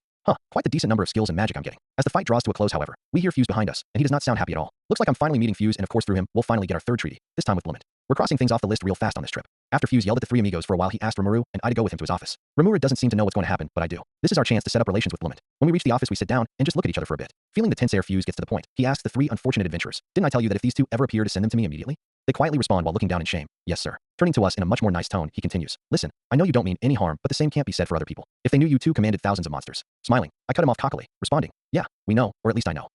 Quite the decent number of skills and magic I'm getting. As the fight draws to a close, however, we hear Fuse behind us, and he does not sound happy at all. Looks like I'm finally meeting Fuse, and of course through him, we'll finally get our third treaty, this time with Bloomond. We're crossing things off the list real fast on this trip. After Fuse yelled at the three amigos for a while, he asked Rimuru and I to go with him to his office. Rimuru doesn't seem to know what's going to happen, but I do. This is our chance to set up relations with Bloomond. When we reach the office, we sit down and just look at each other for a bit. Feeling the tense air, Fuse gets to the point. He asks the three unfortunate adventurers, "Didn't I tell you that if these two ever appear to send them to me immediately?" They quietly respond while looking down in shame. "Yes, sir." Turning to us in a much more nice tone, he continues, "Listen, I know you don't mean any harm, but the same can't be said for other people. If they knew you two commanded thousands of monsters." Smiling, I cut him off cockily, responding, "Yeah, we know, or at least I know."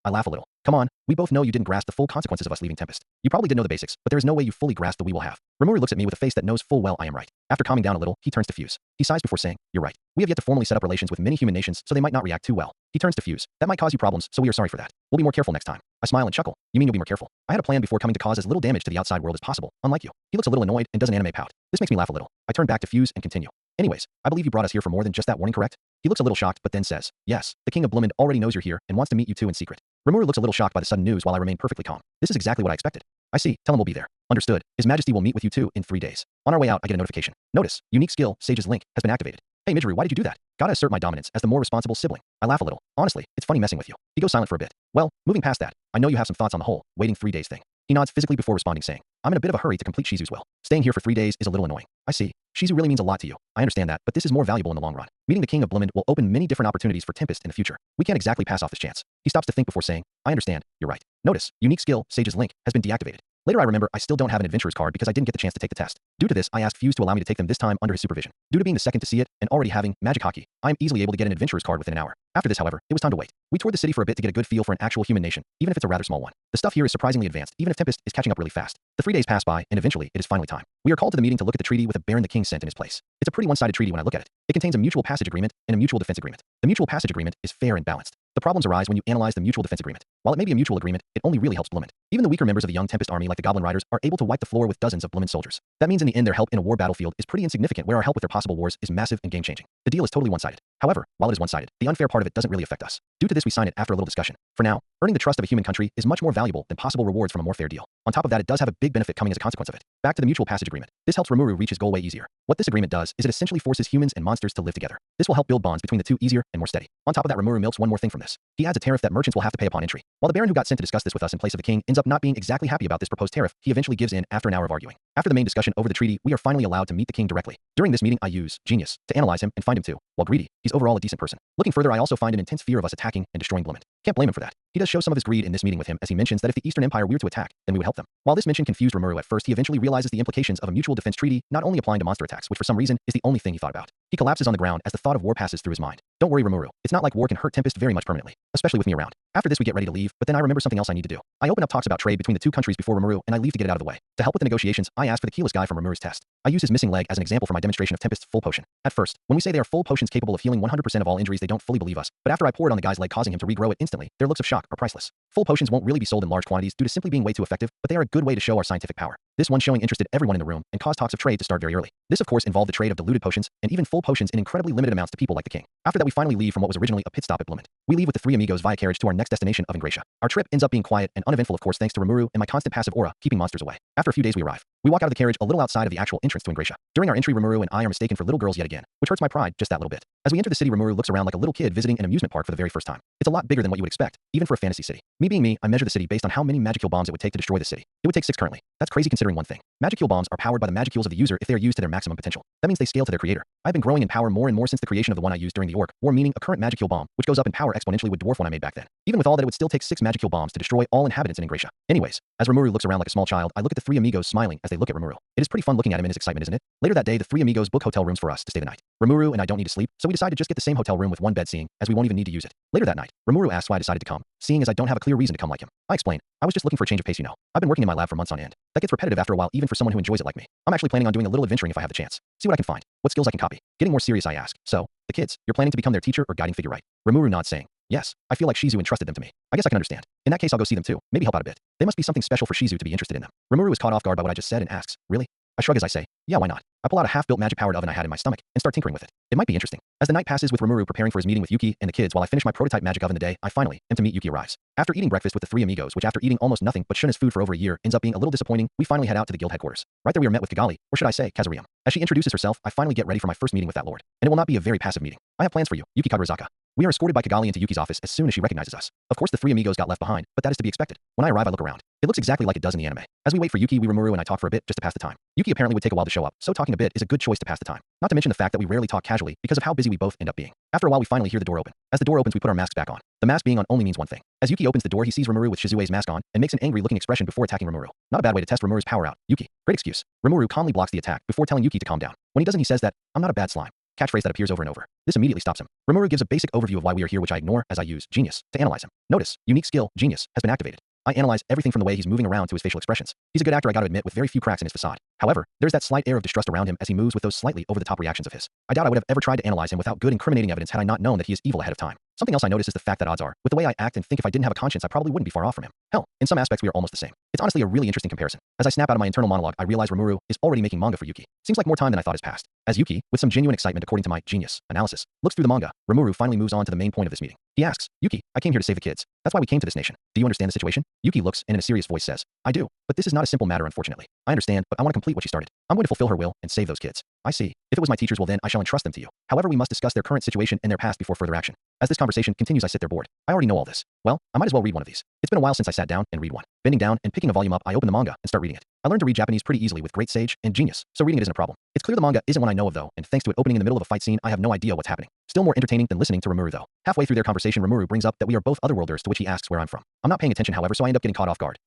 I laugh a little. "Come on, we both know you didn't grasp the full consequences of us leaving Tempest. You probably did know the basics, but there is no way you fully grasp the we will have." Rimuru looks at me with a face that knows full well I am right. After calming down a little, he turns to Fuse. He sighs before saying, "You're right. We have yet to formally set up relations with many human nations, so they might not react too well." He turns to Fuse. "That might cause you problems, so we are sorry for that. We'll be more careful next time." I smile and chuckle. "You mean you'll be more careful?" I had a plan before coming to cause as little damage to the outside world as possible, unlike you. He looks a little annoyed and does an anime pout. This makes me laugh a little. I turn back to Fuse and continue. "Anyways, I believe you brought us here for more than just that warning, correct?" He looks a little shocked, but then says, "Yes, the king of Bloomond already knows you're here and wants to meet you two in secret." Rimuru looks a little shocked by the sudden news while I remain perfectly calm. This is exactly what I expected. "I see, tell him we'll be there." "Understood. His Majesty will meet with you two in 3 days." On our way out, I get a notification. Notice, unique skill, Sage's Link, has been activated. "Hey Midori, why did you do that?" "Gotta assert my dominance as the more responsible sibling." I laugh a little. "Honestly, it's funny messing with you." He goes silent for a bit. "Well, moving past that, I know you have some thoughts on the whole waiting 3 days thing." He nods physically before responding, saying, "I'm in a bit of a hurry to complete Shizu's will. Staying here for 3 days is a little annoying." "I see. Shizu really means a lot to you. I understand that, but this is more valuable in the long run. Meeting the king of Bloomond will open many different opportunities for Tempest in the future. We can't exactly pass off this chance." He stops to think before saying, "I understand, you're right." Notice, unique skill, Sage's Link, has been deactivated. Later I remember I still don't have an adventurer's card because I didn't get the chance to take the test. Due to this, I asked Fuse to allow me to take them this time under his supervision. Due to being the second to see it and already having magic hockey, I am easily able to get an adventurer's card within an hour. After this, however, it was time to wait. We toured the city for a bit to get a good feel for an actual human nation, even if it's a rather small one. The stuff here is surprisingly advanced, even if Tempest is catching up really fast. The 3 days pass by, and eventually it is finally time. We are called to the meeting to look at the treaty with a Baron the King sent in his place. It's a pretty one-sided treaty when I look at it. It contains a mutual passage agreement and a mutual defense agreement. The mutual passage agreement is fair and balanced. The problems arise when you analyze the mutual defense agreement. While it may be a mutual agreement, it only really helps Bloomond. Even the weaker members of the young Tempest army like the Goblin Riders are able to wipe the floor with dozens of Bloomond soldiers. That means in the end their help in a war battlefield is pretty insignificant, where our help with their possible wars is massive and game-changing. The deal is totally one-sided. However, while it is one-sided, the unfair part of it doesn't really affect us. Due to this, we sign it after a little discussion. For now, earning the trust of a human country is much more valuable than possible rewards from a more fair deal. On top of that, it does have a big benefit coming as a consequence of it. Back to the mutual passage agreement. This helps Rimuru reach his goal way easier. What this agreement does is it essentially forces humans and monsters to live together. This will help build bonds between the two easier and more steady. On top of that, Rimuru milks one more thing from this. He adds a tariff that merchants will have to pay upon entry. While the Baron who got sent to discuss this with us in place of the king ends up not being exactly happy about this proposed tariff, he eventually gives in after an hour of arguing. After the main discussion over the treaty, we are finally allowed to meet the king directly. During this meeting, I use Genius to analyze him and find him too. While greedy, he's overall a decent person. Looking further, I also find an intense fear of us attacking and destroying Bloomond. Can't blame him for that. He does show some of his greed in this meeting with him, as he mentions that if the Eastern Empire were to attack, then we would help them. While this mention confused Rimuru at first, he eventually realizes the implications of a mutual defense treaty not only applying to monster attacks, which for some reason is the only thing he thought about. He collapses on the ground as the thought of war passes through his mind. Don't worry, Rimuru. It's not like war can hurt Tempest very much permanently, especially with me around. After this, we get ready to leave, but then I remember something else I need to do. I open up talks about trade between the two countries before Rimuru, and I leave to get it out of the way. To help with the negotiations, I ask for the keyless guy from Rimuru's test. I use his missing leg as an example for my demonstration of Tempest's full potion. At first, when we say they are full potions capable of healing 100% of all injuries, they don't fully believe us, but after I pour it on the guy's leg causing him to regrow it instantly, their looks of shock are priceless. Full potions won't really be sold in large quantities due to simply being way too effective, but they are a good way to show our scientific power. This one showing interested everyone in the room and caused talks of trade to start very early. This of course involved the trade of diluted potions and even full potions in incredibly limited amounts to people like the king. After that, we finally leave from what was originally a pit stop at Bloomond. We leave with the three amigos via carriage to our next destination of Ingratia. Our trip ends up being quiet and uneventful, of course, thanks to Rimuru and my constant passive aura keeping monsters away. After a few days, we arrive. We walk out of the carriage a little outside of the actual entrance to Ingratia. During our entry, Rimuru and I are mistaken for little girls yet again, which hurts my pride just that little bit. As we enter the city, Rimuru looks around like a little kid visiting an amusement park for the very first time. It's a lot bigger than what you would expect, even for a fantasy city. Me being me, I measure the city based on how many magic bombs it would take to destroy the city. It would take 6 currently. That's crazy considering one thing. Magic bombs are powered by the magic of the user if they are used to their maximum potential. That means they scale to their creator. I've been growing in power more and more since the creation of the one I used during the Orc War, meaning a current magic bomb, which goes up in power exponentially, would dwarf one I made back then. Even with all that, it would still take 6 magic bombs to destroy all inhabitants in Ingratia. Anyways, as Rimuru looks around like a small child, I look at the three amigos smiling as they look at Rimuru. It is pretty fun looking at him in his excitement, isn't it? Later that day, the three amigos book hotel rooms for us to stay the night. Rimuru and I don't need to sleep, so we decide to just get the same hotel room with one bed, seeing as we won't even need to use it. Later that night, Rimuru asks why I decided to come, seeing as I don't have a clear reason to come like him. I explain, I was just looking for a change of pace, you know. I've been working in my lab for months on end. That gets repetitive after a while, even for someone who enjoys it like me. I'm actually planning on doing a little adventuring if I have the chance. See what I can find. What skills I can copy. Getting more serious, I ask. So, the kids, you're planning to become their teacher or guiding figure, right? Rimuru nods, saying, yes, I feel like Shizu entrusted them to me. I guess I can understand. In that case, I'll go see them too. Maybe help out a bit. They must be something special for Shizu to be interested in them. Rimuru is caught off guard by what I just said and asks, really? I shrug as I say, yeah, why not? I pull out a half-built magic-powered oven I had in my stomach and start tinkering with it. It might be interesting. As the night passes with Rimuru preparing for his meeting with Yuki and the kids while I finish my prototype magic oven, the day I finally am to meet Yuki arrives. After eating breakfast with the three amigos, which after eating almost nothing but Shuna's food for over a year ends up being a little disappointing, we finally head out to the guild headquarters. Right there we are met with Kigali, or should I say, Kazurium. As she introduces herself, I finally get ready for my first meeting with that lord. And it will not be a very passive meeting. I have plans for you, Yuki Kagurazaka. We are escorted by Kigali into Yuki's office as soon as she recognizes us. Of course, the three amigos got left behind, but that is to be expected. When I arrive, I look around. It looks exactly like it does in the anime. As we wait for Yuki, we Rimuru and I talk for a bit just to pass the time. Yuki apparently would take a while to show up, so talking a bit is a good choice to pass the time. Not to mention the fact that we rarely talk casually because of how busy we both end up being. After a while, we finally hear the door open. As the door opens, we put our masks back on. The mask being on only means one thing. As Yuki opens the door, he sees Rimuru with Shizue's mask on and makes an angry-looking expression before attacking Rimuru. Not a bad way to test Rimuru's power out. Yuki, great excuse. Rimuru calmly blocks the attack before telling Yuki to calm down. When he doesn't, he says that, I'm not a bad slime. Catchphrase that appears over and over. This immediately stops him. Rimuru gives a basic overview of why we are here, which I ignore as I use Genius to analyze him. Notice, unique skill, Genius, has been activated. I analyze everything from the way he's moving around to his facial expressions. He's a good actor, I gotta admit, with very few cracks in his facade. However, there's that slight air of distrust around him as he moves with those slightly over-the-top reactions of his. I doubt I would have ever tried to analyze him without good incriminating evidence had I not known that he is evil ahead of time. Something else I notice is the fact that odds are, with the way I act and think, if I didn't have a conscience, I probably wouldn't be far off from him. Hell, in some aspects we are almost the same. It's honestly a really interesting comparison. As I snap out of my internal monologue, I realize Rimuru is already making manga for Yuki. Seems like more time than I thought has passed. As Yuki, with some genuine excitement according to my Genius analysis, looks through the manga, Rimuru finally moves on to the main point of this meeting. He asks, Yuki, I came here to save the kids. That's why we came to this nation. Do you understand the situation? Yuki looks and in a serious voice says, I do, but this is not a simple matter, unfortunately. I understand, but I want to complete what she started. I'm going to fulfill her will and save those kids. I see. If it was my teachers, well then I shall entrust them to you. However, we must discuss their current situation and their past before further action. As this conversation continues, I sit there bored. I already know all this. Well, I might as well read one of these. It's been a while since I sat down and read one. Bending down and picking a volume up, I open the manga and start reading it. I learned to read Japanese pretty easily with great sage and Genius, so reading it isn't a problem. It's clear the manga isn't one I know of though, and thanks to it opening in the middle of a fight scene, I have no idea what's happening. Still more entertaining than listening to Rimuru though. Halfway through their conversation, Rimuru brings up that we are both otherworlders, to which he asks where I'm from. I'm not paying attention, however, so I end up getting caught off guard.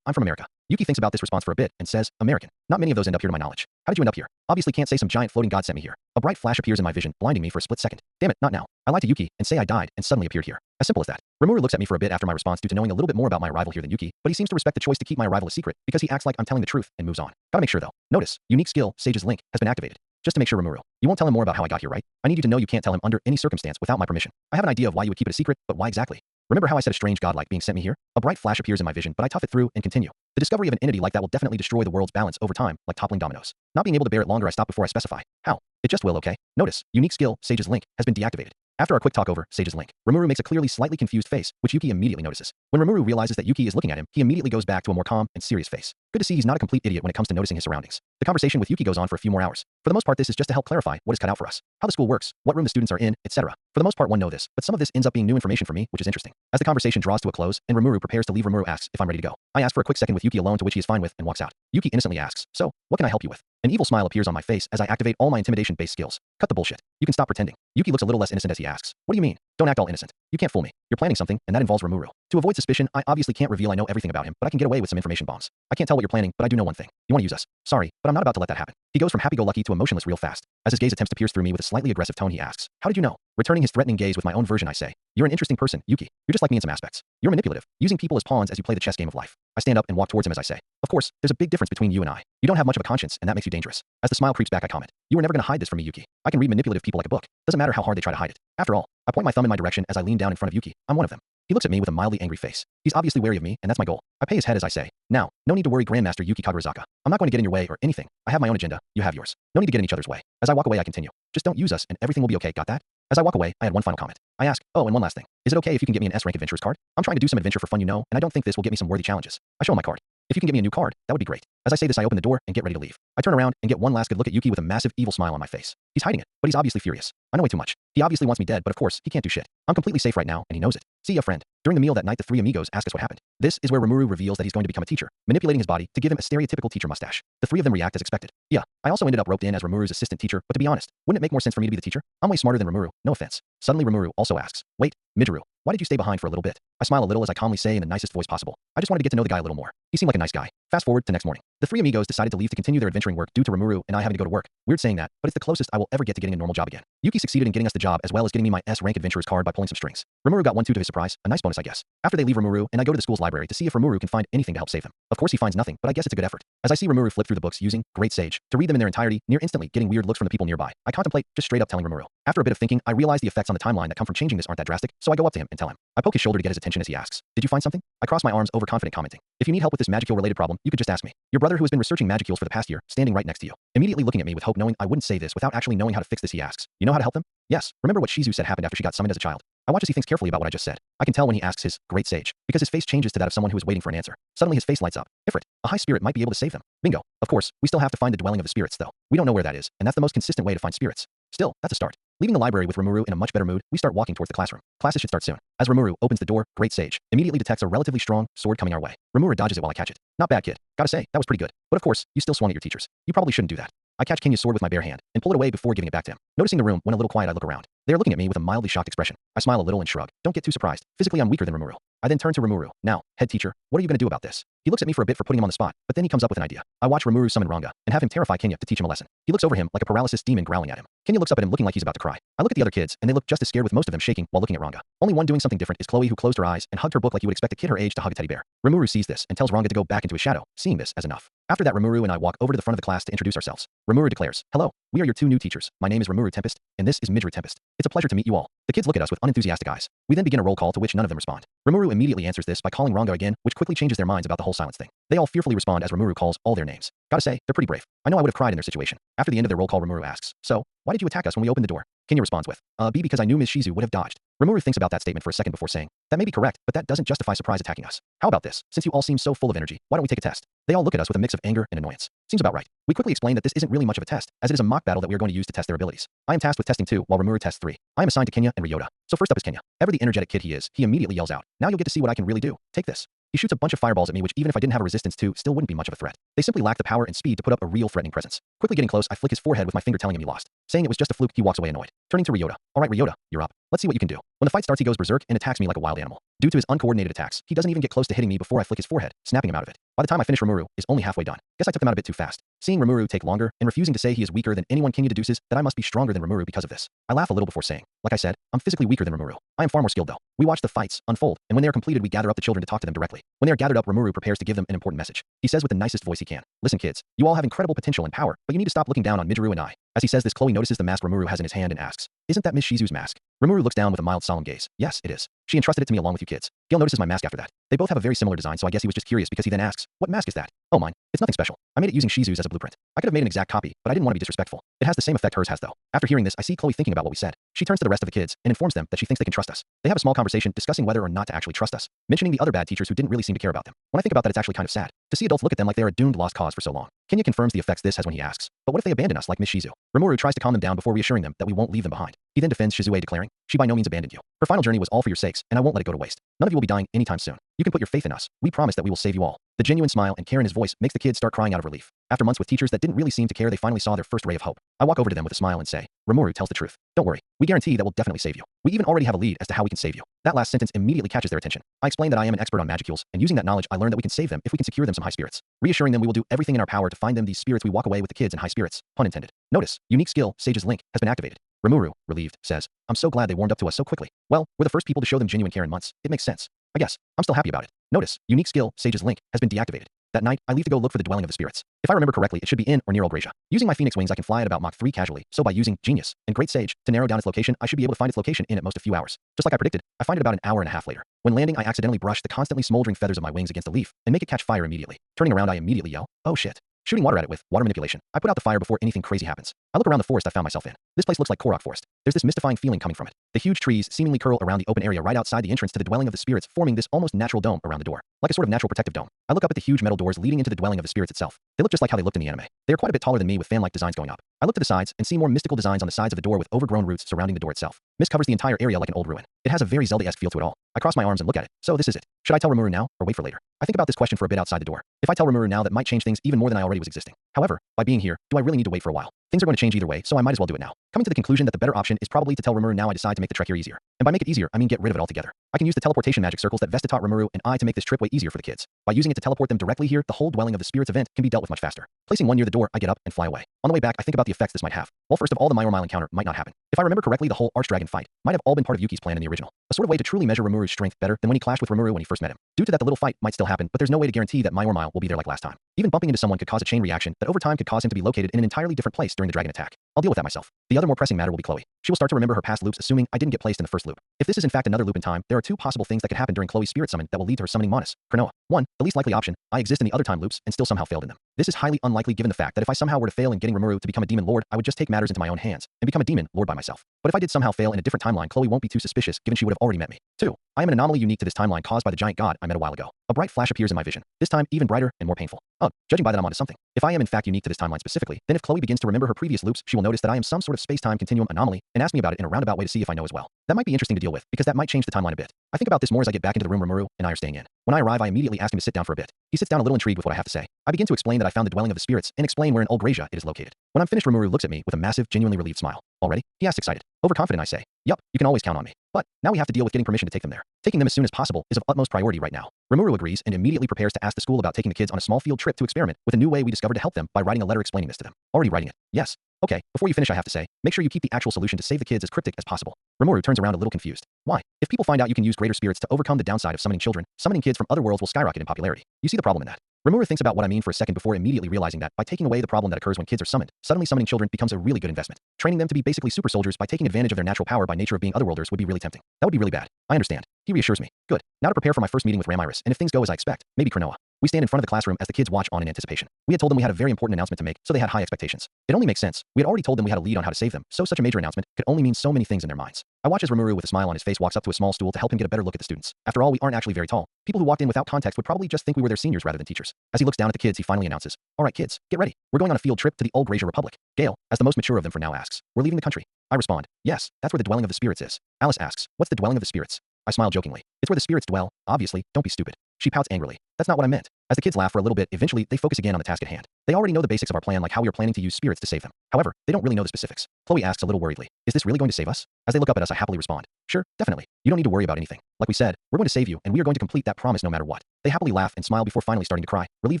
I'm from America. Yuki thinks about this response for a bit and says, American. Not many of those end up here to my knowledge. How did you end up here? Obviously can't say some giant floating god sent me here. A bright flash appears in my vision, blinding me for a split second. Damn it, not now. I lie to Yuki and say I died and suddenly appeared here. As simple as that. Rimuru looks at me for a bit after my response due to knowing a little bit more about my arrival here than Yuki, but he seems to respect the choice to keep my arrival a secret because he acts like I'm telling the truth and moves on. Gotta make sure though. Notice, unique skill, Sage's link, has been activated. Just to make sure, Rimuru, you won't tell him more about how I got here, right? I need you to know you can't tell him under any circumstance without my permission. I have an idea of why you would keep it a secret, but why exactly? Remember how I said a strange godlike being sent me here? A bright flash appears in my vision, but I tough it through and continue. The discovery of an entity like that will definitely destroy the world's balance over time, like toppling dominoes. Not being able to bear it longer, I stop before I specify. How? It just will, okay? Notice, unique skill, Sage's link, has been deactivated. After our quick talk over Sage's link, Rimuru makes a clearly slightly confused face, which Yuki immediately notices. When Rimuru realizes that Yuki is looking at him, he immediately goes back to a more calm and serious face. Good to see he's not a complete idiot when it comes to noticing his surroundings. The conversation with Yuki goes on for a few more hours. For the most part, this is just to help clarify what is cut out for us, how the school works, what room the students are in, etc. For the most part, one know this, but some of this ends up being new information for me, which is interesting. As the conversation draws to a close and Rimuru prepares to leave, Rimuru asks if I'm ready to go. I ask for a quick second with Yuki alone, to which he is fine with and walks out. Yuki innocently asks, so, what can I help you with? An evil smile appears on my face as I activate all my intimidation-based skills. Cut the bullshit. You can stop pretending. Yuki looks a little less innocent as he asks, what do you mean? Don't act all innocent. You can't fool me. You're planning something, and that involves Rimuru. To avoid suspicion, I obviously can't reveal I know everything about him, but I can get away with some information bombs. I can't tell what you're planning, but I do know one thing. You want to use us. Sorry, but I'm not about to let that happen. He goes from happy-go-lucky to emotionless real fast. As his gaze attempts to pierce through me with a slightly aggressive tone, he asks, how did you know? Returning his threatening gaze with my own version, I say, you're an interesting person, Yuki. You're just like me in some aspects. You're manipulative, using people as pawns as you play the chess game of life. I stand up and walk towards him as I say, of course, there's a big difference between you and I. You don't have much of a conscience, and that makes you dangerous. As the smile creeps back, I comment, you were never going to hide this from me, Yuki. I can read manipulative people like a book. Doesn't matter how hard they try to hide it. After all, I point my thumb in my direction as I lean down in front of Yuki. I'm one of them. He looks at me with a mildly angry face. He's obviously wary of me, and that's my goal. I pay his head as I say, now, no need to worry, Grandmaster Yuki Kagurazaka. I'm not going to get in your way or anything. I have my own agenda, you have yours. No need to get in each other's way. As I walk away, I continue. Just don't use us and everything will be okay, got that? As I walk away, I had one final comment. I ask, oh, and one last thing. Is it okay if you can get me an S-rank adventurers card? I'm trying to do some adventure for fun, you know, and I don't think this will get me some worthy challenges. I show him my card. If you can get me a new card, that would be great. As I say this, I open the door and get ready to leave. I turn around and get one last good look at Yuki with a massive evil smile on my face. He's hiding it, but he's obviously furious. I know way too much. He obviously wants me dead, but of course, he can't do shit. I'm completely safe right now, and he knows it. See ya, friend. During the meal that night, the three amigos ask us what happened. This is where Rimuru reveals that he's going to become a teacher, manipulating his body to give him a stereotypical teacher mustache. The three of them react as expected. Yeah, I also ended up roped in as Rimuru's assistant teacher, but to be honest, wouldn't it make more sense for me to be the teacher? I'm way smarter than Rimuru, no offense. Suddenly Rimuru also asks, wait, Midgeru, why did you stay behind for a little bit? I smile a little as I calmly say in the nicest voice possible, I just wanted to get to know the guy a little more. He seemed like a nice guy. Fast forward to next morning. The three amigos decided to leave to continue their adventuring work due to Rimuru and I having to go to work. Weird saying that, but it's the closest I will ever get to getting a normal job again. Yuki succeeded in getting us the job as well as getting me my S-rank adventurer's card by pulling some strings. Rimuru got 1-2 to his surprise, a nice bonus I guess. After they leave Rimuru and I go to the school's library to see if Rimuru can find anything to help save them. Of course he finds nothing, but I guess it's a good effort. As I see Rimuru flip through the books using Great Sage to read them in their entirety, near instantly getting weird looks from the people nearby, I contemplate just straight up telling Rimuru. After a bit of thinking, I realize the effects on the timeline that come from changing this aren't that drastic, so I go up to him and tell him. I poke his shoulder to get his attention as he asks, did you find something? I cross my arms overconfident commenting, if you need help with this Magicule-related problem, you could just ask me. Your brother who has been researching Magicules for the past year, standing right next to you. Immediately looking at me with hope knowing I wouldn't say this without actually knowing how to fix this, he asks, you know how to help them? Yes, remember what Shizu said happened after she got summoned as a child. I watch as he thinks carefully about what I just said. I can tell when he asks his Great Sage, because his face changes to that of someone who is waiting for an answer. Suddenly his face lights up. Ifrit, a high spirit might be able to save them. Bingo. Of course, we still have to find the dwelling of the spirits though. We don't know where that is, and that's the most consistent way to find spirits. Still, that's a start. Leaving the library with Rimuru in a much better mood, we start walking towards the classroom. Classes should start soon. As Rimuru opens the door, Great Sage immediately detects a relatively strong sword coming our way. Rimuru dodges it while I catch it. Not bad, kid. Gotta say, that was pretty good. But of course, you still swung at your teachers. You probably shouldn't do that. I catch Kenya's sword with my bare hand and pull it away before giving it back to him. Noticing the room went a little quiet, I look around. They are looking at me with a mildly shocked expression. I smile a little and shrug. Don't get too surprised. Physically, I'm weaker than Rimuru. I then turn to Rimuru. Now, head teacher, what are you going to do about this? He looks at me for a bit for putting him on the spot, but then he comes up with an idea. I watch Rimuru summon Ranga and have him terrify Kenya to teach him a lesson. He looks over him like a paralysis demon growling at him. Kenya looks up at him looking like he's about to cry. I look at the other kids and they look just as scared with most of them shaking while looking at Ranga. Only one doing something different is Chloe who closed her eyes and hugged her book like you would expect a kid her age to hug a teddy bear. Rimuru sees this and tells Ranga to go back into his shadow, seeing this as enough. After that, Rimuru and I walk over to the front of the class to introduce ourselves. Rimuru declares, hello, we are your two new teachers. My name is Rimuru Tempest, and this is Rimuru Tempest. It's a pleasure to meet you all. The kids look at us with unenthusiastic eyes. We then begin a roll call to which none of them respond. Rimuru immediately answers this by calling Ranga again, which quickly changes their minds about the whole silence thing. They all fearfully respond as Rimuru calls all their names. Gotta say, they're pretty brave. I know I would have cried in their situation. After the end of their roll call, Rimuru asks, so, why did you attack us when we opened the door? Kenya responds with, B, because I knew Ms. Shizu would have dodged. Rimuru thinks about that statement for a second before saying, that may be correct, but that doesn't justify surprise attacking us. How about this? Since you all seem so full of energy, why don't we take a test? They all look at us with a mix of anger and annoyance. Seems about right. We quickly explain that this isn't really much of a test, as it is a mock battle that we are going to use to test their abilities. I am tasked with testing 2, while Rimuru tests 3. I am assigned to Kenya and Ryota. So first up is Kenya. Ever the energetic kid he is, he immediately yells out, now you'll get to see what I can really do. Take this. He shoots a bunch of fireballs at me, which even if I didn't have a resistance to, still wouldn't be much of a threat. They simply lack the power and speed to put up a real threatening presence. Quickly getting close, I flick his forehead with my finger telling him he lost. Saying it was just a fluke, he walks away annoyed. Turning to Ryota. Alright Ryota, you're up. Let's see what you can do. When the fight starts, he goes berserk and attacks me like a wild animal. Due to his uncoordinated attacks, he doesn't even get close to hitting me before I flick his forehead, snapping him out of it. By the time I finish, Rimuru is only halfway done. Guess I took them out a bit too fast. Seeing Rimuru take longer and refusing to say he is weaker than anyone, Kenya deduces that I must be stronger than Rimuru because of this. I laugh a little before saying, like I said, I'm physically weaker than Rimuru. I am far more skilled though. We watch the fights unfold, and when they are completed, we gather up the children to talk to them directly. When they are gathered up, Rimuru prepares to give them an important message. He says with the nicest voice he can, listen kids, you all have incredible potential and power, but you need to stop looking down on Midori and I. As he says this, Chloe notices the mask Rimuru has in his hand and asks, isn't that Miss Shizu's mask? Rimuru looks down with a mild solemn gaze. Yes, it is. She entrusted it to me along with you kids. Gale notices my mask after that. They both have a very similar design, so I guess he was just curious because he then asks, what mask is that? Oh, mine. It's nothing special. I made it using Shizu's as a blueprint. I could have made an exact copy, but I didn't want to be disrespectful. It has the same effect hers has though. After hearing this, I see Chloe thinking about what we said. She turns to the rest of the kids and informs them that she thinks they can trust us. They have a small conversation discussing whether or not to actually trust us, mentioning the other bad teachers who didn't really seem to care about them. When I think about that, it's actually kind of sad to see adults look at them like they are a doomed lost cause for so long. Kenya confirms the effects this has when he asks, but what if they abandon us like Miss Shizu? Rimuru tries to calm them down before reassuring them that we won't leave them behind. He then defends Shizue, declaring, she by no means abandoned you. Her final journey was all for your sakes, and I won't let it go to waste. None of you will be dying anytime soon. You can put your faith in us. We promise that we will save you all. The genuine smile and care in his voice makes the kids start crying out of relief. After months with teachers that didn't really seem to care, they finally saw their first ray of hope. I walk over to them with a smile and say, Rimuru tells the truth. Don't worry. We guarantee that we'll definitely save you. We even already have a lead as to how we can save you. That last sentence immediately catches their attention. I explain that I am an expert on magicules, and using that knowledge, I learned that we can save them if we can secure them some high spirits. Reassuring them we will do everything in our power to find them these spirits, we walk away with the kids in high spirits. Pun intended. Notice, unique skill, Sage's link, has been activated. Rimuru, relieved, says, I'm so glad they warmed up to us so quickly. Well, we're the first people to show them genuine care in months. It makes sense. I guess. I'm still happy about it. Notice, unique skill, Sage's link, has been deactivated. That night, I leave to go look for the dwelling of the spirits. If I remember correctly, it should be in or near Elgracia. Using my phoenix wings, I can fly at about Mach 3 casually, so by using Genius and Great Sage to narrow down its location, I should be able to find its location in at most a few hours. Just like I predicted, I find it about an hour and a half later. When landing, I accidentally brush the constantly smoldering feathers of my wings against a leaf and make it catch fire immediately. Turning around, I immediately yell, oh shit. Shooting water at it with water manipulation. I put out the fire before anything crazy happens. I look around the forest I found myself in. This place looks like Korok Forest. There's this mystifying feeling coming from it. The huge trees seemingly curl around the open area right outside the entrance to the dwelling of the spirits, forming this almost natural dome around the door, like a sort of natural protective dome. I look up at the huge metal doors leading into the dwelling of the spirits itself. They look just like how they looked in the anime. They are quite a bit taller than me with fan-like designs going up. I look to the sides and see more mystical designs on the sides of the door with overgrown roots surrounding the door itself. Mist covers the entire area like an old ruin. It has a very Zelda-esque feel to it all. I cross my arms and look at it. So this is it. Should I tell Rimuru now or wait for later? I think about this question for a bit outside the door. If I tell Rimuru now, that might change things even more than I already was existing. However, by being here, do I really need to wait for a while? Things are going to change either way, so I might as well do it now. Coming to the conclusion that the better option is probably to tell Rimuru now, I decide to make the trek here easier. And by make it easier, I mean get rid of it altogether. I can use the teleportation magic circles that Vesta taught Rimuru and I to make this trip way easier for the kids. By using it to teleport them directly here, the whole dwelling of the spirits event can be dealt with much faster. Placing one near the door, I get up and fly away. On the way back, I think about the effects this might have. Well, first of all, the Mile encounter might not happen. If I remember correctly, the whole Archdragon fight might have all been part of Yuki's plan in the original. A sort of way to truly measure Rimuru's strength better than when he clashed with Rimuru when he first met him. Due to that, the little fight might still happen, but there's no way to guarantee that Mile will be there like last time. Even bumping into someone could cause a chain reaction that over time could cause him to be located in an entirely different place during the dragon attack. I'll deal with that myself. The other more pressing matter will be Chloe. She will start to remember her past loops, assuming I didn't get placed in the first loop. If this is in fact another loop in time, there are two possible things that could happen during Chloe's spirit summon that will lead to her summoning Monas, Cronoa. 1. The least likely option, I exist in the other time loops and still somehow failed in them. This is highly unlikely given the fact that if I somehow were to fail in getting Rimuru to become a demon lord, I would just take matters into my own hands and become a demon lord by myself. But if I did somehow fail in a different timeline, Chloe won't be too suspicious given she would have already met me. 2. I am an anomaly unique to this timeline caused by the giant god I met a while ago. A bright flash appears in my vision, this time even brighter and more painful. Judging by that, I'm onto something. If I am in fact unique to this timeline specifically, then if Chloe begins to remember her previous loops, she will notice that I am some sort of space-time continuum anomaly and ask me about it in a roundabout way to see if I know as well. That might be interesting to deal with, because that might change the timeline a bit. I think about this more as I get back into the room Rimuru and I are staying in. When I arrive, I immediately ask him to sit down for a bit. He sits down a little intrigued with what I have to say. I begin to explain that I found the dwelling of the spirits and explain where in Elgracia it is located. When I'm finished, Rimuru looks at me with a massive, genuinely relieved smile. Already? He asks excited. Overconfident, I say, yup, you can always count on me. But now we have to deal with getting permission to take them there. Taking them as soon as possible is of utmost priority right now. Rimuru agrees and immediately prepares to ask the school about taking the kids on a small field trip to experiment with a new way we discovered to help them by writing a letter explaining this to them. Already writing it. Yes. Okay, before you finish, I have to say, make sure you keep the actual solution to save the kids as cryptic as possible. Rimuru turns around a little confused. Why? If people find out you can use greater spirits to overcome the downside of summoning children, summoning kids from other worlds will skyrocket in popularity. You see the problem in that? Rimuru thinks about what I mean for a second before immediately realizing that by taking away the problem that occurs when kids are summoned, suddenly summoning children becomes a really good investment. Training them to be basically super soldiers by taking advantage of their natural power by nature of being otherworlders would be really tempting. That would be really bad. I understand. He reassures me. Good. Now to prepare for my first meeting with Ramiris, and if things go as I expect, maybe Cronoa. We stand in front of the classroom as the kids watch on in anticipation. We had told them we had a very important announcement to make, so they had high expectations. It only makes sense. We had already told them we had a lead on how to save them, so such a major announcement could only mean so many things in their minds. I watch as Rimuru with a smile on his face walks up to a small stool to help him get a better look at the students. After all, we aren't actually very tall. People who walked in without context would probably just think we were their seniors rather than teachers. As he looks down at the kids, he finally announces, all right kids, get ready. We're going on a field trip to the Elgracia Republic. Gale, as the most mature of them for now, asks, we're leaving the country. I respond, yes, that's where the dwelling of the spirits is. Alice asks, what's the dwelling of the spirits? I smile jokingly. It's where the spirits dwell, obviously, don't be stupid. She pouts angrily. That's not what I meant. As the kids laugh for a little bit, eventually, they focus again on the task at hand. They already know the basics of our plan, like how we are planning to use spirits to save them. However, they don't really know the specifics. Chloe asks a little worriedly, is this really going to save us? As they look up at us, I happily respond, sure, definitely. You don't need to worry about anything. Like we said, we're going to save you, and we are going to complete that promise no matter what. They happily laugh and smile before finally starting to cry, relieved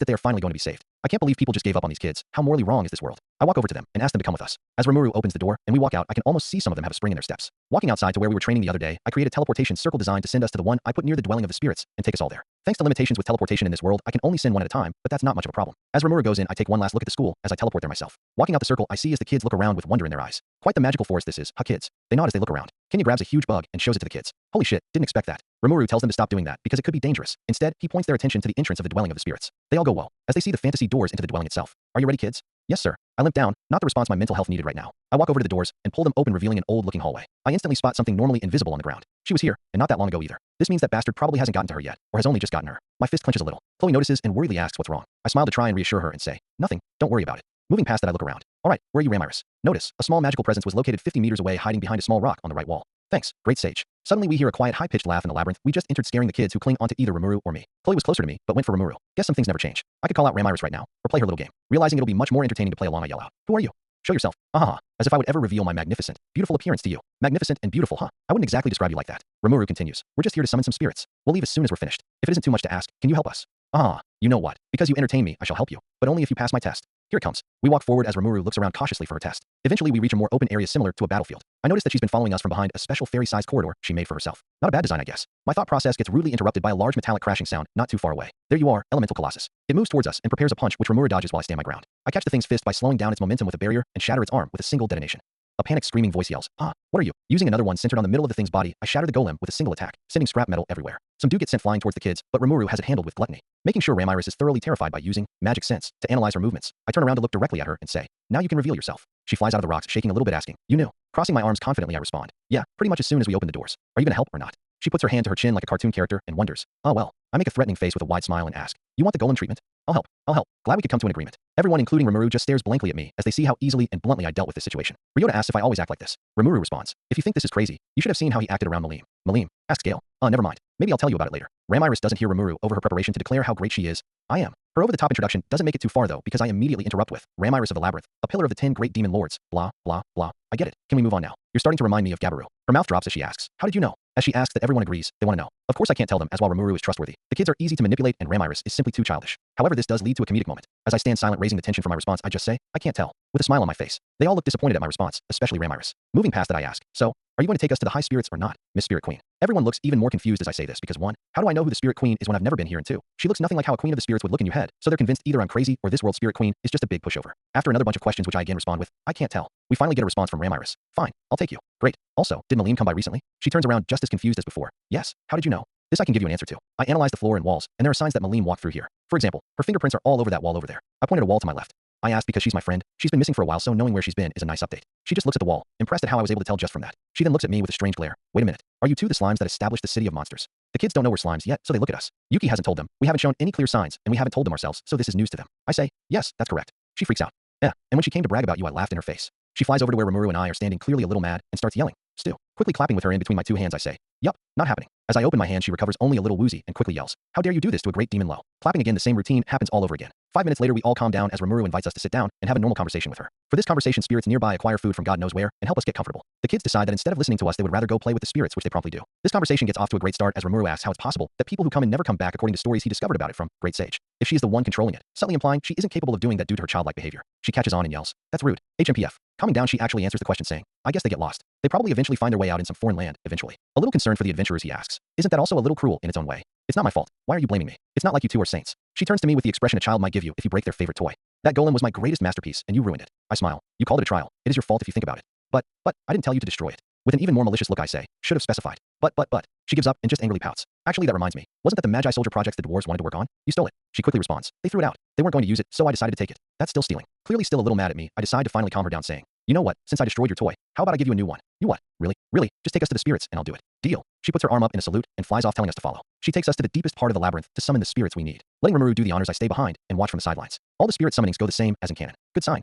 that they are finally going to be saved. I can't believe people just gave up on these kids. How morally wrong is this world? I walk over to them and ask them to come with us. As Rimuru opens the door and we walk out, I can almost see some of them have a spring in their steps. Walking outside to where we were training the other day, I create a teleportation circle designed to send us to the one I put near the dwelling of the spirits and take us all there. Thanks to limitations with teleportation in this world, I can only send one at a time, but that's not much of a problem. As Rimuru goes in, I take one last look at the school as I teleport there myself. Walking out the circle, I see as the kids look around with wonder in their eyes. Quite the magical forest this is, huh kids? They nod as they look around. Kenya grabs a huge bug and shows it to the kids. Holy shit, didn't expect that. Rimuru tells them to stop doing that because it could be dangerous. Instead, he points their attention to the entrance of the dwelling of the spirits. They all go whoa, as they see the fantasy doors into the dwelling itself. Are you ready, kids? Yes, sir. I limp down, not the response my mental health needed right now. I walk over to the doors and pull them open, revealing an old-looking hallway. I instantly spot something normally invisible on the ground. She was here, and not that long ago either. This means that bastard probably hasn't gotten to her yet, or has only just gotten her. My fist clenches a little. Chloe notices and worriedly asks what's wrong. I smile to try and reassure her and say, nothing, don't worry about it. Moving past that, I look around. All right, where are you, Ramiris? Notice, a small magical presence was located 50 meters away, hiding behind a small rock on the right wall. Thanks, great sage. Suddenly we hear a quiet, high-pitched laugh in the labyrinth. We just entered, scaring the kids who cling onto either Rimuru or me. Chloe was closer to me, but went for Rimuru. Guess some things never change. I could call out Ramiris right now, or play her little game. Realizing it'll be much more entertaining to play along, I yell out, who are you? Show yourself. Aha. As if I would ever reveal my magnificent, beautiful appearance to you. Magnificent and beautiful, huh? I wouldn't exactly describe you like that. Rimuru continues. We're just here to summon some spirits. We'll leave as soon as we're finished. If it isn't too much to ask, can you help us? Ah, you know what? Because you entertain me, I shall help you. But only if you pass my test. Here it comes. We walk forward as Rimuru looks around cautiously for her test. Eventually we reach a more open area similar to a battlefield. I notice that she's been following us from behind a special fairy-sized corridor she made for herself. Not a bad design, I guess. My thought process gets rudely interrupted by a large metallic crashing sound not too far away. There you are, Elemental Colossus. It moves towards us and prepares a punch which Rimuru dodges while I stand my ground. I catch the thing's fist by slowing down its momentum with a barrier and shatter its arm with a single detonation. A panicked screaming voice yells, ah, what are you? Using another one centered on the middle of the thing's body, I shatter the golem with a single attack, sending scrap metal everywhere. Some do get sent flying towards the kids, but Rimuru has it handled with gluttony. Making sure Ramiris is thoroughly terrified by using magic sense to analyze her movements, I turn around to look directly at her and say, now you can reveal yourself. She flies out of the rocks, shaking a little bit, asking, you knew? Crossing my arms confidently, I respond, yeah, pretty much as soon as we open the doors. Are you gonna help or not? She puts her hand to her chin like a cartoon character and wonders, oh well. I make a threatening face with a wide smile and ask, you want the golem treatment? I'll help. Glad we could come to an agreement. Everyone, including Rimuru, just stares blankly at me as they see how easily and bluntly I dealt with this situation. Ryota asks if I always act like this. Rimuru responds, if you think this is crazy, you should have seen how he acted around Malim. Malim, asks Gale. Never mind. Maybe I'll tell you about it later. Ramiris doesn't hear Rimuru over her preparation to declare how great she is. I am. Her over-the-top introduction doesn't make it too far though, because I immediately interrupt with, Ramiris of the Labyrinth, a pillar of the 10 great demon lords, blah, blah, blah. I get it. Can we move on now? You're starting to remind me of Gabiru. Her mouth drops as she asks, how did you know? As she asks that everyone agrees, they want to know. Of course I can't tell them, as while Rimuru is trustworthy, the kids are easy to manipulate and Ramiris is simply too childish. However, this does lead to a comedic moment. As I stand silent, raising the tension for my response, I just say, I can't tell, with a smile on my face. They all look disappointed at my response, especially Ramiris. Moving past that, I ask, so, are you going to take us to the high spirits or not, Miss Spirit Queen? Everyone looks even more confused as I say this because 1, how do I know who the Spirit Queen is when I've never been here, and 2, she looks nothing like how a Queen of the Spirits would look in your head, so they're convinced either I'm crazy or this world's Spirit Queen is just a big pushover. After another bunch of questions which I again respond with, I can't tell, we finally get a response from Ramiris. Fine, I'll take you. Great. Also, did Malim come by recently? She turns around just as confused as before. Yes, how did you know? This I can give you an answer to. I analyze the floor and walls, and there are signs that Malim walked through here. For example, her fingerprints are all over that wall over there. I pointed a wall to my left. I asked because she's my friend. She's been missing for a while, so knowing where she's been is a nice update. She just looks at the wall, impressed at how I was able to tell just from that. She then looks at me with a strange glare. Wait a minute. Are you two the slimes that established the city of monsters? The kids don't know we're slimes yet, so they look at us. Yuki hasn't told them. We haven't shown any clear signs, and we haven't told them ourselves, so this is news to them. I say, yes, that's correct. She freaks out. Yeah, and when she came to brag about you, I laughed in her face. She flies over to where Rimuru and I are standing, clearly a little mad, and starts yelling. Stu. Quickly clapping with her in between my two hands, I say, yup, not happening. As I open my hand, she recovers only a little woozy and quickly yells, how dare you do this to a great demon low. Clapping again, the same routine happens all over again. 5 minutes later, we all calm down as Rimuru invites us to sit down and have a normal conversation with her. For this conversation, spirits nearby acquire food from God knows where and help us get comfortable. The kids decide that instead of listening to us, they would rather go play with the spirits, which they promptly do. This conversation gets off to a great start as Rimuru asks how it's possible that people who come and never come back according to stories he discovered about it from Great Sage. If she is the one controlling it, subtly implying she isn't capable of doing that due to her childlike behavior. She catches on and yells, that's rude. HMPF. Calming down, she actually answers the question saying, I guess they get lost. They probably eventually find their way out in some foreign land, eventually. A little concerned for the adventurers, he asks, isn't that also a little cruel in its own way? It's not my fault. Why are you blaming me? It's not like you two are saints. She turns to me with the expression a child might give you if you break their favorite toy. That golem was my greatest masterpiece, and you ruined it. I smile. You called it a trial. It is your fault if you think about it. But, I didn't tell you to destroy it. With an even more malicious look, I say, should have specified. But. She gives up and just angrily pouts. Actually, that reminds me. Wasn't that the Magi Soldier projects the dwarves wanted to work on? You stole it. She quickly responds. They threw it out. They weren't going to use it, so I decided to take it. That's still stealing. Clearly still a little mad at me, I decide to finally calm her down saying, you know what, since I destroyed your toy, how about I give you a new one? You what? Really? Just take us to the spirits and I'll do it. Deal. She puts her arm up in a salute and flies off telling us to follow. She takes us to the deepest part of the labyrinth to summon the spirits we need. Letting Rimuru do the honors, I stay behind and watch from the sidelines. All the spirit summonings go the same as in canon. Good sign.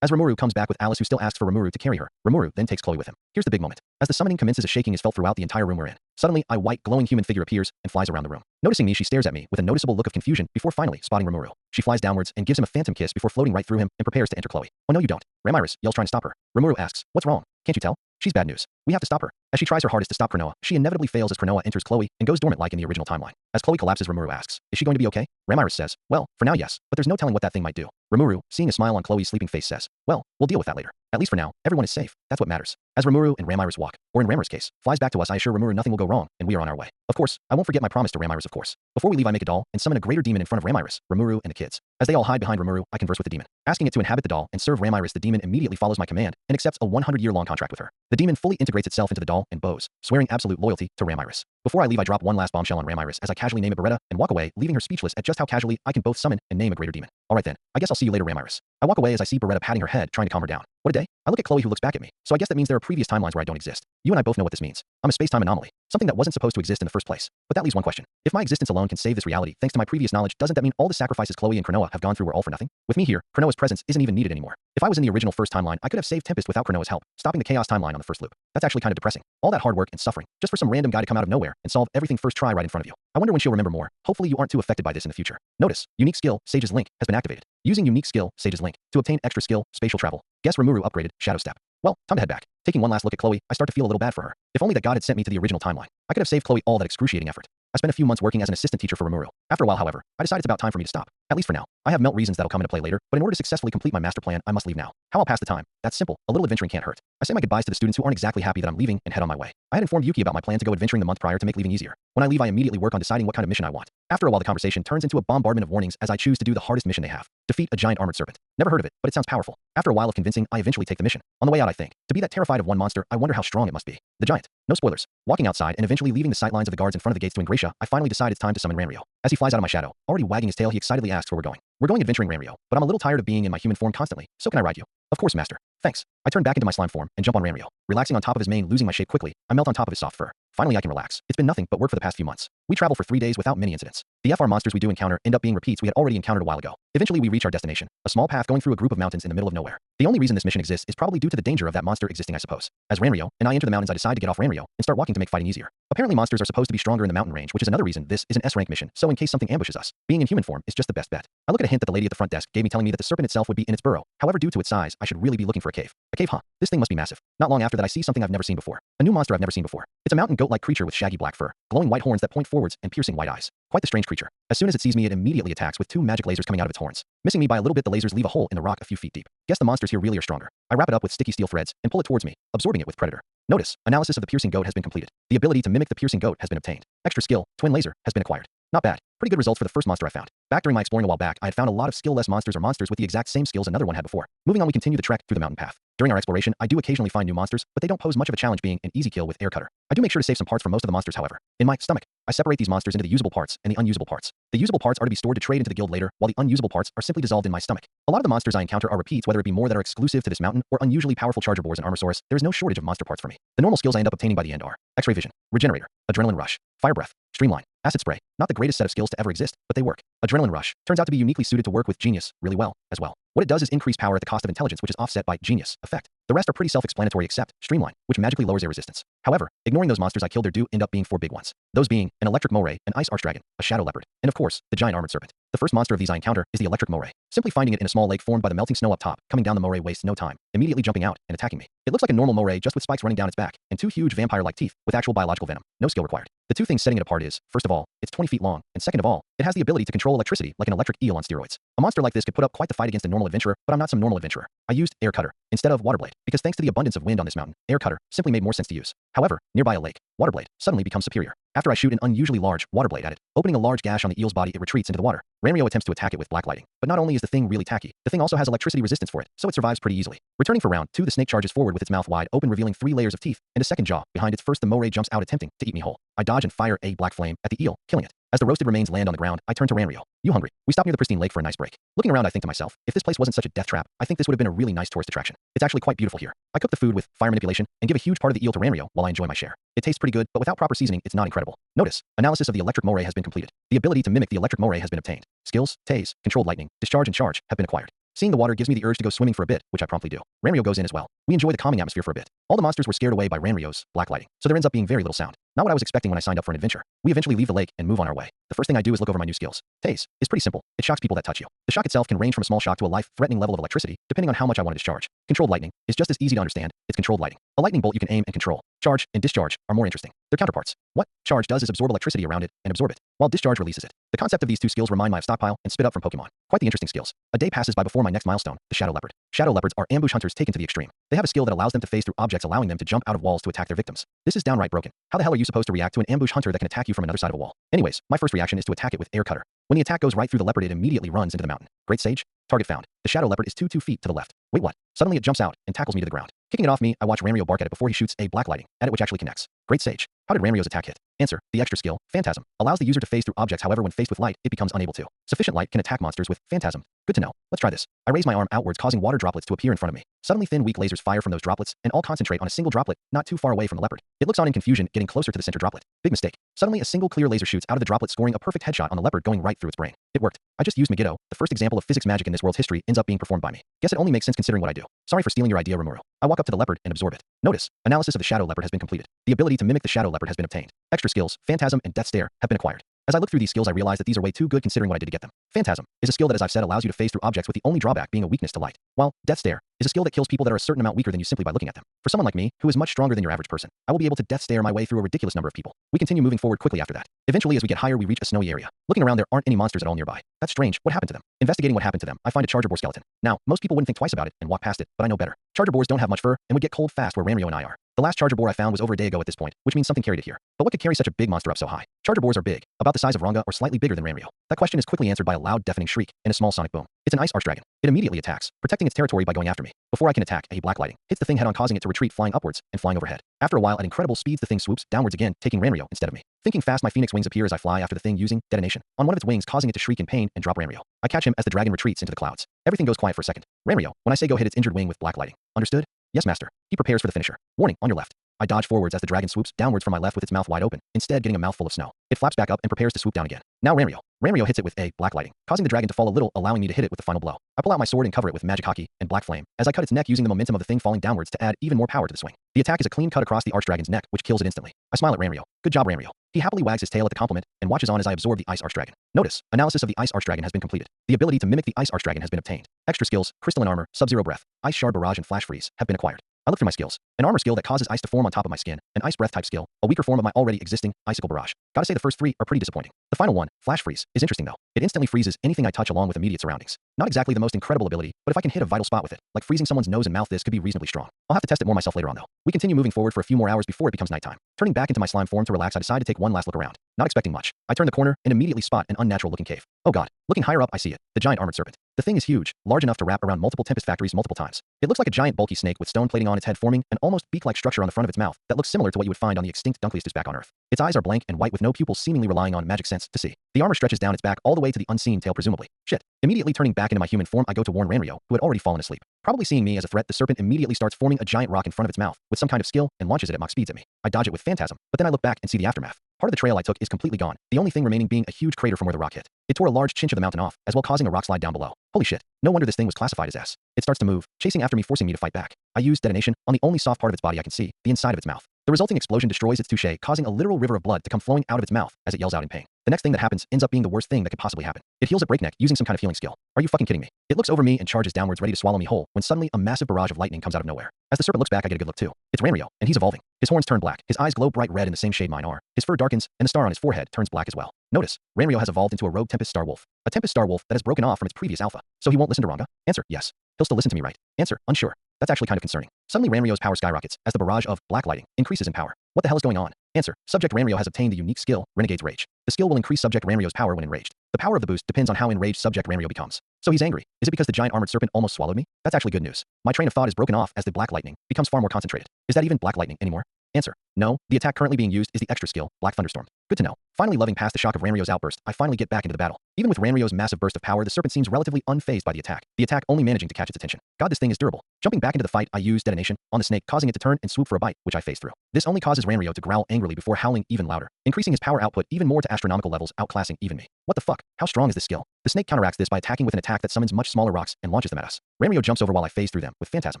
As Rimuru comes back with Alice, who still asks for Rimuru to carry her, Rimuru then takes Chloe with him. Here's the big moment. As the summoning commences, a shaking is felt throughout the entire room we're in. Suddenly, a white, glowing human figure appears and flies around the room. Noticing me, she stares at me with a noticeable look of confusion before finally spotting Rimuru. She flies downwards and gives him a phantom kiss before floating right through him and prepares to enter Chloe. Oh no you don't. Ramiris yells trying to stop her. Rimuru asks, what's wrong? Can't you tell? She's bad news. We have to stop her. As she tries her hardest to stop Cronoa, she inevitably fails as Cronoa enters Chloe and goes dormant like in the original timeline. As Chloe collapses, Rimuru asks, is she going to be okay? Ramiris says, well, for now yes, but there's no telling what that thing might do. Rimuru, seeing a smile on Chloe's sleeping face, says, well, we'll deal with that later. At least for now, everyone is safe. That's what matters. As Rimuru and Ramiris walk, or in Ramiris' case, flies back to us, I assure Rimuru nothing will go wrong, and we are on our way. Of course, I won't forget my promise to Ramiris, of course. Before we leave, I make a doll and summon a greater demon in front of Ramiris, Rimuru, and the kids. As they all hide behind Rimuru, I converse with the demon. Asking it to inhabit the doll and serve Ramiris, the demon immediately follows my command and accepts a 100-year-long contract with her. The demon fully integrates itself into the doll and bows, swearing absolute loyalty to Ramiris. Before I leave, I drop one last bombshell on Ramiris as I casually name it Beretta and walk away, leaving her speechless at just how casually I can both summon and name a greater demon. Alright then, I guess I'll see you later, Ramiris. I walk away as I see Beretta patting her head, trying to calm her down. What a day. I look at Chloe, who looks back at me, so I guess that means there are previous timelines where I don't exist. You and I both know what this means. I'm a space-time anomaly, something that wasn't supposed to exist in the first place. But that leaves one question. If my existence alone can save this reality thanks to my previous knowledge, doesn't that mean all the sacrifices Chloe and Cronoa have gone through were all for nothing? With me here, Cronoa's presence isn't even needed anymore. If I was in the original first timeline, I could have saved Tempest without Cronoa's help, stopping the chaos timeline on the first loop. That's actually kind of depressing. All that hard work and suffering, just for some random guy to come out of nowhere and solve everything first try right in front of you. I wonder when she'll remember more. Hopefully you aren't too affected by this in the future. Notice, unique skill, Sage's Link, has been activated. Using unique skill, Sage's Link, to obtain extra skill, spatial travel. Guess Rimuru upgraded, Shadow Step. Well, time to head back. Taking one last look at Chloe, I start to feel a little bad for her. If only that God had sent me to the original timeline. I could have saved Chloe all that excruciating effort. I spent a few months working as an assistant teacher for Rimuru. After a while, however, I decided it's about time for me to stop. At least for now. I have melt reasons that'll come into play later, but in order to successfully complete my master plan, I must leave now. How I'll pass the time? That's simple. A little adventuring can't hurt. I say my goodbyes to the students who aren't exactly happy that I'm leaving and head on my way. I had informed Yuki about my plan to go adventuring the month prior to make leaving easier. When I leave, I immediately work on deciding what kind of mission I want. After a while, the conversation turns into a bombardment of warnings as I choose to do the hardest mission they have. Defeat a giant armored serpent. Never heard of it, but it sounds powerful. After a while of convincing, I eventually take the mission. On the way out, I think, to be that terrified of one monster, I wonder how strong it must be. The giant. No spoilers. Walking outside and eventually leaving the sightlines of the guards in front of the gates to Ingratia, I finally decide it's time to summon Ranryo. As he flies out of my shadow, already wagging his tail, he excitedly asks where we're going. We're going adventuring, Ranryo, but I'm a little tired of being in my human form constantly, so can I ride you? Of course, master. Thanks. I turn back into my slime form and jump on Ranryo. Relaxing on top of his mane, losing my shape quickly, I melt on top of his soft fur. Finally, I can relax. It's been nothing but work for the past few months. We travel for 3 days without many incidents. The FR monsters we do encounter end up being repeats we had already encountered a while ago. Eventually, we reach our destination, a small path going through a group of mountains in the middle of nowhere. The only reason this mission exists is probably due to the danger of that monster existing, I suppose. As Ranryo and I enter the mountains, I decide to get off Ranryo and start walking to make fighting easier. Apparently, monsters are supposed to be stronger in the mountain range, which is another reason this is an S-rank mission, so in case something ambushes us, being in human form is just the best bet. I look at a hint that the lady at the front desk gave me, telling me that the serpent itself would be in its burrow. However, due to its size, I should really be looking for a cave. A cave, huh? This thing must be massive. Not long after that, I see something I've never seen before. A new monster I've never seen before. It's a mountain goat-like creature with shaggy black fur, glowing white horns that point forwards, and piercing white eyes. Quite the strange creature. As soon as it sees me, it immediately attacks with 2 magic lasers coming out of its horns. Missing me by a little bit, the lasers leave a hole in the rock a few feet deep. Guess the monsters here really are stronger. I wrap it up with sticky steel threads and pull it towards me, absorbing it with Predator. Notice, analysis of the piercing goat has been completed. The ability to mimic the piercing goat has been obtained. Extra skill, twin laser, has been acquired. Not bad. Pretty good results for the first monster I found. Back during my exploring a while back, I had found a lot of skill-less monsters or monsters with the exact same skills another one had before. Moving on, we continue the trek through the mountain path. During our exploration, I do occasionally find new monsters, but they don't pose much of a challenge, being an easy kill with air cutter. I do make sure to save some parts for most of the monsters, however. In my stomach, I separate these monsters into the usable parts and the unusable parts. The usable parts are to be stored to trade into the guild later, while the unusable parts are simply dissolved in my stomach. A lot of the monsters I encounter are repeats, whether it be more that are exclusive to this mountain or unusually powerful charger boars and armorsaurs. There is no shortage of monster parts for me. The normal skills I end up obtaining by the end are X-ray vision, regenerator, adrenaline rush, fire breath, streamline, acid spray. Not the greatest set of skills to ever exist, but they work. Adrenaline rush turns out to be uniquely suited to work with genius really well as well. What it does is increase power at the cost of intelligence, which is offset by genius effect. The rest are pretty self-explanatory except streamline, which magically lowers air resistance. However, ignoring those monsters I killed, there do end up being 4 big ones. Those being an electric moray, an ice archdragon, a shadow leopard, and of course, the giant armored serpent. The first monster of these I encounter is the electric moray. Simply finding it in a small lake formed by the melting snow up top, coming down the moray wastes no time, immediately jumping out and attacking me. It looks like a normal moray just with spikes running down its back and 2 huge vampire-like teeth with actual biological venom. No skill required. The 2 things setting it apart is, first of all, it's 20 feet long, and second of all, it has the ability to control electricity like an electric eel on steroids. A monster like this could put up quite the fight against a normal adventurer, but I'm not some normal adventurer. I used air cutter instead of water blade because thanks to the abundance of wind on this mountain, air cutter simply made more sense to use. However, nearby a lake, water blade suddenly becomes superior. After I shoot an unusually large water blade at it, opening a large gash on the eel's body, it retreats into the water. Ranryo attempts to attack it with black lighting, but not only is the thing really tacky, the thing also has electricity resistance for it, so it survives pretty easily. Returning for round 2, the snake charges forward with its mouth wide open, revealing 3 layers of teeth and a second jaw. Behind its first, the moray jumps out, attempting to eat me whole. I dodge and fire a black flame at the eel, killing it. As the roasted remains land on the ground, I turn to Ranryo. You hungry? We stop near the pristine lake for a nice break. Looking around, I think to myself, if this place wasn't such a death trap, I think this would have been a really nice tourist attraction. It's actually quite beautiful here. I cook the food with fire manipulation and give a huge part of the eel to Ranryo while I enjoy my share. It tastes pretty good, but without proper seasoning, it's not incredible. Notice, analysis of the electric moray has been completed. The ability to mimic the electric moray has been obtained. Skills, tase, controlled lightning, discharge and charge have been acquired. Seeing the water gives me the urge to go swimming for a bit, which I promptly do. Ranryo goes in as well. We enjoy the calming atmosphere for a bit. All the monsters were scared away by Ranryo's black lighting, so there ends up being very little sound. Not what I was expecting when I signed up for an adventure. We eventually leave the lake and move on our way. The first thing I do is look over my new skills. Tase is pretty simple. It shocks people that touch you. The shock itself can range from a small shock to a life-threatening level of electricity, depending on how much I want to discharge. Controlled lightning is just as easy to understand. It's controlled lighting. A lightning bolt you can aim and control. Charge and discharge are more interesting. They're counterparts. What charge does is absorb electricity around it and absorb it, while discharge releases it. The concept of these two skills remind me of stockpile and spit up from Pokemon. Quite the interesting skills. A day passes by before my next milestone, the Shadow Leopard. Shadow Leopards are ambush hunters taken to the extreme. They have a skill that allows them to phase through objects, allowing them to jump out of walls to attack their victims. This is downright broken. How the hell are you supposed to react to an ambush hunter that can attack you from another side of a wall? Anyways, my first reaction is to attack it with Air Cutter. When the attack goes right through the leopard, it immediately runs into the mountain. Great stage. Target found. The Shadow Leopard is 2 feet to the left. Wait, what? Suddenly it jumps out and tackles me to the ground. Kicking it off me, I watch Ranryo bark at it before he shoots a black lighting at it, which actually connects. Great sage. How did Ranryo's attack hit? Answer. The extra skill, Phantasm, allows the user to phase through objects. However, when faced with light, it becomes unable to. Sufficient light can attack monsters with Phantasm. Good to know. Let's try this. I raise my arm outwards, causing water droplets to appear in front of me. Suddenly thin, weak lasers fire from those droplets and all concentrate on a single droplet, not too far away from the leopard. It looks on in confusion, getting closer to the center droplet. Big mistake. Suddenly a single clear laser shoots out of the droplet, scoring a perfect headshot on the leopard, going right through its brain. It worked. I just used Megiddo. The first example of physics magic in this world's history ends up being performed by me. Guess it only makes sense considering what I do. Sorry for stealing your idea, Rimuru. I walk up to the leopard and absorb it. Notice, analysis of the Shadow Leopard has been completed. The ability to mimic the Shadow Leopard has been obtained. Extra skills, Phantasm and Death Stare, have been acquired. As I look through these skills, I realize that these are way too good considering what I did to get them. Phantasm is a skill that, as I've said, allows you to phase through objects with the only drawback being a weakness to light, while Death Stare is a skill that kills people that are a certain amount weaker than you simply by looking at them. For someone like me, who is much stronger than your average person, I will be able to Death Stare my way through a ridiculous number of people. We continue moving forward quickly after that. Eventually, as we get higher, we reach a snowy area. Looking around, there aren't any monsters at all nearby. That's strange. What happened to them? Investigating what happened to them, I find a Charger Boar skeleton. Now, most people wouldn't think twice about it and walk past it, but I know better. Charger Boars don't have much fur and would get cold fast where Ranryo and I are. The last Charger Boar I found was over a day ago at this point, which means something carried it here. But what could carry such a big monster up so high? Charger Boars are big, about the size of Ranga or slightly bigger than Ranryo. That question is quickly answered by a loud, deafening shriek and a small sonic boom. It's an ice archdragon. It immediately attacks, protecting its territory by going after me. Before I can attack, a black lighting hits the thing head on, causing it to retreat, flying upwards and flying overhead. After a while, at incredible speeds, the thing swoops downwards again, taking Ranryo instead of me. Thinking fast, my phoenix wings appear as I fly after the thing, using detonation on one of its wings, causing it to shriek in pain and drop Ranryo. I catch him as the dragon retreats into the clouds. Everything goes quiet for a second. Ranryo, when I say go, hit its injured wing with black lighting. Understood? Yes, master. He prepares for the finisher. Warning, on your left. I dodge forwards as the dragon swoops downwards from my left with its mouth wide open, instead getting a mouthful of snow. It flaps back up and prepares to swoop down again. Now Ranryo. Ranryo hits it with a black lighting, causing the dragon to fall a little, allowing me to hit it with the final blow. I pull out my sword and cover it with magic hockey and black flame as I cut its neck, using the momentum of the thing falling downwards to add even more power to the swing. The attack is a clean cut across the archdragon's neck, which kills it instantly. I smile at Ranryo. Good job, Ranryo. He happily wags his tail at the compliment and watches on as I absorb the ice archdragon. Notice, analysis of the ice archdragon has been completed. The ability to mimic the ice archdragon has been obtained. Extra skills, crystalline armor, sub-zero breath, ice shard barrage and flash freeze have been acquired. I look through my skills. An armor skill that causes ice to form on top of my skin, an ice breath type skill, a weaker form of my already existing icicle barrage. Gotta say the first 3 are pretty disappointing. The final one, flash freeze, is interesting though. It instantly freezes anything I touch along with immediate surroundings. Not exactly the most incredible ability, but if I can hit a vital spot with it, like freezing someone's nose and mouth, this could be reasonably strong. I'll have to test it more myself later on though. We continue moving forward for a few more hours before it becomes nighttime. Turning back into my slime form to relax, I decide to take one last look around. Not expecting much. I turn the corner and immediately spot an unnatural looking cave. Oh god. Looking higher up, I see it. The giant armored serpent. The thing is huge, large enough to wrap around multiple Tempest factories multiple times. It looks like a giant bulky snake with stone plating on its head, forming an almost beak-like structure on the front of its mouth that looks similar to what you would find on the extinct Dunkleistus back on Earth. Its eyes are blank and white with no pupils, seemingly relying on magic sense to see. The armor stretches down its back all the way to the unseen tail, presumably. Shit. Immediately turning back into my human form, I go to warn Ranryo, who had already fallen asleep. Probably seeing me as a threat, the serpent immediately starts forming a giant rock in front of its mouth with some kind of skill and launches it at Mach speeds at me. I dodge it with Phantasm, but then I look back and see the aftermath. Part of the trail I took is completely gone, the only thing remaining being a huge crater from where the rock hit. It tore a large chinch of the mountain off, as well causing a rock slide down below. Holy shit. No wonder this thing was classified as S. It starts to move, chasing after me, forcing me to fight back. I use detonation on the only soft part of its body I can see, the inside of its mouth. The resulting explosion destroys its touche, causing a literal river of blood to come flowing out of its mouth as it yells out in pain. The next thing that happens ends up being the worst thing that could possibly happen. It heals at breakneck using some kind of healing skill. Are you fucking kidding me? It looks over me and charges downwards, ready to swallow me whole, when suddenly a massive barrage of lightning comes out of nowhere. As the serpent looks back, I get a good look too. It's Ranryo, and he's evolving. His horns turn black, his eyes glow bright red in the same shade mine are, his fur darkens, and the star on his forehead turns black as well. Notice, Ranryo has evolved into a rogue Tempest Star Wolf. A Tempest Star Wolf that has broken off from its previous alpha. So he won't listen to Ranga? Answer, yes. He'll still listen to me, right? Answer, unsure. That's actually kind of concerning. Suddenly Ranryo's power skyrockets as the barrage of black lighting increases in power. What the hell is going on? Answer, subject Ranryo has obtained the unique skill, Renegade's Rage. The skill will increase subject Ranryo's power when enraged. The power of the boost depends on how enraged subject Ranryo becomes. So he's angry. Is it because the giant armored serpent almost swallowed me? That's actually good news. My train of thought is broken off as the black lightning becomes far more concentrated. Is that even black lightning anymore? Answer. No, the attack currently being used is the extra skill, Black Thunderstorm. Good to know. Finally loving past the shock of Ranryo's outburst, I finally get back into the battle. Even with Ranryo's massive burst of power, the serpent seems relatively unfazed by the attack only managing to catch its attention. God, this thing is durable. Jumping back into the fight, I use Detonation on the snake, causing it to turn and swoop for a bite, which I phase through. This only causes Ranryo to growl angrily before howling even louder, increasing his power output even more to astronomical levels, outclassing even me. What the fuck? How strong is this skill? The snake counteracts this by attacking with an attack that summons much smaller rocks and launches them at us. Ranryo jumps over while I phase through them with Phantasm.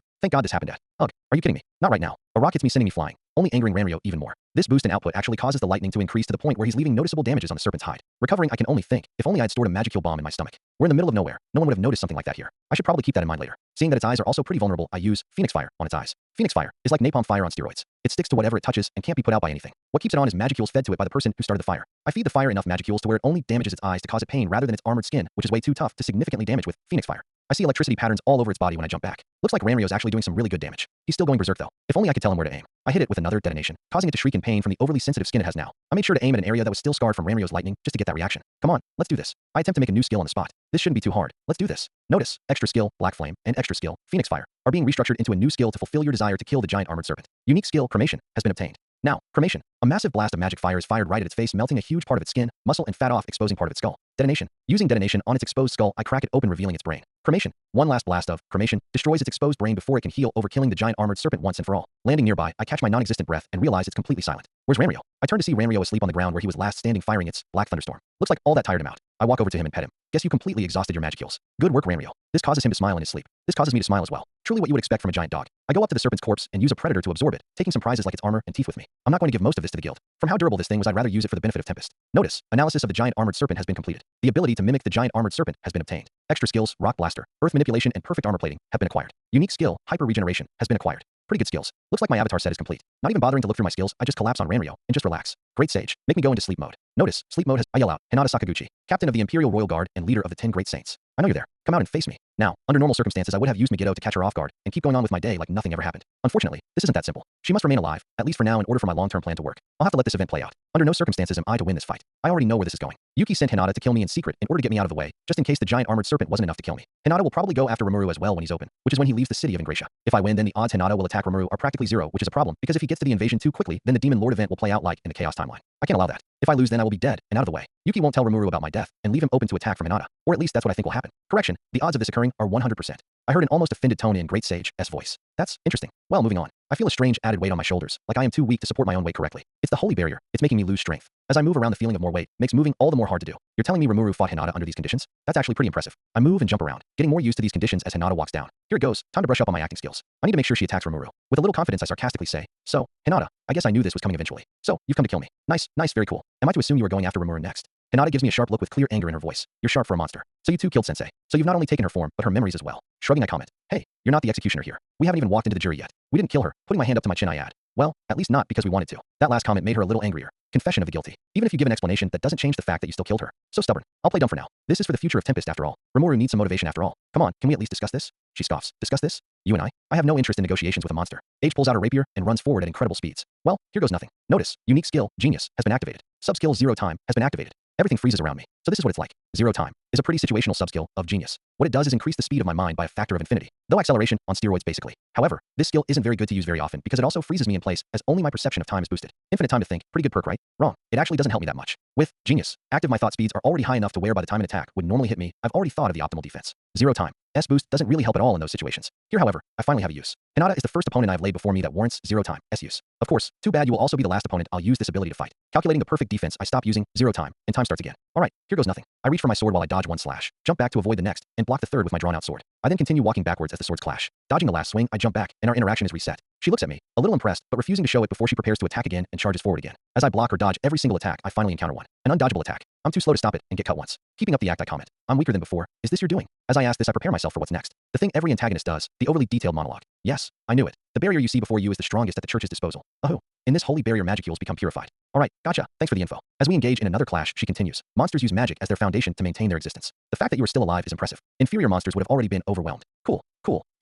Thank God this happened at. Ugh, are you kidding me? Not right now. A rock hits me, sending me flying, only angering Ranryo even more. This boost in output actually causes the lightning to increase to the point where he's leaving noticeable damages on the serpent's hide. Recovering, I can only think, if only I had stored a Magicule bomb in my stomach. We're in the middle of nowhere. No one would have noticed something like that here. I should probably keep that in mind later. Seeing that its eyes are also pretty vulnerable, I use Phoenix Fire on its eyes. Phoenix Fire is like napalm fire on steroids. It sticks to whatever it touches and can't be put out by anything. What keeps it on is Magicules fed to it by the person who started the fire. I feed the fire enough Magicules to where it only damages its eyes to cause it pain rather than its armored skin, which is way too tough to significantly damage with Phoenix Fire. I see electricity patterns all over its body when I jump back. Looks like Ranryo's actually doing some really good damage. He's still going berserk though. If only I could tell him where to aim. I hit it with another detonation, causing it to shriek in pain from the overly sensitive skin it has now. I made sure to aim at an area that was still scarred from Ranryo's lightning just to get that reaction. Come on, let's do this. I attempt to make a new skill on the spot. This shouldn't be too hard. Let's do this. Notice, extra skill, Black Flame, and extra skill, Phoenix Fire, are being restructured into a new skill to fulfill your desire to kill the giant armored serpent. Unique skill, Cremation, has been obtained. Now, Cremation. A massive blast of magic fire is fired right at its face, melting a huge part of its skin, muscle, and fat off, exposing part of its skull. Detonation. Using Detonation on its exposed skull, I crack it open, revealing its brain. Cremation. One last blast of Cremation destroys its exposed brain before it can heal, overkilling the giant armored serpent once and for all. Landing nearby, I catch my non-existent breath and realize it's completely silent. Where's Ranryo? I turn to see Ranryo asleep on the ground where he was last standing, firing its Black Thunderstorm. Looks like all that tired him out. I walk over to him and pet him. Guess you completely exhausted your Magicules. Good work, Ranryo. This causes him to smile in his sleep. This causes me to smile as well. Truly what you would expect from a giant dog. I go up to the serpent's corpse and use a predator to absorb it, taking some prizes like its armor and teeth with me. I'm not going to give most of this to the guild. From how durable this thing was, I'd rather use it for the benefit of Tempest. Notice, analysis of the giant armored serpent has been completed. The ability to mimic the giant armored serpent has been obtained. Extra skills, Rock Blaster, Earth Manipulation, and Perfect Armor Plating have been acquired. Unique skill, Hyper Regeneration, has been acquired. Pretty good skills. Looks like my avatar set is complete. Not even bothering to look through my skills, I just collapse on Ranryo and just relax. Great Sage, make me go into sleep mode. Notice, sleep mode has. I yell out, Hinata Sakaguchi, captain of the Imperial Royal Guard and leader of the 10 Great Saints. I know you're there. Come out and face me. Now, under normal circumstances, I would have used Megiddo to catch her off guard and keep going on with my day like nothing ever happened. Unfortunately, this isn't that simple. She must remain alive, at least for now, in order for my long-term plan to work. I'll have to let this event play out. Under no circumstances am I to win this fight. I already know where this is going. Yuki sent Hinata to kill me in secret in order to get me out of the way, just in case the giant armored serpent wasn't enough to kill me. Hinata will probably go after Rimuru as well when he's open, which is when he leaves the city of Ingratia. If I win, then the odds Hinata will attack Rimuru are practically zero, which is a problem, because if he gets to the invasion too quickly, then the Demon Lord event will play out like in the Chaos timeline. I can't allow that. If I lose, then I will be dead and out of the way. Yuki won't tell Rimuru about my death and leave him open to attack from Hinata. Or at least that's what I think will happen. Correction, the odds of this occurring are 100%. I heard an almost offended tone in Great Sage's voice. That's interesting. Well, moving on. I feel a strange added weight on my shoulders, like I am too weak to support my own weight correctly. It's the holy barrier. It's making me lose strength. As I move around, the feeling of more weight makes moving all the more hard to do. You're telling me Rimuru fought Hinata under these conditions? That's actually pretty impressive. I move and jump around, getting more used to these conditions as Hinata walks down. Here it goes. Time to brush up on my acting skills. I need to make sure she attacks Rimuru. With a little confidence, I sarcastically say, so, Hinata, I guess I knew this was coming eventually. So, you've come to kill me. Nice, very cool. Am I to assume you are going after Rimuru next? Hinata gives me a sharp look with clear anger in her voice. You're sharp for a monster. So you too killed Sensei. So you've not only taken her form, but her memories as well. Shrugging, I comment, hey, you're not the executioner here. We haven't even walked into the jury yet. We didn't kill her. Putting my hand up to my chin, I add. Well, at least not because we wanted to. That last comment made her a little angrier. Confession of the guilty. Even if you give an explanation, that doesn't change the fact that you still killed her. So stubborn. I'll play dumb for now. This is for the future of Tempest after all. Rimuru needs some motivation after all. Come on, can we at least discuss this? She scoffs. Discuss this? You and I? I have no interest in negotiations with a monster. H pulls out a rapier and runs forward at incredible speeds. Well, here goes nothing. Notice, unique skill, Genius, has been activated. Subskill Zero Time has been activated. Everything freezes around me. So this is what it's like. Zero Time is a pretty situational subskill of Genius. What it does is increase the speed of my mind by a factor of infinity. Though acceleration on steroids basically. However, this skill isn't very good to use very often because it also freezes me in place as only my perception of time is boosted. Infinite time to think. Pretty good perk, right? Wrong. It actually doesn't help me that much. With Genius, active my thought speeds are already high enough to where by the time an attack would normally hit me, I've already thought of the optimal defense. Zero Time. S boost doesn't really help at all in those situations. Here, however, I finally have a use. Hinata is the first opponent I've laid before me that warrants Zero Time S use. Of course, too bad you will also be the last opponent I'll use this ability to fight. Calculating the perfect defense, I stop using Zero Time, and time starts again. Alright, here goes nothing. I reach for my sword while I dodge one slash, jump back to avoid the next, and block the third with my drawn out sword. I then continue walking backwards as the swords clash. Dodging the last swing, I jump back, and our interaction is reset. She looks at me, a little impressed, but refusing to show it before she prepares to attack again and charges forward again. As I block or dodge every single attack, I finally encounter one. An undodgeable attack. I'm too slow to stop it and get cut once. Keeping up the act, I comment. I'm weaker than before. Is this your doing? As I ask this, I prepare myself for what's next. The thing every antagonist does, the overly detailed monologue. Yes, I knew it. The barrier you see before you is the strongest at the church's disposal. Oh, in this holy barrier, Magicules become purified. Alright, gotcha. Thanks for the info. As we engage in another clash, she continues. Monsters use magic as their foundation to maintain their existence. The fact that you are still alive is impressive. Inferior monsters would have already been overwhelmed. Cool.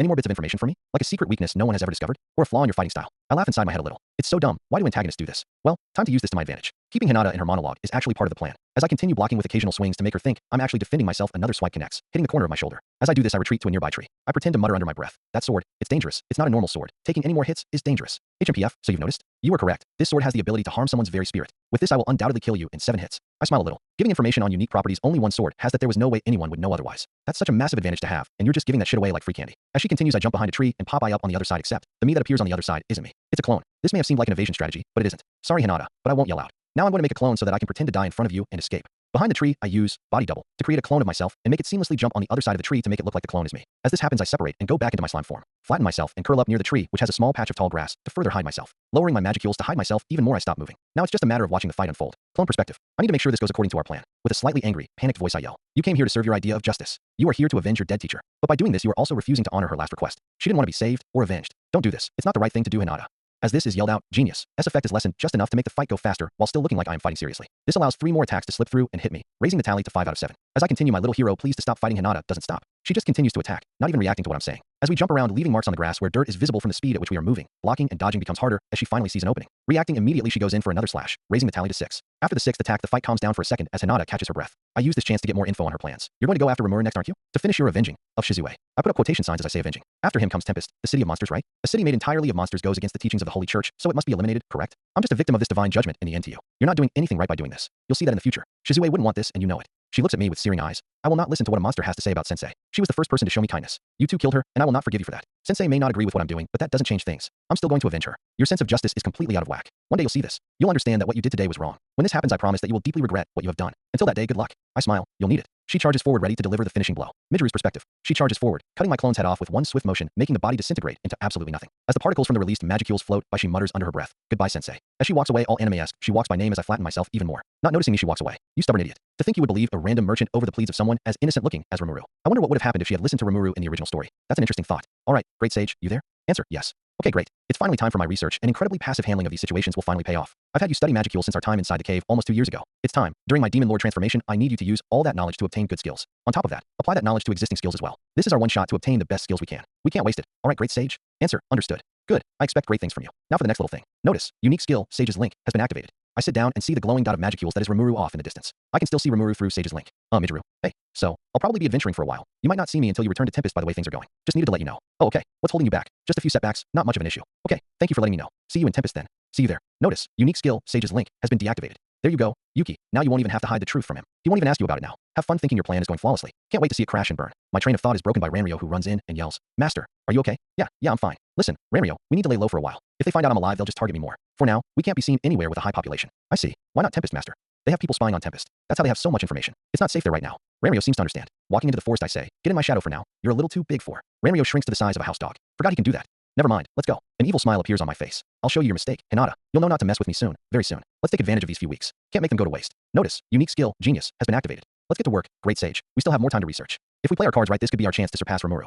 Any more bits of information for me? Like a secret weakness no one has ever discovered? Or a flaw in your fighting style? I laugh inside my head a little. It's so dumb. Why do antagonists do this? Well, time to use this to my advantage. Keeping Hinata in her monologue is actually part of the plan. As I continue blocking with occasional swings to make her think I'm actually defending myself, another swipe connects, hitting the corner of my shoulder. As I do this, I retreat to a nearby tree. I pretend to mutter under my breath. That sword, it's dangerous. It's not a normal sword. Taking any more hits is dangerous. HMPF, so you've noticed? You were correct. This sword has the ability to harm someone's very spirit. With this, I will undoubtedly kill you in 7 hits. I smile a little. Giving information on unique properties only one sword has that there was no way anyone would know otherwise. That's such a massive advantage to have, and you're just giving that shit away like free candy. As she continues, I jump behind a tree and pop eye up on the other side, except the me that appears on the other side isn't me. It's a clone. This may have seemed like an evasion strategy, but it isn't. Sorry, Hinata, but I won't yell out. Now I'm going to make a clone so that I can pretend to die in front of you and escape. Behind the tree, I use body double to create a clone of myself and make it seamlessly jump on the other side of the tree to make it look like the clone is me. As this happens, I separate and go back into my slime form, flatten myself, and curl up near the tree, which has a small patch of tall grass, to further hide myself. Lowering my magicules to hide myself even more, I stop moving. Now it's just a matter of watching the fight unfold. Clone perspective. I need to make sure this goes according to our plan. With a slightly angry, panicked voice, I yell, "You came here to serve your idea of justice. You are here to avenge your dead teacher. But by doing this, you are also refusing to honor her last request. She didn't want to be saved or avenged. Don't do this. It's not the right thing to do, Hinata." As this is yelled out, genius. S effect is lessened just enough to make the fight go faster while still looking like I am fighting seriously. This allows 3 more attacks to slip through and hit me, raising the tally to 5 out of 7. As I continue, my little hero pleased to stop fighting Hinata doesn't stop. She just continues to attack, not even reacting to what I'm saying. As we jump around, leaving marks on the grass where dirt is visible from the speed at which we are moving, blocking and dodging becomes harder as she finally sees an opening. Reacting immediately, she goes in for another slash, raising the tally to 6. After the 6th attack, the fight calms down for a second as Hinata catches her breath. I use this chance to get more info on her plans. You're going to go after Rimuru next, aren't you? To finish your avenging of Shizue. I put up quotation signs as I say avenging. After him comes Tempest, the city of monsters, right? A city made entirely of monsters goes against the teachings of the Holy Church, so it must be eliminated, correct? I'm just a victim of this divine judgment in the end to you. You're not doing anything right by doing this. You'll see that in the future. Shizue wouldn't want this, and you know it. She looks at me with searing eyes. I will not listen to what a monster has to say about Sensei. She was the first person to show me kindness. You two killed her, and I will not forgive you for that. Sensei may not agree with what I'm doing, but that doesn't change things. I'm still going to avenge her. Your sense of justice is completely out of whack. One day you'll see this. You'll understand that what you did today was wrong. When this happens, I promise that you will deeply regret what you have done. Until that day, good luck. I smile. You'll need it. She charges forward, ready to deliver the finishing blow. Mijuru's perspective. She charges forward, cutting my clone's head off with one swift motion, making the body disintegrate into absolutely nothing. As the particles from the released magicules float by, she mutters under her breath, "Goodbye, Sensei." As she walks away, all anime-esque, she walks by name as I flatten myself even more. Not noticing me, she walks away. You stubborn idiot. To think you would believe a random merchant over the pleas of someone as innocent-looking as Rimuru. I wonder what would have happened if she had listened to Rimuru in the original story. That's an interesting thought. All right, great sage, you there? Answer, yes. Okay, great. It's finally time for my research, and incredibly passive handling of these situations will finally pay off. I've had you study Magicule since our time inside the cave almost 2 years ago. It's time. During my Demon Lord transformation, I need you to use all that knowledge to obtain good skills. On top of that, apply that knowledge to existing skills as well. This is our one shot to obtain the best skills we can. We can't waste it. All right, great sage? Answer, understood. Good. I expect great things from you. Now for the next little thing. Notice, unique skill, Sage's Link, has been activated. I sit down and see the glowing dot of Magicules that is Rimuru off in the distance. I can still see Rimuru through Sage's Link. Mijuru. Hey, so, I'll probably be adventuring for a while. You might not see me until you return to Tempest by the way things are going. Just needed to let you know. Oh, okay. What's holding you back? Just a few setbacks, not much of an issue. Okay, thank you for letting me know. See you in Tempest then. See you there. Notice, unique skill, Sage's Link, has been deactivated. There you go, Yuki. Now you won't even have to hide the truth from him. He won't even ask you about it now. Have fun thinking your plan is going flawlessly. Can't wait to see it crash and burn. My train of thought is broken by Ranryo, who runs in and yells, "Master, are you okay?" Yeah, I'm fine. Listen, Ranryo, we need to lay low for a while. If they find out I'm alive, they'll just target me more. For now, we can't be seen anywhere with a high population. I see. Why not Tempest, Master? They have people spying on Tempest. That's how they have so much information. It's not safe there right now. Ranryo seems to understand. Walking into the forest, I say, "Get in my shadow for now. You're a little too big for." Ranryo shrinks to the size of a house dog. Forgot he can do that. Never mind, let's go. An evil smile appears on my face. I'll show you your mistake, Hinata. You'll know not to mess with me soon, very soon. Let's take advantage of these few weeks. Can't make them go to waste. Notice, unique skill, genius, has been activated. Let's get to work, great sage. We still have more time to research. If we play our cards right, this could be our chance to surpass Rimuru.